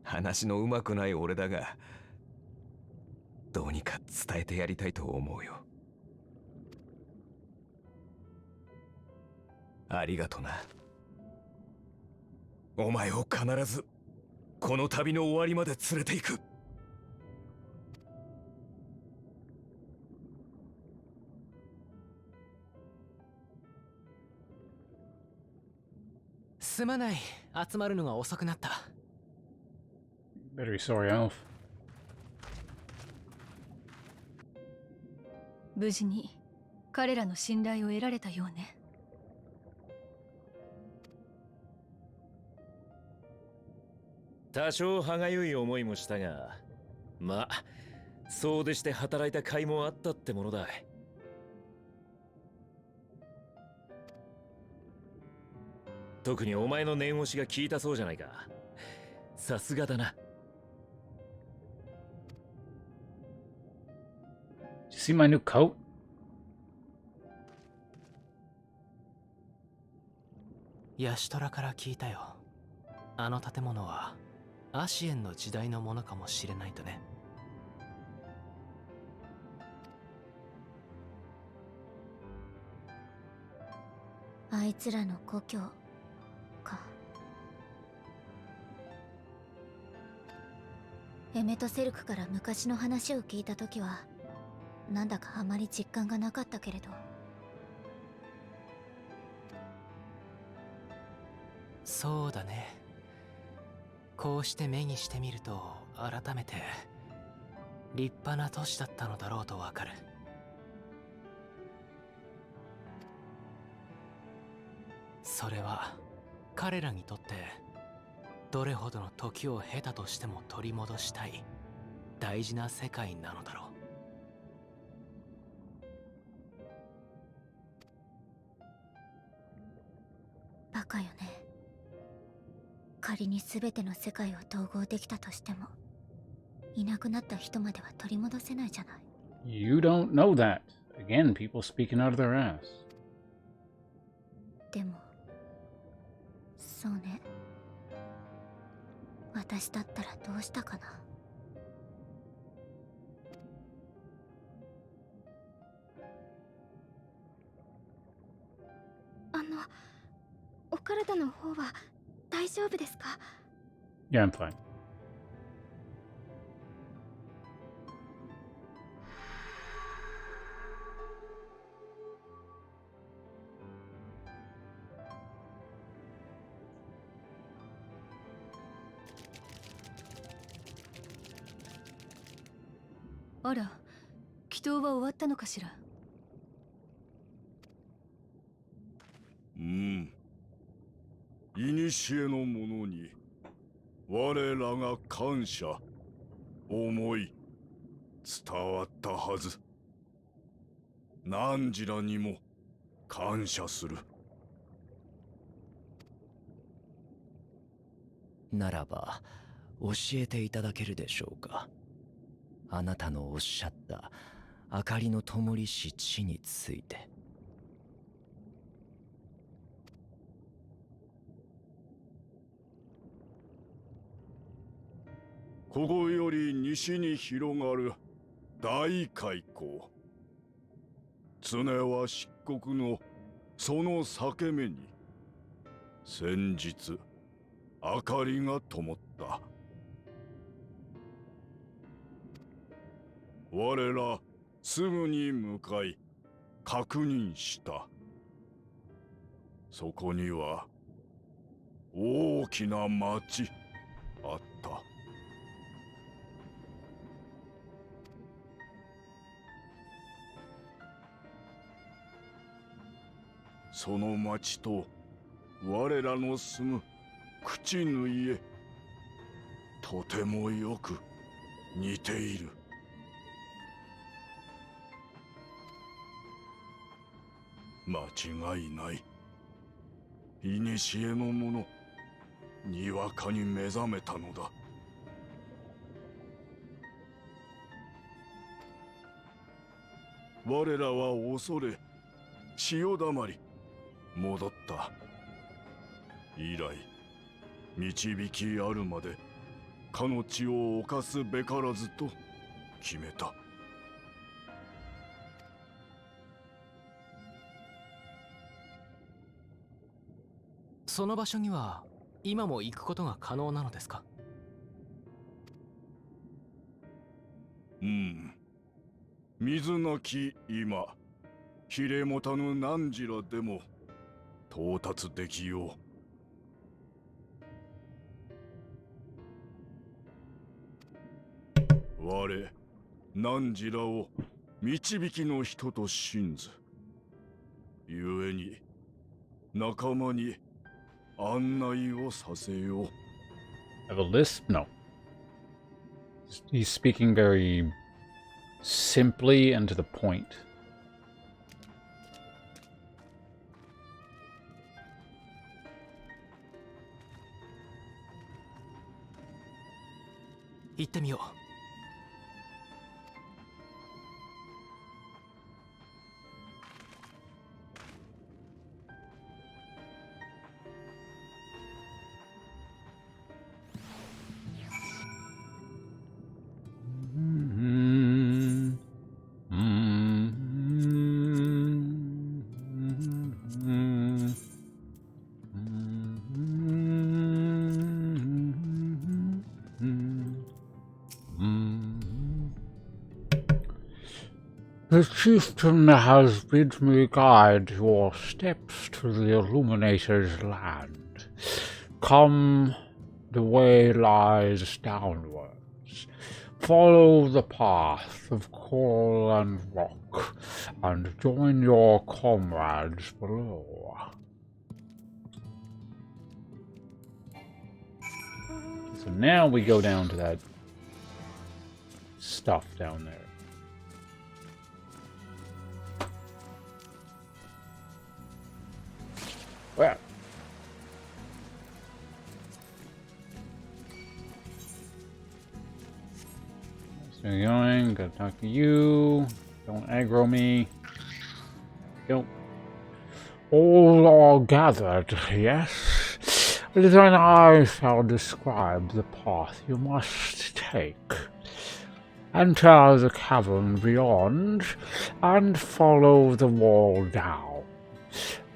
話のうまくない俺だがどうにか伝えてやりたいと思うよ。ありがとな。お前を必ずこの旅の終わりまで連れて行く。すまない、集まるのが遅くなった。Better be sorry, Alf. 無事に彼らの信頼を得られたようね。多少歯がゆい思いもしたが、まあそうでして働いた甲斐もあったってものだ。特にお前の念押しが効いたそうじゃないか。さすがだな。Did you see my new coat? ヤシトラから聞いたよ。あの建物はアシエンの時代のものかもしれないとね。あいつらの故郷か。エメトセルクから昔の話を聞いたときはなんだかあまり実感がなかったけれど、そうだね。こうして目にしてみると改めて立派な都市だったのだろうとわかる。それは彼らにとってどれほどの時を経たとしても取り戻したい大事な世界なのだろう。バカよね。仮に全ての世界を統合できたとしても、いなくなった人までは取り戻せないじゃない。You don't know that. Again, people speaking out of their ass. でも、そうね。私だったらどうしたかな。お体の方は大丈夫ですか？ Yeah, I'm fine.「あら、祈祷は終わったのかしら？」古の者に我らが感謝思い伝わったはず。汝らにも感謝する。ならば教えていただけるでしょうか。あなたのおっしゃった明かりの灯りし地について。ここより西に広がる大海溝。常は漆黒のその裂け目に先日明かりが灯った。我らすぐに向かい確認した。そこには大きな町あった。その町と我らの住む口の家、とてもよく似ている。間違いない。古の者、にわかに目覚めたのだ。我らは恐れ潮だまり戻った。以来導きあるまでかの地を侵すべからずと決めた。その場所には今も行くことが可能なのですか？水なき今、ひれもたぬ汝らでも到達できよう。我汝らを導きの人と信ず。故に仲間に案内をさせよう。 Have a lisp? No. He's speaking very simply and to the point. The chieftain has bid me guide your steps to the Illuminator's land. Come, the way lies downwards. Follow the path of coral and rock, and join your comrades below. So now we go down to that stuff down there. Well. Still going. Gotta talk to you. Don't aggro me. Go. All are gathered, yes? Then I shall describe the path you must take. Enter the cavern beyond, and follow the wall down.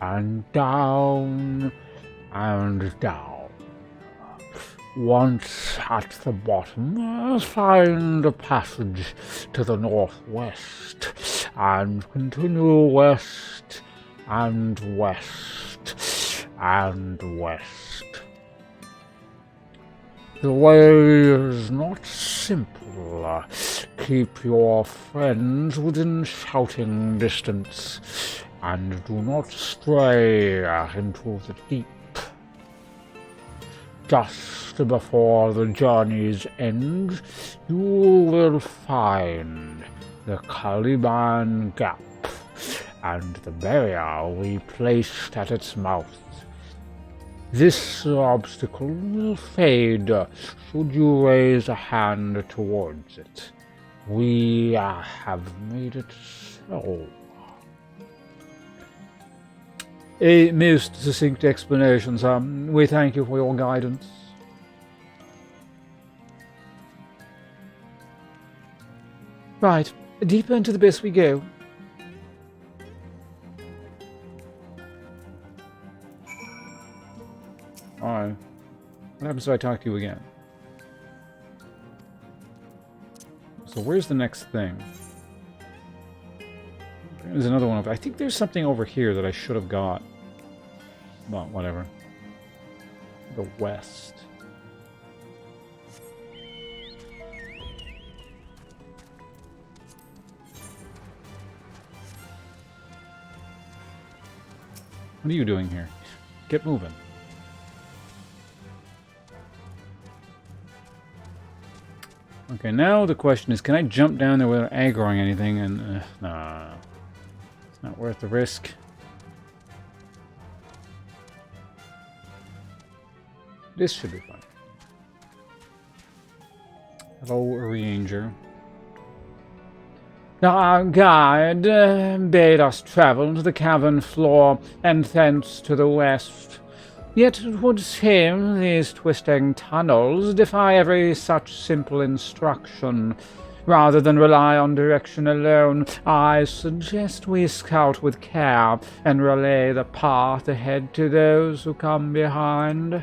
And down, and down. Once at the bottom, find a passage to the northwest, and continue west, and west, and west. The way is not simple. Keep your friends within shouting distance, and do not stray into the deep. Just before the journey's end, you will find the Caliban Gap, and the barrier we placed at its mouth. This obstacle will fade should you raise a hand towards it. We have made it so. A most succinct explanation, sir. We thank you for your guidance. Right, deeper into the abyss we go. Alright. What happens if I talk to you again? So where's the next thing? There's another one. I think there's something over here that I should have got. Well, whatever. The west. What are you doing here? Get moving. Okay, now the question is, can I jump down there without aggroing anything? And nah, it's not worth the risk. This should be fun. Hello, Ranger. Our guide bade us travel to the cavern floor and thence to the west. Yet it would seem these twisting tunnels defy every such simple instruction. Rather than rely on direction alone, I suggest we scout with care and relay the path ahead to those who come behind.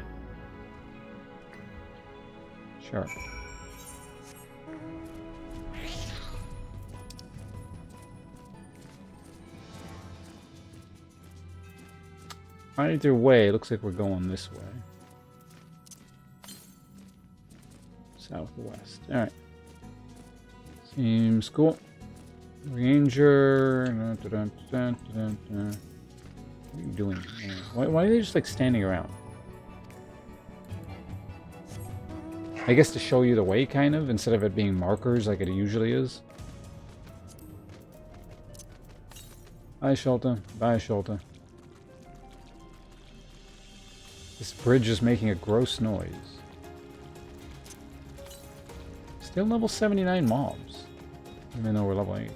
Sure. Either way, it looks like we're going this way. Southwest. Alright. Seems cool. Ranger. What are you doing? Why are they just like standing around? I guess to show you the way, kind of, instead of it being markers like it usually is. Bye, Shelter. Bye, Shelter. This bridge is making a gross noise. Still level 79 mobs. Even though we're level 8.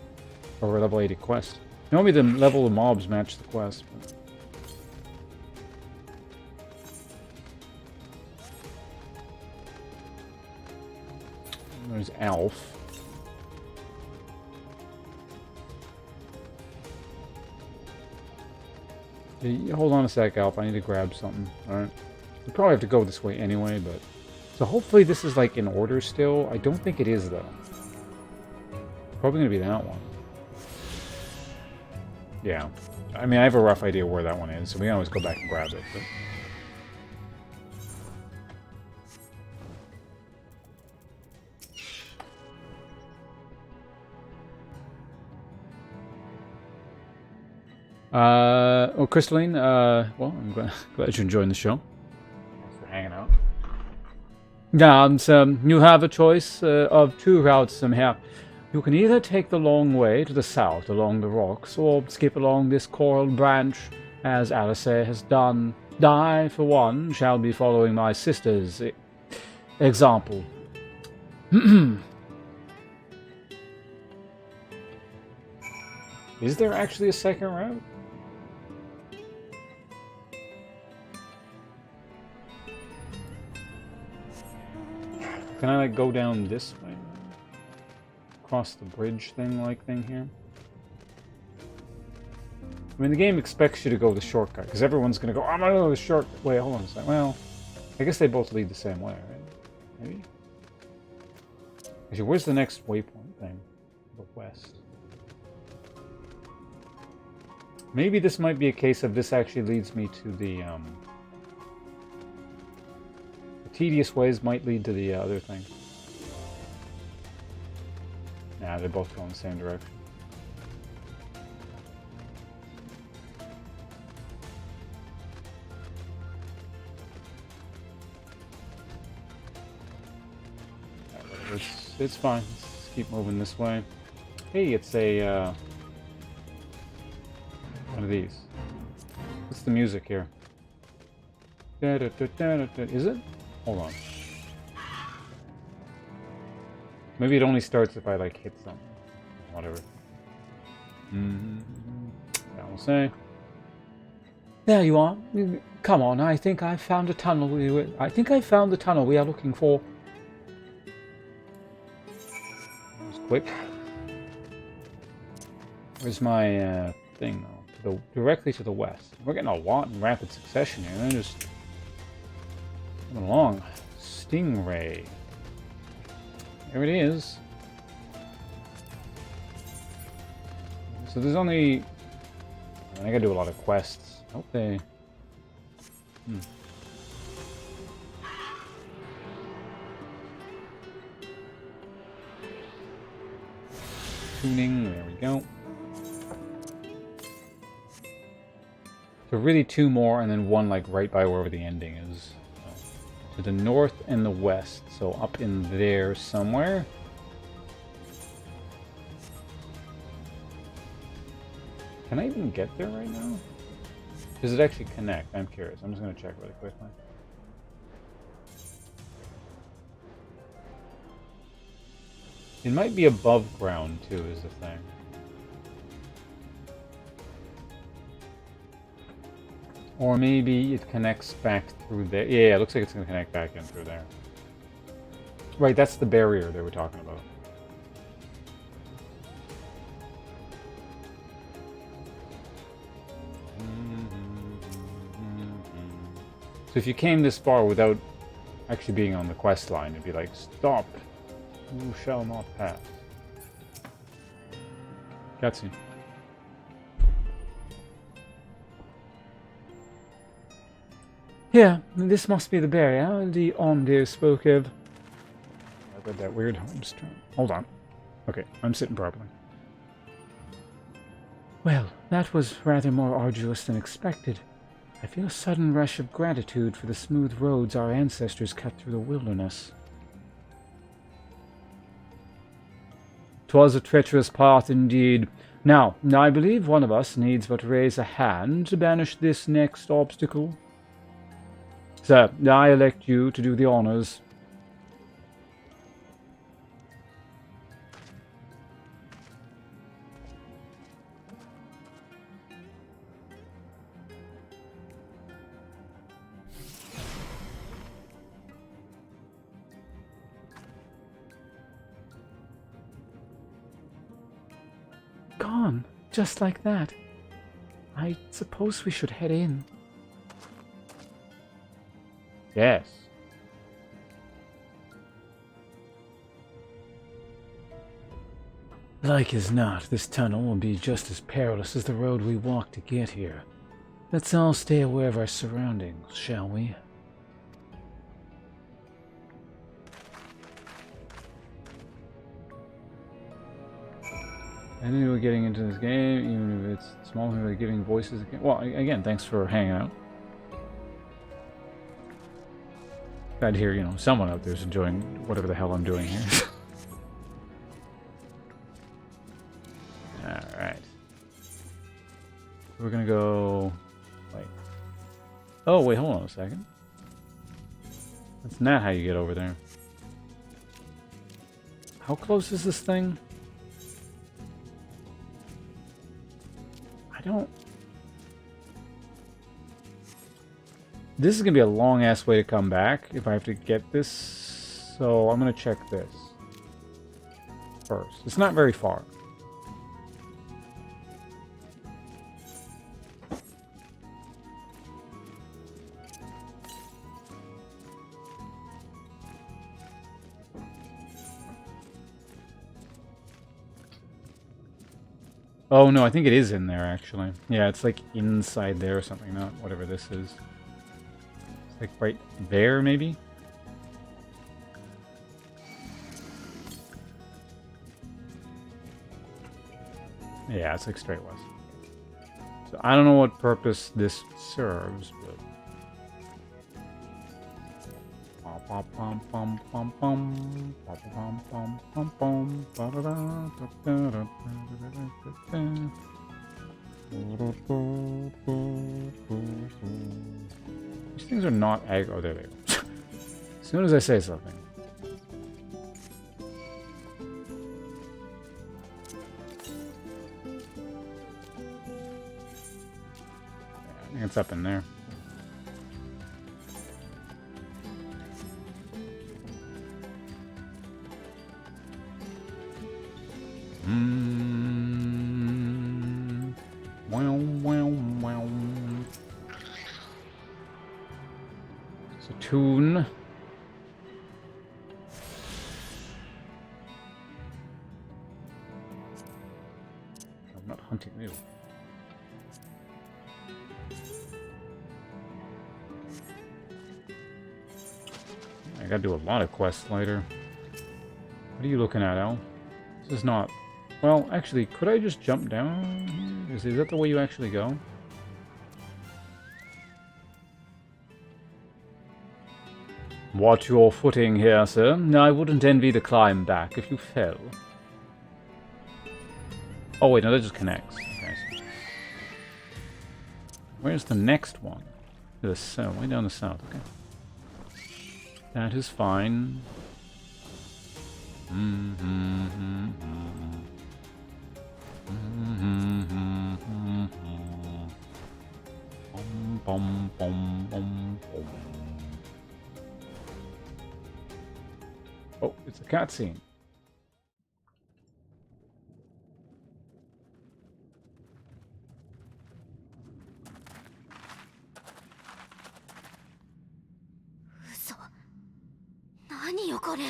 Or we're level 80 quest. Normally the level of mobs match the quest. But... There's Alf. Yeah, hold on a sec, Alf. I need to grab something. Alright. We probably have to go this way anyway, but... So hopefully this is like in order still. I don't think it is though. Probably gonna be that one. Yeah. I mean, I have a rough idea where that one is, so we can always go back and grab it. But... oh, Crystalline, well, I'm glad you're enjoying the show. Thanks for hanging out. Yeah, you have a choice of 2 routes here. You can either take the long way to the south along the rocks, or skip along this coral branch, as Alice has done. I, for one, shall be following my sister's example. Is there actually a second route? Can I, like, go down this way? Across the bridge thing here? I mean, the game expects you to go the shortcut, because everyone's going to go, I'm going to go the short... Wait, hold on a second. Well, I guess they both lead the same way, right? Maybe? Actually, where's the next waypoint thing? The west. Maybe this might be a case of this actually leads me to the tedious ways might lead to the other thing. Nah, they both go in the same direction. It's fine. Let's keep moving this way. Hey, it's a one of these. What's the music here? Is it? Hold on. Maybe it only starts if I like hit something. Whatever. That will say. There you are. Come on, I think I found a tunnel the tunnel we are looking for. That was quick. Where's my thing though? Directly to the west. We're getting a lot in rapid succession here. They're just coming along. Stingray. There it is. So there's only... I gotta do a lot of quests. Okay. Tuning, there we go. So really 2 more and then 1 like right by wherever the ending is. To the north and the west, so up in there somewhere. Can I even get there right now? Does it actually connect? I'm curious. I'm just going to check really quickly. It might be above ground too, is the thing. Or maybe it connects back through there. Yeah, it looks like it's going to connect back in through there. Right, that's the barrier they were talking about. So if you came this far without actually being on the quest line, it'd be like, stop! You shall not pass. Cutscene. Yeah, this must be the barrier the Omdir spoke of. I read that weird home strong. Hold on. Okay, I'm sitting properly. Well, that was rather more arduous than expected. I feel a sudden rush of gratitude for the smooth roads our ancestors cut through the wilderness. 'Twas a treacherous path indeed. Now, I believe one of us needs but raise a hand to banish this next obstacle. Sir, I elect you to do the honors. Gone, just like that. I suppose we should head in. Yes. Like as not, this tunnel will be just as perilous as the road we walked to get here. Let's all stay aware of our surroundings, shall we? I knew we were getting into this game, even if it's small, we're giving voices again. Well, again, thanks for hanging out. Glad to hear, someone out there's enjoying whatever the hell I'm doing here. Alright. We're gonna go... Wait. Oh, wait, hold on a second. That's not how you get over there. How close is this thing? I don't... This is going to be a long-ass way to come back if I have to get this. So I'm going to check this first. It's not very far. Oh, no, I think it is in there, actually. Yeah, it's like inside there or something, not whatever this is. It's like right there, maybe? Yeah, it's like straight west. So I don't know what purpose this serves, but... These things are not aggro. Oh, there they go. As soon as I say something. Yeah, I think it's up in there. It's a tune. I'm not hunting you. I gotta do a lot of quests later. What are you looking at, Al? This is not... Well, actually, could I just jump down here? Is that the way you actually go? Watch your footing here, sir. I wouldn't envy the climb back if you fell. Oh, wait, no, that just connects. Okay. Where's the next one? To the south, way down the south, okay. That is fine. Oh, it's a cutscene.嘘。何よこれ。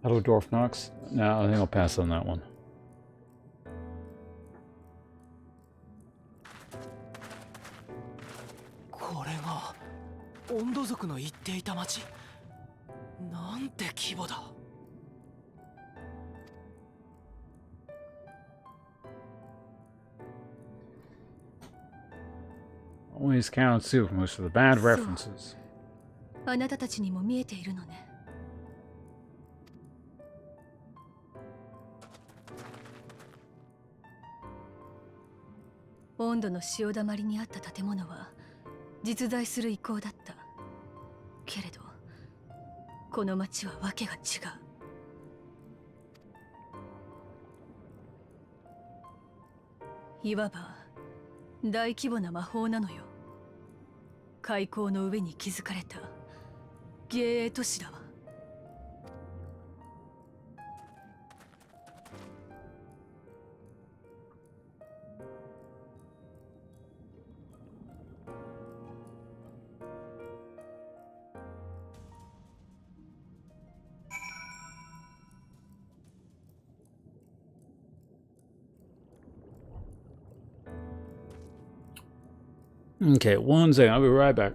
Hello, Dwarf Knox. No, I think I'll pass on that one.これが温土族の言っていた町。なんて規模だ。Always count too for most of the bad references. あなたたちにも見えているのね。温度の潮だまりにあった建物は実在する遺構だった。けれどこの町はわけが違う。いわば大規模な魔法なのよ。海溝の上に築かれた幻影都市だわ。Okay, one second. I'll be right back.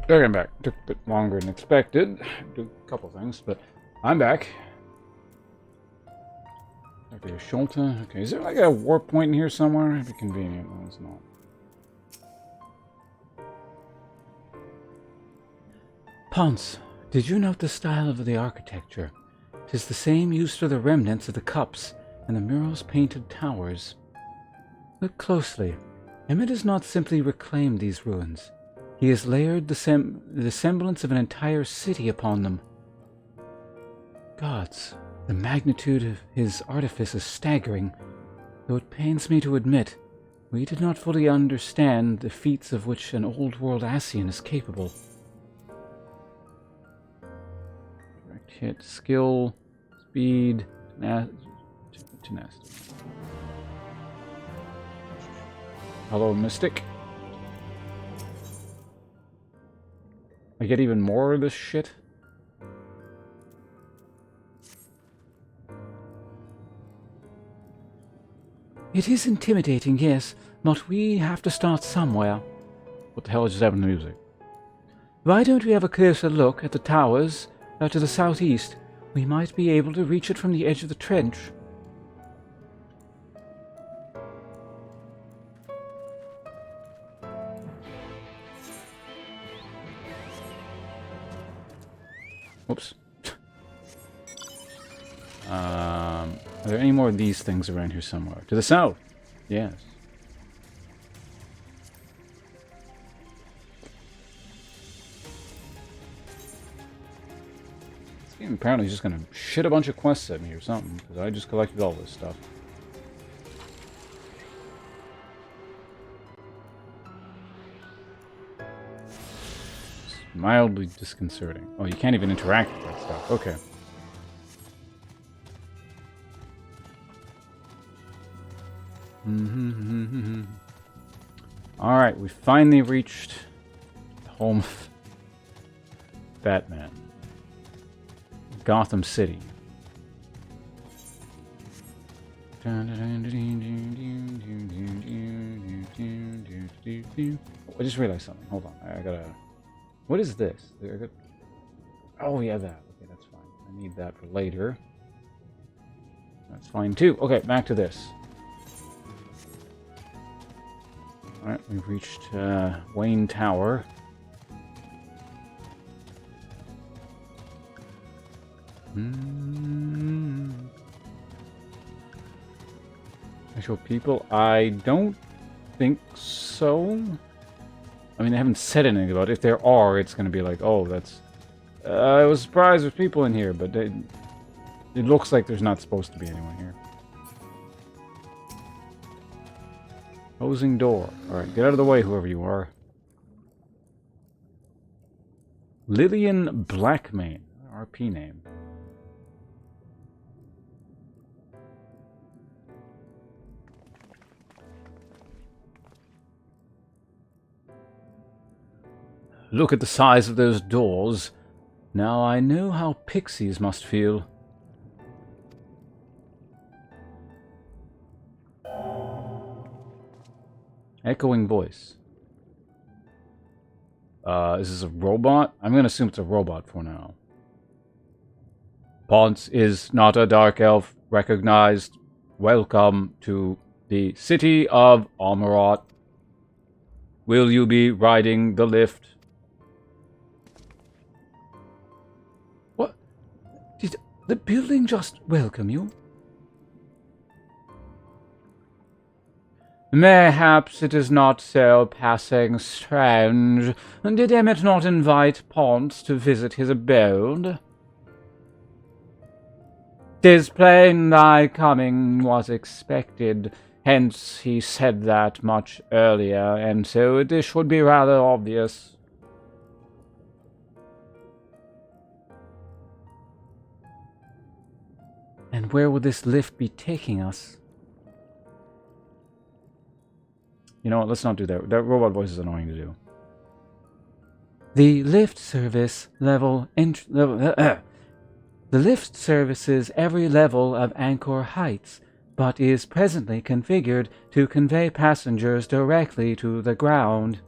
Okay, I'm back. Took a bit longer than expected. Do a couple things, but I'm back. Okay, Sholta. Okay, is there like a warp point in here somewhere? It'd be convenient. No, it's not. Ponce, did you note the style of the architecture? 'Tis the same used for the remnants of the cups and the murals painted towers. Look closely. Emmett has not simply reclaimed these ruins. He has layered the semblance of an entire city upon them. Gods, the magnitude of his artifice is staggering, though it pains me to admit, we did not fully understand the feats of which an old-world Ascian is capable. Direct hit, skill, speed, tenacity. Hello, Mystic. I get even more of this shit? It is intimidating, yes, but we have to start somewhere. What the hell just happened to the music? Why don't we have a closer look at the towers to the southeast? We might be able to reach it from the edge of the trench. Whoops. Are there any more of these things around here somewhere? To the south. Yes. This game apparently is just going to shit a bunch of quests at me or something, because I just collected all this stuff. It's mildly disconcerting. Oh, you can't even interact with that stuff. Okay. Alright, we finally reached the home of Batman. Gotham City. I just realized something. Hold on. I gotta... What is this? Oh, yeah, that. Okay, that's fine. I need that for later. That's fine, too. Okay, back to this. Alright, we've reached Wayne Tower. Actual people? I don't think so. I mean, they haven't said anything about it. If there are, it's going to be like, oh, that's... I was surprised there's people in here, but it looks like there's not supposed to be anyone here. Closing door. Alright, get out of the way, whoever you are. Lillian Blackmane. RP name. Look at the size of those doors. Now I know how pixies must feel. Echoing voice. Is this a robot? I'm going to assume it's a robot for now. Ponce is not a dark elf recognized. Welcome to the city of Amarat. Will you be riding the lift? What? Did the building just welcome you? Mayhaps it is not so passing strange. Did Emmett not invite Ponce to visit his abode? 'Tis plain thy coming was expected, hence he said that much earlier, and so this should be rather obvious. And where will this lift be taking us? You know what, let's not do that. That robot voice is annoying to do. The lift service the lift services every level of Angkor Heights, but is presently configured to convey passengers directly to the ground.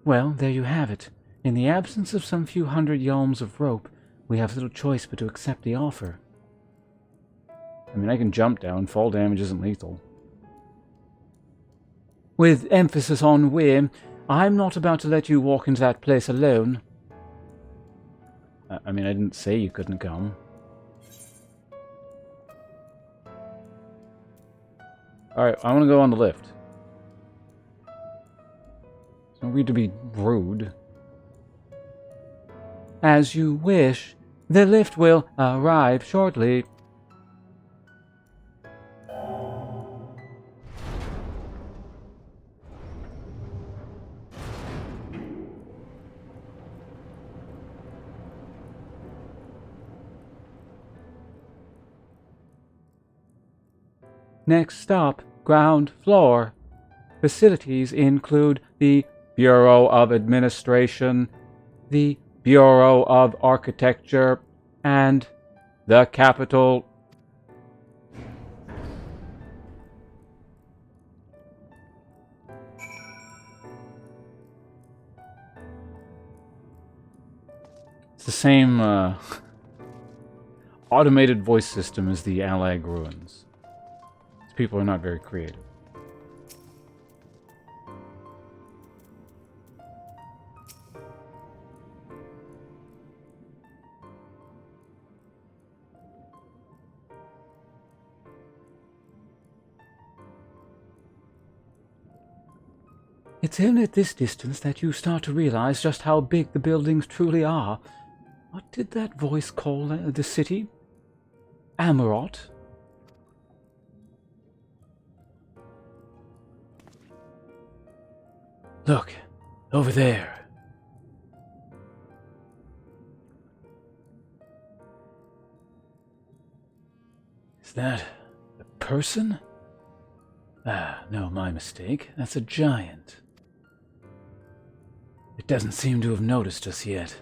Well, there you have it. In the absence of some few hundred yalms of rope, we have little choice but to accept the offer. I mean, I can jump down. Fall damage isn't lethal. With emphasis on we, I'm not about to let you walk into that place alone. I mean, I didn't say you couldn't come. Alright, I want to go on the lift. There's no need to be rude. As you wish. The lift will arrive shortly. Next stop, ground floor. Facilities include the Bureau of Administration, the Bureau of Architecture, and the Capitol. It's the same automated voice system as the Allag Ruins. These people are not very creative. It's only at this distance that you start to realize just how big the buildings truly are. What did that voice call the city? Amarot? Look, over there. Is that a person? Ah, no, my mistake. That's a giant. It doesn't seem to have noticed us yet.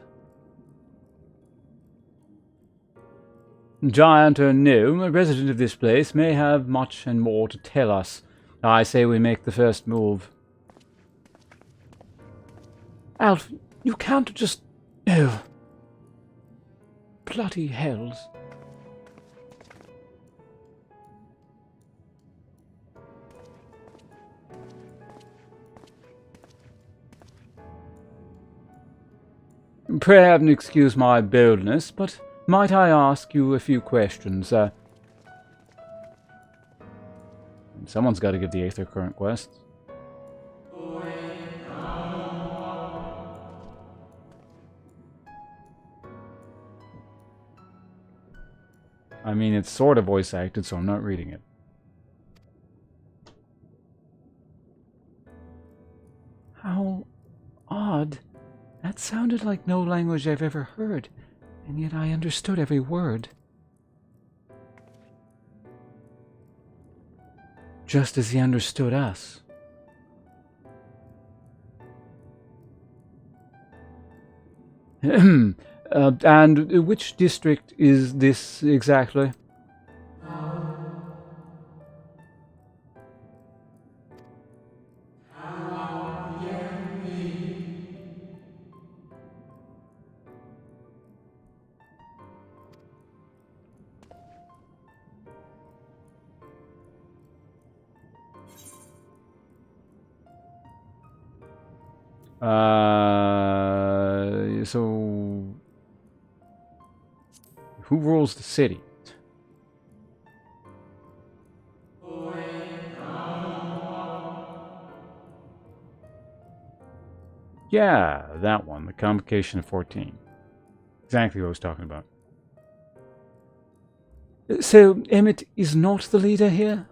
Giant or no, a resident of this place may have much and more to tell us. I say we make the first move. Alf, you can't just... Oh. Bloody hells. Pray heaven excuse my boldness, but might I ask you a few questions, Someone's got to give the Aether Current quests. I mean, it's sort of voice acted, so I'm not reading it. How odd. That sounded like no language I've ever heard, and yet I understood every word. Just as he understood us. And which district is this exactly? So who rules the city? Yeah, that one, the Convocation of 14. Exactly what I was talking about. So, Emmett is not the leader here?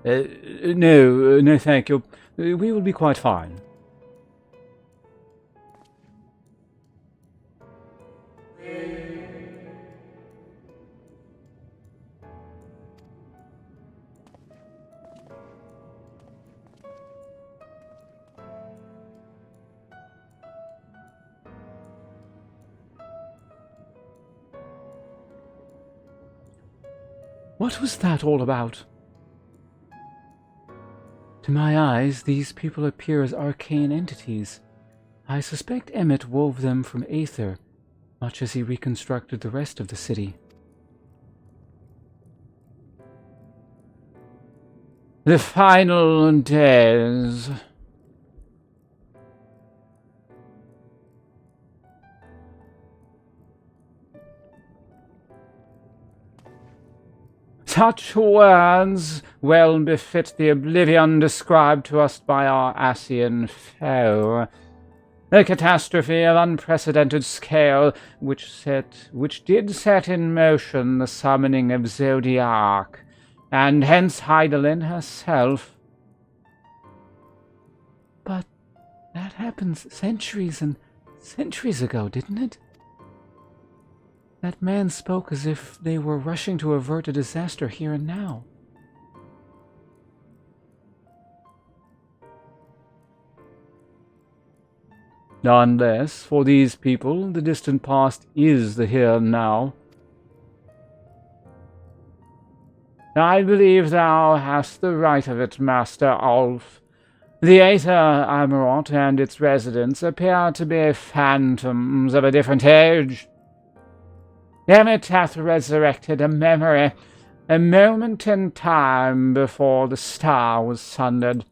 No, thank you. We will be quite fine. What was that all about? To my eyes, these people appear as arcane entities. I suspect Emmett wove them from aether, much as he reconstructed the rest of the city. The final days. Such words well befit the oblivion described to us by our Asian foe. A catastrophe of unprecedented scale which did set in motion the summoning of Zodiac, and hence Heidelin herself. But that happened centuries and centuries ago, didn't it? That man spoke as if they were rushing to avert a disaster here and now. Unless, for these people, the distant past is the here and now. I believe thou hast the right of it, Master Ulf. The Aether Amarant and its residents appear to be phantoms of a different age. Emmett hath resurrected a memory, a moment in time before the star was sundered.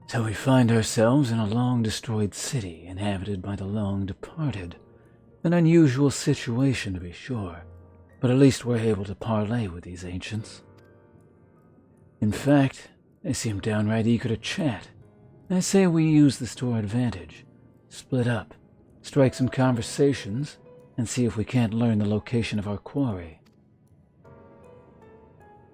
So we find ourselves in a long-destroyed city inhabited by the long-departed. An unusual situation, to be sure, but at least we're able to parley with these ancients. In fact, they seem downright eager to chat. I say we use this to our advantage. Split up, strike some conversations, and see if we can't learn the location of our quarry.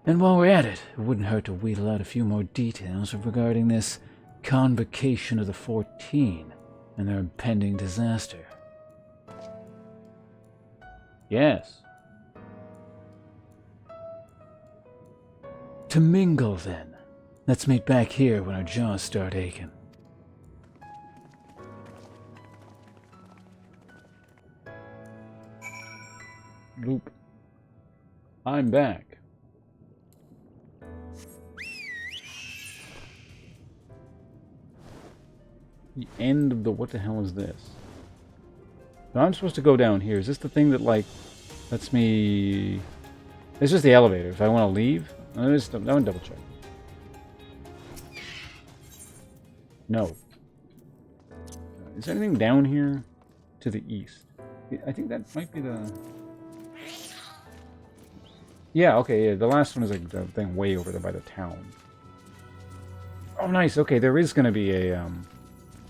And while we're at it, it wouldn't hurt to wheedle out a few more details regarding this convocation of the 14 and their impending disaster. Yes. To mingle, then. Let's meet back here when our jaws start aching. Loop. I'm back. The end of the... What the hell is this? So I'm supposed to go down here. Is this the thing that, like, lets me... It's just the elevator. If I want to leave... I want to double check. No. Is there anything down here to the east? I think that might be the... Yeah, okay, yeah. The last one is like the thing way over there by the town. Oh, nice. Okay, there is going to be a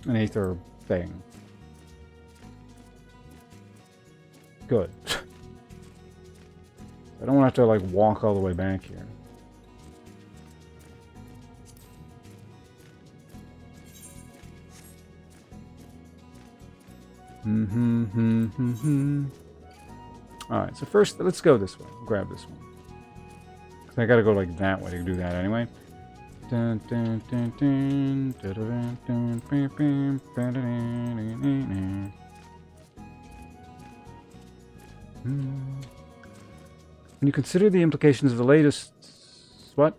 an aether thing. Good. I don't want to have to like walk all the way back here. Alright, so first, let's go this way. Grab this one. I gotta go like that way to do that anyway. When you consider the implications of the latest... What?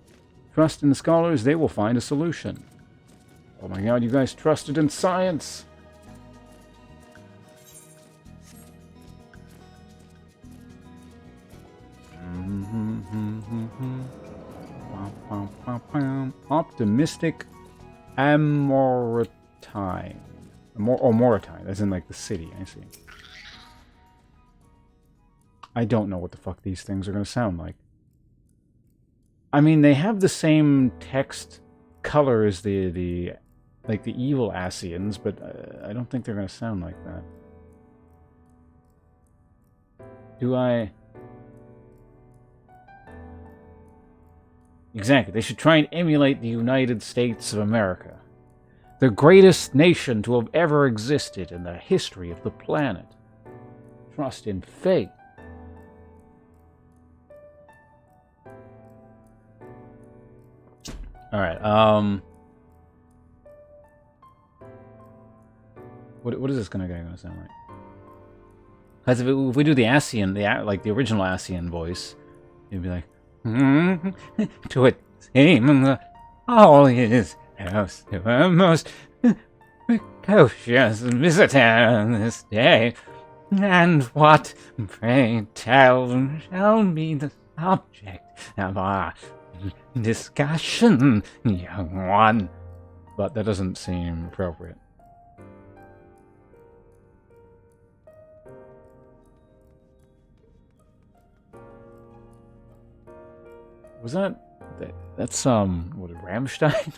Trust in the scholars, they will find a solution. Oh my god, you guys trusted in science! Optimistic Amoritine. Moritine, as in like the city, I see. I don't know what the fuck these things are going to sound like. I mean, they have the same text color as the like the evil Asians, but I don't think they're going to sound like that. Do I? Exactly. They should try and emulate the United States of America, the greatest nation to have ever existed in the history of the planet. Trust in fate. All right. What is this guy going to sound like? Because if we do the ASEAN, like the original ASEAN voice, it'd be like, to it seem all his house to a most precocious visitor this day, and what, pray tell, shall be the subject of our discussion, young one? But that doesn't seem appropriate. Was that's what, Rammstein?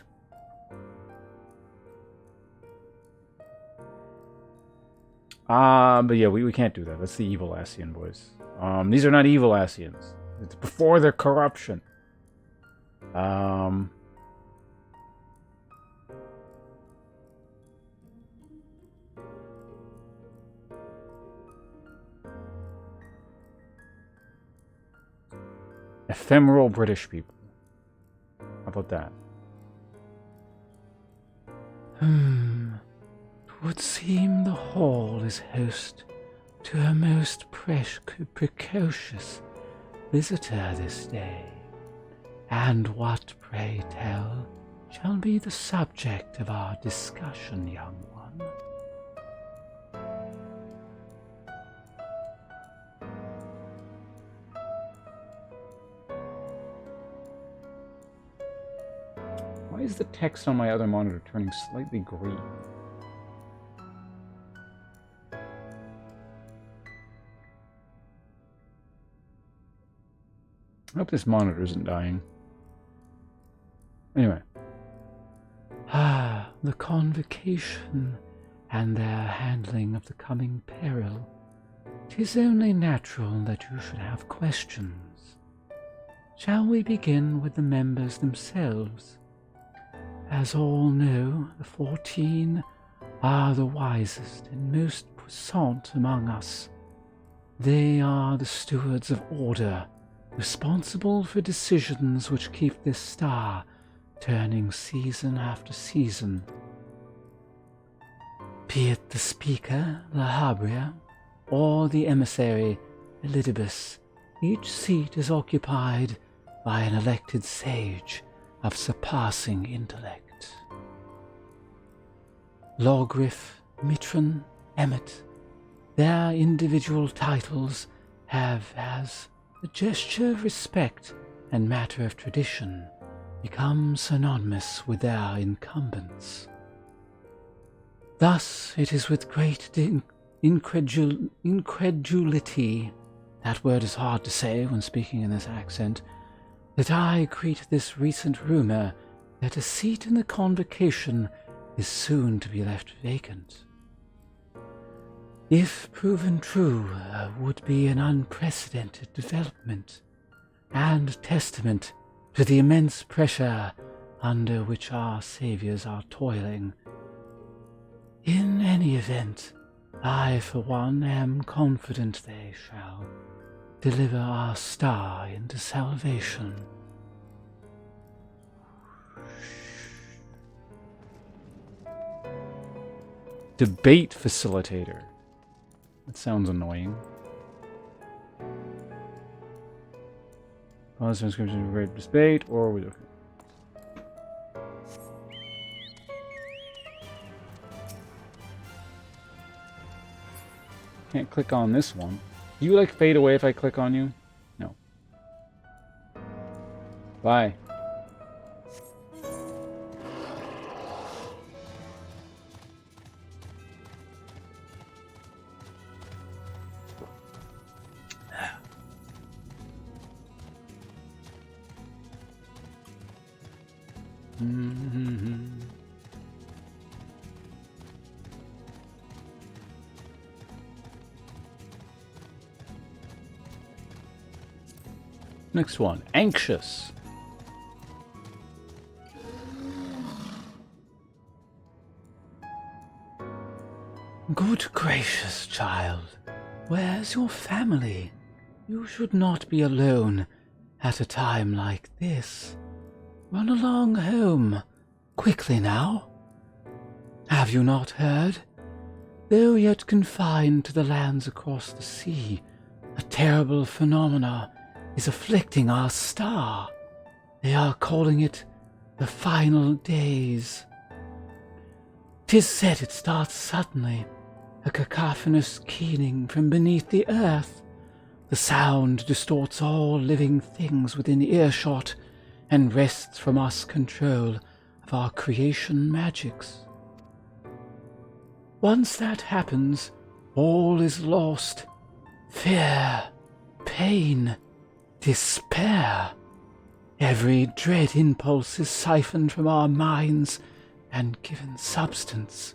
But yeah, we can't do that. That's the evil ASEAN voice. These are not evil ASEANs. It's before their corruption. Ephemeral British people. How about that? Would seem the hall is host to a most precocious visitor this day. And what, pray tell, shall be the subject of our discussion, young one? Why is the text on my other monitor turning slightly green? I hope this monitor isn't dying. Anyway. The convocation and their handling of the coming peril. 'Tis only natural that you should have questions. Shall we begin with the members themselves? As all know, the 14 are the wisest and most puissant among us. They are the stewards of order, responsible for decisions which keep this star turning season after season. Be it the speaker, La Habria, or the emissary, Elidibus, each seat is occupied by an elected sage of surpassing intellect. Lawgriff, Mitron, Emmet, their individual titles have, as a gesture of respect and matter of tradition, become synonymous with their incumbents. Thus it is with great incredulity, that word is hard to say when speaking in this accent, that I greet this recent rumor that a seat in the convocation is soon to be left vacant. If proven true, would be an unprecedented development and testament to the immense pressure under which our saviors are toiling. In any event, I for one am confident they shall deliver our star into salvation. Debate facilitator. That sounds annoying. Pause transcription of great debate, or we okay. Can't click on this one. Do you like fade away if I click on you? No. Bye. Next one, anxious. Good gracious, child. Where's your family? You should not be alone at a time like this. Run along home. Quickly now. Have you not heard? Though yet confined to the lands across the sea, a terrible phenomena is afflicting our star. They are calling it the final days. 'Tis said it starts suddenly, a cacophonous keening from beneath the earth. The sound distorts all living things within earshot and wrests from us control of our creation magics. Once that happens, all is lost. Fear, pain, despair. Every dread impulse is siphoned from our minds and given substance.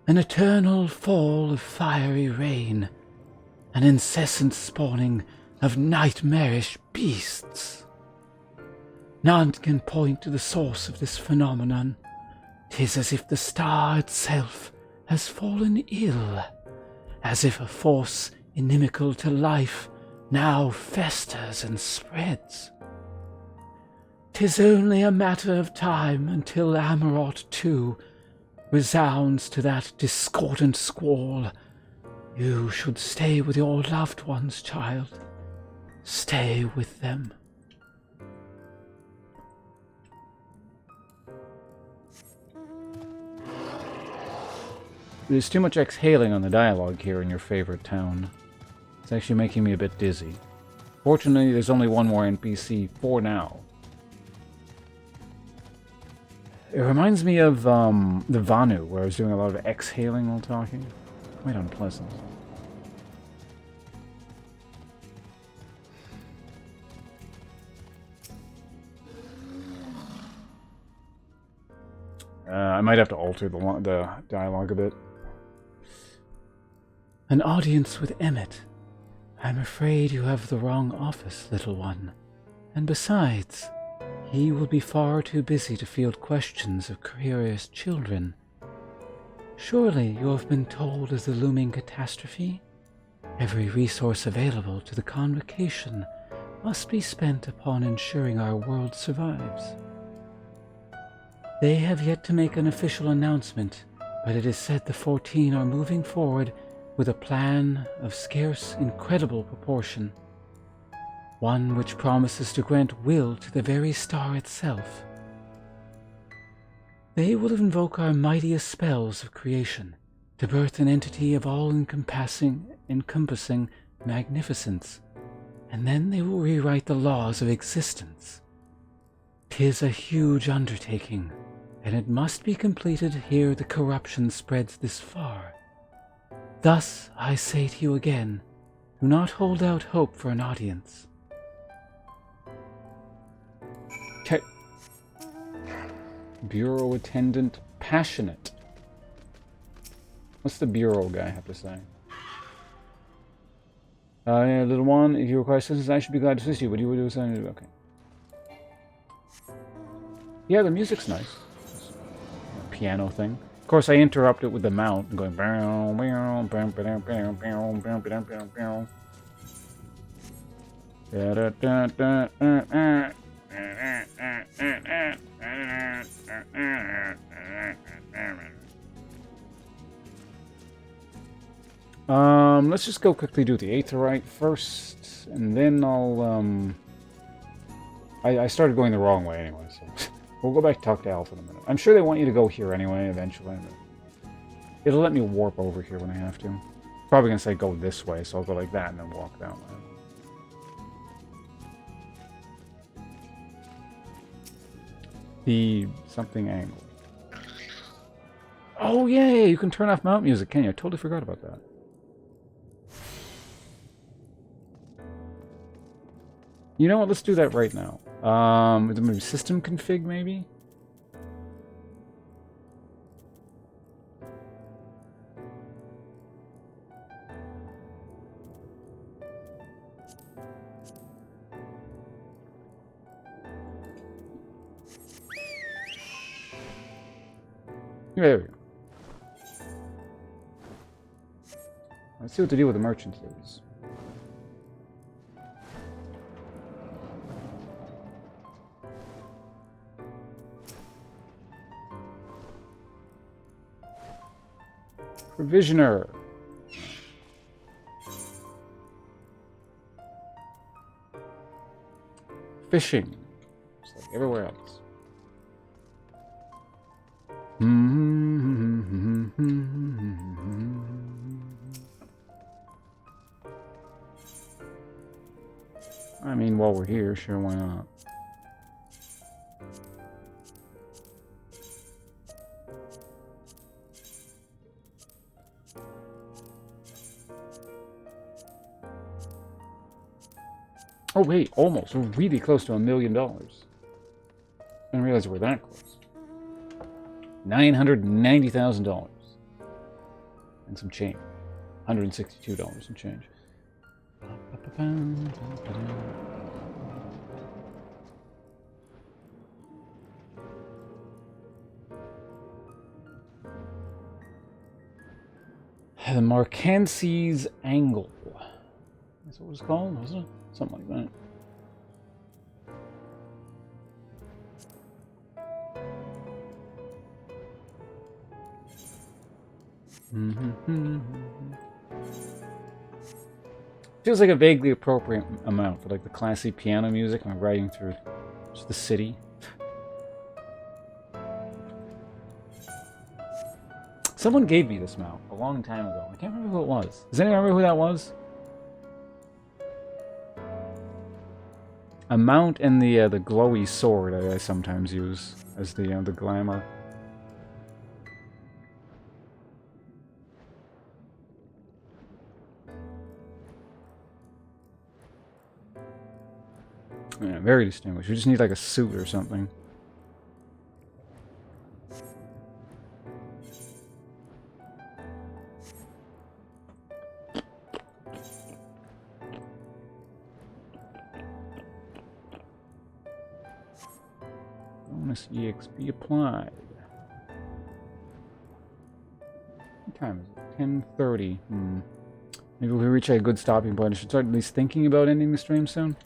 An eternal fall of fiery rain, an incessant spawning of nightmarish beasts. None can point to the source of this phenomenon. 'Tis as if the star itself has fallen ill, as if a force inimical to life now festers and spreads. 'Tis only a matter of time until Amarot, too, resounds to that discordant squall. You should stay with your loved ones, child. Stay with them. There's too much exhaling on the dialogue here in your favorite town. It's actually making me a bit dizzy. Fortunately, there's only one more NPC for now. It reminds me of the Vanu, where I was doing a lot of exhaling while talking. Quite unpleasant. I might have to alter the dialogue a bit. An audience with Emmett. I'm afraid you have the wrong office, little one. And besides, he will be far too busy to field questions of curious children. Surely you have been told of the looming catastrophe? Every resource available to the Convocation must be spent upon ensuring our world survives. They have yet to make an official announcement, but it is said the 14 are moving forward with a plan of scarce incredible proportion. One which promises to grant will to the very star itself. They will invoke our mightiest spells of creation to birth an entity of all-encompassing magnificence, and then they will rewrite the laws of existence. 'Tis a huge undertaking, and it must be completed ere the corruption spreads this far. Thus, I say to you again, do not hold out hope for an audience. Bureau attendant, passionate. What's the bureau guy have to say? Yeah, little one, if you require assistance, I should be glad to assist you, but you would do something. Okay. Yeah, the music's nice. Piano thing. Of course, I interrupt it with the mount and going. Let's just go quickly do the Aetherite first, and then I'll, I started going the wrong way anyway, so we'll go back and talk to Alpha in a minute. I'm sure they want you to go here anyway, eventually. But it'll let me warp over here when I have to. Probably gonna say go this way, so I'll go like that and then walk that way. The something angle. Oh, yay! You can turn off mount music, can you? I totally forgot about that. You know what? Let's do that right now. Maybe system config, maybe? There we go. Let's see what to do with the merchant is. Provisioner. Fishing. Just like everywhere else. I mean, while we're here, sure, why not? Oh wait, almost. We're really close to $1 million. I didn't realize we're that close. $990,000 and some change. $162 and change. The Marcancy's Angle. That's what it was called, wasn't it? Something like that. Feels like a vaguely appropriate amount for like the classy piano music I'm riding through just the city. Someone gave me this mount a long time ago. I can't remember who it was. Does anyone remember who that was? A mount and the glowy sword I sometimes use as the glamour. Yeah, very distinguished. We just need like a suit or something. Bonus EXP applied. What time is it? 10:30. Maybe we'll reach a good stopping point. I should start at least thinking about ending the stream soon.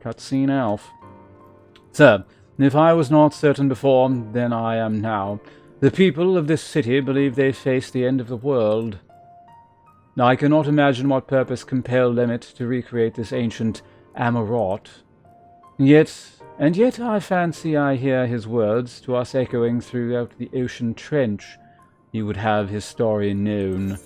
Cutscene Alf. Sir, if I was not certain before, then I am now. The people of this city believe they face the end of the world. I cannot imagine what purpose compelled Emmett to recreate this ancient Amarot. Yet I fancy I hear his words to us echoing throughout the ocean trench. He would have his story known.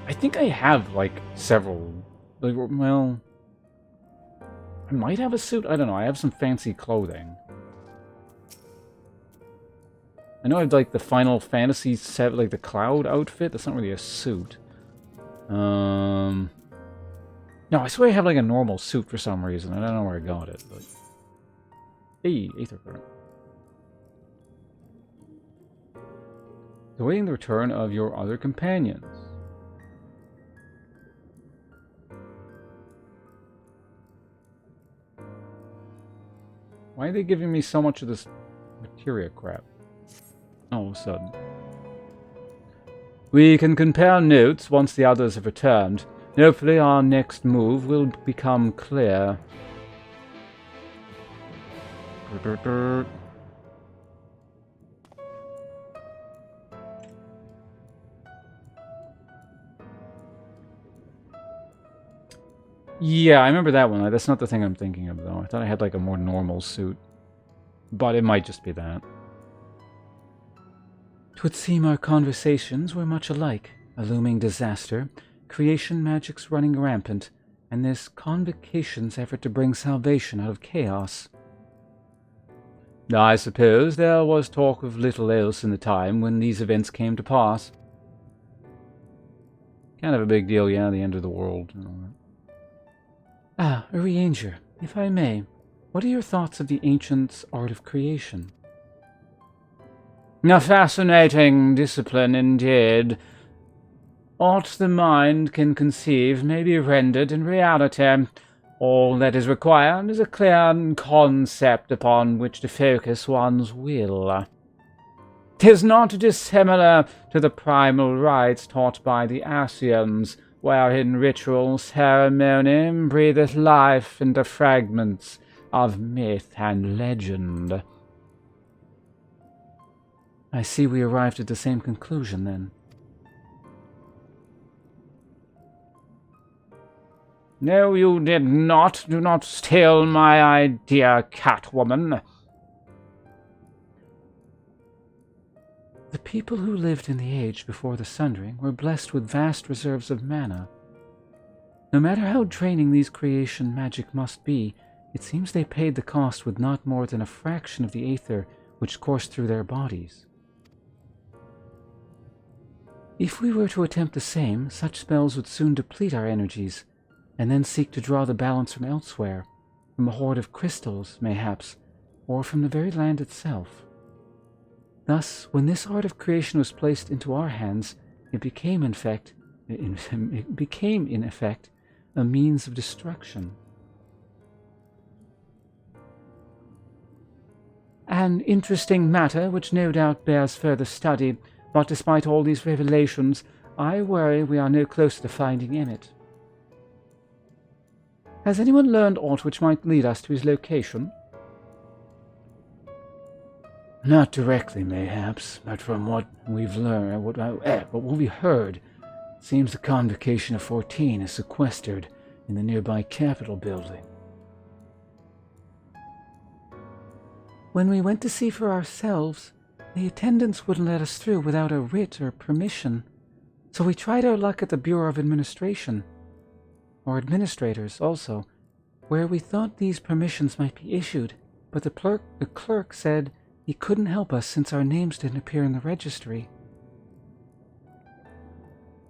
I think I have, like, several. Like, well, I might have a suit. I don't know. I have some fancy clothing. I know I have, like, the Final Fantasy set, like, the Cloud outfit. That's not really a suit. No, I swear I have, like, a normal suit for some reason. I don't know where I got it, but... Hey, Aether Current. Awaiting the return of your other companions. Why are they giving me so much of this materia crap? All of a sudden. We can compare notes once the others have returned. Hopefully our next move will become clear. Yeah, I remember that one. That's not the thing I'm thinking of, though. I thought I had, like, a more normal suit. But it might just be that. 'Twould seem our conversations were much alike. A looming disaster, creation magics running rampant, and this Convocation's effort to bring salvation out of chaos. I suppose there was talk of little else in the time when these events came to pass. Kind of a big deal, yeah, the end of the world and all that. Ah, Urianger, if I may, what are your thoughts of the ancients' art of creation? A fascinating discipline indeed. Aught the mind can conceive may be rendered in reality. All that is required is a clear concept upon which to focus one's will. 'Tis not dissimilar to the primal rites taught by the Asians, wherein ritual ceremony breatheth life into fragments of myth and legend. I see we arrived at the same conclusion, then. No, you did not. Do not steal my idea, Catwoman. The people who lived in the age before the Sundering were blessed with vast reserves of mana. No matter how draining these creation magic must be, it seems they paid the cost with not more than a fraction of the aether which coursed through their bodies. If we were to attempt the same, such spells would soon deplete our energies, and then seek to draw the balance from elsewhere, from a hoard of crystals, mayhaps, or from the very land itself. Thus, when this art of creation was placed into our hands, it became, in effect, a means of destruction. An interesting matter which no doubt bears further study, but despite all these revelations, I worry we are no closer to finding Emmett. Has anyone learned aught which might lead us to his location? Not directly, mayhaps, but from what we've learned, what we've heard, it seems the Convocation of 14 is sequestered in the nearby Capitol building. When we went to see for ourselves, the attendants wouldn't let us through without a writ or permission, so we tried our luck at the Bureau of Administration, or administrators also, where we thought these permissions might be issued, but the clerk said he couldn't help us since our names didn't appear in the registry.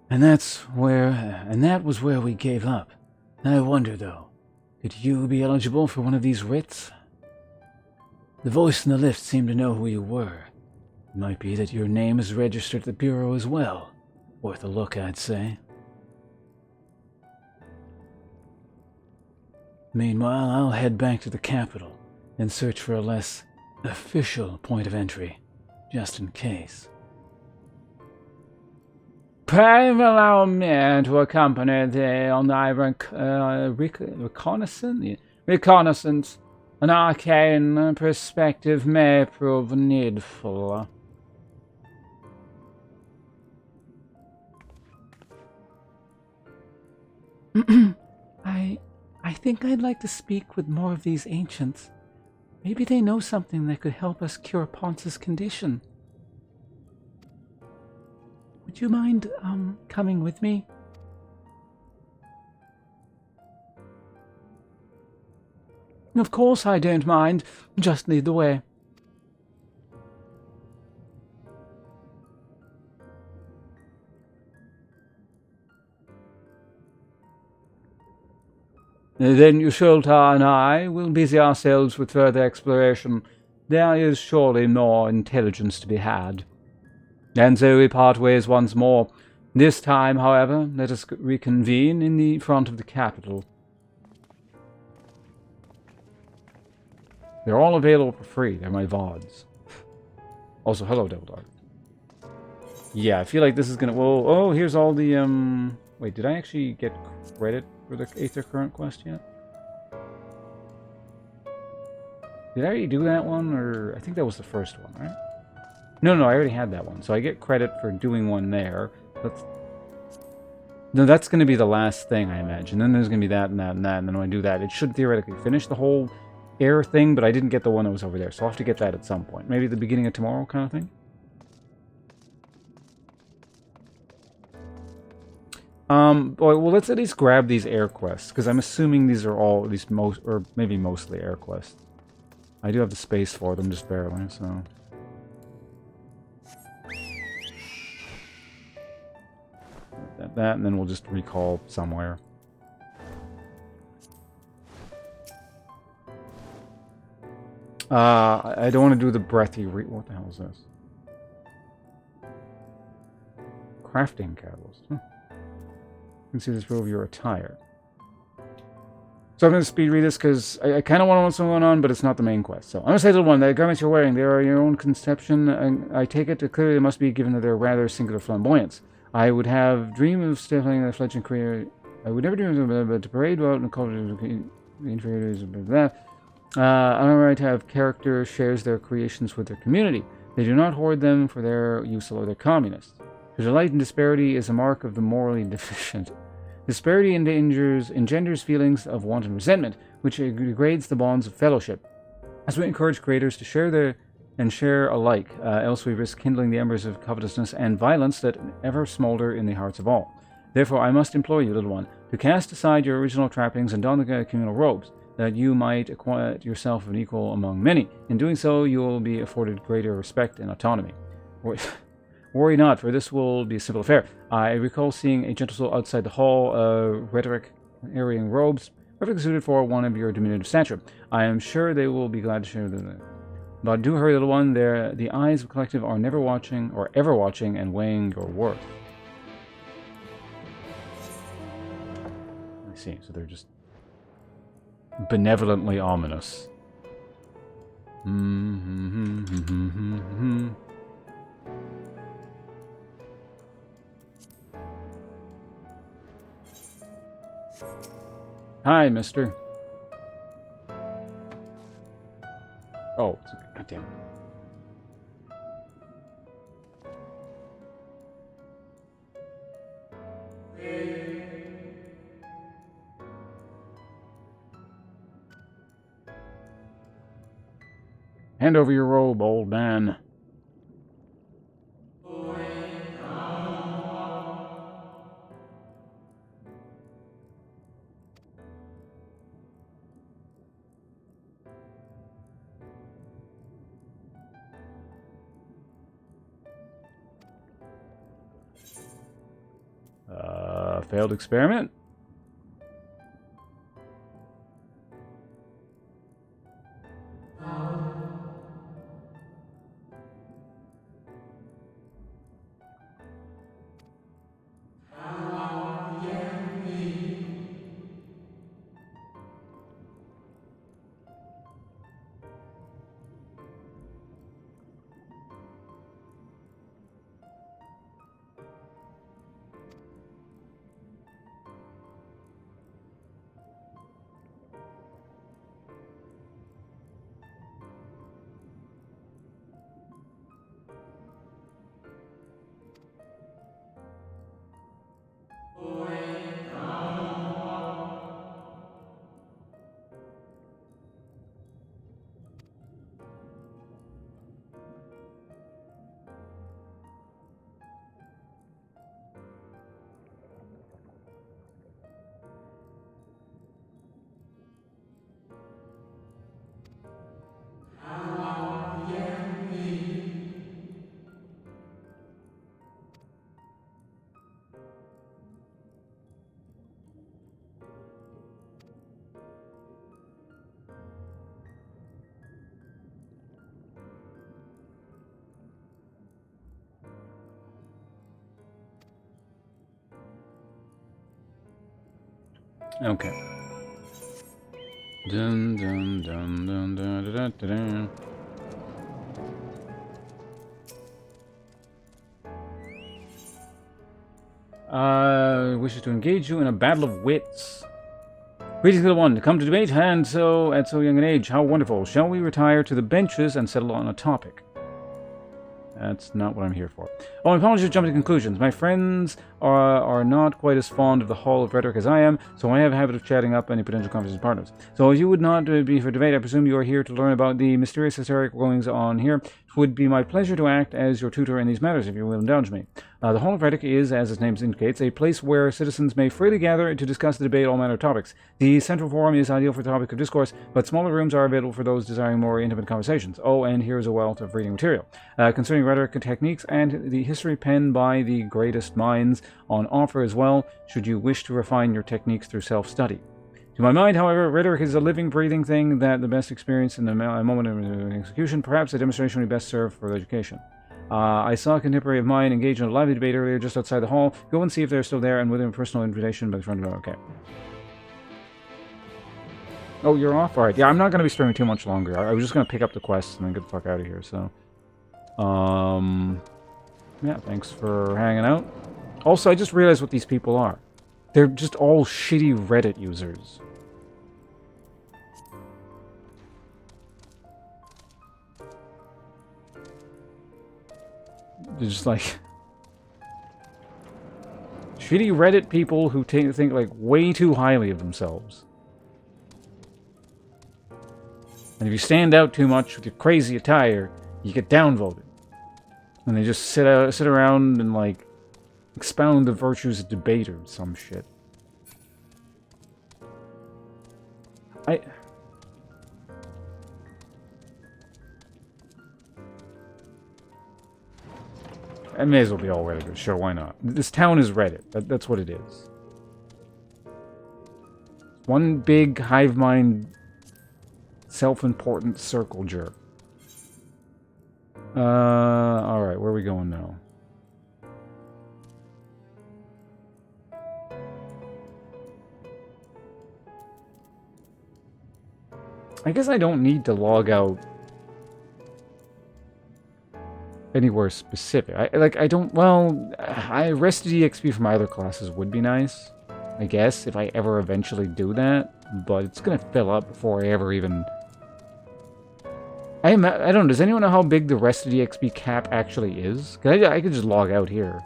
And that was where we gave up. I wonder, though, could you be eligible for one of these writs? The voice in the lift seemed to know who you were. It might be that your name is registered at the Bureau as well. Worth a look, I'd say. Meanwhile, I'll head back to the Capitol and search for a less official point of entry, just in case. Pray allow me to accompany thee on thy reconnaissance. An arcane perspective may prove needful. I think I'd like to speak with more of these ancients. Maybe they know something that could help us cure Ponce's condition. Would you mind, coming with me? Of course I don't mind. Just lead the way. Then Yusholta and I will busy ourselves with further exploration. There is surely more intelligence to be had. And so we part ways once more. This time, however, let us reconvene in the front of the Capitol. They're all available for free. They're my VODs. Also, hello, Devil Dog. Yeah, I feel like this is gonna... Well, oh, here's all the, Wait, did I actually get credit for the Aether Current quest yet? Did I already do that one, or... I think that was the first one, right? No, I already had that one. So I get credit for doing one there. No, that's going to be the last thing, I imagine. Then there's going to be that and that and that, and then when I do that, it should theoretically finish the whole air thing, but I didn't get the one that was over there, so I'll have to get that at some point. Maybe the beginning of tomorrow kind of thing? Well, let's at least grab these air quests, because I'm assuming these are all, at least most, or maybe mostly air quests. I do have the space for them, just barely, so... That, and then we'll just recall somewhere. I don't want to do the breathy what the hell is this? Crafting catalyst. Huh. Consider this of your attire. So I'm going to speed read this because I kind of want to know what's going on, but it's not the main quest. So I'm going to say to the one, the garments you're wearing, they are your own conception. I take it clearly they must be given that they're rather singular flamboyance. I would have dreamed of stifling a fledgling career. I would never dream of but to parade out and call it the inferiors of that. I'm right to have character shares their creations with their community. They do not hoard them for their use or their communists. To delight in disparity is a mark of the morally deficient. Disparity engenders feelings of want and resentment, which degrades the bonds of fellowship. As we encourage creators to share alike, else we risk kindling the embers of covetousness and violence that ever smolder in the hearts of all. Therefore, I must implore you, little one, to cast aside your original trappings and don the communal robes, that you might acquit yourself of an equal among many. In doing so, you will be afforded greater respect and autonomy. Worry not, for this will be a simple affair. I recall seeing a gentle soul outside the hall, rhetoric, carrying robes, perfectly suited for one of your diminutive stature. I am sure they will be glad to share them. But do hurry, little one. The eyes of collective are never watching, or ever watching, and weighing your worth. I see. So they're just benevolently ominous. Hi, mister. Oh, goddamn. Hand over your robe, old man. Failed experiment? Okay. Dun dun dun dun dun dun dun dun. Wishes to engage you in a battle of wits. Greetings, little one. Come to debate, and so at so young an age. How wonderful. Shall we retire to the benches and settle on a topic? That's not what I'm here for. Oh, my apologies for jumping to conclusions. My friends are not quite as fond of the Hall of Rhetoric as I am, so I have a habit of chatting up any potential conversation partners. So as you would not be for debate, I presume you are here to learn about the mysterious historic goings on here. It would be my pleasure to act as your tutor in these matters, if you will indulge me. The Hall of Rhetoric is, as its name indicates, a place where citizens may freely gather to discuss and debate all manner of topics. The central forum is ideal for the topic of discourse, but smaller rooms are available for those desiring more intimate conversations. Oh, and here is a wealth of reading material concerning rhetoric techniques and the history penned by the greatest minds on offer as well, should you wish to refine your techniques through self-study. To my mind, however, rhetoric is a living, breathing thing that the best experience in the moment of execution, perhaps a demonstration would be best served for education. I saw a contemporary of mine engage in a lively debate earlier just outside the hall. Go and see if they're still there and within a personal invitation by the front door. Okay. Oh, you're off? Alright. Yeah, I'm not going to be streaming too much longer. I was just going to pick up the quests and then get the fuck out of here, so... Yeah, thanks for hanging out. Also, I just realized what these people are. They're just all shitty Reddit users. They're just like... shitty Reddit people who think like way too highly of themselves. And if you stand out too much with your crazy attire, you get downvoted. And they just sit around and like expound the virtues of debate or some shit. I may as well be all Reddit. Sure, why not? This town is Reddit. That's what it is. One big hive mind, self-important circle jerk. Alright, where are we going now? I guess I don't need to log out anywhere specific. Rested EXP from my other classes would be nice, I guess, if I ever eventually do that, but it's gonna fill up before I ever even... I don't know, does anyone know how big the Rested EXP cap actually is? 'Cause I could just log out here.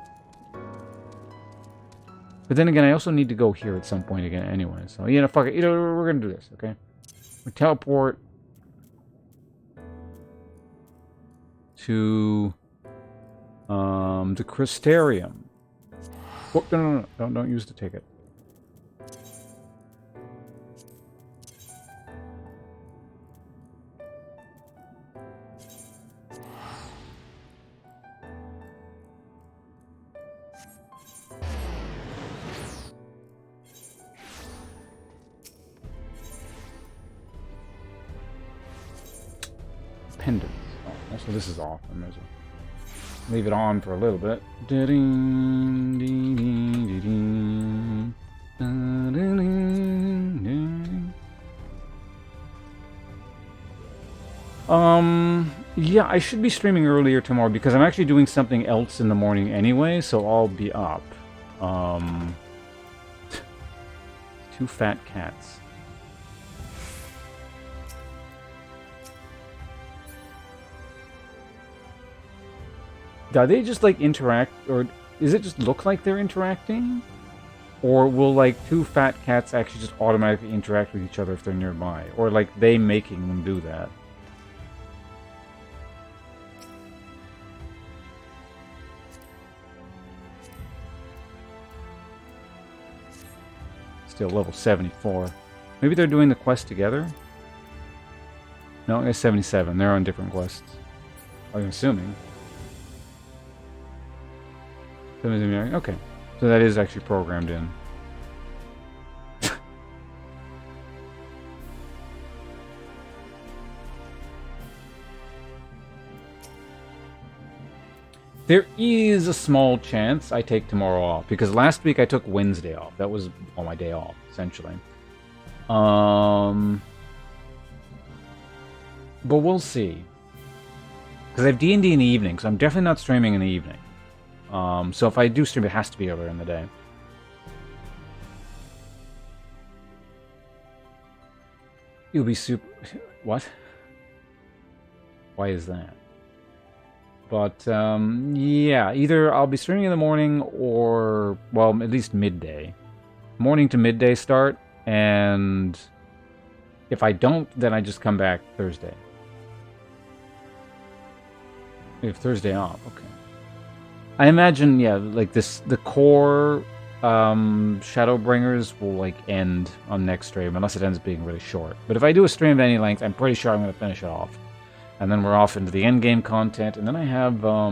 But then again, I also need to go here at some point again anyway, so, fuck it, we're gonna do this, okay? We teleport to the Crystarium. Oh, no, don't use the ticket. Pendants. Oh, also, this is off. I might as well leave it on for a little bit. Yeah, I should be streaming earlier tomorrow because I'm actually doing something else in the morning anyway, so I'll be up. Two fat cats. Do they just, like, interact, or does it just look like they're interacting? Or will, like, two fat cats actually just automatically interact with each other if they're nearby? Or, like, they making them do that? Still level 74. Maybe they're doing the quest together? No, it's 77. They're on different quests. I'm assuming. Okay, so that is actually programmed in. There is a small chance I take tomorrow off, because last week I took Wednesday off. That was my day off, essentially. But we'll see. Because I have D&D in the evening, so I'm definitely not streaming in the evening. So if I do stream, it has to be earlier in the day. You'll be super... What? Why is that? But, yeah, either I'll be streaming in the morning or, well, at least midday. Morning to midday start, and if I don't, then I just come back Thursday. We have Thursday off, okay. I imagine, yeah, like the core Shadowbringers will, like, end on next stream, unless it ends up being really short. But if I do a stream of any length, I'm pretty sure I'm going to finish it off. And then we're off into the endgame content, and then I have, how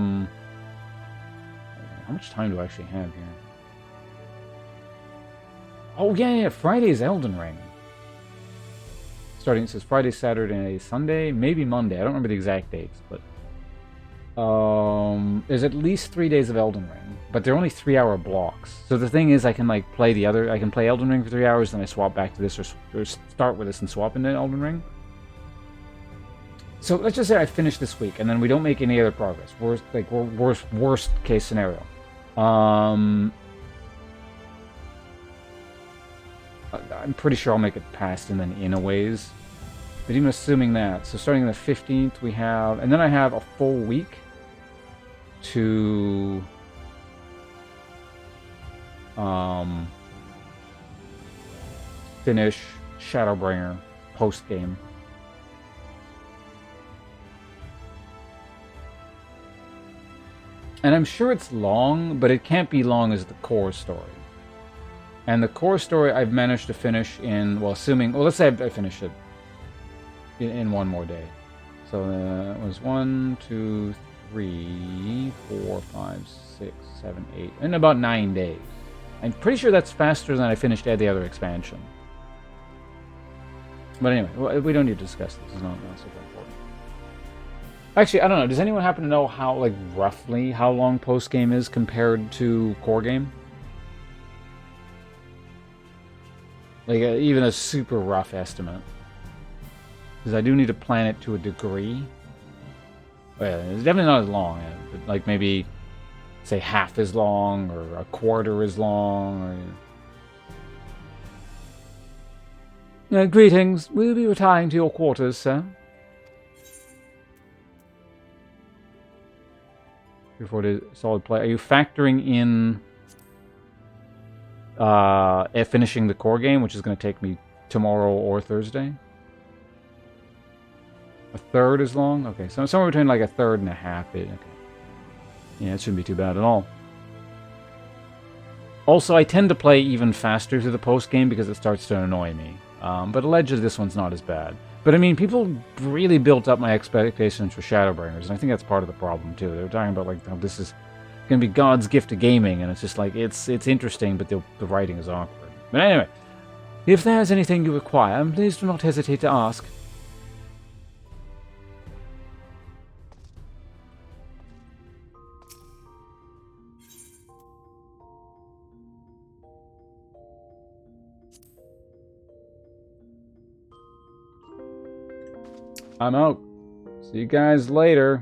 much time do I actually have here? Oh, yeah, Friday's Elden Ring. Starting, it says Friday, Saturday, Sunday, maybe Monday. I don't remember the exact dates, but... There's at least 3 days of Elden Ring, but they're only 3-hour blocks. So the thing is, I can like play the other. I can play Elden Ring for 3 hours, then I swap back to this, or start with this and swap into Elden Ring. So let's just say I finish this week, and then we don't make any other progress. Worst case scenario. I'm pretty sure I'll make it past and then in a ways. But even assuming that, so starting the 15th we have, and then I have a full week to finish Shadowbringer post game. And I'm sure it's long, but it can't be long as the core story. And the core story I've managed to finish in, well, assuming, well, let's say I finish it in one more day. So it was 1, 2, 3, 4, 5, 6, 7, 8, in about 9 days. I'm pretty sure that's faster than I finished the other expansion. But anyway, we don't need to discuss this. It's not super important. Actually, I don't know. Does anyone happen to know how, like, roughly how long post game is compared to core game? Like, even a super rough estimate. Because I do need to plan it to a degree. Well, it's definitely not as long. But like, maybe, say, half as long, or a quarter as long, or... greetings. We'll be retiring to your quarters, sir. Before the solid play. Are you factoring in finishing the core game, which is going to take me tomorrow or Thursday? A third as long? Okay, so somewhere between like a third and a half. Okay. Yeah, it shouldn't be too bad at all. Also, I tend to play even faster through the post game because it starts to annoy me. But allegedly this one's not as bad. But I mean, people really built up my expectations for Shadowbringers, and I think that's part of the problem too. They were talking about like how this is going to be God's gift to gaming, and it's just like it's interesting, but the writing is awkward. But anyway, if there's anything you require, please do not hesitate to ask. I'm out. See you guys later.